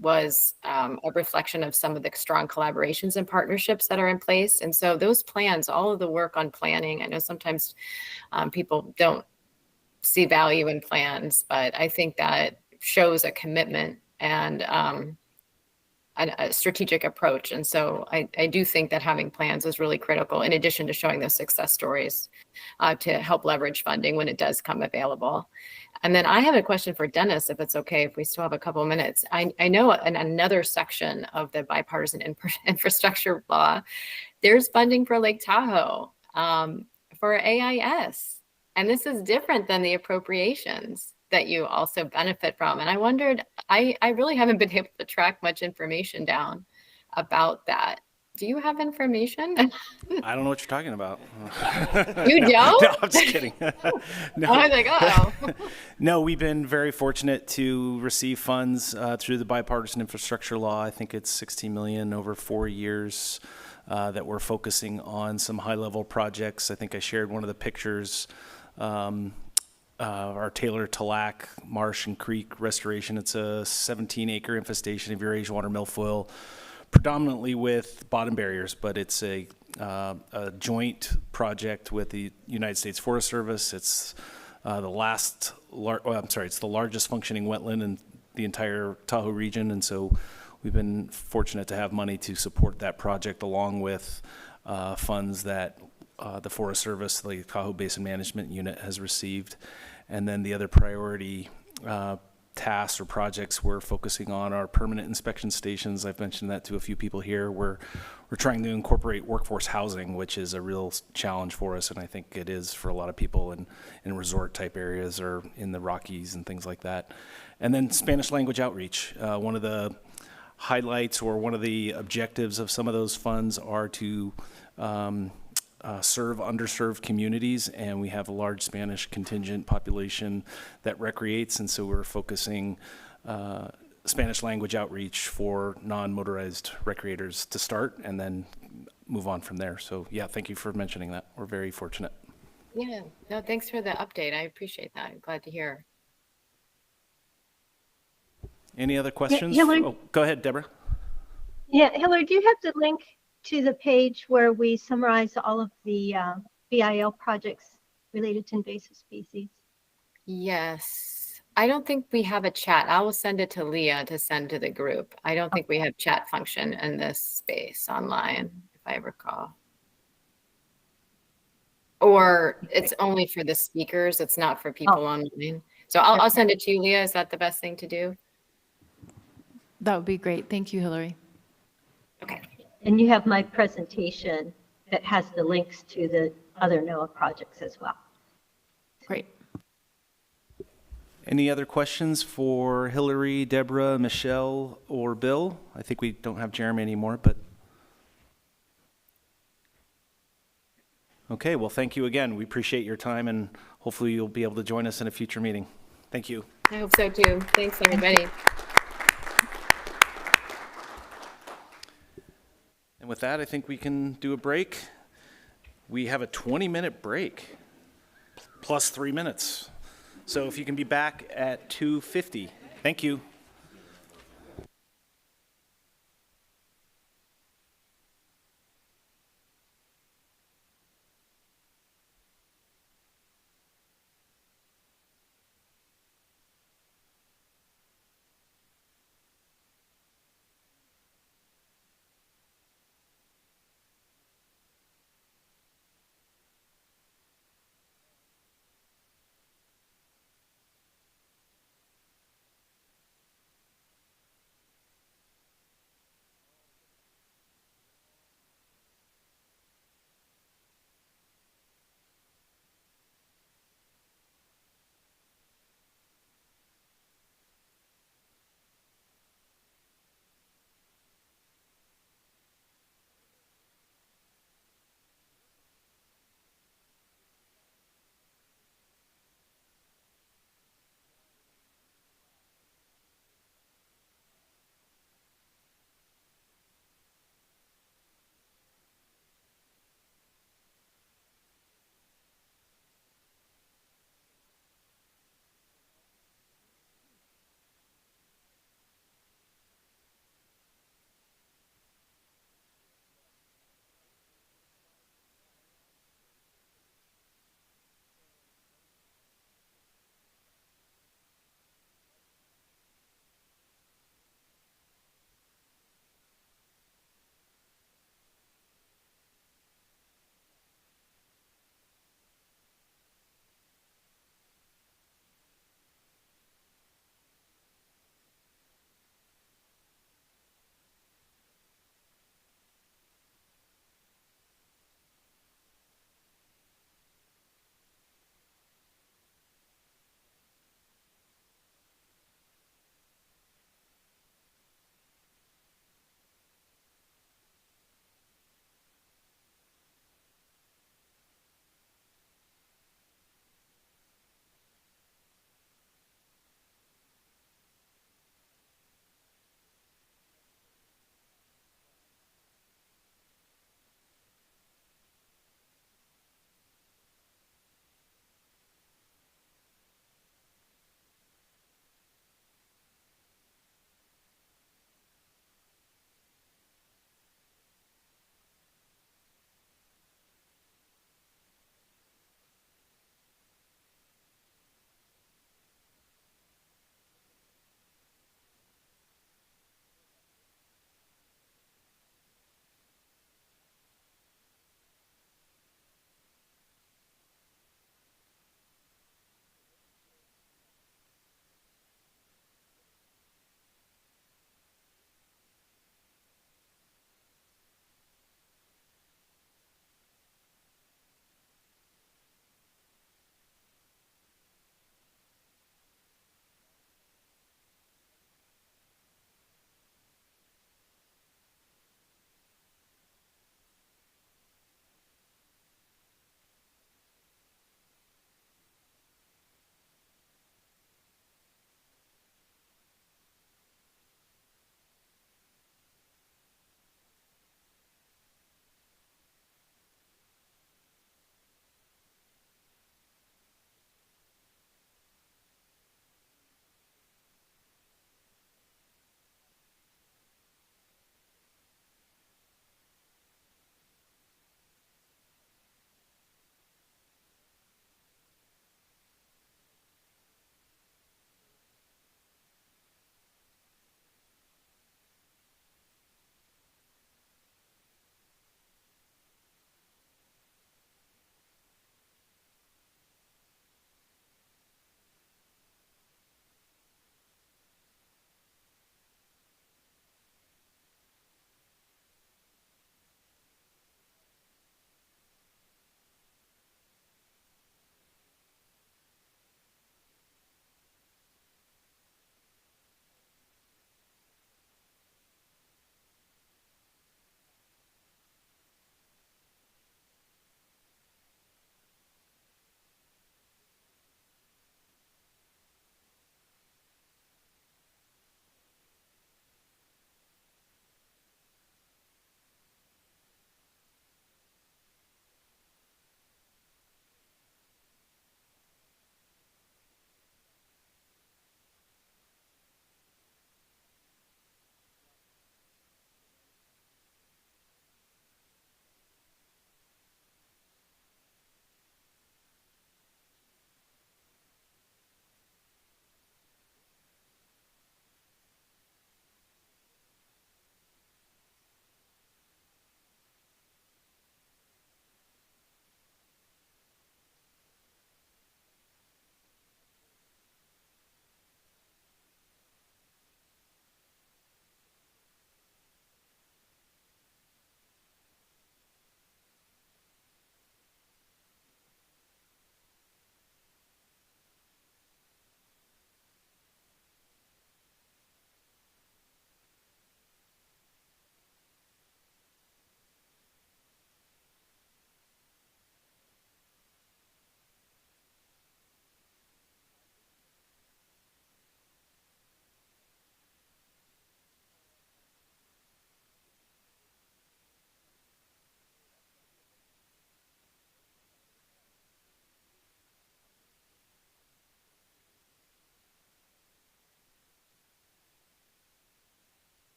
was a reflection of some of the strong collaborations and partnerships that are in place. And so those plans, all of the work on planning, I know sometimes people don't see value in plans, but I think that shows a commitment and a strategic approach. And so I do think that having plans is really critical, in addition to showing those success stories to help leverage funding when it does come available. And then I have a question for Dennis, if it's okay, if we still have a couple of minutes. I know in another section of the bipartisan infrastructure law, there's funding for Lake Tahoe for AIS. And this is different than the appropriations that you also benefit from. And I wondered, I really haven't been able to track much information down about that. Do you have information? I don't know what you're talking about. You No, don't? no, I'm just kidding. No. I was like, uh-oh. No, we've been very fortunate to receive funds through the bipartisan infrastructure law. I think it's 16 million over 4 years that we're focusing on some high-level projects. I think I shared one of the pictures, our Taylor Talac Marsh and Creek restoration. It's a 17-acre infestation of Eurasian water milfoil, predominantly with bottom barriers, but it's a joint project with the United States Forest Service. It's it's the largest functioning wetland in the entire Tahoe region, and so we've been fortunate to have money to support that project, along with funds that the Forest Service, the Tahoe Basin Management Unit, has received. And then the other priority tasks or projects we're focusing on are permanent inspection stations. I've mentioned that to a few people here. We're trying to incorporate workforce housing, which is a real challenge for us, and I think it is for a lot of people in resort type areas or in the Rockies and things like that. And then Spanish language outreach. One of the highlights or one of the objectives of some of those funds are to serve underserved communities, and we have a large Spanish contingent population that recreates, and so we're focusing Spanish language outreach for non-motorized recreators to start and then move on from there. So yeah, thank you for mentioning that. We're very fortunate. Yeah, no, thanks for the update. I appreciate that. I'm glad to hear. Any other questions? Hillary? Oh, go ahead, Deborah. Yeah, Hillary, do you have the link to the page where we summarize all of the BIL projects related to invasive species? Yes. I don't think we have a chat. I will send it to Leah to send to the group. I don't think we have chat function in this space online, if I recall. Or it's only for the speakers. It's not for people online. So I'll send it to you, Leah. Is that the best thing to do? That would be great. Thank you, Hillary. Okay. And you have my presentation that has the links to the other NOAA projects as well. Great. Any other questions for Hillary, Deborah, Michelle, or Bill? I think we don't have Jeremy anymore, but. Okay, well, thank you again. We appreciate your time, and hopefully you'll be able to join us in a future meeting. Thank you. I hope so too. Thanks, everybody. And with that, I think we can do a break. We have a 20-minute break, plus 3 minutes. So if you can be back at 2:50. Thank you.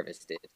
harvested.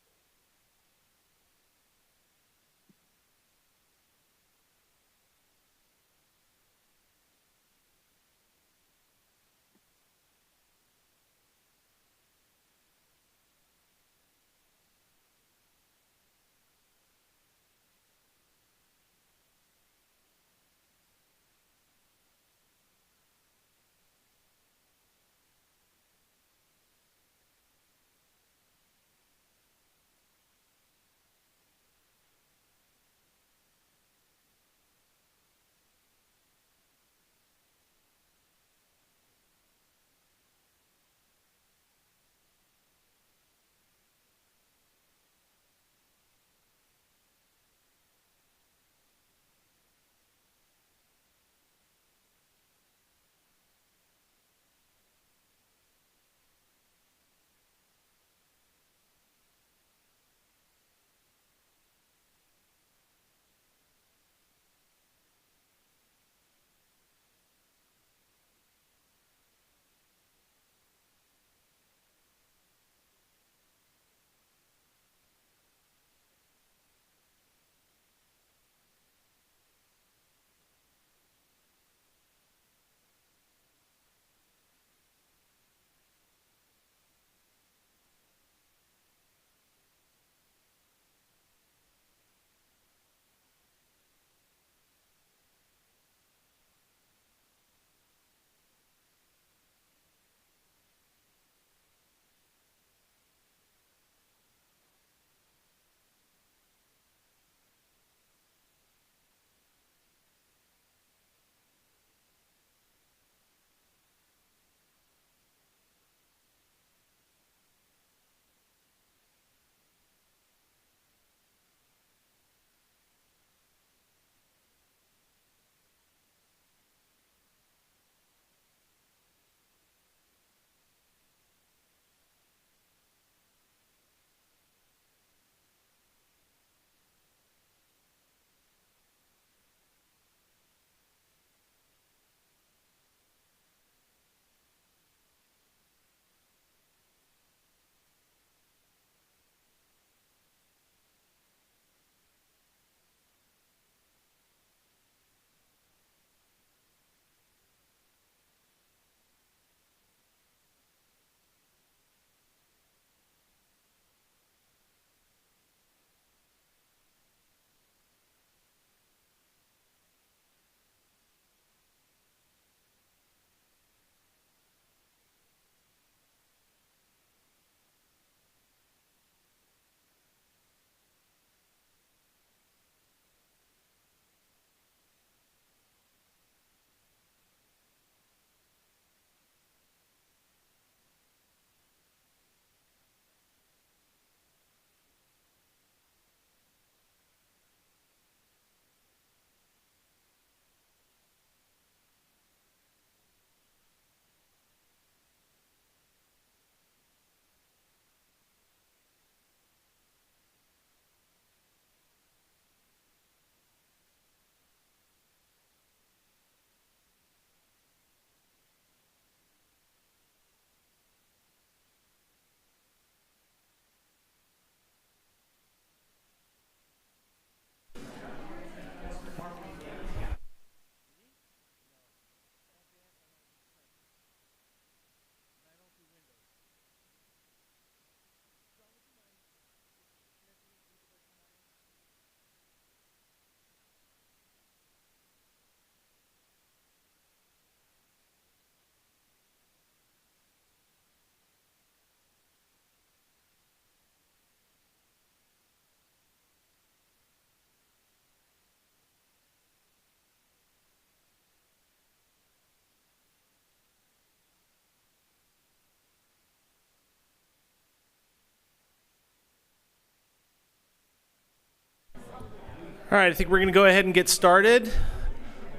All right, I think we're going to go ahead and get started.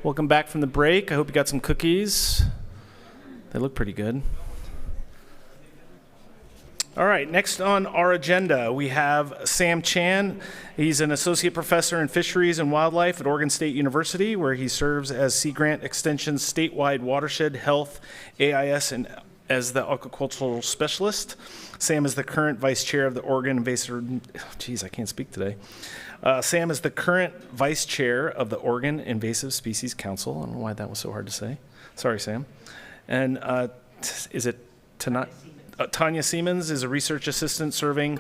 Welcome back from the break. I hope you got some cookies. They look pretty good. All right, next on our agenda, we have Sam Chan. He's an associate professor in fisheries and wildlife at Oregon State University, where he serves as Sea Grant Extension's statewide watershed health, AIS, and as the aquacultural specialist. Sam is the current vice chair of the Oregon Invasive, geez, I can't speak today. Sam is the current vice chair of the Oregon Invasive Species Council. I don't know why that was so hard to say. Sorry, Sam. And is it Tanya Siemens is a research assistant serving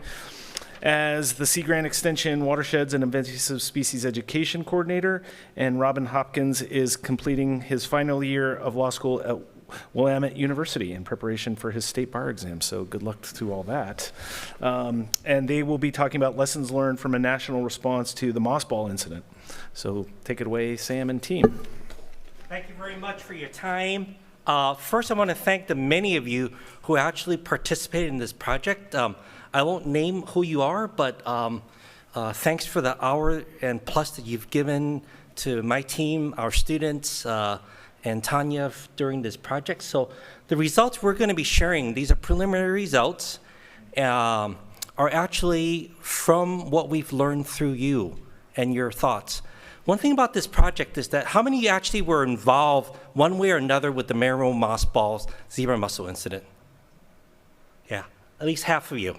as the Sea Grant Extension Watersheds and Invasive Species Education Coordinator, and Robin Hopkins is completing his final year of law school at Willamette University in preparation for his state bar exam, so good luck to all that. And they will be talking about lessons learned from a national response to the mossball incident. So take it away, Sam and team. Thank you very much for your time. First, I want to thank the many of you who actually participated in this project. I won't name who you are, but thanks for the hour and plus that you've given to my team, our students, and Tanya during this project. So the results we're going to be sharing, these are preliminary results, are actually from what we've learned through you and your thoughts. One thing about this project is that how many of you actually were involved one way or another with the Marrow Mossballs zebra mussel incident? Yeah, at least half of you.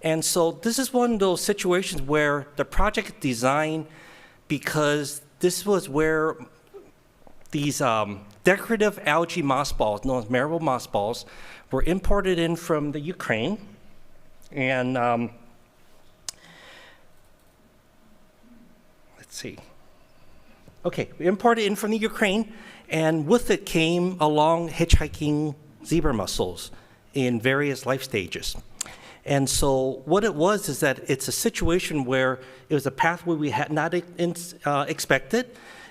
And so this is one of those situations where the project designed because this was where these decorative algae mossballs, known as Marrow mossballs, were imported in from the Ukraine. And let's see. Okay, imported in from the Ukraine, and with it came along hitchhiking zebra mussels in various life stages. And so what it was is that it's a situation where it was a pathway we had not expected.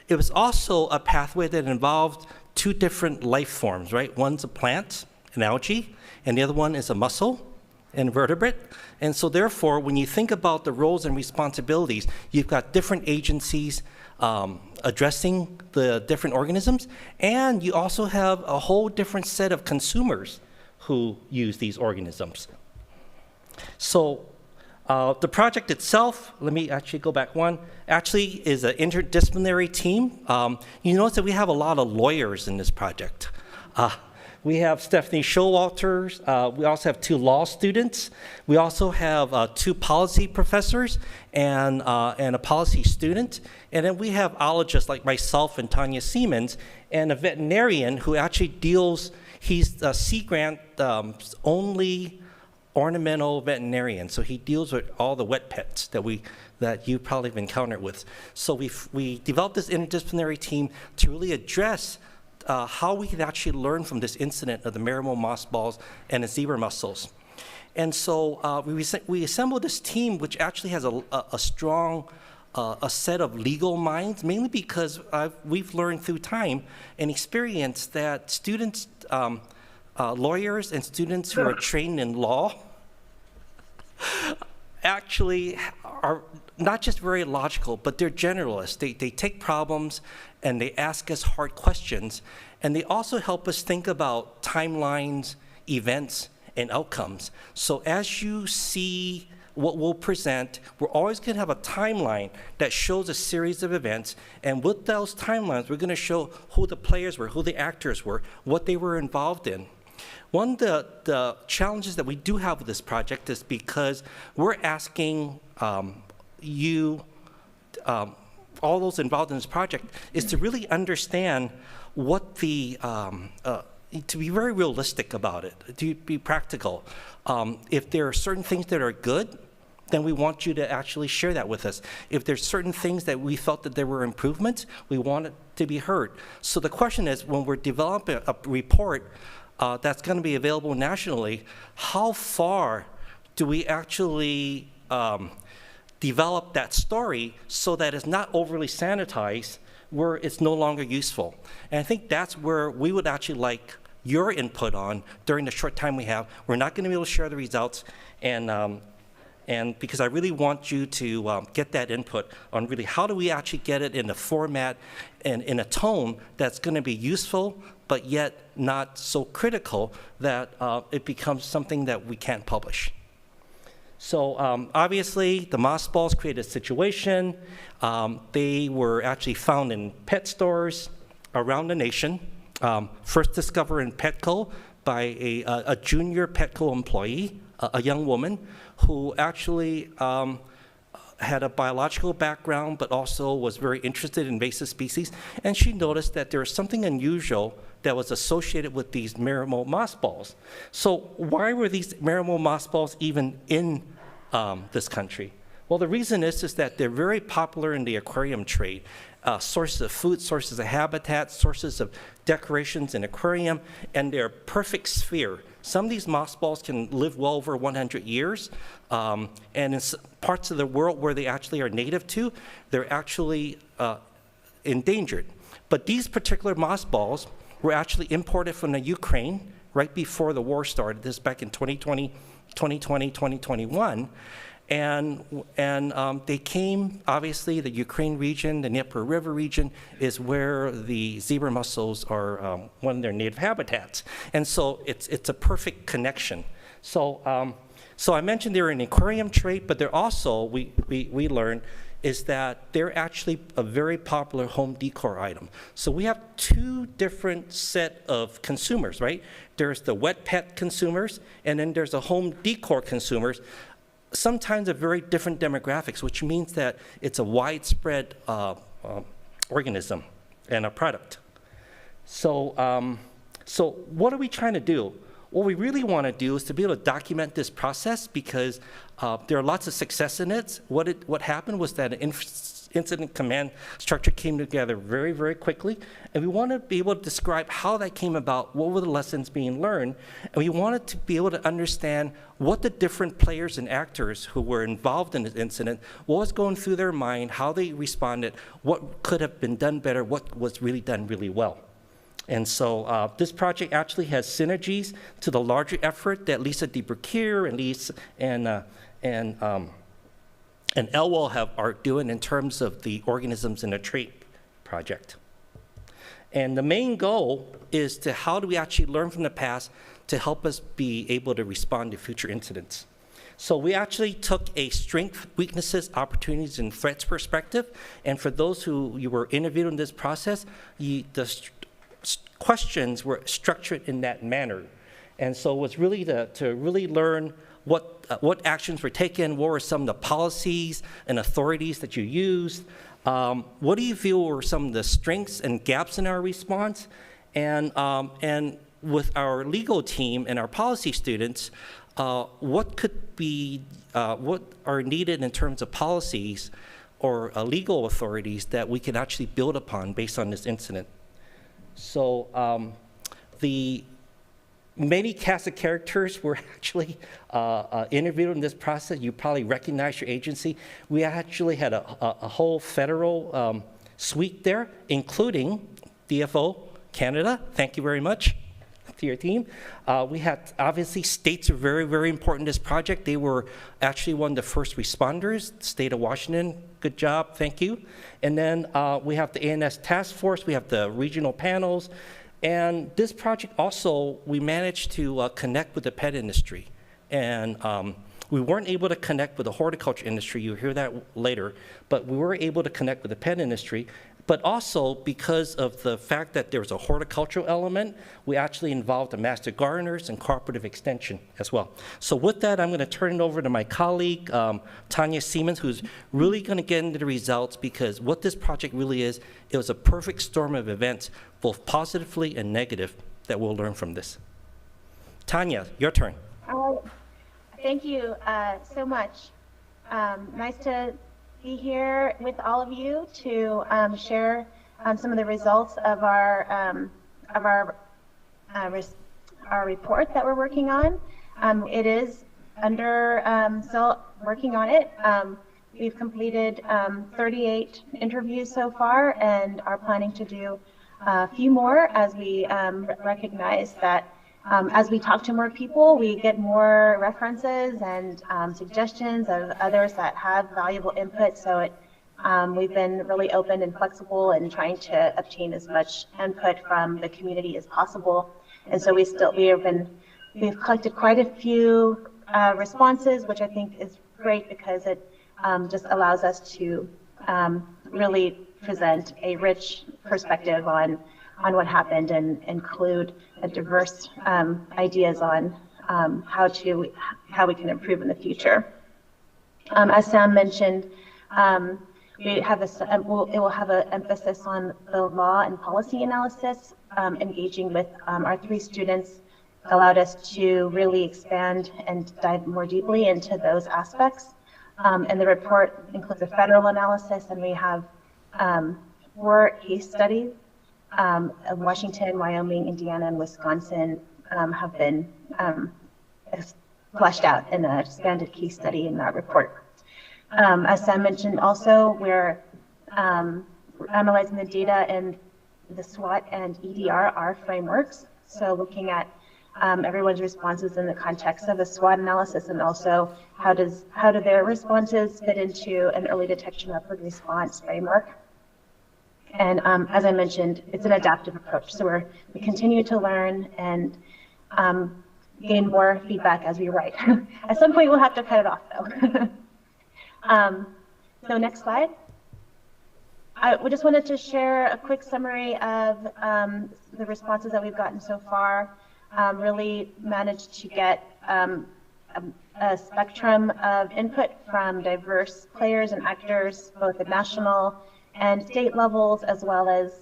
It was also a pathway that involved two different life forms, right? One's a plant, an algae, and the other one is a mussel, an invertebrate. And so therefore, when you think about the roles and responsibilities, you've got different agencies addressing the different organisms, and you also have a whole different set of consumers who use these organisms. So the project itself, let me actually go back one, actually is an interdisciplinary team. You notice that we have a lot of lawyers in this project. We have Stephanie Showalter. We also have 2 law students. We also have 2 policy professors and a policy student. And then we have ologists like myself and Tanya Siemens, and a veterinarian who actually deals, he's the Sea Grant only ornamental veterinarian, so he deals with all the wet pets that you probably have encountered with. So we developed this interdisciplinary team to really address how we can actually learn from this incident of the Marrow mossballs and the zebra mussels. And so we assembled this team, which actually has a strong a set of legal minds, mainly because we've learned through time and experience that students, lawyers and students who are trained in law actually are not just very logical, but they're generalists. They take problems and they ask us hard questions, and they also help us think about timelines, events, and outcomes. So as you see what we'll present, we're always going to have a timeline that shows a series of events, and with those timelines, we're going to show who the players were, who the actors were, what they were involved in. One of the challenges that we do have with this project is because we're asking you, all those involved in this project, is to really understand what the, to be very realistic about it, to be practical. If there are certain things that are good, then we want you to actually share that with us. If there's certain things that we felt that there were improvements, we want it to be heard. So the question is, when we're developing a report that's going to be available nationally, how far do we actually develop that story so that it's not overly sanitized, where it's no longer useful? And I think that's where we would actually like your input on during the short time we have. We're not going to be able to share the results, and because I really want you to get that input on really how do we actually get it in a format and in a tone that's going to be useful, but yet not so critical that it becomes something that we can't publish. So obviously, the mossballs created a situation. They were actually found in pet stores around the nation. First discovered in Petco by a junior Petco employee, a young woman who actually had a biological background, but also was very interested in invasive species. And she noticed that there was something unusual that was associated with these marimotte mossballs. So why were these marimotte mossballs even in this country? Well, the reason is that they're very popular in the aquarium trade. Sources of food, sources of habitat, sources of decorations in aquarium, and they're a perfect sphere. Some of these mossballs can live well over 100 years, and in parts of the world where they actually are native to, they're actually endangered. But these particular mossballs were actually imported from the Ukraine right before the war started, this back in 2021. And they came, obviously, the Ukraine region, the Dnieper River region is where the zebra mussels are one of their native habitats. And so it's a perfect connection. So, so I mentioned they're an aquarium trade, but they're also, we learned, is that they're actually a very popular home decor item. So we have two different set of consumers, right? There's the wet pet consumers, and then there's the home decor consumers. Sometimes a very different demographics, which means that it's a widespread organism and a product. So, so what are we trying to do? What we really want to do is to be able to document this process, because there are lots of success in it. What happened was that an incident command structure came together very, very quickly, and we want to be able to describe how that came about, what were the lessons being learned, and we wanted to be able to understand what the different players and actors who were involved in this incident, what was going through their mind, how they responded, what could have been done better, what was really done really well. And so this project actually has synergies to the larger effort that Lisa DeBruckier and Elwell are doing in terms of the organisms in a trait project. And the main goal is to how do we actually learn from the past to help us be able to respond to future incidents. So we actually took a strengths, weaknesses, opportunities, and threats perspective. And for those who you were interviewed in this process, the questions were structured in that manner. And so it was really to really learn what actions were taken, what were some of the policies and authorities that you used, what do you feel were some of the strengths and gaps in our response, and with our legal team and our policy students, what could be, what are needed in terms of policies or legal authorities that we can actually build upon based on this incident. So the many cast of characters were actually interviewed in this process. You probably recognize your agency. We actually had a whole federal suite there, including DFO Canada. Thank you very much to your team. We had, obviously, states are very, very important in this project. They were actually one of the first responders. State of Washington, good job, thank you. And then we have the ANS task force, we have the regional panels, and this project also, we managed to connect with the pet industry. And we weren't able to connect with the horticulture industry, you'll hear that later, but we were able to connect with the pet industry. But also, because of the fact that there was a horticultural element, we actually involved the master gardeners and cooperative extension as well. So with that, I'm going to turn it over to my colleague, Tanya Siemens, who's really going to get into the results, because what this project really is, it was a perfect storm of events, both positively and negative, that we'll learn from this. Tanya, your turn. Thank you so much. Nice to be here with all of you to share some of the results of our report that we're working on. It is under still working on it. We've completed 38 interviews so far and are planning to do a few more as we recognize that as we talk to more people, we get more references and suggestions of others that have valuable input. So we've been really open and flexible and trying to obtain as much input from the community as possible. And so we've collected quite a few responses, which I think is great because it just allows us to really present a rich perspective on what happened and include a diverse ideas on how we can improve in the future. As Sam mentioned, we have it will have an emphasis on the law and policy analysis. Engaging with our 3 students allowed us to really expand and dive more deeply into those aspects. And the report includes a federal analysis, and we have 4 case studies. Washington, Wyoming, Indiana, and Wisconsin have been fleshed out in an expanded case study in that report. As Sam mentioned also, we're analyzing the data in the SWOT and EDR frameworks. So looking at everyone's responses in the context of a SWOT analysis, and also how do their responses fit into an early detection rapid response framework. And as I mentioned, it's an adaptive approach. So we continue to learn and gain more feedback as we write. At some point, we'll have to cut it off, though. So next slide. We just wanted to share a quick summary of the responses that we've gotten so far. Really managed to get a spectrum of input from diverse players and actors, both at national and state levels, as well as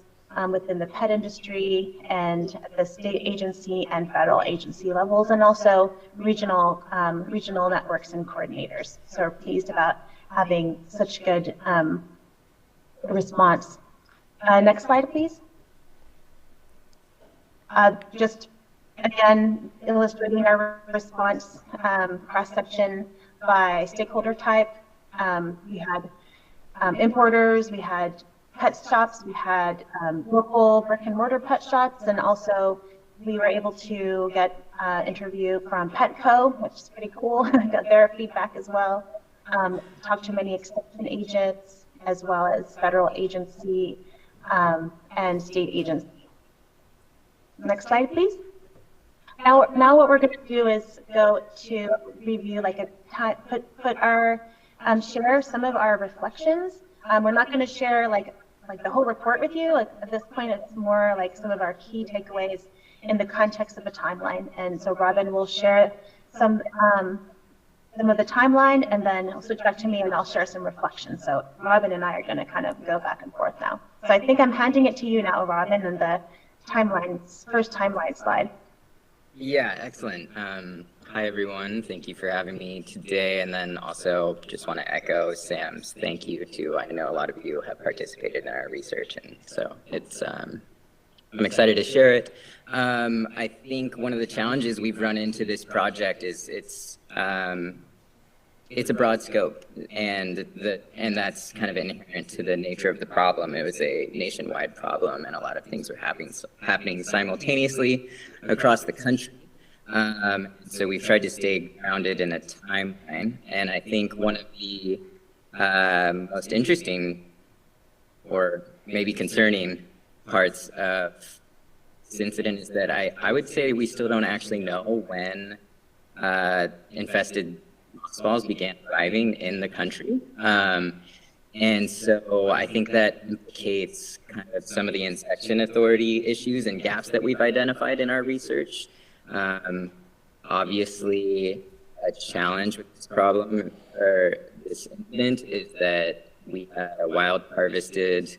within the pet industry and at the state agency and federal agency levels, and also regional networks and coordinators. So we're pleased about having such good response. Next slide, please. Just again, illustrating our response cross-section by stakeholder type. We had importers, we had pet shops, we had local brick and mortar pet shops, and also we were able to get interview from Petco, which is pretty cool. Got their feedback as well. Talked to many extension agents, as well as federal agency and state agency. Next slide, please. Now what we're going to do is go to review, share some of our reflections. We're not going to share like the whole report with you. At this point, it's more like some of our key takeaways in the context of a timeline. And so Robin will share some of the timeline, and then he'll switch back to me and I'll share some reflections. So Robin and I are going to kind of go back and forth now. So I think I'm handing it to you now, Robin, and the first timeline slide. Yeah, excellent. Hi, everyone. Thank you for having me today. And then also just want to echo Sam's thank you to, I know a lot of you have participated in our research. And so it's, I'm excited to share it. I think one of the challenges we've run into this project is it's a broad scope, and that's kind of inherent to the nature of the problem. It was a nationwide problem, and a lot of things were happening simultaneously across the country. So we've tried to stay grounded in a timeline, and I think one of the most interesting or maybe concerning parts of this incident is that I would say we still don't actually know when infested mothballs began arriving in the country. And so I think that implicates kind of some of the inspection authority issues and gaps that we've identified in our research. Obviously, a challenge with this problem or this incident is that we had a wild harvested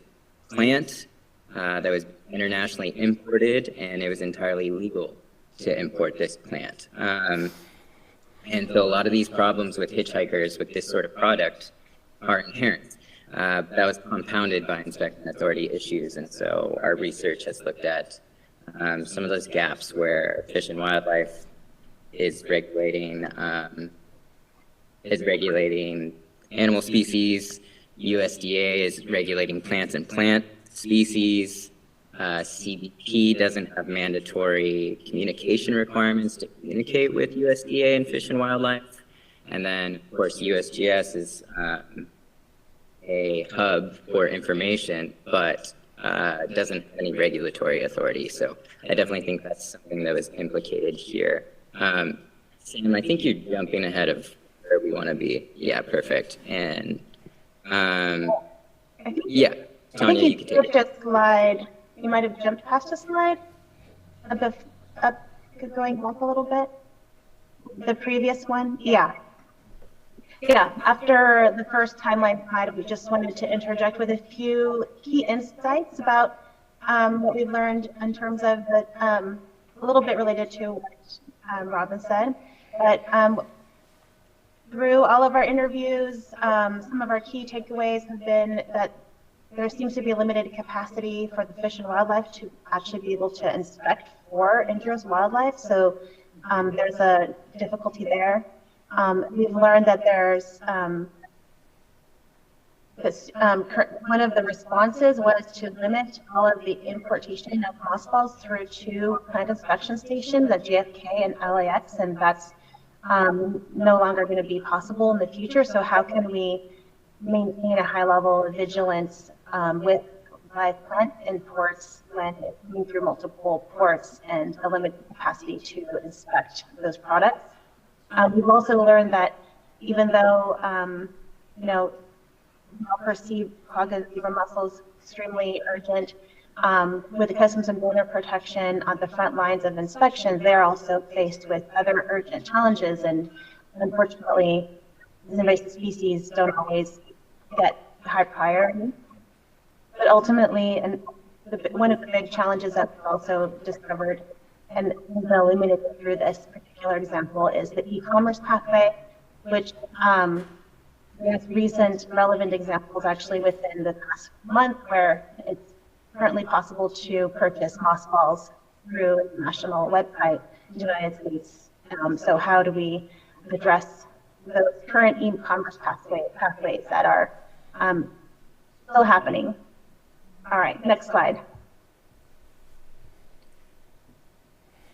plant that was internationally imported, and it was entirely legal to import this plant. And so a lot of these problems with hitchhikers with this sort of product are inherent. That was compounded by inspection authority issues, and so our research has looked at some of those gaps where Fish and Wildlife is regulating animal species, USDA is regulating plants and plant species, CBP doesn't have mandatory communication requirements to communicate with USDA and Fish and Wildlife. And then, of course, USGS is a hub for information, but doesn't have any regulatory authority. So I definitely think that's something that was implicated here. Sam, I think you're jumping ahead of where we want to be. Yeah, perfect. And yeah. Tanya, you think can you take it. skipped a slide. You might have jumped past a slide. Up, going back a little bit. The previous one, yeah. Yeah, after the first timeline slide, we just wanted to interject with a few key insights about what we've learned in terms of the, a little bit related to what Robin said, but through all of our interviews, some of our key takeaways have been that there seems to be a limited capacity for the Fish and Wildlife to actually be able to inspect for injurious wildlife, so there's a difficulty there. We've learned that there's one of the responses was to limit all of the importation of mothballs through 2 plant inspection stations at JFK and LAX, and that's no longer going to be possible in the future. So how can we maintain a high level of vigilance with live plant imports when it's coming through multiple ports and a limited capacity to inspect those products? We've also learned that even though, you know, perceived clog of zebra mussels extremely urgent, with the Customs and Border Protection on the front lines of inspections, they're also faced with other urgent challenges, and unfortunately, these invasive species don't always get high priority. But ultimately, and one of the big challenges that we've also discovered and illuminated through this particular example is the e-commerce pathway, which there's recent relevant examples actually within the past month where it's currently possible to purchase mothballs through a national website in the United States. So how do we address those current e-commerce pathways that are still happening? All right, next slide.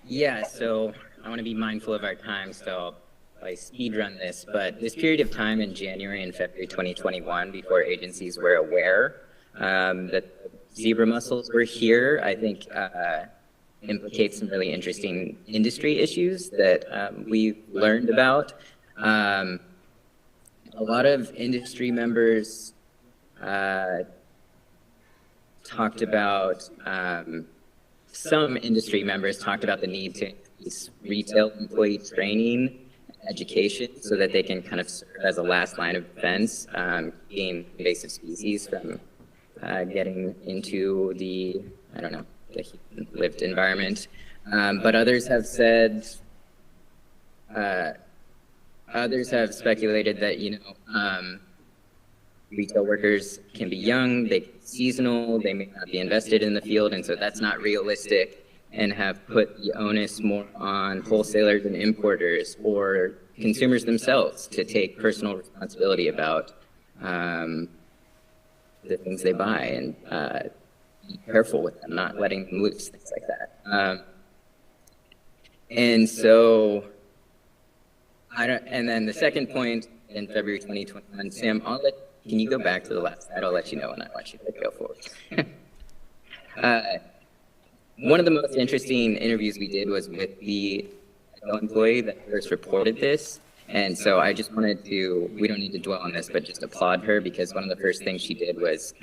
Yeah, so I want to be mindful of our time, so I speed run this, but this period of time in January and February 2021, before agencies were aware that zebra mussels were here, I think implicates some really interesting industry issues that we've learned about. A lot of industry members talked about, some industry members talked about the need to increase retail employee training education so that they can kind of serve as a last line of defense, keeping invasive species from getting into the, I don't know, the lived environment. But others have said, others have speculated that, you know, retail workers can be young, they can be seasonal, they may not be invested in the field, and so that's not realistic, and have put the onus more on wholesalers and importers or consumers themselves to take personal responsibility about the things they buy and be careful with them, not letting them loose, things like that. And so, and then the second point in February 2021, Sam, can you go back to the last slide? I'll let you know when I want you to go forward. One of the most interesting interviews we did was with the employee that first reported this. And so I just wanted to, we don't need to dwell on this, but just applaud her, because one of the first things she did was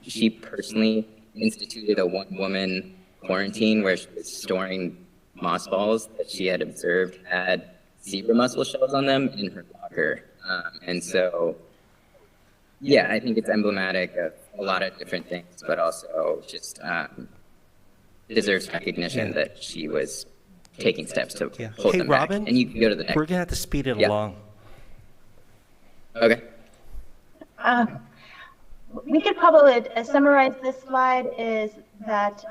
she personally instituted a one-woman quarantine where she was storing mothballs that she had observed had zebra mussel shells on them in her locker. And so, yeah, I think it's emblematic of a lot of different things, but also just deserves recognition that she was taking steps to hold them Robin, back. And you can go to the next. We're gonna have to speed it along. Okay. We could probably summarize this slide is that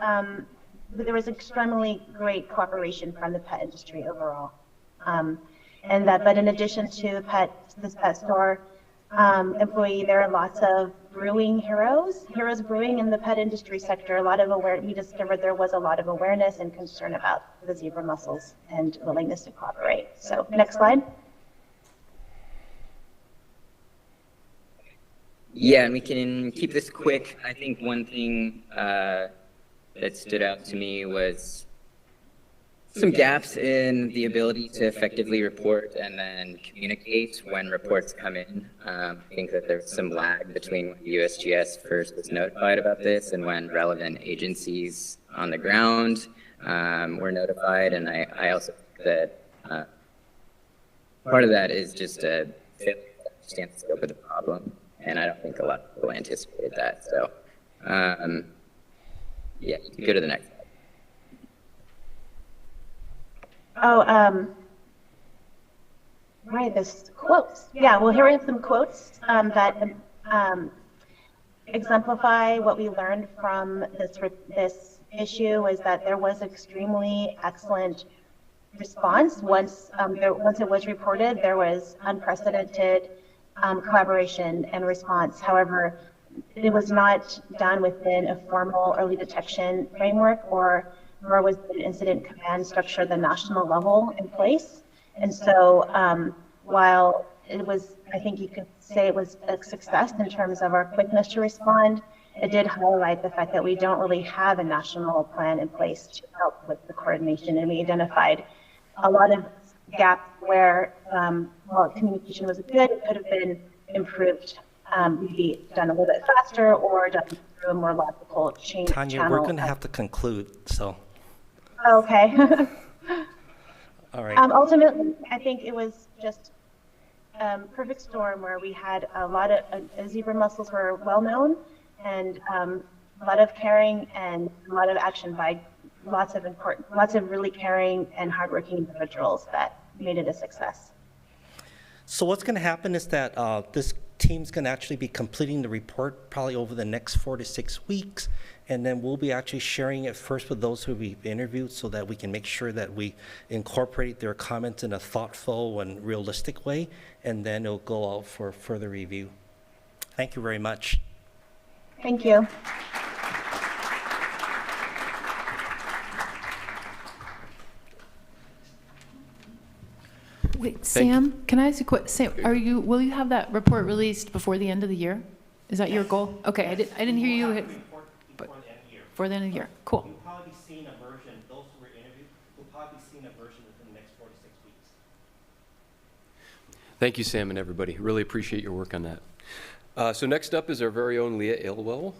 there was extremely great cooperation from the pet industry overall. And that, but in addition to this pet store employee, there are lots of brewing heroes brewing in the pet industry sector. A lot of we discovered there was a lot of awareness and concern about the zebra mussels and willingness to cooperate. So next slide. Yeah, and we can keep this quick. I think one thing that stood out to me was some gaps in the ability to effectively report and then communicate when reports come in. I think that there's some lag between when USGS first was notified about this and when relevant agencies on the ground were notified. And I also think that part of that is just a failure to understand the scope of the problem. And I don't think a lot of people anticipated that. So, yeah, you can go to the next slide. Oh, right, this quotes. Yeah, well, here are some quotes that exemplify what we learned from this issue is that there was extremely excellent response. Once it was reported, there was unprecedented collaboration and response. However, it was not done within a formal early detection framework, nor was the incident command structure at the national level in place. And so while it was, I think you could say it was a success in terms of our quickness to respond, it did highlight the fact that we don't really have a national plan in place to help with the coordination. And we identified a lot of gaps where, while communication was good, it could have been improved, maybe done a little bit faster or done through a more logical change Tanya, channel. we're going to have to conclude, so. Okay. All right. Ultimately, I think it was just perfect storm where we had a lot of zebra mussels were well known, and a lot of caring and a lot of action by lots of really caring and hardworking individuals that made it a success. So what's going to happen is that this team's going to actually be completing the report probably over the next 4 to 6 weeks, and then we'll be actually sharing it first with those who we've interviewed so that we can make sure that we incorporate their comments in a thoughtful and realistic way, and then it'll go out for further review. Thank you very much. Thank you. Wait, Sam, can I ask you a quick, Sam, will you have that report released before the end of the year? Is that your goal? Okay, I didn't hear you. Before the end of the year. Cool. You'll probably be seeing a version, those who were interviewed, will probably be seeing a version within the next 4 to 6 weeks. Thank you, Sam, and everybody. Really appreciate your work on that. So next up is our very own Leah Ailwell,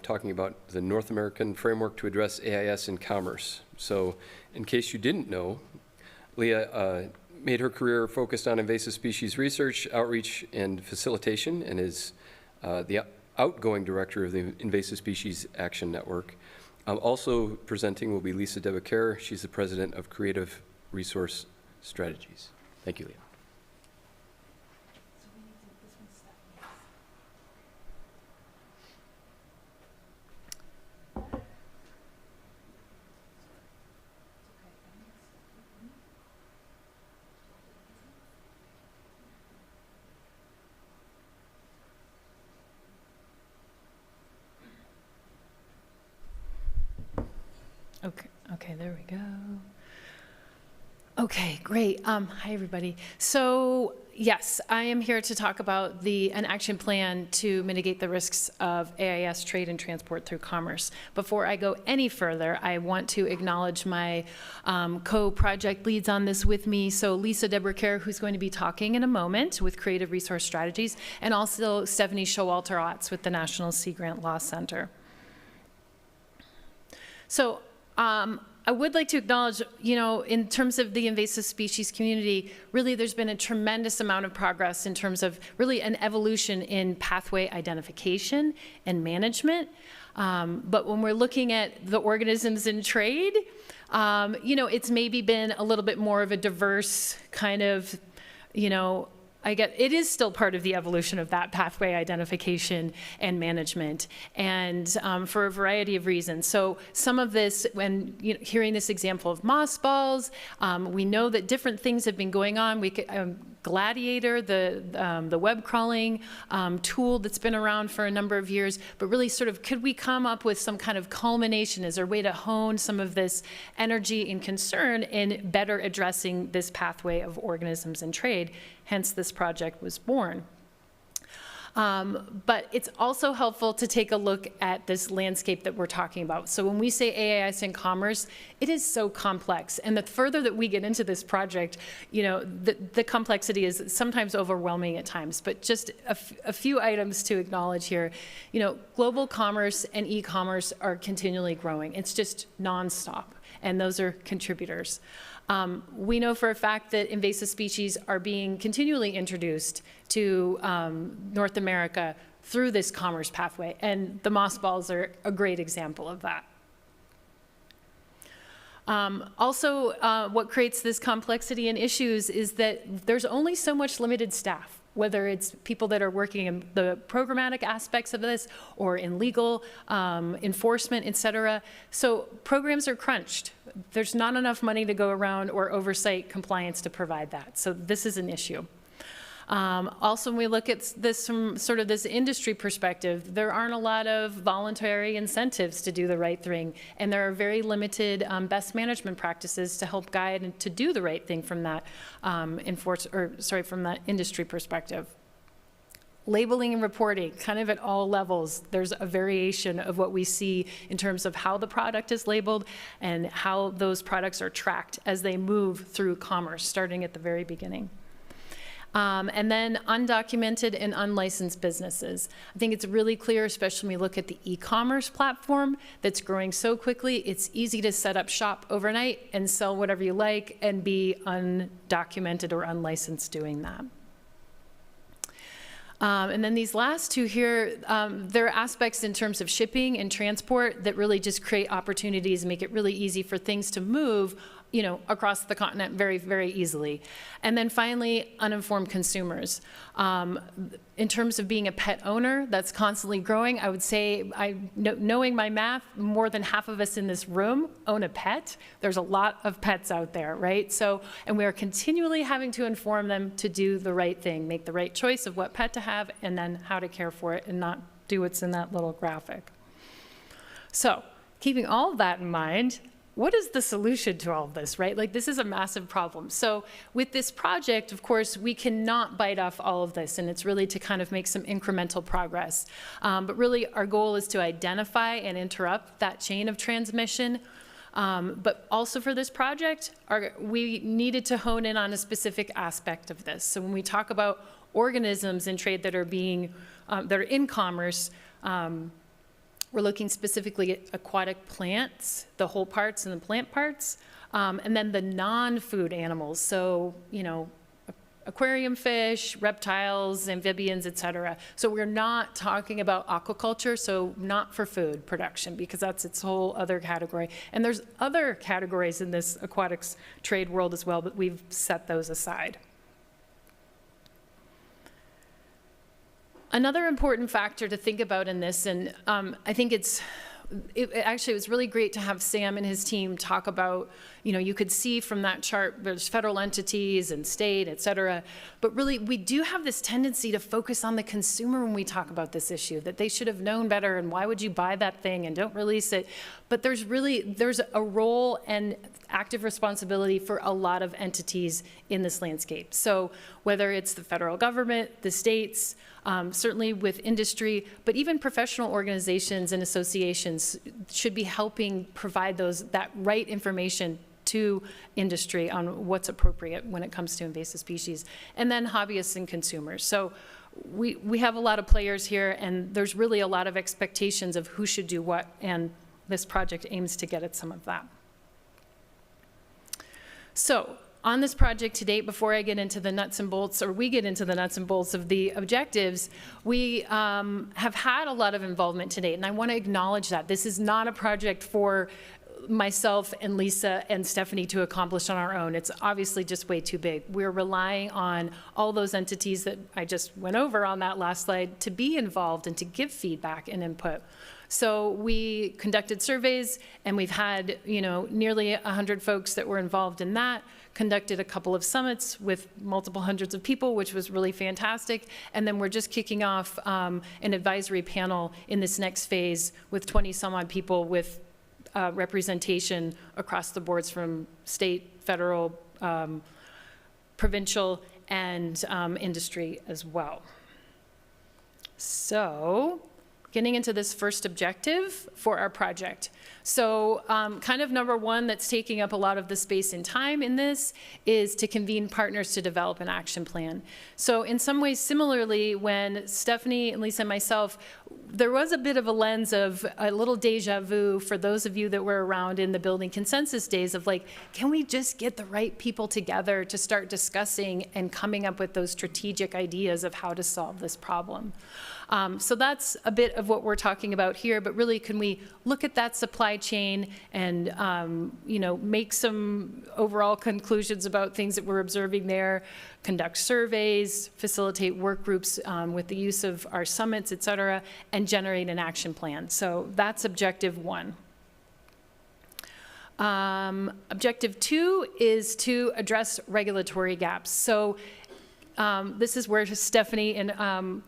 talking about the North American Framework to Address AIS in Commerce. So in case you didn't know, Leah made her career focused on invasive species research, outreach, and facilitation, and is the outgoing director of the Invasive Species Action Network. Also presenting will be Lisa Debecker. She's the president of Creative Resource Strategies. Thank you, Leah. Okay, there we go. Okay, great. Hi, everybody. So, yes, I am here to talk about an action plan to mitigate the risks of AIS trade and transport through commerce. Before I go any further, I want to acknowledge my co-project leads on this with me. So Lisa Debecker, who's going to be talking in a moment with Creative Resource Strategies, and also Stephanie Showalter-Otts with the National Sea Grant Law Center. So, I would like to acknowledge, in terms of the invasive species community, really there's been a tremendous amount of progress in terms of really an evolution in pathway identification and management. But when we're looking at the organisms in trade, it's maybe been a little bit more of a diverse kind of, it is still part of the evolution of that pathway identification and management, and for a variety of reasons. So some of this, when hearing this example of moss balls, we know that different things have been going on. Gladiator, the web crawling tool that's been around for a number of years, but really sort of could we come up with some kind of culmination? Is there a way to hone some of this energy and concern in better addressing this pathway of organisms in trade? Hence this project was born. But it's also helpful to take a look at this landscape that we're talking about. So when we say AIS in commerce, it is so complex. And the further that we get into this project, you know, the complexity is sometimes overwhelming at times. But just a few items to acknowledge here. You know, global commerce and e-commerce are continually growing. It's just nonstop. And those are contributors. We know for a fact that invasive species are being continually introduced to North America through this commerce pathway, and the mothballs are a great example of that. Also, what creates this complexity and issues is that there's only so much limited staff, whether it's people that are working in the programmatic aspects of this or in legal, enforcement, et cetera. So programs are crunched. There's not enough money to go around or oversight compliance to provide that. So this is an issue. Also, when we look at this from sort of this industry perspective, there aren't a lot of voluntary incentives to do the right thing, and there are very limited best management practices to help guide and to do the right thing from that from that industry perspective. Labeling and reporting, kind of at all levels, there's a variation of what we see in terms of how the product is labeled and how those products are tracked as they move through commerce, starting at the very beginning. And then undocumented and unlicensed businesses. I think it's really clear, especially when we look at the e-commerce platform that's growing so quickly, it's easy to set up shop overnight and sell whatever you like and be undocumented or unlicensed doing that. And then these last two here, there are aspects in terms of shipping and transport that really just create opportunities and make it really easy for things to move, you know, across the continent very, very easily. And then finally, uninformed consumers. In terms of being a pet owner, that's constantly growing. I would say, knowing my math, more than half of us in this room own a pet. There's a lot of pets out there, right? So, and we are continually having to inform them to do the right thing, make the right choice of what pet to have, and then how to care for it and not do what's in that little graphic. So, keeping all of that in mind, what is the solution to all of this, right? Like, this is a massive problem. So with this project, of course, we cannot bite off all of this, and it's really to kind of make some incremental progress. But really, our goal is to identify and interrupt that chain of transmission. But also for this project, we needed to hone in on a specific aspect of this. So when we talk about organisms in trade that are in commerce, we're looking specifically at aquatic plants, the whole parts and the plant parts, and then the non-food animals. So, you know, aquarium fish, reptiles, amphibians, et cetera. So we're not talking about aquaculture, so not for food production, because that's its whole other category. And there's other categories in this aquatics trade world as well, but we've set those aside. Another important factor to think about in this, and I think it was really great to have Sam and his team talk about, you know, you could see from that chart, there's federal entities and state, et cetera, but really we do have this tendency to focus on the consumer when we talk about this issue, that they should have known better and why would you buy that thing and don't release it. But there's a role and active responsibility for a lot of entities in this landscape. So whether it's the federal government, the states, certainly with industry, but even professional organizations and associations should be helping provide that right information to industry on what's appropriate when it comes to invasive species, and then hobbyists and consumers. So we have a lot of players here, and there's really a lot of expectations of who should do what, and this project aims to get at some of that. So on this project to date, before I get into the nuts and bolts, or we get into the nuts and bolts of the objectives, we have had a lot of involvement to date, and I want to acknowledge that. This is not a project for myself and Lisa and Stephanie to accomplish on our own. It's obviously just way too big. We're relying on all those entities that I just went over on that last slide to be involved and to give feedback and input. So we conducted surveys, and we've had, you know, nearly 100 folks that were involved in that, conducted a couple of summits with multiple hundreds of people, which was really fantastic. And then we're just kicking off an advisory panel in this next phase with 20 some odd people with representation across the boards from state, federal, provincial, and industry as well. So, getting into this first objective for our project. So kind of number one that's taking up a lot of the space and time in this is to convene partners to develop an action plan. So in some ways, similarly, when Stephanie and Lisa and myself, there was a bit of a lens of a little deja vu for those of you that were around in the building consensus days of like, can we just get the right people together to start discussing and coming up with those strategic ideas of how to solve this problem? So that's a bit of what we're talking about here, but really can we look at that supply chain and make some overall conclusions about things that we're observing there, conduct surveys, facilitate work groups with the use of our summits, et cetera, and generate an action plan. So that's objective one. Objective two is to address regulatory gaps. So this is where Stephanie and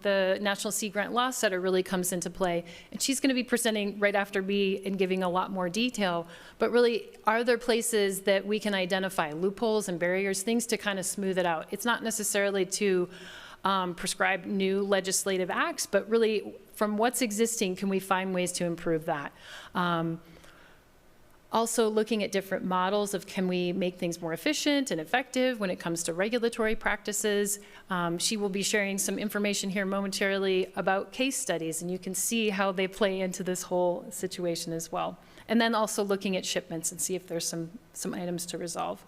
the National Sea Grant Law Center really comes into play. And she's going to be presenting right after me and giving a lot more detail. But really, are there places that we can identify loopholes and barriers, things to kind of smooth it out? It's not necessarily to prescribe new legislative acts, but really from what's existing, can we find ways to improve that? Also looking at different models of can we make things more efficient and effective when it comes to regulatory practices. She will be sharing some information here momentarily about case studies, and you can see how they play into this whole situation as well. And then also looking at shipments and see if there's some items to resolve.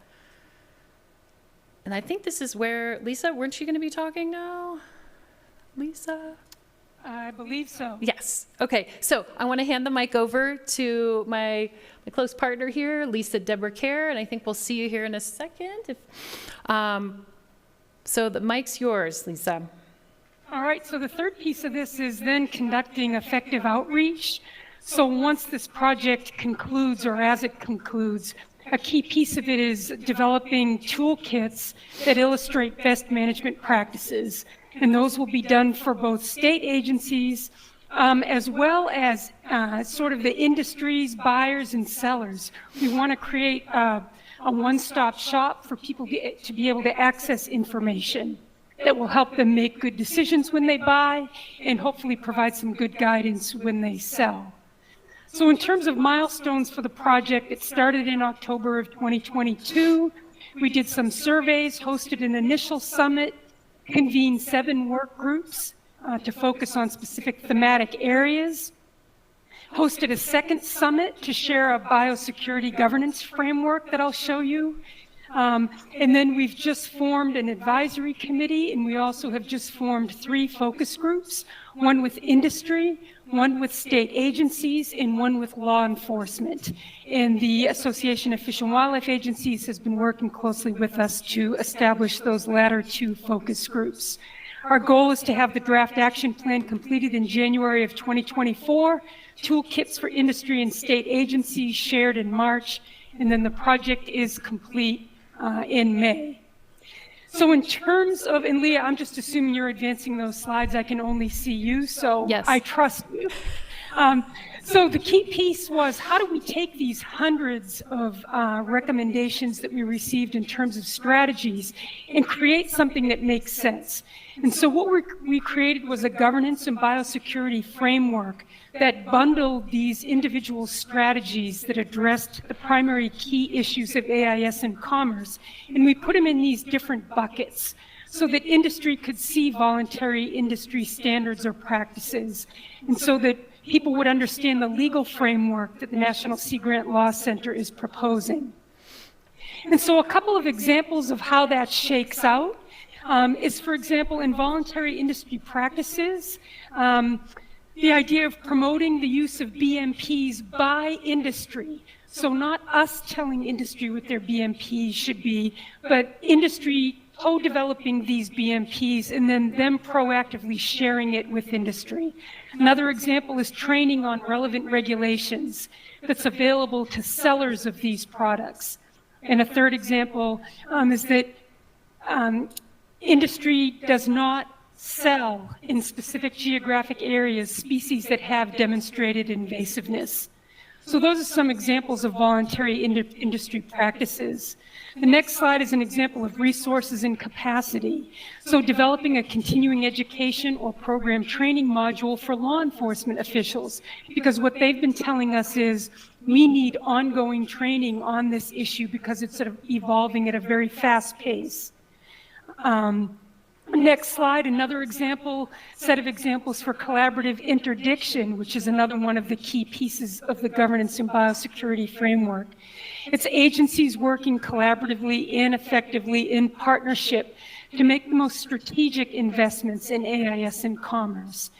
And I think this is where, Lisa, weren't you going to be talking now? Lisa? I believe so. Yes. Okay. So I want to hand the mic over to my close partner here, Lisa Deborah Kerr, and I think we'll see you here in a second. So the mic's yours, Lisa. All right. So the third piece of this is then conducting effective outreach. So once this project concludes, or as it concludes, a key piece of it is developing toolkits that illustrate best management practices. And those will be done for both state agencies as well as sort of the industries, buyers, and sellers. We want to create a one-stop shop for people to be able to access information that will help them make good decisions when they buy and hopefully provide some good guidance when they sell. So in terms of milestones for the project, it started in October of 2022. We did some surveys, hosted an initial summit, convened 7 work groups to focus on specific thematic areas, hosted a second summit to share a biosecurity governance framework that I'll show you, and then we've just formed an advisory committee, and we also have just formed 3 focus groups, one with industry, one with state agencies, and one with law enforcement. And the Association of Fish and Wildlife Agencies has been working closely with us to establish those latter 2 focus groups. Our goal is to have the draft action plan completed in January of 2024, toolkits for industry and state agencies shared in March, and then the project is complete in May. So in terms of, and Leah, I'm just assuming you're advancing those slides. I can only see you, so yes. I trust you. So the key piece was, how do we take these hundreds of recommendations that we received in terms of strategies and create something that makes sense? And so what we created was a governance and biosecurity framework that bundled these individual strategies that addressed the primary key issues of AIS and commerce, and we put them in these different buckets so that industry could see voluntary industry standards or practices, and so that people would understand the legal framework that the National Sea Grant Law Center is proposing. And so a couple of examples of how that shakes out is, for example, in voluntary industry practices, the idea of promoting the use of BMPs by industry. So not us telling industry what their BMPs should be, but industry co-developing these BMPs and then them proactively sharing it with industry. Another example is training on relevant regulations that's available to sellers of these products. And a third example is that industry does not sell in specific geographic areas species that have demonstrated invasiveness. So those are some examples of voluntary industry practices. The next slide is an example of resources and capacity. So developing a continuing education or program training module for law enforcement officials, because what they've been telling us is we need ongoing training on this issue because it's sort of evolving at a very fast pace. Next slide, another set of examples for collaborative interdiction, which is another one of the key pieces of the governance and biosecurity framework. It's agencies working collaboratively and effectively in partnership to make the most strategic investments in AIS and commerce.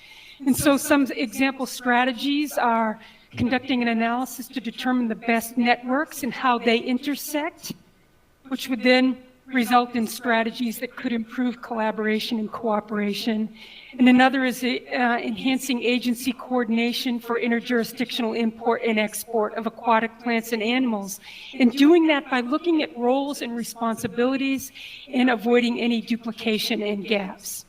And so some example strategies are conducting an analysis to determine the best networks and how they intersect, which would then result in strategies that could improve collaboration and cooperation. And another is enhancing agency coordination for interjurisdictional import and export of aquatic plants and animals, and doing that by looking at roles and responsibilities and avoiding any duplication and gaps.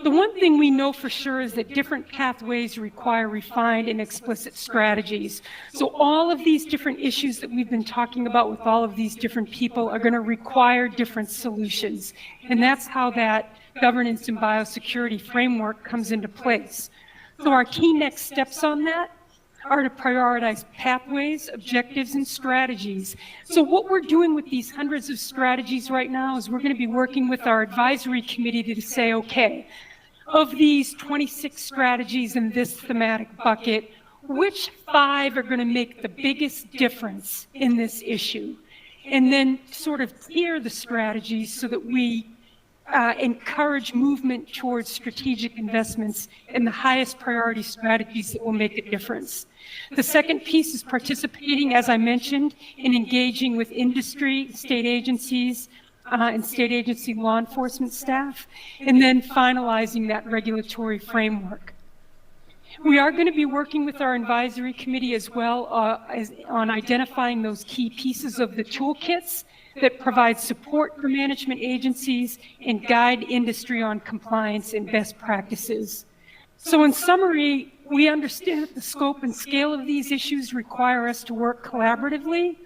The one thing we know for sure is that different pathways require refined and explicit strategies. So all of these different issues that we've been talking about with all of these different people are going to require different solutions. And that's how that governance and biosecurity framework comes into place. So our key next steps on that are to prioritize pathways, objectives, and strategies. So what we're doing with these hundreds of strategies right now is we're going to be working with our advisory committee to say, okay, of these 26 strategies in this thematic bucket, which 5 are going to make the biggest difference in this issue? And then sort of tier the strategies so that we encourage movement towards strategic investments in the highest priority strategies that will make a difference. The second piece is participating, as I mentioned, in engaging with industry, state agencies, and state agency law enforcement staff, and then finalizing that regulatory framework. We are going to be working with our advisory committee as well on identifying those key pieces of the toolkits that provide support for management agencies and guide industry on compliance and best practices. So in summary, we understand that the scope and scale of these issues require us to work collaboratively.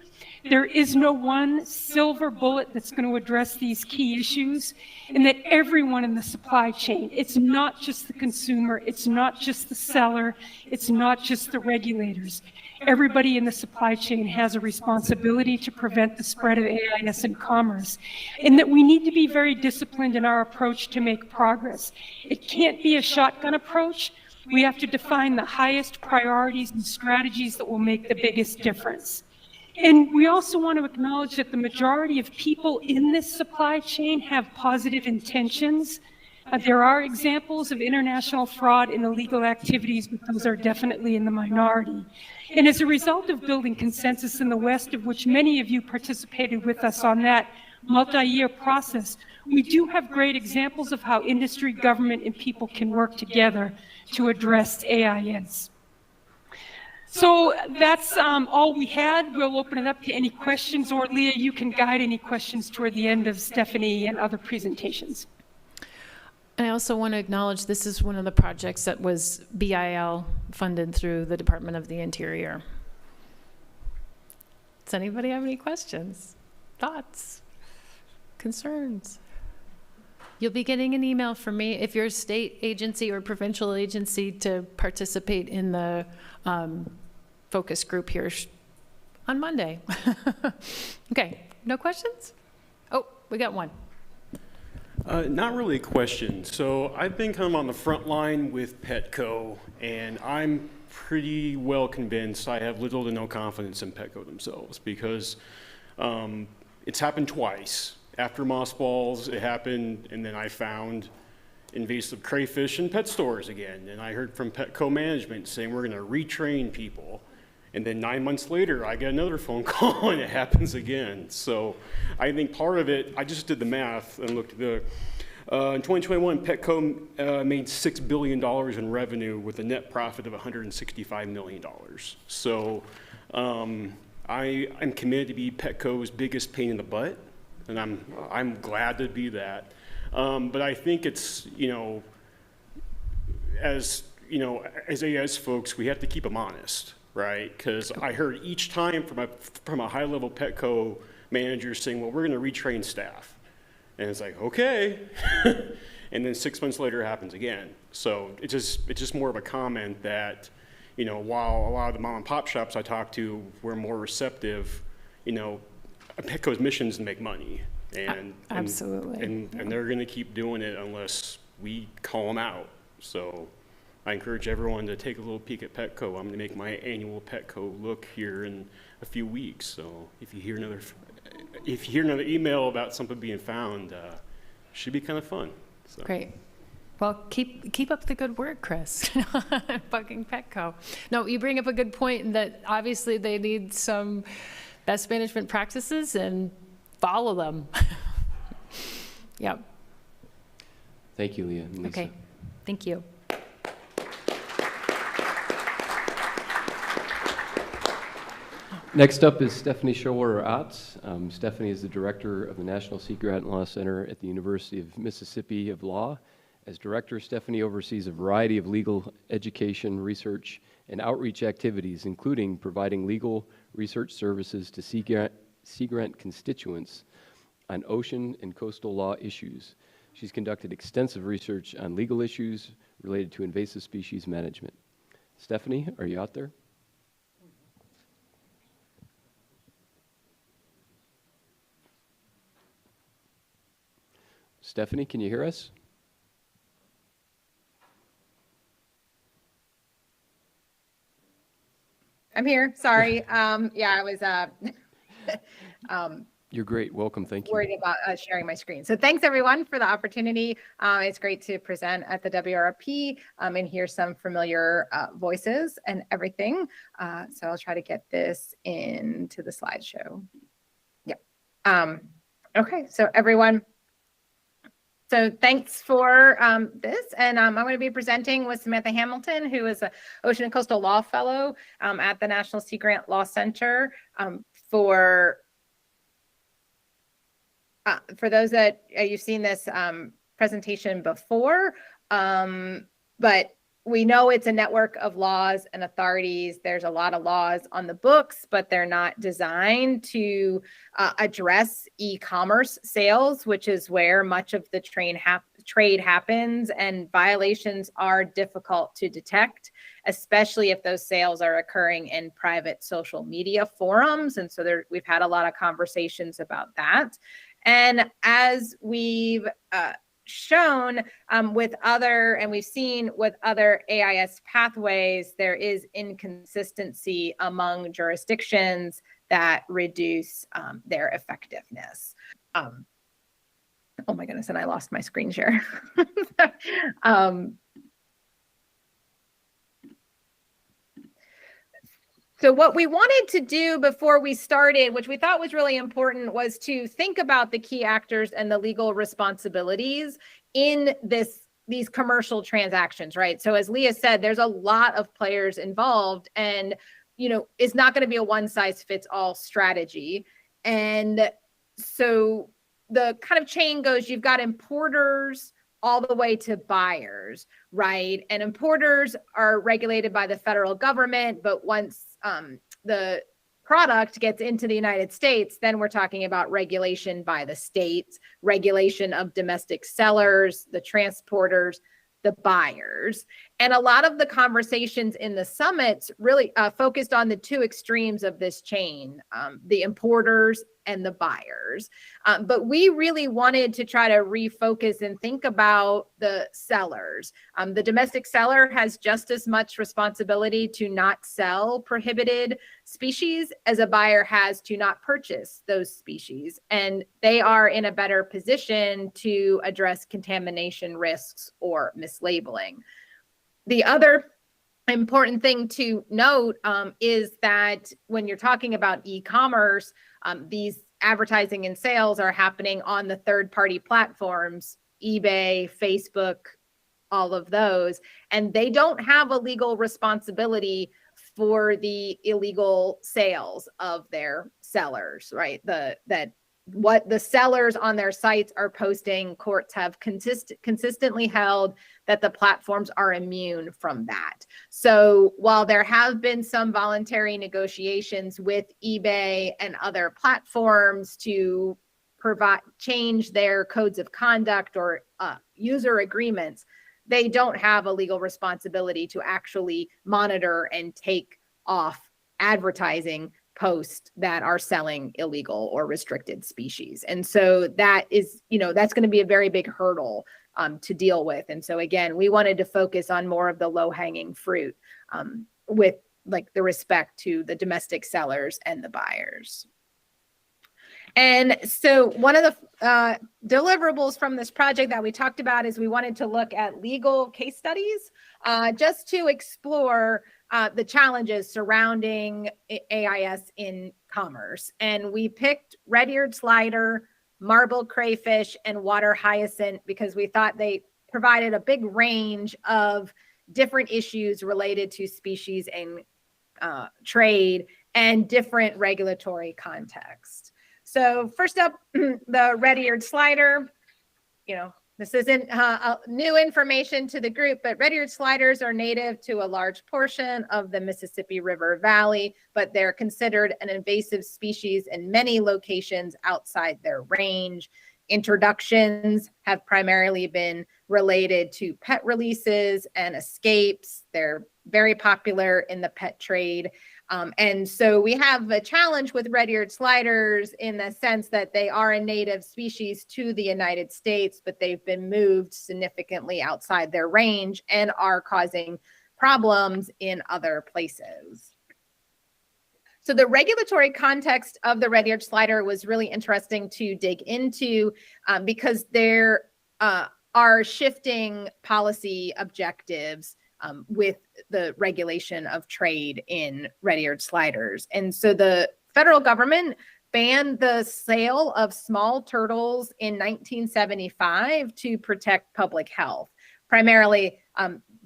There is no one silver bullet that's going to address these key issues, and that everyone in the supply chain, it's not just the consumer, it's not just the seller, it's not just the regulators. Everybody in the supply chain has a responsibility to prevent the spread of AIS in commerce, and that we need to be very disciplined in our approach to make progress. It can't be a shotgun approach. We have to define the highest priorities and strategies that will make the biggest difference. And we also want to acknowledge that the majority of people in this supply chain have positive intentions. There are examples of international fraud and illegal activities, but those are definitely in the minority. And as a result of building consensus in the West, of which many of you participated with us on that multi-year process, we do have great examples of how industry, government, and people can work together to address AIS. So that's all we had. We'll open it up to any questions, or Leah, you can guide any questions toward the end of Stephanie and other presentations. And I also want to acknowledge this is one of the projects that was BIL funded through the Department of the Interior. Does anybody have any questions, thoughts, concerns? You'll be getting an email from me if you're a state agency or provincial agency to participate in the focus group here on Monday. Okay, no questions? Oh, we got one. Not really a question. So I've been kind of on the front line with Petco, and I'm pretty well convinced I have little to no confidence in Petco themselves, because it's happened twice. After mothballs, it happened, and then I found invasive crayfish in pet stores again. And I heard from Petco management saying we're going to retrain people. And then 9 months later, I get another phone call and it happens again. So I think part of it, I just did the math and looked at the, in 2021, Petco made $6 billion in revenue with a net profit of $165 million. So I'm committed to be Petco's biggest pain in the butt, and I'm glad to be that. But I think it's, as AIS folks, we have to keep them honest. right? Because I heard each time from a high-level Petco manager saying, well, we're going to retrain staff. And it's like, okay. And then 6 months later it happens again. So it's just more of a comment that, you know, while a lot of the mom and pop shops I talk to were more receptive, you know, Petco's mission is to make money. Absolutely. And they're going to keep doing it unless we call them out. So I encourage everyone to take a little peek at Petco. I'm going to make my annual Petco look here in a few weeks. So if you hear another email about something being found, should be kind of fun. So. Great. Well, keep up the good work, Chris. Bugging Petco. No, you bring up a good point that obviously they need some best management practices and follow them. Yep. Thank you, Leah and Lisa. Okay. Thank you. Next up is Stephanie Schower-Otts. Stephanie is the director of the National Sea Grant Law Center at the University of Mississippi of Law. As director, Stephanie oversees a variety of legal education, research, and outreach activities, including providing legal research services to sea grant constituents on ocean and coastal law issues. She's conducted extensive research on legal issues related to invasive species management. Stephanie, are you out there? Stephanie, can you hear us? I'm here. Sorry. Yeah, I was You're great. Welcome. Thank you. worried about sharing my screen. So thanks everyone for the opportunity. It's great to present at the WRP and hear some familiar voices and everything. So I'll try to get this into the slideshow. Yeah. Okay. So everyone. So thanks for this. And I'm going to be presenting with Samantha Hamilton, who is an Ocean and Coastal Law Fellow at the National Sea Grant Law Center. For those that you've seen this presentation before, but we know it's a network of laws and authorities. There's a lot of laws on the books, but they're not designed to address e-commerce sales, which is where much of the trade happens, and violations are difficult to detect, especially if those sales are occurring in private social media forums. And so we've had a lot of conversations about that. And as we've shown with other, and we've seen with other AIS pathways, there is inconsistency among jurisdictions that reduce their effectiveness. Oh my goodness, and I lost my screen share. So what we wanted to do before we started, which we thought was really important, was to think about the key actors and the legal responsibilities in these commercial transactions, right? So as Leah said, there's a lot of players involved, and it's not going to be a one-size-fits-all strategy. And so the kind of chain goes, you've got importers all the way to buyers, right? And importers are regulated by the federal government, but once the product gets into the United States, then we're talking about regulation by the states, regulation of domestic sellers, the transporters, the buyers. And a lot of the conversations in the summits really focused on the two extremes of this chain, the importers and the buyers. But we really wanted to try to refocus and think about the sellers. The domestic seller has just as much responsibility to not sell prohibited species as a buyer has to not purchase those species. And they are in a better position to address contamination risks or mislabeling. The other important thing to note is that when you're talking about e-commerce, these advertising and sales are happening on the third-party platforms, eBay, Facebook, all of those, and they don't have a legal responsibility for the illegal sales of their sellers, right? That what the sellers on their sites are posting, courts have consistently held that the platforms are immune from that. So while there have been some voluntary negotiations with eBay and other platforms to change their codes of conduct or user agreements, they don't have a legal responsibility to actually monitor and take off advertising posts that are selling illegal or restricted species. And so that is, that's going to be a very big hurdle to deal with. And so again, we wanted to focus on more of the low-hanging fruit with like the respect to the domestic sellers and the buyers. And so one of the deliverables from this project that we talked about is we wanted to look at legal case studies just to explore the challenges surrounding AIS in commerce. And we picked red-eared slider, marble crayfish, and water hyacinth because we thought they provided a big range of different issues related to species and trade and different regulatory contexts. So first up, the red-eared slider. This isn't new information to the group, but red-eared sliders are native to a large portion of the Mississippi River Valley, but they're considered an invasive species in many locations outside their range. Introductions have primarily been related to pet releases and escapes. They're very popular in the pet trade. And so we have a challenge with red-eared sliders in the sense that they are a native species to the United States, but they've been moved significantly outside their range and are causing problems in other places. So the regulatory context of the red-eared slider was really interesting to dig into because there are shifting policy objectives with the regulation of trade in red-eared sliders. And so the federal government banned the sale of small turtles in 1975 to protect public health, primarily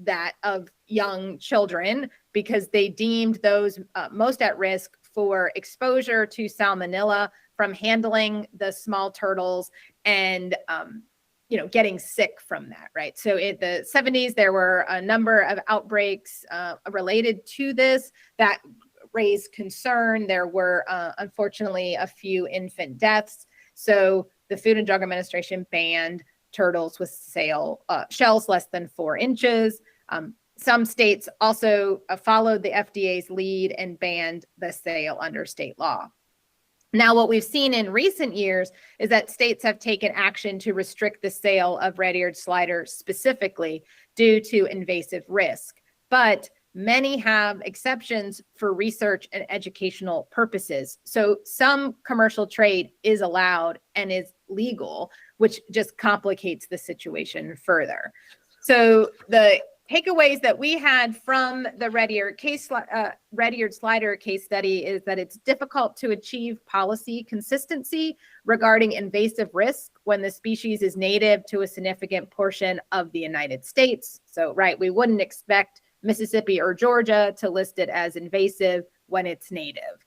that of young children, because they deemed those most at risk for exposure to salmonella from handling the small turtles and getting sick from that, right? So in the 70s, there were a number of outbreaks related to this that raised concern. There were, unfortunately, a few infant deaths. So the Food and Drug Administration banned turtles with shells less than 4 inches. Some states also followed the FDA's lead and banned the sale under state law. Now, what we've seen in recent years is that states have taken action to restrict the sale of red-eared slider specifically due to invasive risk, but many have exceptions for research and educational purposes. So some commercial trade is allowed and is legal, which just complicates the situation further. So the takeaways that we had from the red-eared slider case study is that it's difficult to achieve policy consistency regarding invasive risk when the species is native to a significant portion of the United States. So, right, we wouldn't expect Mississippi or Georgia to list it as invasive when it's native.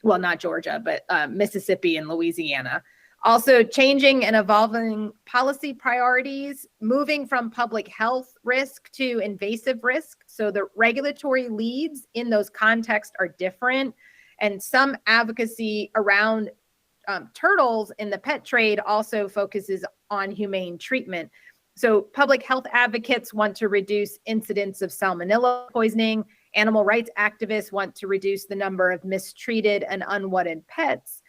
Well, not Georgia, but Mississippi and Louisiana. Also, changing and evolving policy priorities, moving from public health risk to invasive risk. So the regulatory leads in those contexts are different. And some advocacy around turtles in the pet trade also focuses on humane treatment. So public health advocates want to reduce incidents of salmonella poisoning. Animal rights activists want to reduce the number of mistreated and unwanted pets.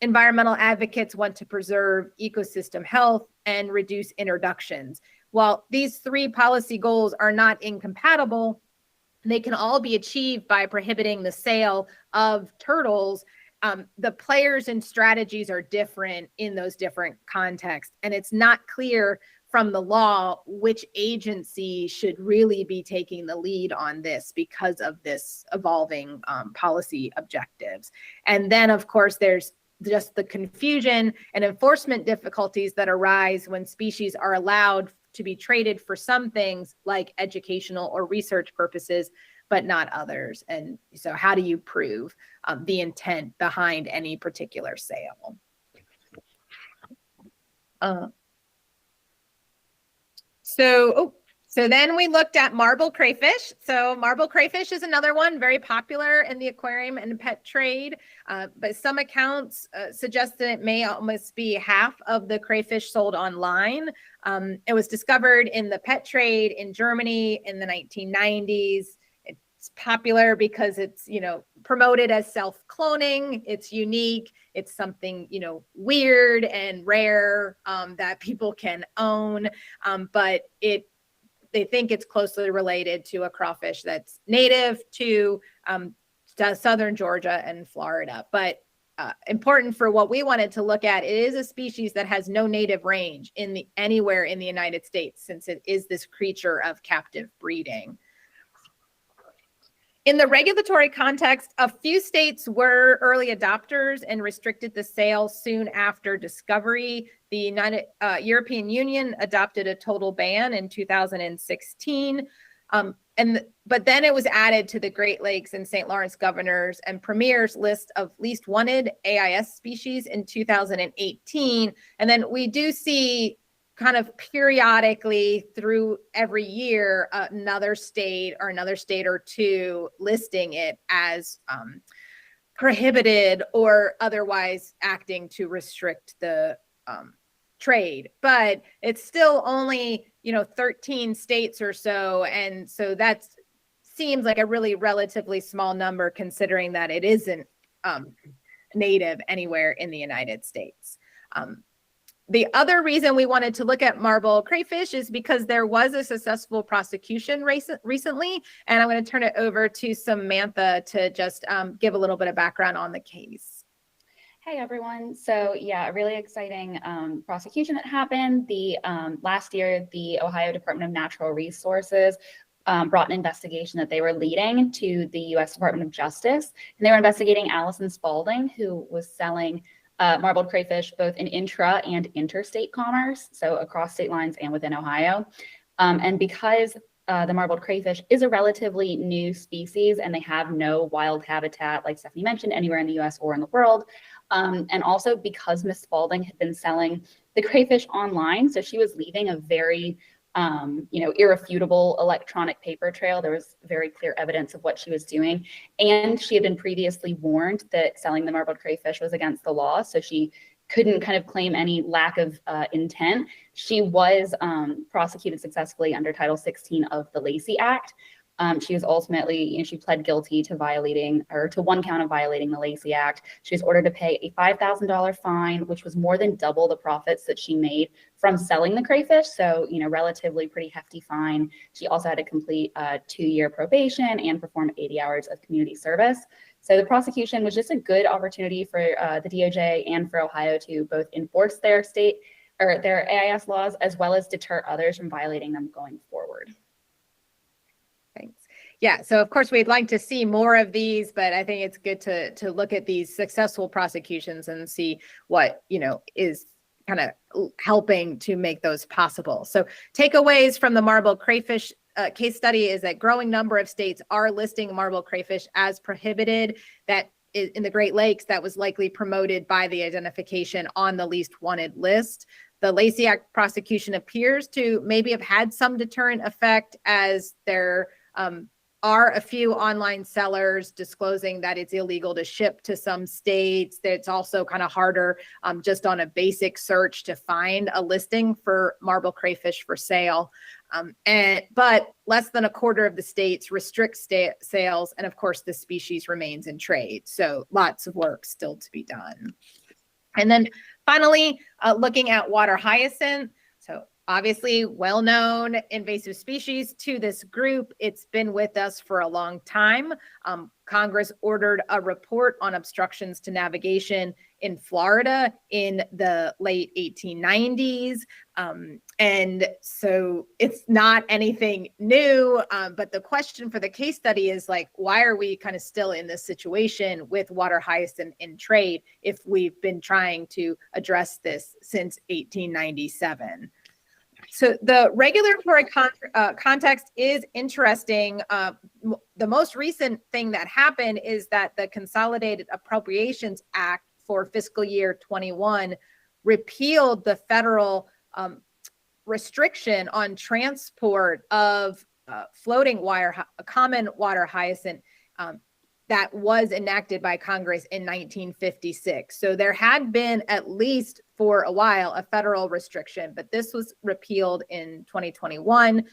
Environmental advocates want to preserve ecosystem health and reduce introductions. While these three policy goals are not incompatible, they can all be achieved by prohibiting the sale of turtles. The players and strategies are different in those different contexts, and it's not clear from the law which agency should really be taking the lead on this because of this evolving policy objectives. And then, of course, there's just the confusion and enforcement difficulties that arise when species are allowed to be traded for some things like educational or research purposes, but not others. And so how do you prove the intent behind any particular sale? So then we looked at marble crayfish. So marble crayfish is another one, very popular in the aquarium and pet trade. But some accounts suggest that it may almost be half of the crayfish sold online. It was discovered in the pet trade in Germany in the 1990s. It's popular because it's, promoted as self-cloning. It's unique. It's something, weird and rare that people can own. But they think it's closely related to a crawfish that's native to southern Georgia and Florida. But important for what we wanted to look at, it is a species that has no native range anywhere in the United States, since it is this creature of captive breeding. In the regulatory context, a few states were early adopters and restricted the sale soon after discovery. The European Union adopted a total ban in 2016. But then it was added to the Great Lakes and St. Lawrence governors and premiers list of least wanted AIS species in 2018. And then we do see kind of periodically through every year, another state or two listing it as prohibited or otherwise acting to restrict the trade. But it's still only, 13 states or so. And so that seems like a really relatively small number, considering that it isn't native anywhere in the United States. The other reason we wanted to look at marble crayfish is because there was a successful prosecution recently, and I'm going to turn it over to Samantha to just give a little bit of background on the case. Hey everyone. So yeah, a really exciting prosecution that happened. Last year, the Ohio Department of Natural Resources brought an investigation that they were leading to the U.S. Department of Justice, and they were investigating Allison Spalding, who was selling marbled crayfish both in intra and interstate commerce, so across state lines and within Ohio. And because the marbled crayfish is a relatively new species and they have no wild habitat, like Stephanie mentioned, anywhere in the US or in the world, and also because Miss Spalding had been selling the crayfish online, so she was leaving a very irrefutable electronic paper trail. There was very clear evidence of what she was doing. And she had been previously warned that selling the marbled crayfish was against the law. So she couldn't kind of claim any lack of intent. She was prosecuted successfully under Title 16 of the Lacey Act. She was ultimately, she pled guilty to one count of violating the Lacey Act. She was ordered to pay a $5,000 fine, which was more than double the profits that she made from selling the crayfish. So, relatively pretty hefty fine. She also had to complete a 2-year probation and perform 80 hours of community service. So the prosecution was just a good opportunity for the DOJ and for Ohio to both enforce their state or their AIS laws, as well as deter others from violating them going forward. Thanks. Yeah, so of course we'd like to see more of these, but I think it's good to look at these successful prosecutions and see what, is kind of helping to make those possible. So takeaways from the marble crayfish case study is that growing number of states are listing marble crayfish as prohibited. That is in the Great Lakes, that was likely promoted by the identification on the least wanted list. The Lacey Act prosecution appears to maybe have had some deterrent effect, as there are a few online sellers disclosing that it's illegal to ship to some states. It's also kind of harder just on a basic search to find a listing for marble crayfish for sale. But less than a quarter of the states restrict sales, and of course the species remains in trade. So lots of work still to be done. And then finally, looking at water hyacinth. So obviously well-known invasive species to this group. It's been with us for a long time. Congress ordered a report on obstructions to navigation in Florida in the late 1890s. And so it's not anything new, but the question for the case study is like, why are we kind of still in this situation with water hyacinth in trade if we've been trying to address this since 1897? So the regulatory context is interesting. The most recent thing that happened is that the Consolidated Appropriations Act for fiscal year 21 repealed the federal restriction on transport of common water hyacinth that was enacted by Congress in 1956. So there had been, at least for a while, a federal restriction, but this was repealed in 2021.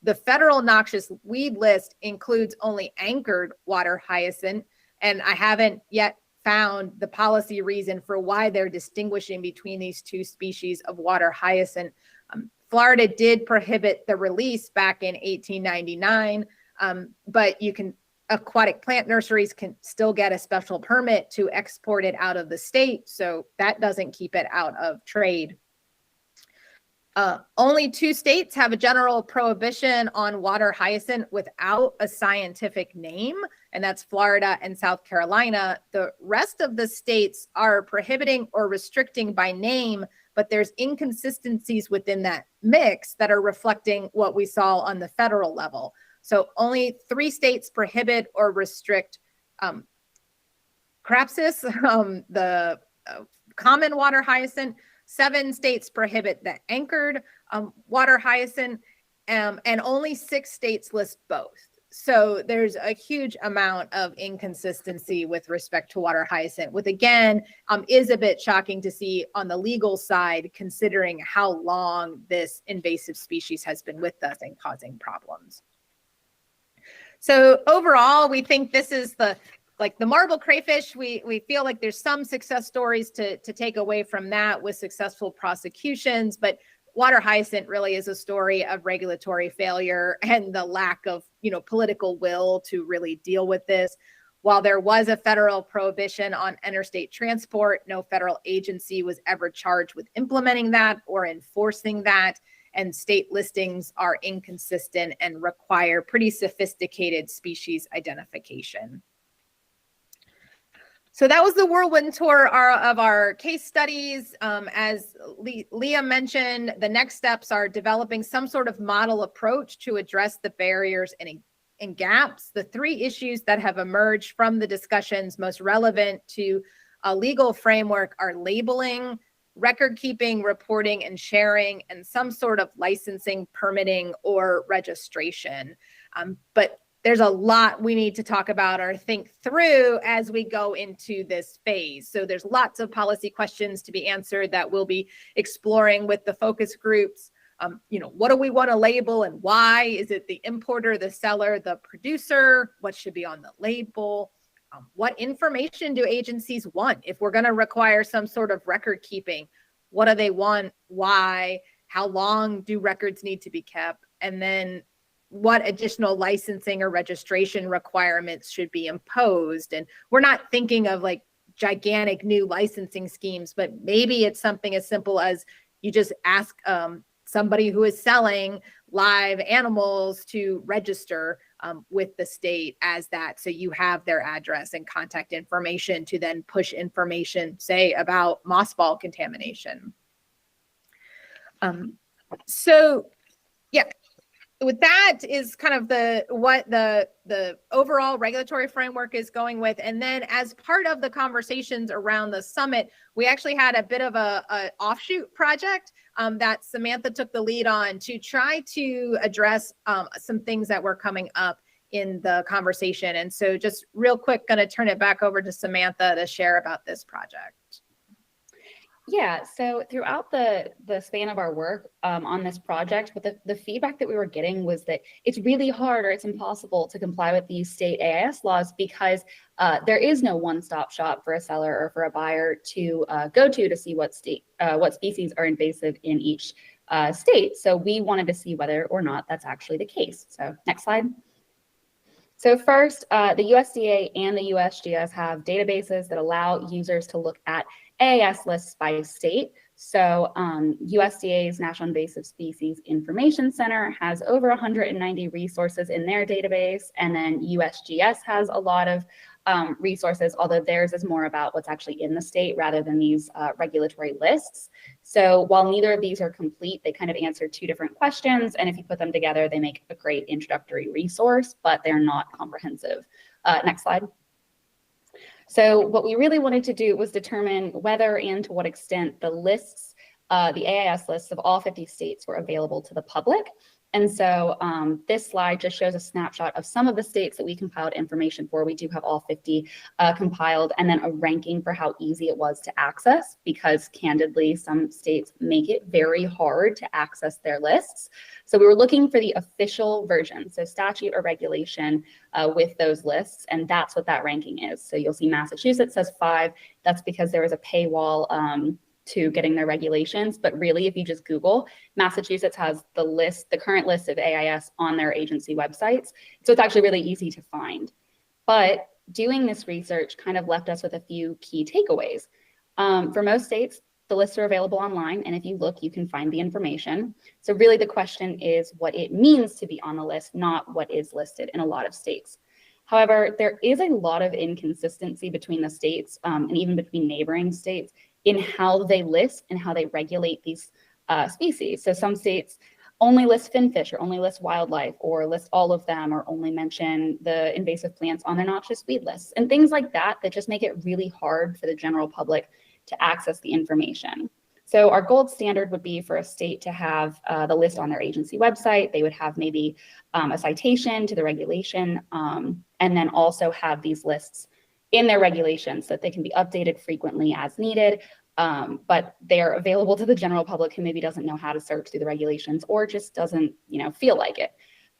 The federal noxious weed list includes only anchored water hyacinth, and I haven't yet found the policy reason for why they're distinguishing between these two species of water hyacinth. Florida did prohibit the release back in 1899, but aquatic plant nurseries can still get a special permit to export it out of the state, so that doesn't keep it out of trade. Only 2 states have a general prohibition on water hyacinth without a scientific name, and that's Florida and South Carolina. The rest of the states are prohibiting or restricting by name, but there's inconsistencies within that mix that are reflecting what we saw on the federal level. So only 3 states prohibit or restrict crapsis, the common water hyacinth. 7 states prohibit the anchored water hyacinth, and only 6 states list both. So there's a huge amount of inconsistency with respect to water hyacinth, which again is a bit shocking to see on the legal side, considering how long this invasive species has been with us and causing problems. So overall, we think this is like the marble crayfish. We feel like there's some success stories to take away from that with successful prosecutions, but water hyacinth really is a story of regulatory failure and the lack of, political will to really deal with this. While there was a federal prohibition on interstate transport, no federal agency was ever charged with implementing that or enforcing that. And state listings are inconsistent and require pretty sophisticated species identification. So that was the whirlwind tour of our case studies. As Leah mentioned, the next steps are developing some sort of model approach to address the barriers and gaps. The 3 issues that have emerged from the discussions most relevant to a legal framework are labeling, record keeping, reporting, and sharing, and some sort of licensing, permitting, or registration. But there's a lot we need to talk about or think through as we go into this phase. So there's lots of policy questions to be answered that we'll be exploring with the focus groups. What do we want to label and why? Is it the importer, the seller, the producer? What should be on the label? What information do agencies want? If we're going to require some sort of record keeping, what do they want? Why? How long do records need to be kept? And then what additional licensing or registration requirements should be imposed? And we're not thinking of like gigantic new licensing schemes, but maybe it's something as simple as you just ask somebody who is selling live animals to register with the state as that. So you have their address and contact information to then push information, say, about mossball contamination. So yeah, with that is kind of what the overall regulatory framework is going with. And then as part of the conversations around the summit, we actually had a bit of a offshoot project that Samantha took the lead on to try to address some things that were coming up in the conversation. And so just real quick, going to turn it back over to Samantha to share about this project. Yeah, so throughout the span of our work on this project, but the feedback that we were getting was that it's really hard or it's impossible to comply with these state AIS laws because there is no one-stop shop for a seller or for a buyer to go to see what species are invasive in each state. So we wanted to see whether or not that's actually the case. So next slide. So first, the USDA and the USGS have databases that allow users to look at AIS lists by state. So USDA's National Invasive Species Information Center has over 190 resources in their database. And then USGS has a lot of resources, although theirs is more about what's actually in the state rather than these regulatory lists. So while neither of these are complete, they kind of answer 2 different questions. And if you put them together, they make a great introductory resource, but they're not comprehensive. Next slide. So what we really wanted to do was determine whether and to what extent the lists, the AIS lists of all 50 states were available to the public. And so this slide just shows a snapshot of some of the states that we compiled information for. We do have all 50 compiled, and then a ranking for how easy it was to access, because candidly, some states make it very hard to access their lists. So we were looking for the official version, so statute or regulation with those lists, and that's what that ranking is. So you'll see Massachusetts says 5. That's because there was a paywall to getting their regulations. But really, if you just Google, Massachusetts has the list, the current list of AIS on their agency websites. So it's actually really easy to find. But doing this research kind of left us with a few key takeaways. For most states, the lists are available online, and if you look, you can find the information. So really the question is what it means to be on the list, not what is listed in a lot of states. However, there is a lot of inconsistency between the states and even between neighboring states in how they list and how they regulate these species. So some states only list finfish or only list wildlife or list all of them or only mention the invasive plants on their noxious weed lists and things like that that just make it really hard for the general public to access the information. So our gold standard would be for a state to have the list on their agency website. They would have maybe a citation to the regulation and then also have these lists in their regulations so that they can be updated frequently as needed, but they are available to the general public who maybe doesn't know how to search through the regulations or just doesn't, feel like it.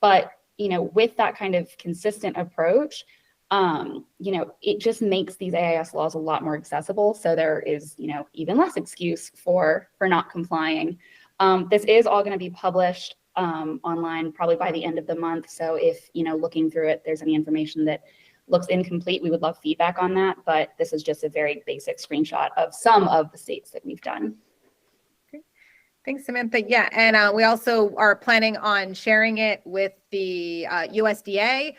But, with that kind of consistent approach, it just makes these AIS laws a lot more accessible. So there is, even less excuse for not complying. This is all going to be published online probably by the end of the month. So if, looking through it, there's any information that looks incomplete, we would love feedback on that, but this is just a very basic screenshot of some of the states that we've done. Thanks, Samantha. Yeah, and we also are planning on sharing it with the USDA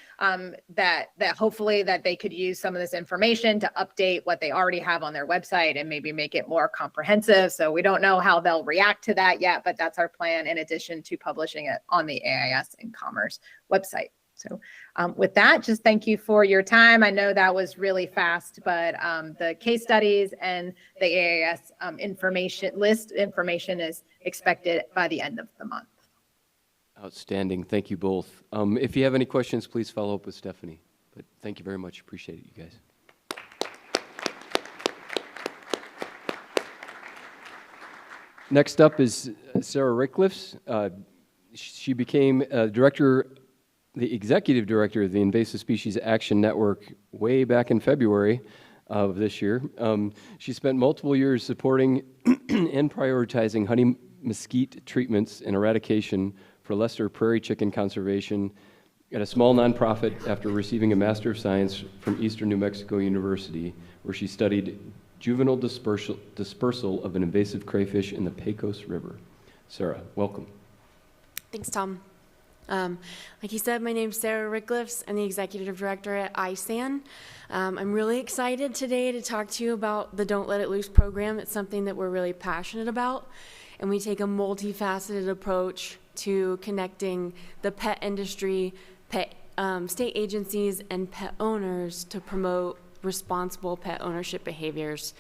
that hopefully that they could use some of this information to update what they already have on their website and maybe make it more comprehensive. So we don't know how they'll react to that yet, but that's our plan in addition to publishing it on the AIS and Commerce website. So with that, just thank you for your time. I know that was really fast, but the case studies and the AIS information is expected by the end of the month. Outstanding. Thank you both. If you have any questions, please follow up with Stephanie. But thank you very much. Appreciate it, you guys. Next up is Sarah Rickliffs. She became the executive director of the Invasive Species Action Network way back in February of this year. She spent multiple years supporting and prioritizing honey mesquite treatments and eradication for lesser prairie chicken conservation at a small nonprofit after receiving a Master of Science from Eastern New Mexico University, where she studied juvenile dispersal of an invasive crayfish in the Pecos River. Sarah, welcome. Thanks, Tom. Like you said, my name's Sarah Rickliffs. I'm the executive director at ISAN. I'm really excited today to talk to you about the Don't Let It Loose program. It's something that we're really passionate about, and we take a multifaceted approach to connecting the pet industry, state agencies, and pet owners to promote responsible pet ownership behaviors.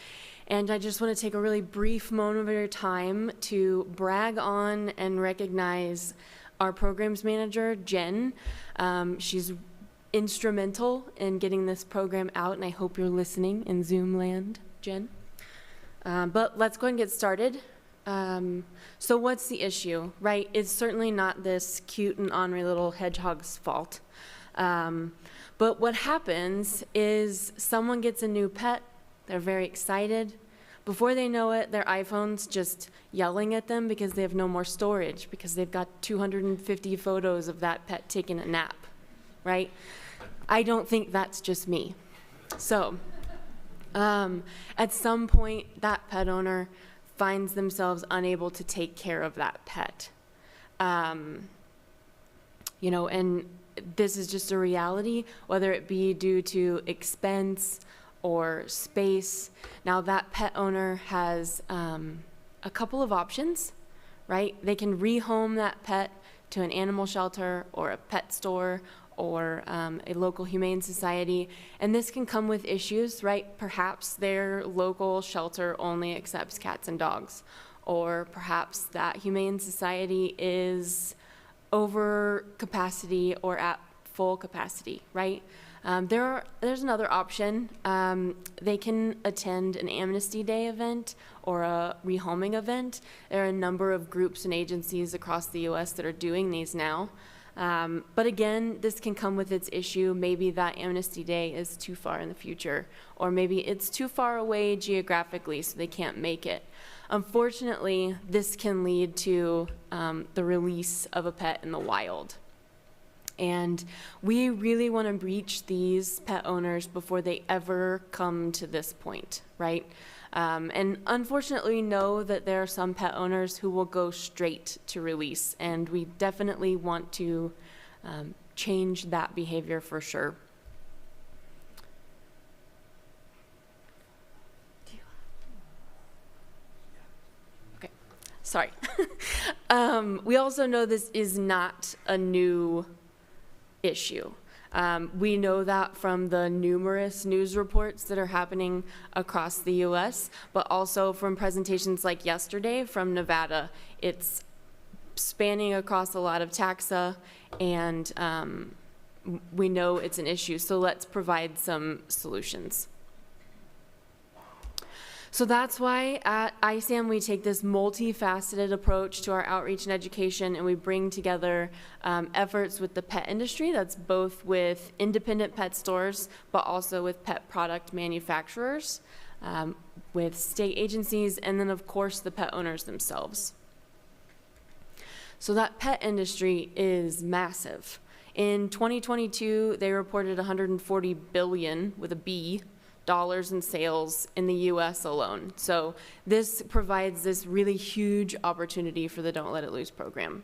And I just want to take a really brief moment of your time to brag on and recognize our programs manager, Jen. She's instrumental in getting this program out, and I hope you're listening in Zoom land, Jen. But let's go ahead and get started. So what's the issue, right? It's certainly not this cute and ornery little hedgehog's fault. But what happens is someone gets a new pet, they're very excited. Before they know it, their iPhone's just yelling at them because they have no more storage, because they've got 250 photos of that pet taking a nap, right? I don't think that's just me. So at some point, that pet owner finds themselves unable to take care of that pet. And this is just a reality, whether it be due to expense or space. Now that pet owner has a couple of options, right? They can rehome that pet to an animal shelter or a pet store, or a local humane society. And this can come with issues, right? Perhaps their local shelter only accepts cats and dogs, or perhaps that humane society is over capacity or at full capacity, right? There's another option. They can attend an Amnesty Day event or a rehoming event. There are a number of groups and agencies across the U.S. that are doing these now. But again, this can come with its issue. Maybe that Amnesty Day is too far in the future, or maybe it's too far away geographically so they can't make it. Unfortunately, this can lead to the release of a pet in the wild. And we really want to reach these pet owners before they ever come to this point, right? And unfortunately, we know that there are some pet owners who will go straight to release, and we definitely want to change that behavior for sure. Okay, sorry. We also know this is not a new issue. We know that from the numerous news reports that are happening across the U.S., but also from presentations like yesterday from Nevada. It's spanning across a lot of taxa, and we know it's an issue, so let's provide some solutions. So that's why at ISAM we take this multifaceted approach to our outreach and education, and we bring together efforts with the pet industry. That's both with independent pet stores, but also with pet product manufacturers, with state agencies, and then of course the pet owners themselves. So that pet industry is massive. In 2022, they reported $140 billion with a B dollars in sales in the U.S. alone. So this provides this really huge opportunity for the Don't Let It Loose program.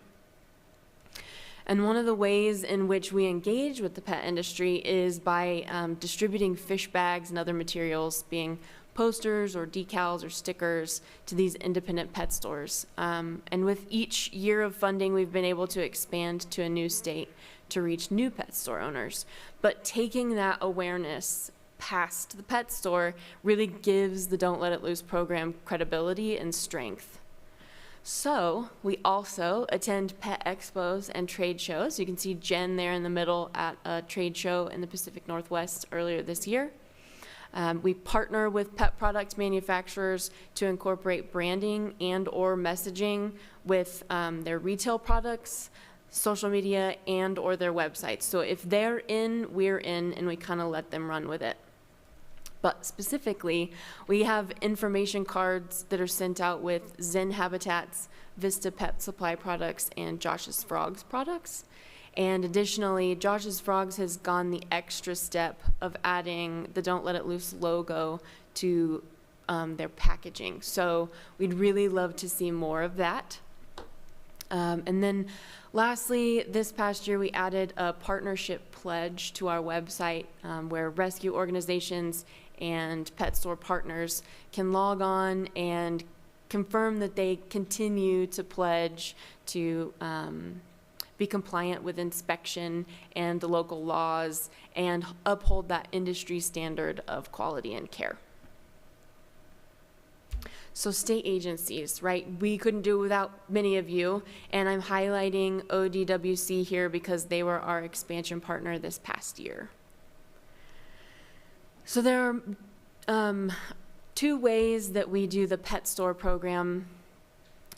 And one of the ways in which we engage with the pet industry is by distributing fish bags and other materials, being posters or decals or stickers, to these independent pet stores. And with each year of funding, we've been able to expand to a new state to reach new pet store owners. But taking that awareness past the pet store really gives the Don't Let It Loose program credibility and strength. So we also attend pet expos and trade shows. You can see Jen there in the middle at a trade show in the Pacific Northwest earlier this year. We partner with pet product manufacturers to incorporate branding and or messaging with their retail products, social media, and or their websites. So if they're in, we're in, and we kind of let them run with it. But specifically, we have information cards that are sent out with Zen Habitats, Vista Pet Supply products, and Josh's Frogs products. And additionally, Josh's Frogs has gone the extra step of adding the Don't Let It Loose logo to their packaging. So we'd really love to see more of that. And then lastly, this past year, we added a partnership pledge to our website where rescue organizations and pet store partners can log on and confirm that they continue to pledge to be compliant with inspection and the local laws and uphold that industry standard of quality and care. So state agencies, right? We couldn't do it without many of you, and I'm highlighting ODWC here because they were our expansion partner this past year. So there are two ways that we do the pet store program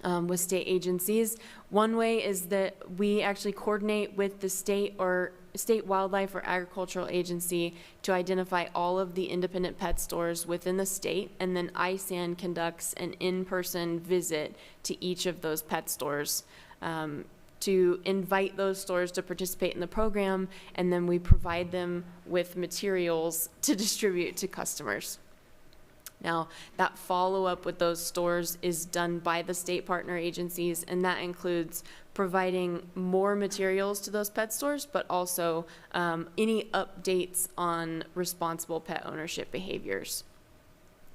with state agencies. One way is that we actually coordinate with the state or state wildlife or agricultural agency to identify all of the independent pet stores within the state, and then ISAN conducts an in-person visit to each of those pet stores to invite those stores to participate in the program, and then we provide them with materials to distribute to customers. Now, that follow-up with those stores is done by the state partner agencies, and that includes providing more materials to those pet stores, but also any updates on responsible pet ownership behaviors.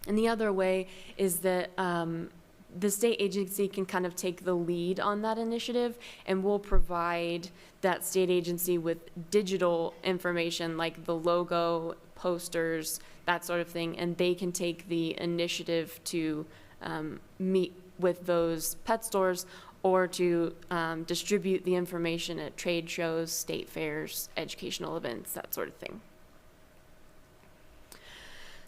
And the other way is that the state agency can kind of take the lead on that initiative, and we'll provide that state agency with digital information like the logo, posters, that sort of thing, and they can take the initiative to meet with those pet stores or to distribute the information at trade shows, state fairs, educational events, that sort of thing.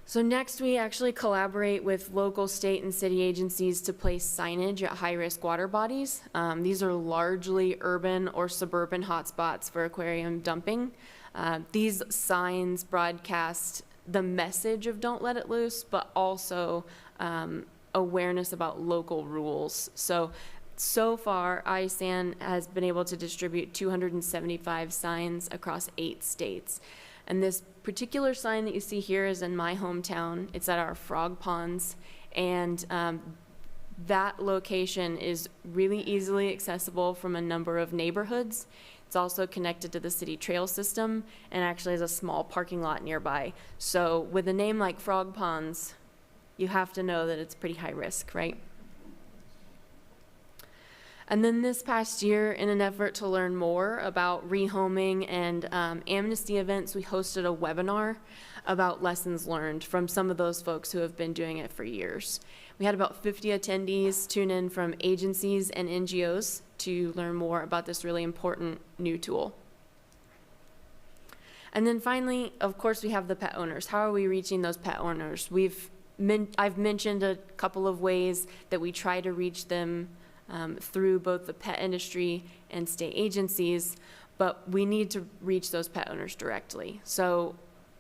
So next, we actually collaborate with local, state, and city agencies to place signage at high-risk water bodies. These are largely urban or suburban hotspots for aquarium dumping. These signs broadcast the message of Don't Let It Loose, but also awareness about local rules. So far, ISAN has been able to distribute 275 signs across 8 states. And this particular sign that you see here is in my hometown. It's at our frog ponds, and that location is really easily accessible from a number of neighborhoods. It's also connected to the city trail system and actually has a small parking lot nearby. So with a name like Frog Ponds, you have to know that it's pretty high risk, right? And then this past year, in an effort to learn more about rehoming and amnesty events, we hosted a webinar about lessons learned from some of those folks who have been doing it for years. We had about 50 attendees tune in from agencies and NGOs to learn more about this really important new tool. And then finally, of course, we have the pet owners. How are we reaching those pet owners? I've mentioned a couple of ways that we try to reach them through both the pet industry and state agencies, but we need to reach those pet owners directly. So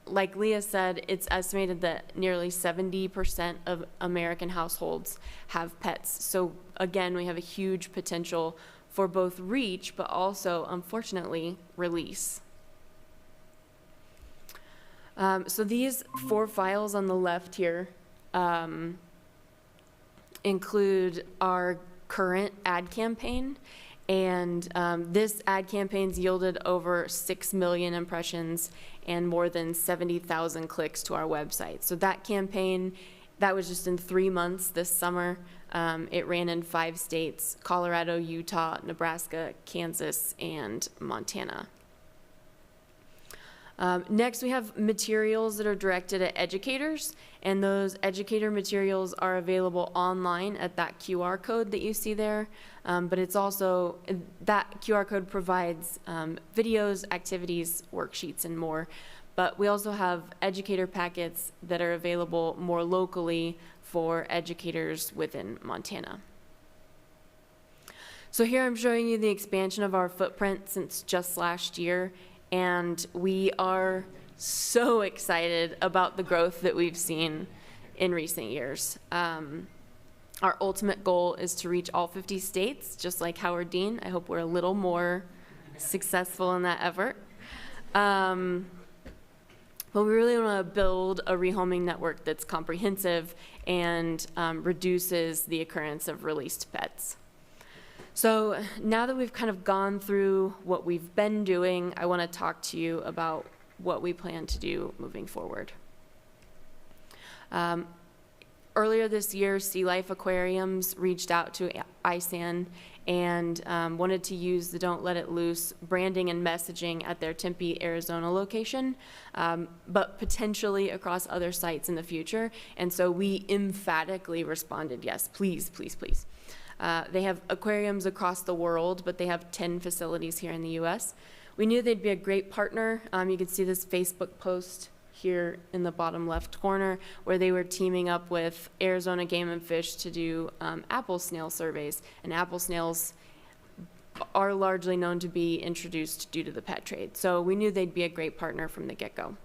like Leah said, it's estimated that nearly 70% of American households have pets. So again, we have a huge potential for both reach, but also, unfortunately, release. So these 4 files on the left here include our current ad campaign, and this ad campaign's yielded over 6 million impressions and more than 70,000 clicks to our website. So that campaign, that was just in 3 months this summer. It ran in 5 states: Colorado, Utah, Nebraska, Kansas, and Montana. Next, we have materials that are directed at educators, and those educator materials are available online at that QR code that you see there. But it's also, that QR code provides videos, activities, worksheets, and more. But we also have educator packets that are available more locally for educators within Montana. So here I'm showing you the expansion of our footprint since just last year. And we are so excited about the growth that we've seen in recent years. Our ultimate goal is to reach all 50 states, just like Howard Dean. I hope we're a little more successful in that effort. But we really want to build a rehoming network that's comprehensive and reduces the occurrence of released pets. So now that we've kind of gone through what we've been doing, I want to talk to you about what we plan to do moving forward. Earlier this year, Sea Life Aquariums reached out to ISAN and wanted to use the Don't Let It Loose branding and messaging at their Tempe, Arizona location, but potentially across other sites in the future. And so we emphatically responded, yes, please, please, please. They have aquariums across the world, but they have 10 facilities here in the U.S. We knew they'd be a great partner. You can see this Facebook post here in the bottom left corner where they were teaming up with Arizona Game and Fish to do apple snail surveys. And apple snails are largely known to be introduced due to the pet trade. So we knew they'd be a great partner from the get-go.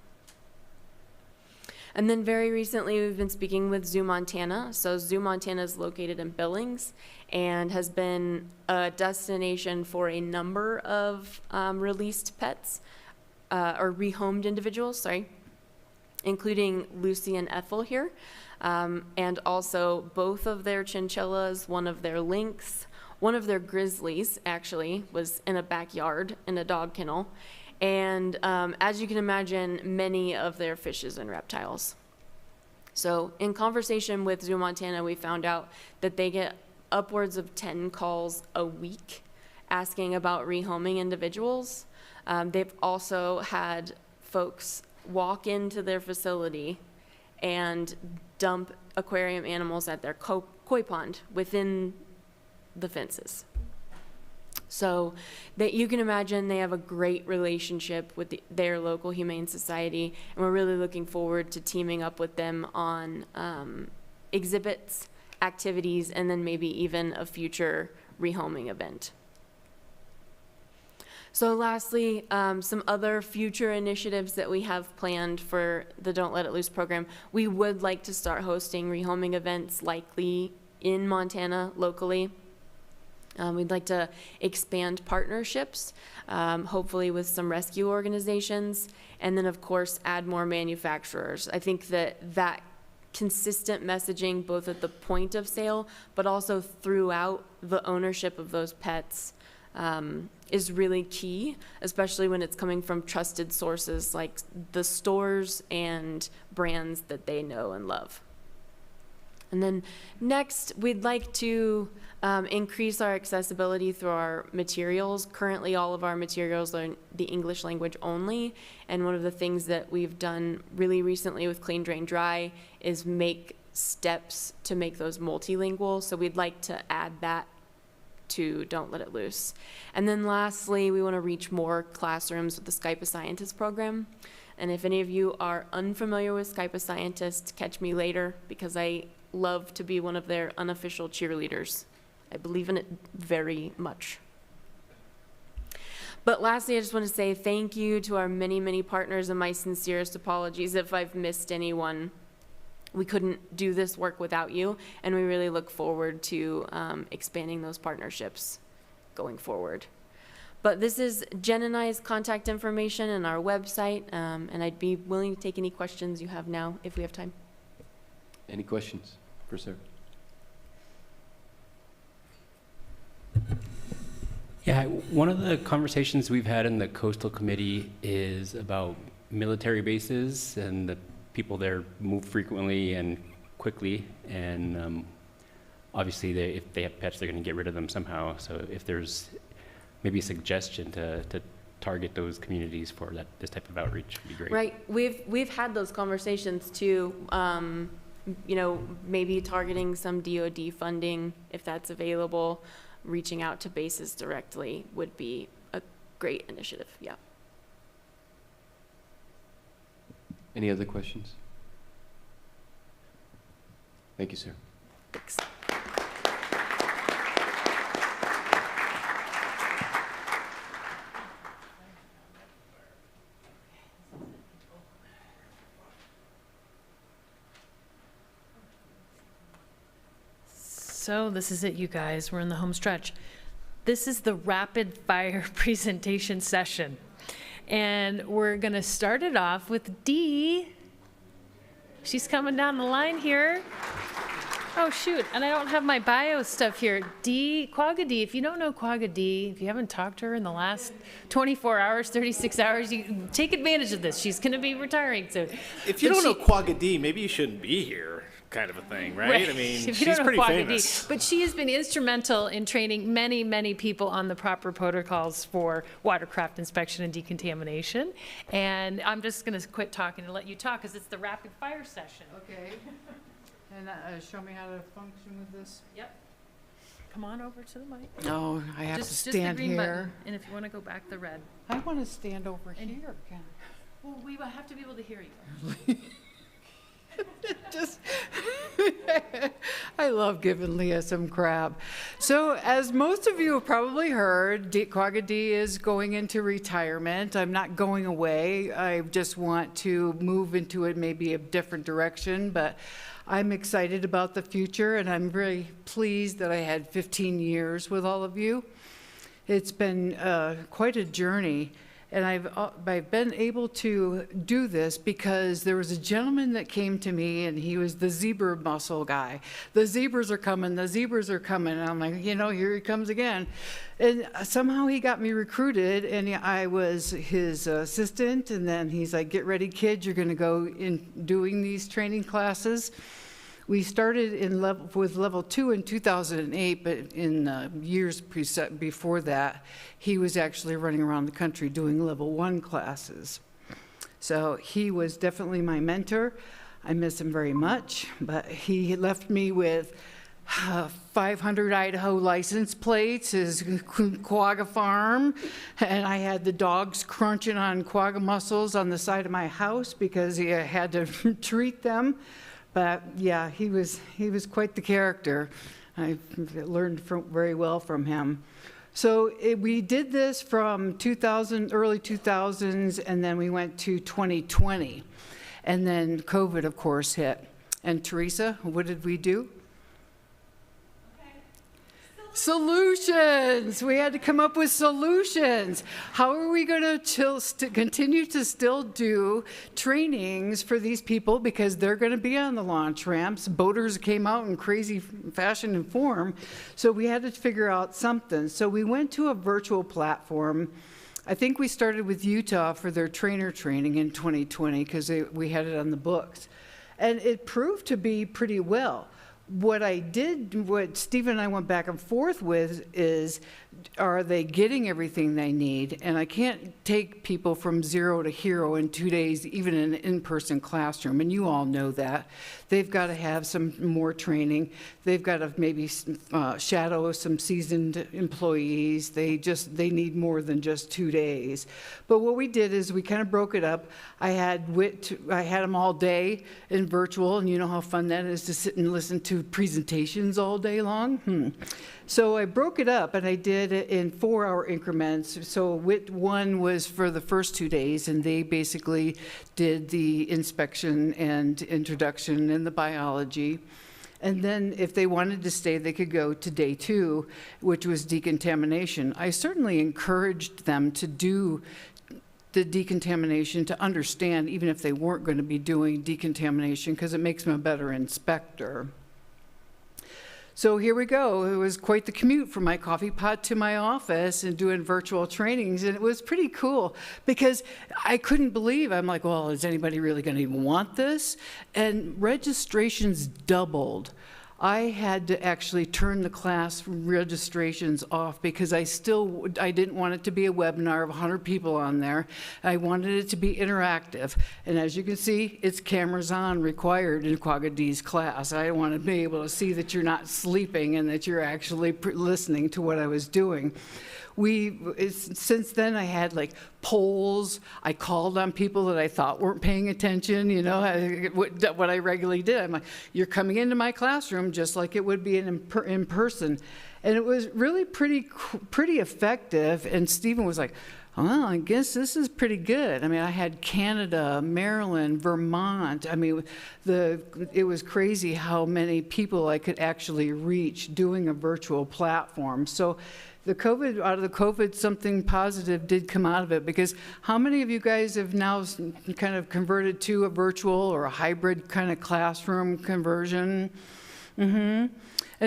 And then very recently, we've been speaking with Zoo Montana. So Zoo Montana is located in Billings and has been a destination for a number of released pets, or rehomed individuals, sorry, including Lucy and Ethel here. And also both of their chinchillas, one of their lynx, one of their grizzlies, actually, was in a backyard in a dog kennel. And as you can imagine, many of their fishes and reptiles. So in conversation with Zoo Montana, we found out that they get upwards of 10 calls a week asking about rehoming individuals. They've also had folks walk into their facility and dump aquarium animals at their koi pond within the fences. So that you can imagine they have a great relationship with their local humane society, and we're really looking forward to teaming up with them on exhibits, activities, and then maybe even a future rehoming event. So lastly, some other future initiatives that we have planned for the Don't Let It Loose program. We would like to start hosting rehoming events likely in Montana locally. We'd like to expand partnerships, hopefully with some rescue organizations, and then of course add more manufacturers. I think that consistent messaging both at the point of sale but also throughout the ownership of those pets is really key, especially when it's coming from trusted sources like the stores and brands that they know and love. And then next, we'd like to increase our accessibility through our materials. Currently, all of our materials are in the English language only, and one of the things that we've done really recently with Clean, Drain, Dry is make steps to make those multilingual, so we'd like to add that to Don't Let It Loose. And then lastly, we want to reach more classrooms with the Skype a Scientist program. And if any of you are unfamiliar with Skype a Scientist, catch me later, because I love to be one of their unofficial cheerleaders. I believe in it very much. But lastly, I just want to say thank you to our many, many partners, and my sincerest apologies if I've missed anyone. We couldn't do this work without you, and we really look forward to expanding those partnerships going forward. But this is Jen and I's contact information and our website, and I'd be willing to take any questions you have now if we have time. Any questions for Sarah? Yeah, one of the conversations we've had in the Coastal Committee is about military bases, and the people there move frequently and quickly, and obviously if they have pets, they're going to get rid of them somehow. So if there's maybe a suggestion to target those communities for this type of outreach would be great. Right, we've had those conversations too. You know, maybe targeting some DoD funding if that's available. Reaching out to bases directly would be a great initiative. Yeah. Any other questions? Thank you, sir. Thanks. So this is it, you guys. We're in the home stretch. This is the rapid fire presentation session. And we're going to start it off with Dee. She's coming down the line here. Oh, shoot. And I don't have my bio stuff here. Dee, Quagga Dee. If you don't know Quagga Dee, if you haven't talked to her in the last 24 hours, 36 hours, you take advantage of this. She's going to be retiring soon. If you don't know Quagga Dee, maybe you shouldn't be here. Kind of a thing, right? I mean, she's pretty famous. But she has been instrumental in training many, many people on the proper protocols for watercraft inspection and decontamination. And I'm just going to quit talking and let you talk because it's the rapid fire session. Okay. And show me how to function with this. Yep. Come on over to the mic. Oh, I have to stand just the green here. Button, and if you want to go back, the red. I want to stand over here. Well, we will have to be able to hear you. Just, I love giving Leah some crap. So, as most of you have probably heard, Quagga Dee is going into retirement. I'm not going away. I just want to move into it maybe a different direction, but I'm excited about the future, and I'm very pleased that I had 15 years with all of you. It's been quite a journey. And I've been able to do this because there was a gentleman that came to me, and he was the zebra muscle guy. The zebras are coming, the zebras are coming. And I'm like, here he comes again. And somehow he got me recruited, and I was his assistant. And then he's like, get ready, kids, you're going to go in doing these training classes. We started with level 2 in 2008, but in years before that, he was actually running around the country doing level 1 classes. So he was definitely my mentor. I miss him very much, but he left me with 500 Idaho license plates, his quagga farm, and I had the dogs crunching on quagga mussels on the side of my house because he had to treat them. But yeah, he was quite the character. I learned very well from him. So we did this from early 2000s, and then we went to 2020. And then COVID, of course, hit. And Teresa, what did we do? Solutions. We had to come up with solutions. How are we going to continue to still do trainings for these people, because they're going to be on the launch ramps? Boaters came out in crazy fashion and form, so we had to figure out something. So we went to a virtual platform. I think we started with Utah for their trainer training in 2020 because we had it on the books, and it proved to be pretty well. What Stephen and I went back and forth with is, are they getting everything they need? And I can't take people from 0 to hero in 2 days, even in an in-person classroom, and you all know that. They've got to have some more training. They've got to maybe shadow some seasoned employees. They need more than just 2 days. But what we did is we kind of broke it up. I had them all day in virtual, and you know how fun that is to sit and listen to presentations all day long. So I broke it up, and I did it in 4-hour increments. So WIT 1 was for the first 2 days, and they basically did the inspection and introduction and the biology. And then if they wanted to stay, they could go to day 2, which was decontamination. I certainly encouraged them to do the decontamination, to understand, even if they weren't going to be doing decontamination, because it makes them a better inspector. So here we go. It was quite the commute from my coffee pot to my office and doing virtual trainings, and it was pretty cool because I couldn't believe. I'm like, well, is anybody really going to even want this? And registrations doubled. I had to actually turn the class registrations off because I didn't want it to be a webinar of 100 people on there. I wanted it to be interactive. And as you can see, it's cameras on required in Quagga D's class. I want to be able to see that you're not sleeping and that you're actually listening to what I was doing. Since then, I had like polls. I called on people that I thought weren't paying attention, what I regularly did. I'm like, you're coming into my classroom just like it would be in person. And it was really pretty effective. And Stephen was like, well, I guess this is pretty good. I mean, I had Canada, Maryland, Vermont. I mean, it was crazy how many people I could actually reach doing a virtual platform. So out of the COVID, something positive did come out of it, because how many of you guys have now kind of converted to a virtual or a hybrid kind of classroom conversion? And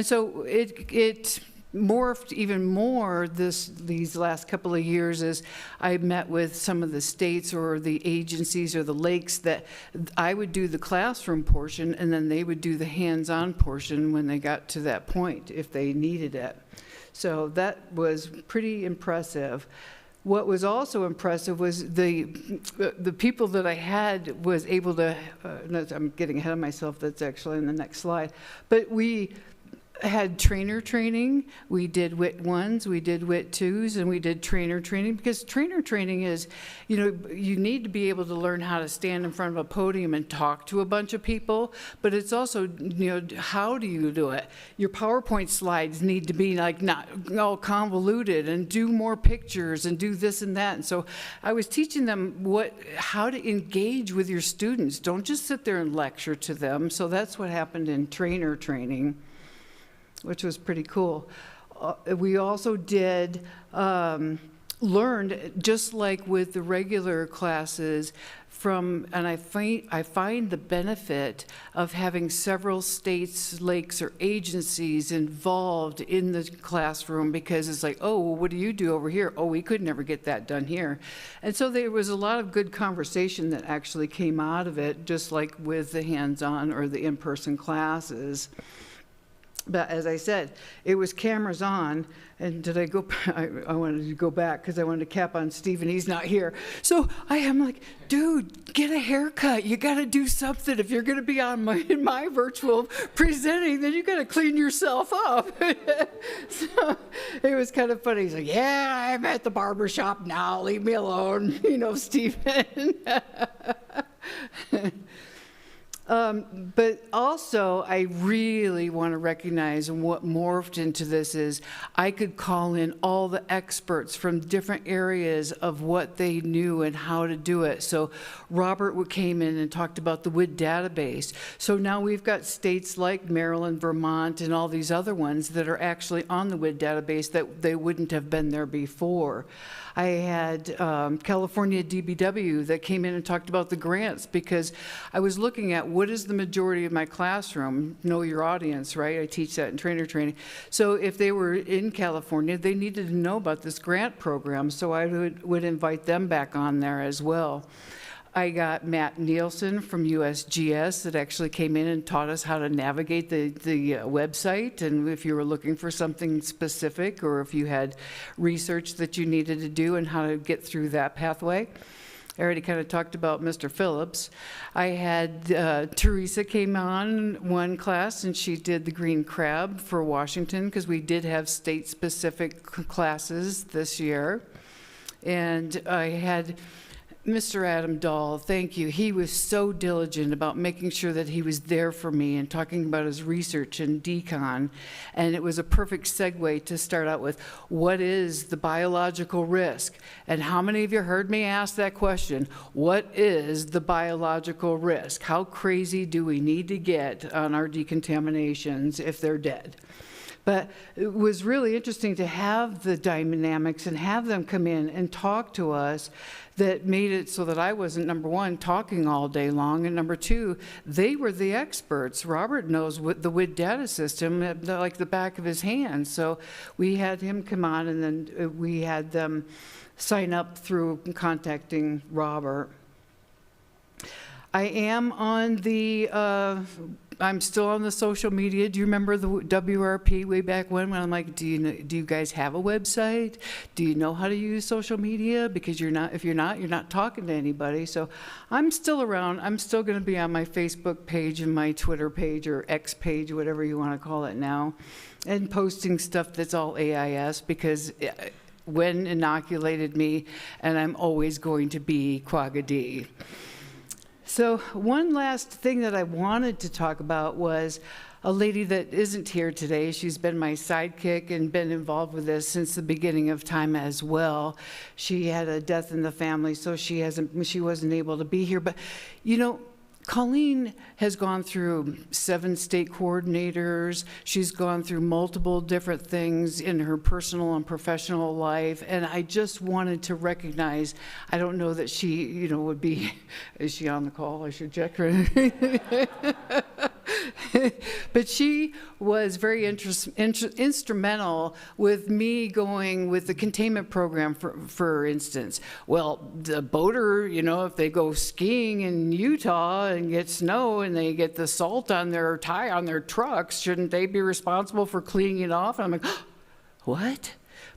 so it morphed even more these last couple of years as I met with some of the states or the agencies or the lakes that I would do the classroom portion, and then they would do the hands-on portion when they got to that point if they needed it. So that was pretty impressive. What was also impressive was the people that I had was able to, I'm getting ahead of myself, that's actually in the next slide, but we had trainer training. We did WIT 1s, we did WIT 2s, and we did trainer training, because trainer training is, you need to be able to learn how to stand in front of a podium and talk to a bunch of people, but it's also, how do you do it? Your PowerPoint slides need to be like not all convoluted, and do more pictures and do this and that. And so I was teaching them how to engage with your students. Don't just sit there and lecture to them. So that's what happened in trainer training, which was pretty cool. We also did learned, just like with the regular classes, and I find the benefit of having several states, lakes, or agencies involved in the classroom, because it's like, oh, well, what do you do over here? Oh, we could never get that done here. And so there was a lot of good conversation that actually came out of it, just like with the hands-on or the in-person classes. But as I said, it was cameras on, and did I go? I wanted to go back because I wanted to cap on Steve, and he's not here. So I am like, dude, get a haircut. You got to do something. If you're going to be on in my virtual presenting, then you got to clean yourself up. So it was kind of funny. He's like, yeah, I'm at the barber shop now. Leave me alone, Stephen. But also, I really want to recognize, and what morphed into this is I could call in all the experts from different areas of what they knew and how to do it. So Robert came in and talked about the WID database. So now we've got states like Maryland, Vermont, and all these other ones that are actually on the WID database that they wouldn't have been there before. I had California DBW that came in and talked about the grants, because I was looking at what is the majority of my classroom, know your audience, right? I teach that in trainer training. So if they were in California, they needed to know about this grant program, so I would invite them back on there as well. I got Matt Nielsen from USGS that actually came in and taught us how to navigate the website, and if you were looking for something specific, or if you had research that you needed to do, and how to get through that pathway. I already kind of talked about Mr. Phillips. I had Teresa came on one class, and she did the green crab for Washington, because we did have state-specific classes this year. And I had Mr. Adam Dahl, thank you. He was so diligent about making sure that he was there for me and talking about his research and decon. And it was a perfect segue to start out with, what is the biological risk? And how many of you heard me ask that question? What is the biological risk? How crazy do we need to get on our decontaminations if they're dead? But it was really interesting to have the dynamics and have them come in and talk to us, that made it so that I wasn't, number one, talking all day long, and number two, they were the experts. Robert knows what the WID data system like the back of his hand. So we had him come on, and then we had them sign up through contacting Robert. I am on the I'm still on the social media. Do you remember the WRP way back when I'm like, do you guys have a website? Do you know how to use social media? Because if you're not talking to anybody. So I'm still around. I'm still going to be on my Facebook page and my Twitter page, or X page, whatever you want to call it now, and posting stuff that's all AIS, because Wen inoculated me, and I'm always going to be Quagga D. So one last thing that I wanted to talk about was a lady that isn't here today. She's been my sidekick and been involved with this since the beginning of time as well. She had a death in the family, so she wasn't able to be here. But Colleen has gone through 7 state coordinators. She's gone through multiple different things in her personal and professional life. And I just wanted to recognize, I don't know that she, would be, is she on the call? I should check her. But she was very instrumental with me going with the containment program, for instance. Well, the boater, if they go skiing in Utah and get snow and they get the salt on their tie on their trucks, shouldn't they be responsible for cleaning it off? And I'm like, what?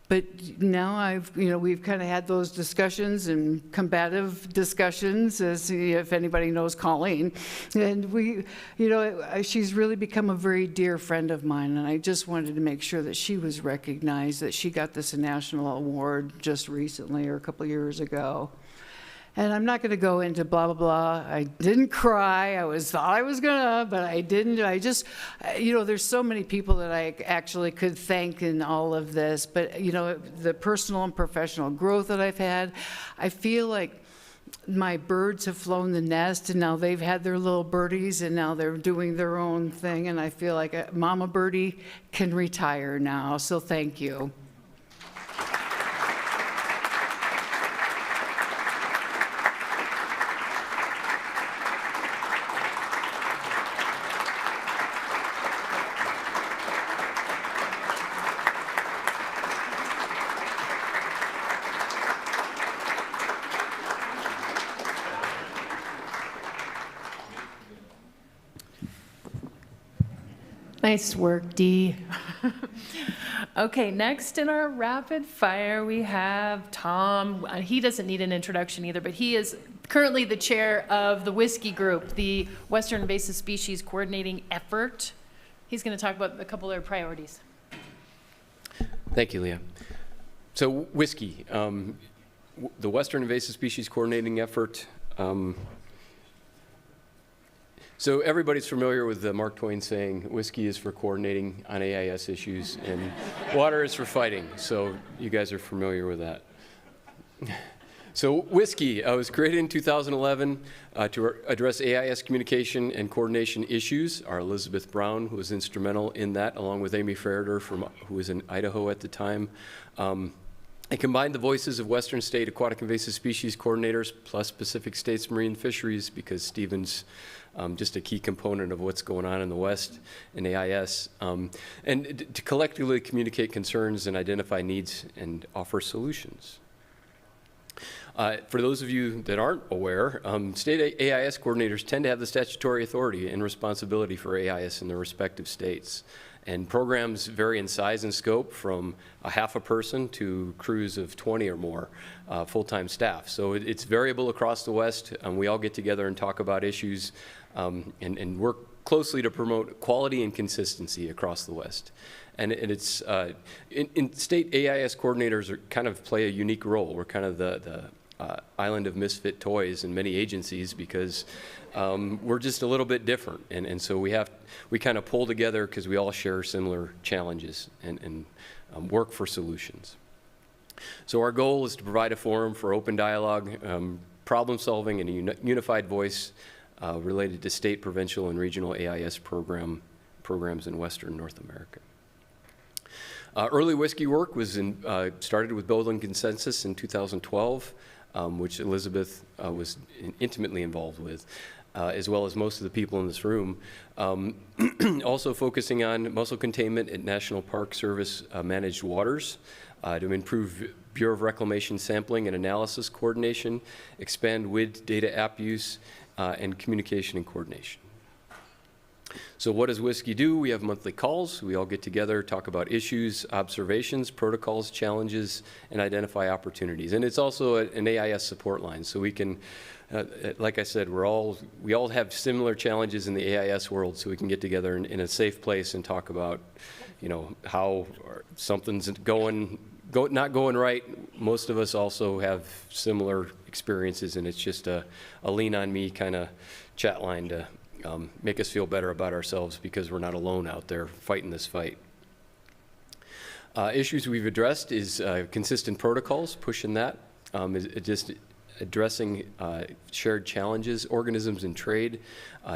But now we've kind of had those discussions and combative discussions, as if anybody knows Colleen. And she's really become a very dear friend of mine, and I just wanted to make sure that she was recognized, that she got this national award just recently, or a couple of years ago. And I'm not going to go into blah, blah, blah. I didn't cry. Thought I was going to, but I didn't. I just, there's so many people that I actually could thank in all of this. But, the personal and professional growth that I've had, I feel like my birds have flown the nest, and now they've had their little birdies, and now they're doing their own thing. And I feel like Mama Birdie can retire now. So thank you. Nice work, Dee. Okay, next in our rapid fire, we have Tom. He doesn't need an introduction either, but he is currently the chair of the Whiskey Group, the Western Invasive Species Coordinating Effort. He's going to talk about a couple of their priorities. Thank you, Leah. So whiskey, the Western Invasive Species Coordinating Effort. So everybody's familiar with Mark Twain saying, whiskey is for coordinating on AIS issues and water is for fighting. So you guys are familiar with that. So whiskey was created in 2011 to address AIS communication and coordination issues. Our Elizabeth Brown, who was instrumental in that, along with Amy Ferreter, who was in Idaho at the time. It combined the voices of Western State Aquatic Invasive Species coordinators plus Pacific States Marine Fisheries, because Stephen's just a key component of what's going on in the West in AIS, and to collectively communicate concerns and identify needs and offer solutions. For those of you that aren't aware, state AIS coordinators tend to have the statutory authority and responsibility for AIS in their respective states. And programs vary in size and scope from a half a person to crews of 20 or more full-time staff. So it's variable across the West. We all get together and talk about issues and work closely to promote quality and consistency across the West. And it's in state AIS coordinators kind of play a unique role. We're kind of the island of misfit toys in many agencies because we're just a little bit different. And so we kind of pull together because we all share similar challenges and work for solutions. So our goal is to provide a forum for open dialogue, problem solving, and a unified voice related to state, provincial, and regional AIS programs in Western North America. Early whiskey work was started with building consensus in 2012, which Elizabeth was intimately involved with, as well as most of the people in this room. Also focusing on mussel containment at National Park Service managed waters to improve Bureau of Reclamation sampling and analysis coordination, expand WID data app use, and communication and coordination. So what does Whiskey do? We have monthly calls. We all get together, talk about issues, observations, protocols, challenges, and identify opportunities. And it's also an AIS support line. So we can, like I said, we all have similar challenges in the AIS world, so we can get together in a safe place and talk about, how something's not going right. Most of us also have similar experiences, and it's just a lean on me kind of chat line to make us feel better about ourselves because we're not alone out there fighting this fight. Issues we've addressed is consistent protocols, pushing that, just addressing shared challenges, organisms in trade,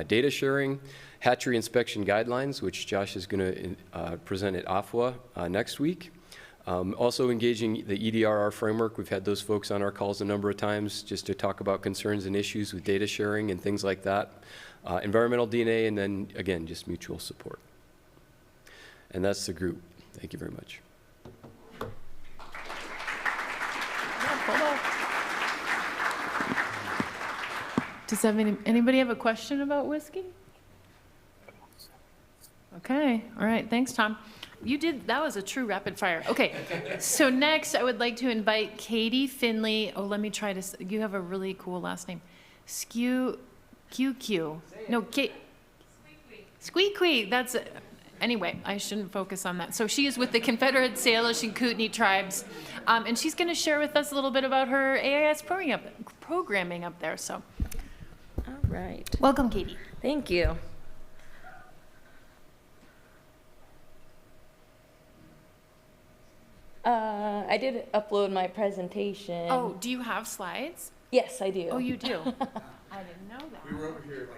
data sharing, hatchery inspection guidelines, which Josh is going to present at AFWA next week. Also engaging the EDRR framework. We've had those folks on our calls a number of times just to talk about concerns and issues with data sharing and things like that. Environmental DNA, and then, again, just mutual support. And that's the group. Thank you very much. Does anybody have a question about whiskey? Okay, all right, thanks, Tom. That was a true rapid fire. Okay, so next I would like to invite Katie Finley. Oh, let me try to, you have a really cool last name. QQ. No, Squeaky. That's it. Anyway, I shouldn't focus on that. So she is with the Confederate Salish and Kootenai tribes, and she's going to share with us a little bit about her AIS programming up there. So, all right. Welcome, Katie. Thank you. I did upload my presentation. Oh, do you have slides? Yes, I do. Oh, you do? I didn't know that. We were over here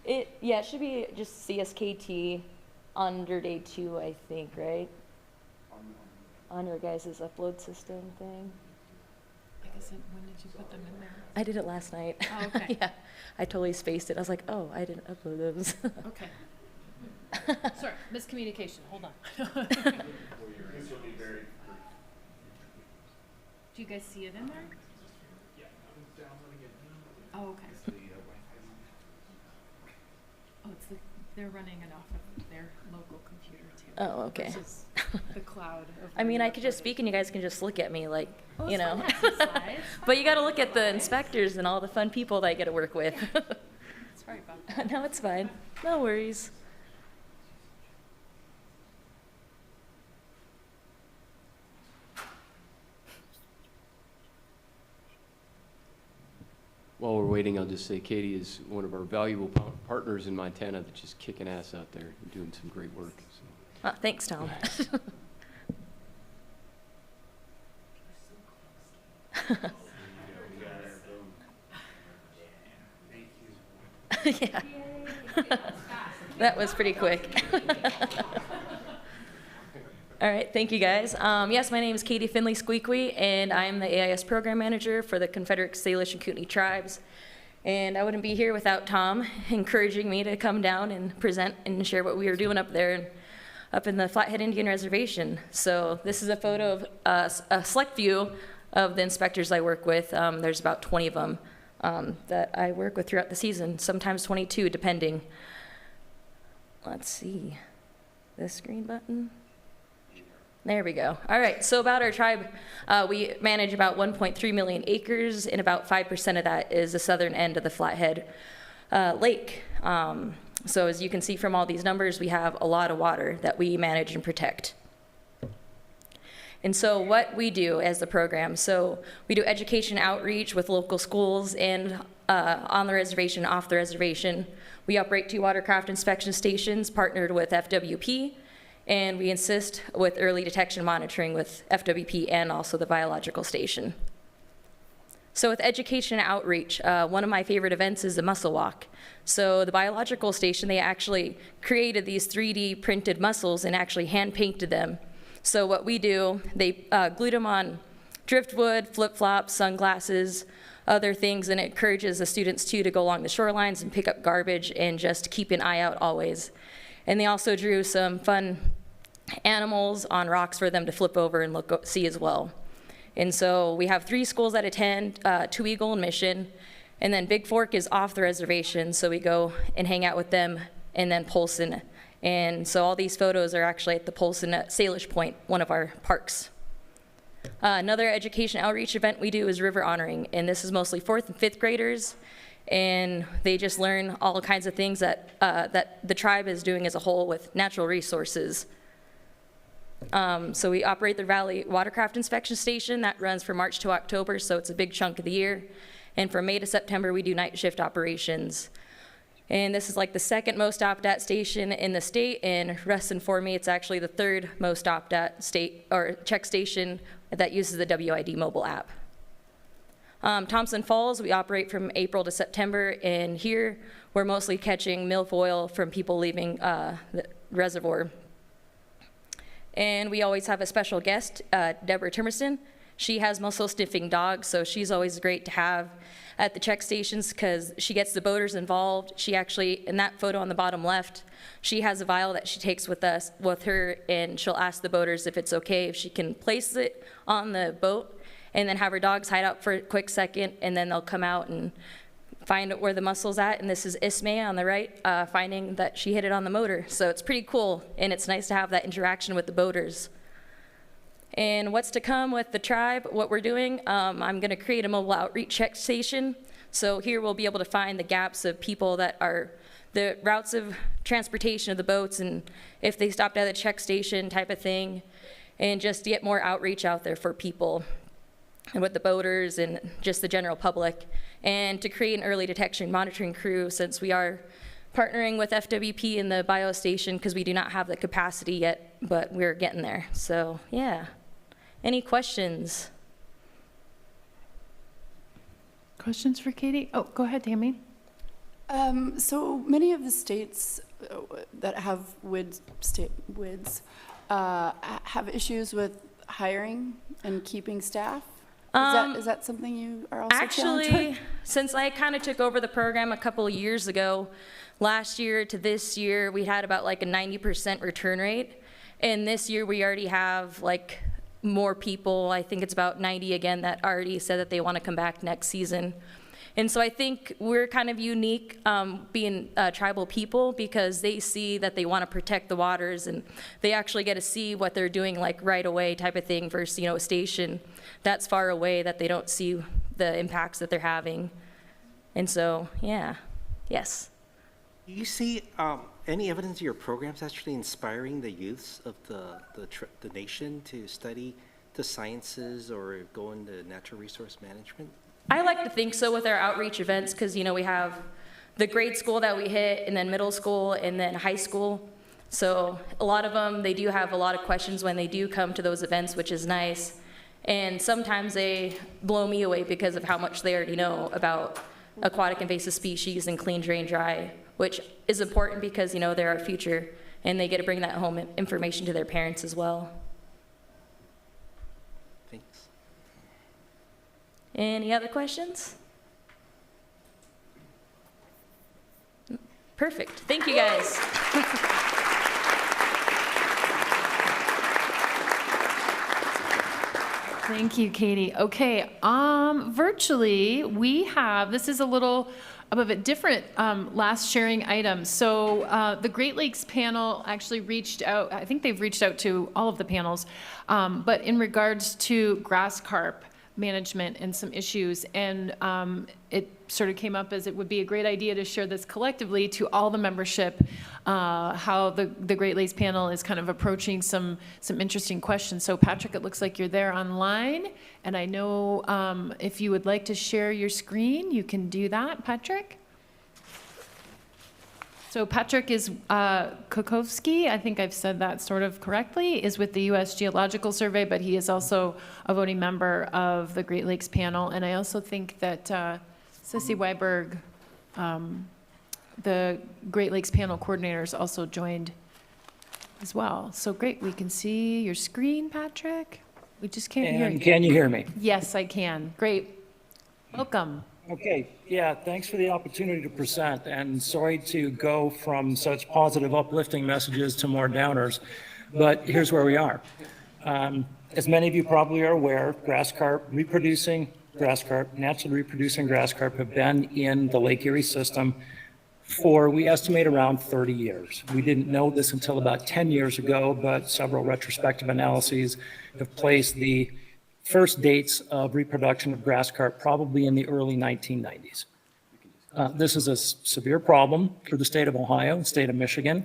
it should be just CSKT under day 2, I think, right? On your guys' upload system thing. I guess when did you put them in there? I did it last night. Oh, okay. Yeah, I totally spaced it. I was like, oh, I didn't upload those. Okay. Sorry, miscommunication. Hold on. Do you guys see it in there? Oh, okay. Oh, it's They're running it off of their local computer too. Oh, okay. Versus the cloud. Of I mean, where I you could just upload it. speak and you guys can just look at me like, Well, you it's know. fun exercise. But you got to look at the inspectors and all the fun people that I get to work with. Sorry about that. No, it's fine. No worries. While we're waiting, I'll just say Katie is one of our valuable partners in Montana that's just kicking ass out there and doing some great work. So. Thanks, Tom. Yeah. That was pretty quick. All right, thank you guys. Yes, my name is Katie Finley Squeakwee, and I'm the AIS Program Manager for the Confederate Salish and Kootenai Tribes. And I wouldn't be here without Tom encouraging me to come down and present and share what we were doing up there, up in the Flathead Indian Reservation. So this is a photo of a select few of the inspectors I work with. There's about 20 of them that I work with throughout the season, sometimes 22, depending. Let's see, this green button. There we go. All right, so about our tribe, we manage about 1.3 million acres, and about 5% of that is the southern end of the Flathead Lake. So as you can see from all these numbers, we have a lot of water that we manage and protect. And so what we do as the program, so we do education outreach with local schools and on the reservation, off the reservation. We operate 2 watercraft inspection stations partnered with FWP, and we assist with early detection monitoring with FWP and also the biological station. So with education outreach, one of my favorite events is the mussel walk. So the biological station, they actually created these 3D printed mussels and actually hand painted them. So what we do, they glued them on driftwood, flip-flops, sunglasses, other things, and it encourages the students too to go along the shorelines and pick up garbage and just keep an eye out always. And they also drew some fun animals on rocks for them to flip over and see as well. And so we have 3 schools that attend, 2 Eagle and Mission, and then Big Fork is off the reservation, so we go and hang out with them, and then Polson. And so all these photos are actually at the Polson at Salish Point, one of our parks. Another education outreach event we do is river honoring, and this is mostly 4th and 5th graders, and they just learn all kinds of things that, that the tribe is doing as a whole with natural resources. So we operate the Valley Watercraft Inspection Station that runs from March to October, so it's a big chunk of the year. And from May to September, we do night shift operations. And this is like the 2nd most stopped at station in the state, and Russ informed me it's actually the 3rd most stopped at state or check station that uses the WID mobile app. Thompson Falls, we operate from April to September, and here we're mostly catching milfoil from people leaving the reservoir. And we always have a special guest, Deborah Timerson. She has mussel sniffing dogs, so she's always great to have at the check stations because she gets the boaters involved. She actually, in that photo on the bottom left, she has a vial that she takes with her, and she'll ask the boaters if it's okay if she can place it on the boat and then have her dogs hide out for a quick second, and then they'll come out and find out where the mussel's at. And this is Ismay on the right, finding that she hit it on the motor. So it's pretty cool, and it's nice to have that interaction with the boaters. And what's to come with the tribe, what we're doing, I'm gonna create a mobile outreach check station. So here we'll be able to find the gaps of people that are the routes of transportation of the boats, and if they stopped at a check station type of thing, and just get more outreach out there for people and with the boaters and just the general public, and to create an early detection monitoring crew since we are partnering with FWP in the biostation because we do not have the capacity yet, but we're getting there. So yeah, any questions? Questions for Katie? Oh, go ahead, Tammy. So many of the states that have WIDs have issues with hiring and keeping staff. Is that something you are also challenged with? Actually, since I kind of took over the program a couple of years ago, last year to this year, we had about like a 90% return rate. And this year we already have like more people, I think it's about 90 again, that already said that they want to come back next season. And so I think we're kind of unique being tribal people, because they see that they want to protect the waters, and they actually get to see what they're doing like right away type of thing versus, a station that's far away that they don't see the impacts that they're having. And so, yeah, yes. Do you see any evidence of your programs actually inspiring the youths of the nation to study the sciences or go into natural resource management? I like to think so with our outreach events, because, we have the grade school that we hit, and then middle school, and then high school. So a lot of them, they do have a lot of questions when they do come to those events, which is nice. And sometimes they blow me away because of how much they already know about aquatic invasive species and clean, drain, dry, which is important because, they're our future, and they get to bring that home information to their parents as well. Thanks. Any other questions? Perfect. Thank you, guys. Thank you, Katie. Okay, virtually we have, this is a little of a different last sharing item. So the Great Lakes panel actually reached out, I think they've reached out to all of the panels, but in regards to grass carp management and some issues, and it sort of came up as it would be a great idea to share this collectively to all the membership, how the Great Lakes panel is kind of approaching some interesting questions. So Patrick, it looks like you're there online, and I know if you would like to share your screen, you can do that, Patrick. So Patrick is Kokowski, I think I've said that sort of correctly, is with the U.S. Geological Survey, but he is also a voting member of the Great Lakes panel. And I also think that Sissy Weiberg, the Great Lakes panel coordinators, also joined as well. So great, we can see your screen, Patrick. We just can't hear you. Can you hear me? Yes, I can. Great. Welcome. Okay, yeah, thanks for the opportunity to present, and sorry to go from such positive, uplifting messages to more downers, but here's where we are. As many of you probably are aware, grass carp, naturally reproducing grass carp have been in the Lake Erie system for, we estimate, around 30 years. We didn't know this until about 10 years ago, but several retrospective analyses have placed the first dates of reproduction of grass carp probably in the early 1990s. This is a severe problem for the state of Ohio and state of Michigan,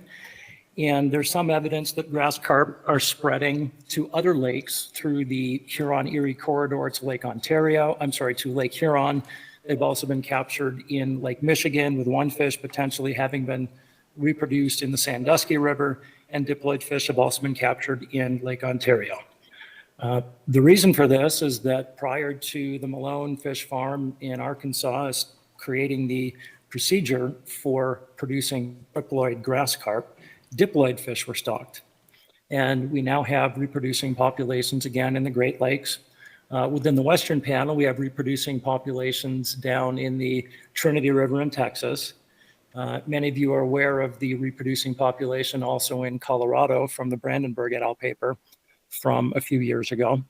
and there's some evidence that grass carp are spreading to other lakes through the Huron-Erie corridor to Lake Huron. They've also been captured in Lake Michigan, with one fish potentially having been reproduced in the Sandusky River, and diploid fish have also been captured in Lake Ontario. The reason for this is that prior to the Malone Fish Farm in Arkansas creating the procedure for producing triploid grass carp, diploid fish were stocked. And we now have reproducing populations again in the Great Lakes. Within the Western panel, we have reproducing populations down in the Trinity River in Texas. Many of you are aware of the reproducing population also in Colorado from the Brandenburg et al. Paper from a few years ago.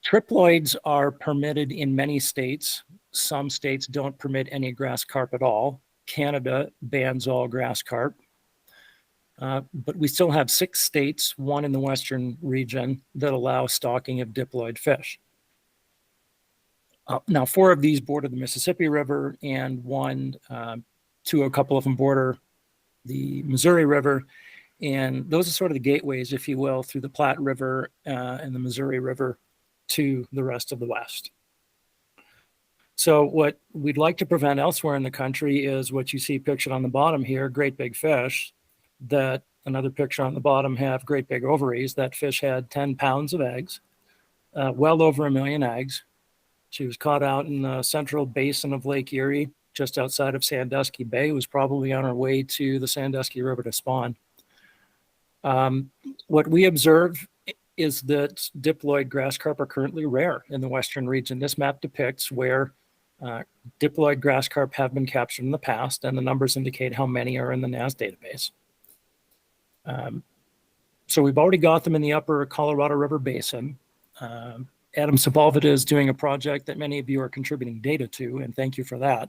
Triploids are permitted in many states. Some states don't permit any grass carp at all. Canada bans all grass carp. But we still have 6 states, one in the western region, that allow stocking of diploid fish. Now, 4 of these border the Mississippi River, and a couple of them border the Missouri River. And those are sort of the gateways, if you will, through the Platte River and the Missouri River to the rest of the West. So what we'd like to prevent elsewhere in the country is what you see pictured on the bottom here, great big fish, that another picture on the bottom have great big ovaries. That fish had 10 pounds of eggs, well over 1 million eggs. She was caught out in the central basin of Lake Erie, just outside of Sandusky Bay. It was probably on her way to the Sandusky River to spawn. What we observe is that diploid grass carp are currently rare in the western region. This map depicts where diploid grass carp have been captured in the past, and the numbers indicate how many are in the NAS database. So we've already got them in the upper Colorado River Basin. Adam Sepulveda is doing a project that many of you are contributing data to, and thank you for that,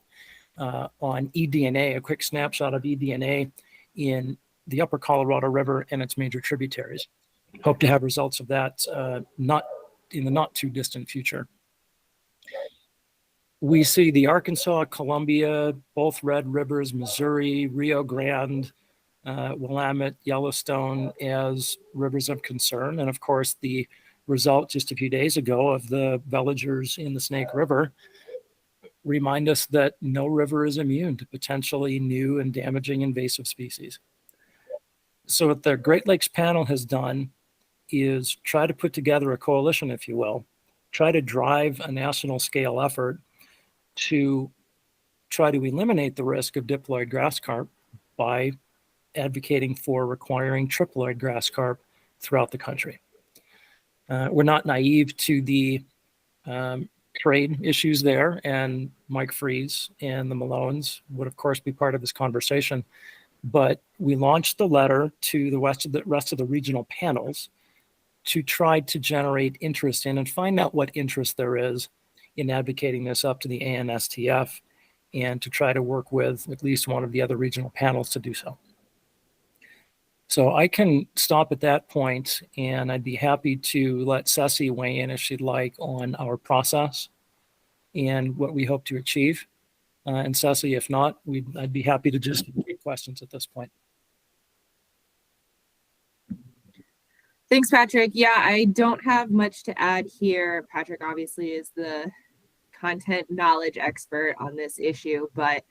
on eDNA, a quick snapshot of eDNA in the upper Colorado River and its major tributaries. Hope to have results of that not in the not too distant future. We see the Arkansas, Columbia, both Red Rivers, Missouri, Rio Grande, Willamette, Yellowstone as rivers of concern. And of course, the result just a few days ago of the villagers in the Snake River remind us that no river is immune to potentially new and damaging invasive species. So what the Great Lakes panel has done is try to put together a coalition, if you will, try to drive a national scale effort to try to eliminate the risk of diploid grass carp by advocating for requiring triploid grass carp throughout the country. We're not naive to the trade issues there, and Mike Freeze and the Malones would of course be part of this conversation. But we launched the letter to the rest of the regional panels to try to generate interest in and find out what interest there is in advocating this up to the ANSTF, and to try to work with at least one of the other regional panels to do so. So I can stop at that point, and I'd be happy to let Ceci weigh in if she'd like on our process and what we hope to achieve. And Ceci, if not, I'd be happy to just take questions at this point. Thanks, Patrick. Yeah, I don't have much to add here. Patrick obviously is the content knowledge expert on this issue, but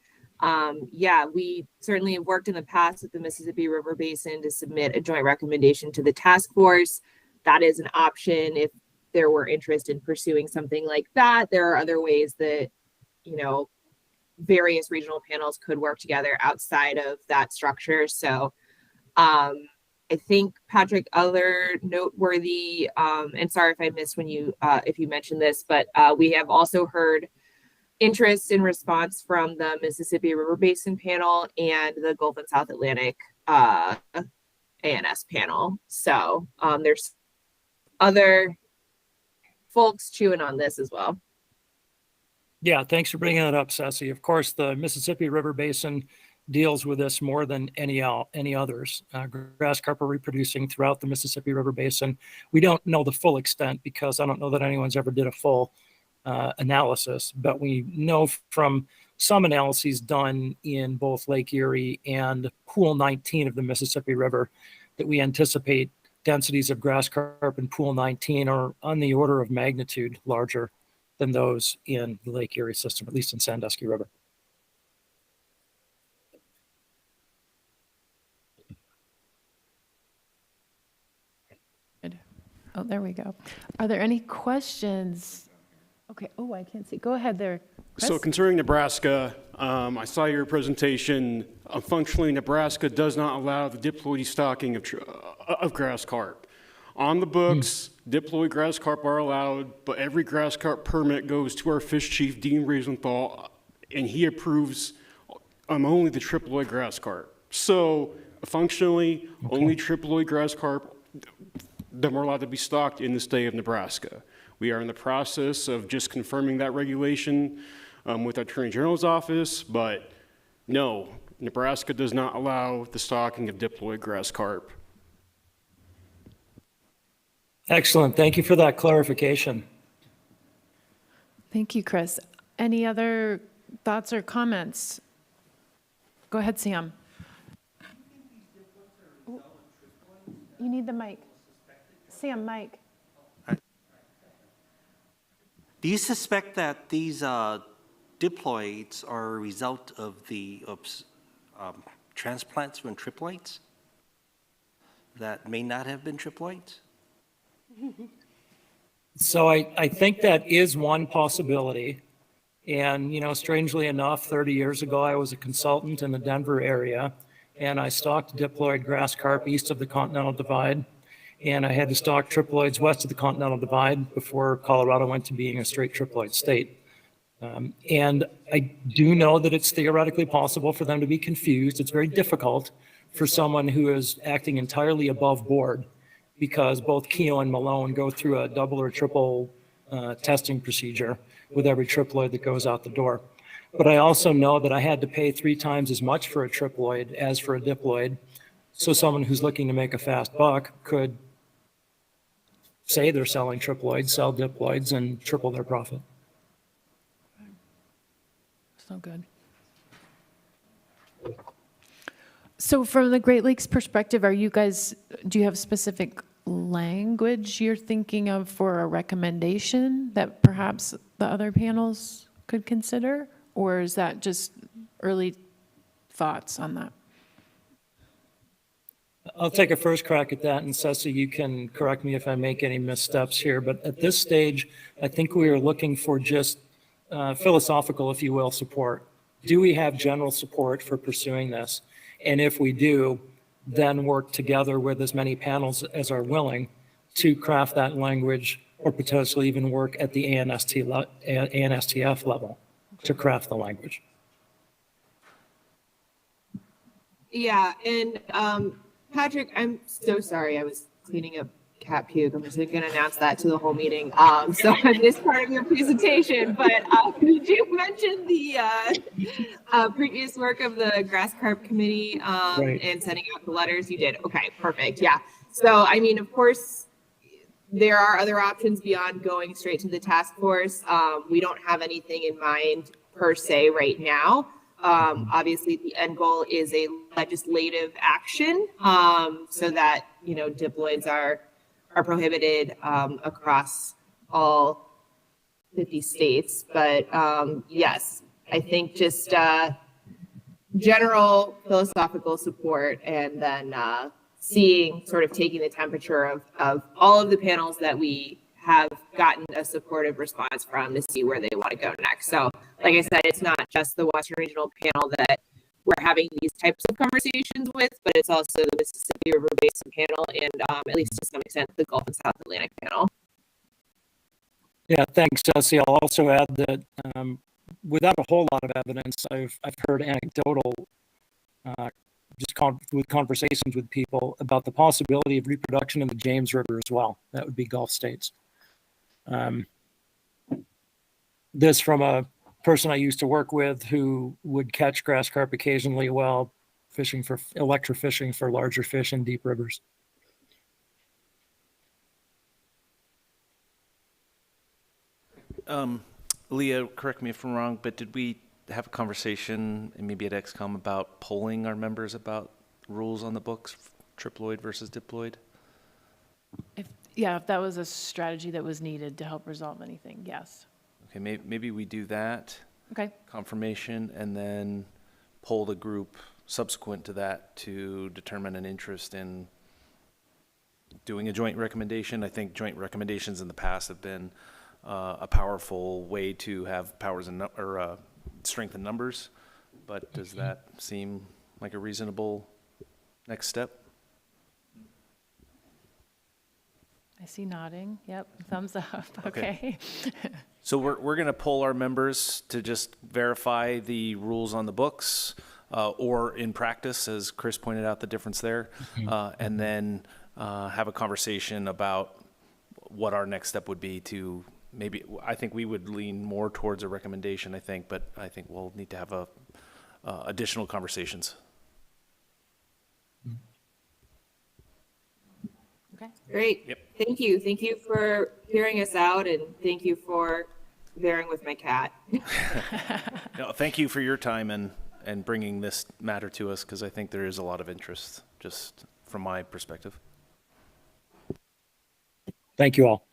yeah, we certainly have worked in the past with the Mississippi River Basin to submit a joint recommendation to the task force. That is an option if there were interest in pursuing something like that. There are other ways that, you know, various regional panels could work together outside of that structure. So I think, Patrick, other noteworthy, and sorry if I missed when you, if you mentioned this, but we have also heard interest in response from the Mississippi River Basin panel and the Gulf and South Atlantic ANS panel. So there's other folks chewing on this as well. Yeah, thanks for bringing that up, Ceci. Of course, the Mississippi River Basin deals with this more than any others. Grass carp are reproducing throughout the Mississippi River Basin. We don't know the full extent because I don't know that anyone's ever did a full analysis, but we know from some analyses done in both Lake Erie and Pool 19 of the Mississippi River that we anticipate densities of grass carp in Pool 19 are on the order of magnitude larger than those in the Lake Erie system, at least in Sandusky River. Oh, there we go. Are there any questions? Okay. Oh, I can't see. Go ahead there, Chris. So concerning Nebraska, I saw your presentation. Functionally, Nebraska does not allow the diploid stocking of grass carp. On the books, diploid grass carp are allowed, but every grass carp permit goes to our fish chief, Dean Rosenthal, and he approves only the triploid grass carp. So functionally, only triploid grass carp that we're allowed to be stocked in the state of Nebraska. We are in the process of just confirming that regulation with our Attorney General's office, but no, Nebraska does not allow the stocking of diploid grass carp. Excellent. Thank you for that clarification. Thank you, Chris. Any other thoughts or comments? Go ahead, Sam. You need the mic. Sam, mic. Do you suspect that these diploids are a result of the transplants from triploids that may not have been triploids? So I think that is one possibility. And, you know, strangely enough, 30 years ago, I was a consultant in the Denver area, and I stocked diploid grass carp east of the Continental Divide. And I had to stock triploids west of the Continental Divide before Colorado went to being a straight triploid state. And I do know that it's theoretically possible for them to be confused. It's very difficult for someone who is acting entirely above board, because both Keogh and Malone go through a double or triple testing procedure with every triploid that goes out the door. But I also know that I had to pay 3 times as much for a triploid as for a diploid. So someone who's looking to make a fast buck could say they're selling triploids, sell diploids, and triple their profit. So good. So from the Great Lakes perspective, do you have specific language you're thinking of for a recommendation that perhaps the other panels could consider? Or is that just early thoughts on that? I'll take a first crack at that, and Ceci, you can correct me if I make any missteps here. But at this stage, I think we are looking for just philosophical, if you will, support. Do we have general support for pursuing this? And if we do, then work together with as many panels as are willing to craft that language, or potentially even work at the ANSTF level to craft the language. Yeah, and Patrick, I'm so sorry. I was cleaning up cat puke. I'm just going to announce that to the whole meeting. So I missed part of your presentation, but did you mention the previous work of the grass carp committee Right. and sending out the letters? You did. Okay, perfect. Yeah. So, I mean, of course, there are other options beyond going straight to the task force. We don't have anything in mind per se right now. Obviously, the end goal is a legislative action so that, you know, diploids are prohibited across all 50 states. But yes, I think just general philosophical support, and then seeing, sort of taking the temperature of all of the panels that we have gotten a supportive response from to see where they want to go next. So like I said, it's not just the Western Regional panel that we're having these types of conversations with, but it's also the Mississippi River Basin panel and at least to some extent the Gulf and South Atlantic panel. Yeah, thanks, Jesse. I'll also add that without a whole lot of evidence, I've heard anecdotal, with conversations with people about the possibility of reproduction in the James River as well. That would be Gulf states. This from a person I used to work with who would catch grass carp occasionally while fishing for electrofishing for larger fish in deep rivers. Leah, correct me if I'm wrong, but did we have a conversation, and maybe at XCOM, about polling our members about rules on the books, triploid versus diploid? If that was a strategy that was needed to help resolve anything, yes. Okay, maybe we do that. Okay. Confirmation, and then poll the group subsequent to that to determine an interest in doing a joint recommendation. I think joint recommendations in the past have been a powerful way to have powers or strength in numbers, but does that seem like a reasonable next step? I see nodding. Yep, thumbs up. Okay. So we're going to poll our members to just verify the rules on the books or in practice, as Chris pointed out the difference there, and then have a conversation about what our next step would be to maybe, I think we would lean more towards a recommendation, but I think we'll need to have additional conversations. Okay. Great. Yep. Thank you. Thank you for hearing us out, and thank you for bearing with my cat. No, thank you for your time and bringing this matter to us, because I think there is a lot of interest, just from my perspective. Thank you all.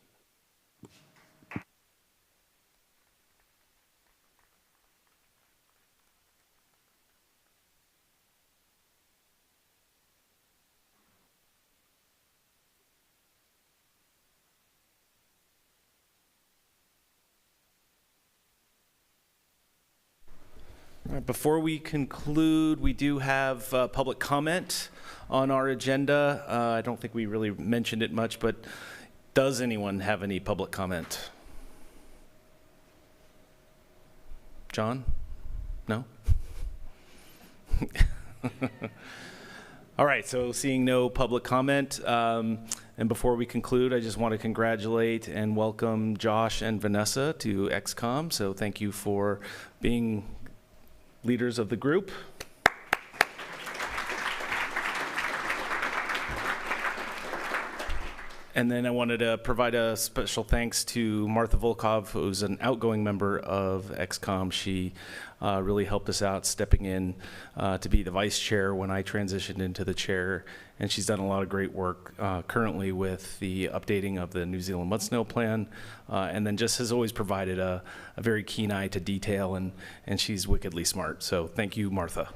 Before we conclude, we do have public comment on our agenda. I don't think we really mentioned it much, but does anyone have any public comment? John? No? All right, so seeing no public comment, And before we conclude, I just want to congratulate and welcome Josh and Vanessa to XCOM. So thank you for being leaders of the group. And then I wanted to provide a special thanks to Martha Volkov, who's an outgoing member of XCOM. She really helped us out, stepping in to be the vice chair when I transitioned into the chair. And she's done a lot of great work currently with the updating of the New Zealand mud snail plan. And then just has always provided a very keen eye to detail, and she's wickedly smart. So thank you, Martha.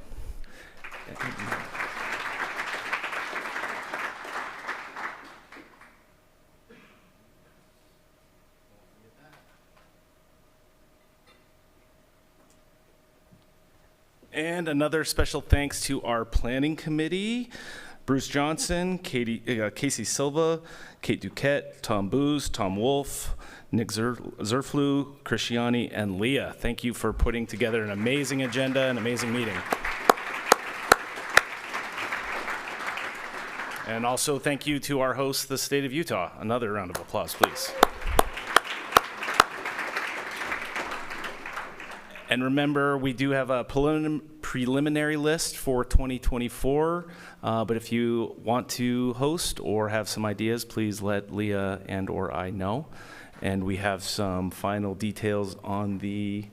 And another special thanks to our planning committee, Bruce Johnson, Casey Silva, Kate Duquette, Tom Booz, Tom Wolf, Nick Zerflu, Christiani, and Leah. Thank you for putting together an amazing agenda, an amazing meeting. And also thank you to our host, the state of Utah. Another round of applause, please. And remember, we do have a preliminary list for 2024, but if you want to host or have some ideas, please let Leah and or I know. And we have some final details on the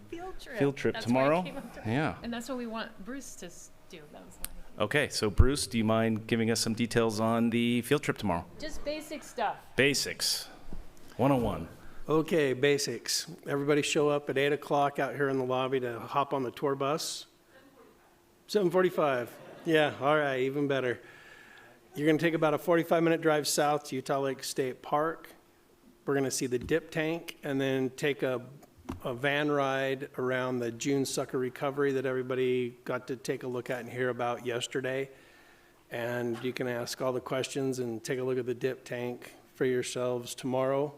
field trip That's tomorrow. why I came up to- Yeah. And that's what we want Bruce to do. That was like, Okay, so Bruce, do you mind giving us some details on the field trip tomorrow? just basic stuff. Basics, 101. Okay, basics. Everybody show up at 8 o'clock out here in the lobby to hop on the tour bus. 7:45. Yeah, all right, even better. You're going to take about a 45-minute drive south to Utah Lake State Park. We're going to see the dip tank and then take a van ride around the June sucker recovery that everybody got to take a look at and hear about yesterday. And you can ask all the questions and take a look at the dip tank for yourselves tomorrow.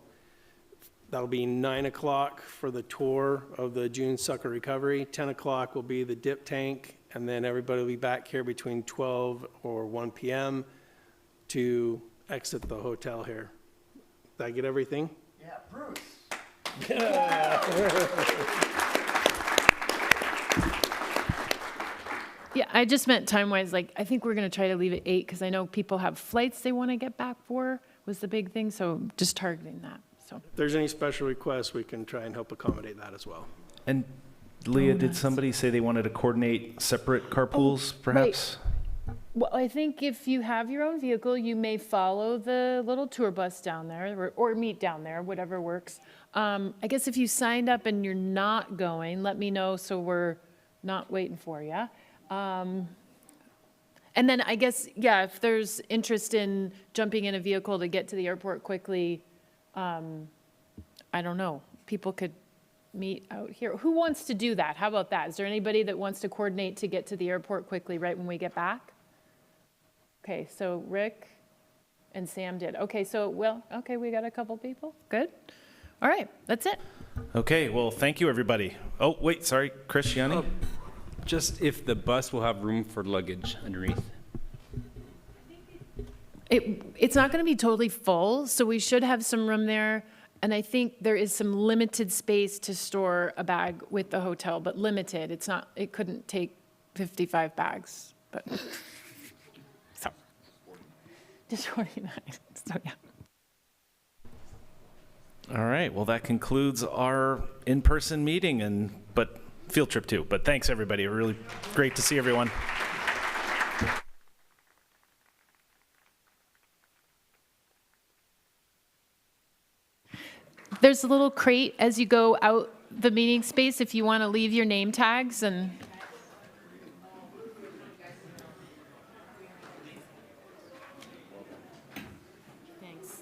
That'll be 9 o'clock for the tour of the June sucker recovery. 10 o'clock will be the dip tank, and then everybody will be back here between 12 or 1 p.m. to exit the hotel here. Did I get everything? Yeah, Bruce. Yeah, I just meant time-wise, like, I think we're going to try to leave at 8 because I know people have flights they want to get back for was the big thing, so just targeting that. So If there's any special requests, we can try and help accommodate that as well. And Leah, did somebody say they wanted to coordinate separate carpools, perhaps? Well, I think if you have your own vehicle, you may follow the little tour bus down there or meet down there, whatever works. I guess if you signed up and you're not going, let me know so we're not waiting for you. And then I guess, yeah, if there's interest in jumping in a vehicle to get to the airport quickly, I don't know, people could meet out here. Who wants to do that? How about that? Is there anybody that wants to coordinate to get to the airport quickly right when we get back? Okay, so Rick and Sam did. Okay, so, well, okay, we got a couple people. Good. All right, that's it. Okay, well, thank you, everybody. Oh, wait, sorry, Christiani? Just if the bus will have room for luggage underneath. It's not going to be totally full, so we should have some room there. And I think there is some limited space to store a bag with the hotel, but limited. It's not, it couldn't take 55 bags, but so just 49. So yeah. All right, well, that concludes our in-person meeting, but field trip too. But thanks, everybody. Really great to see everyone. There's a little crate as you go out the meeting space if you want to leave your name tags and. Thanks.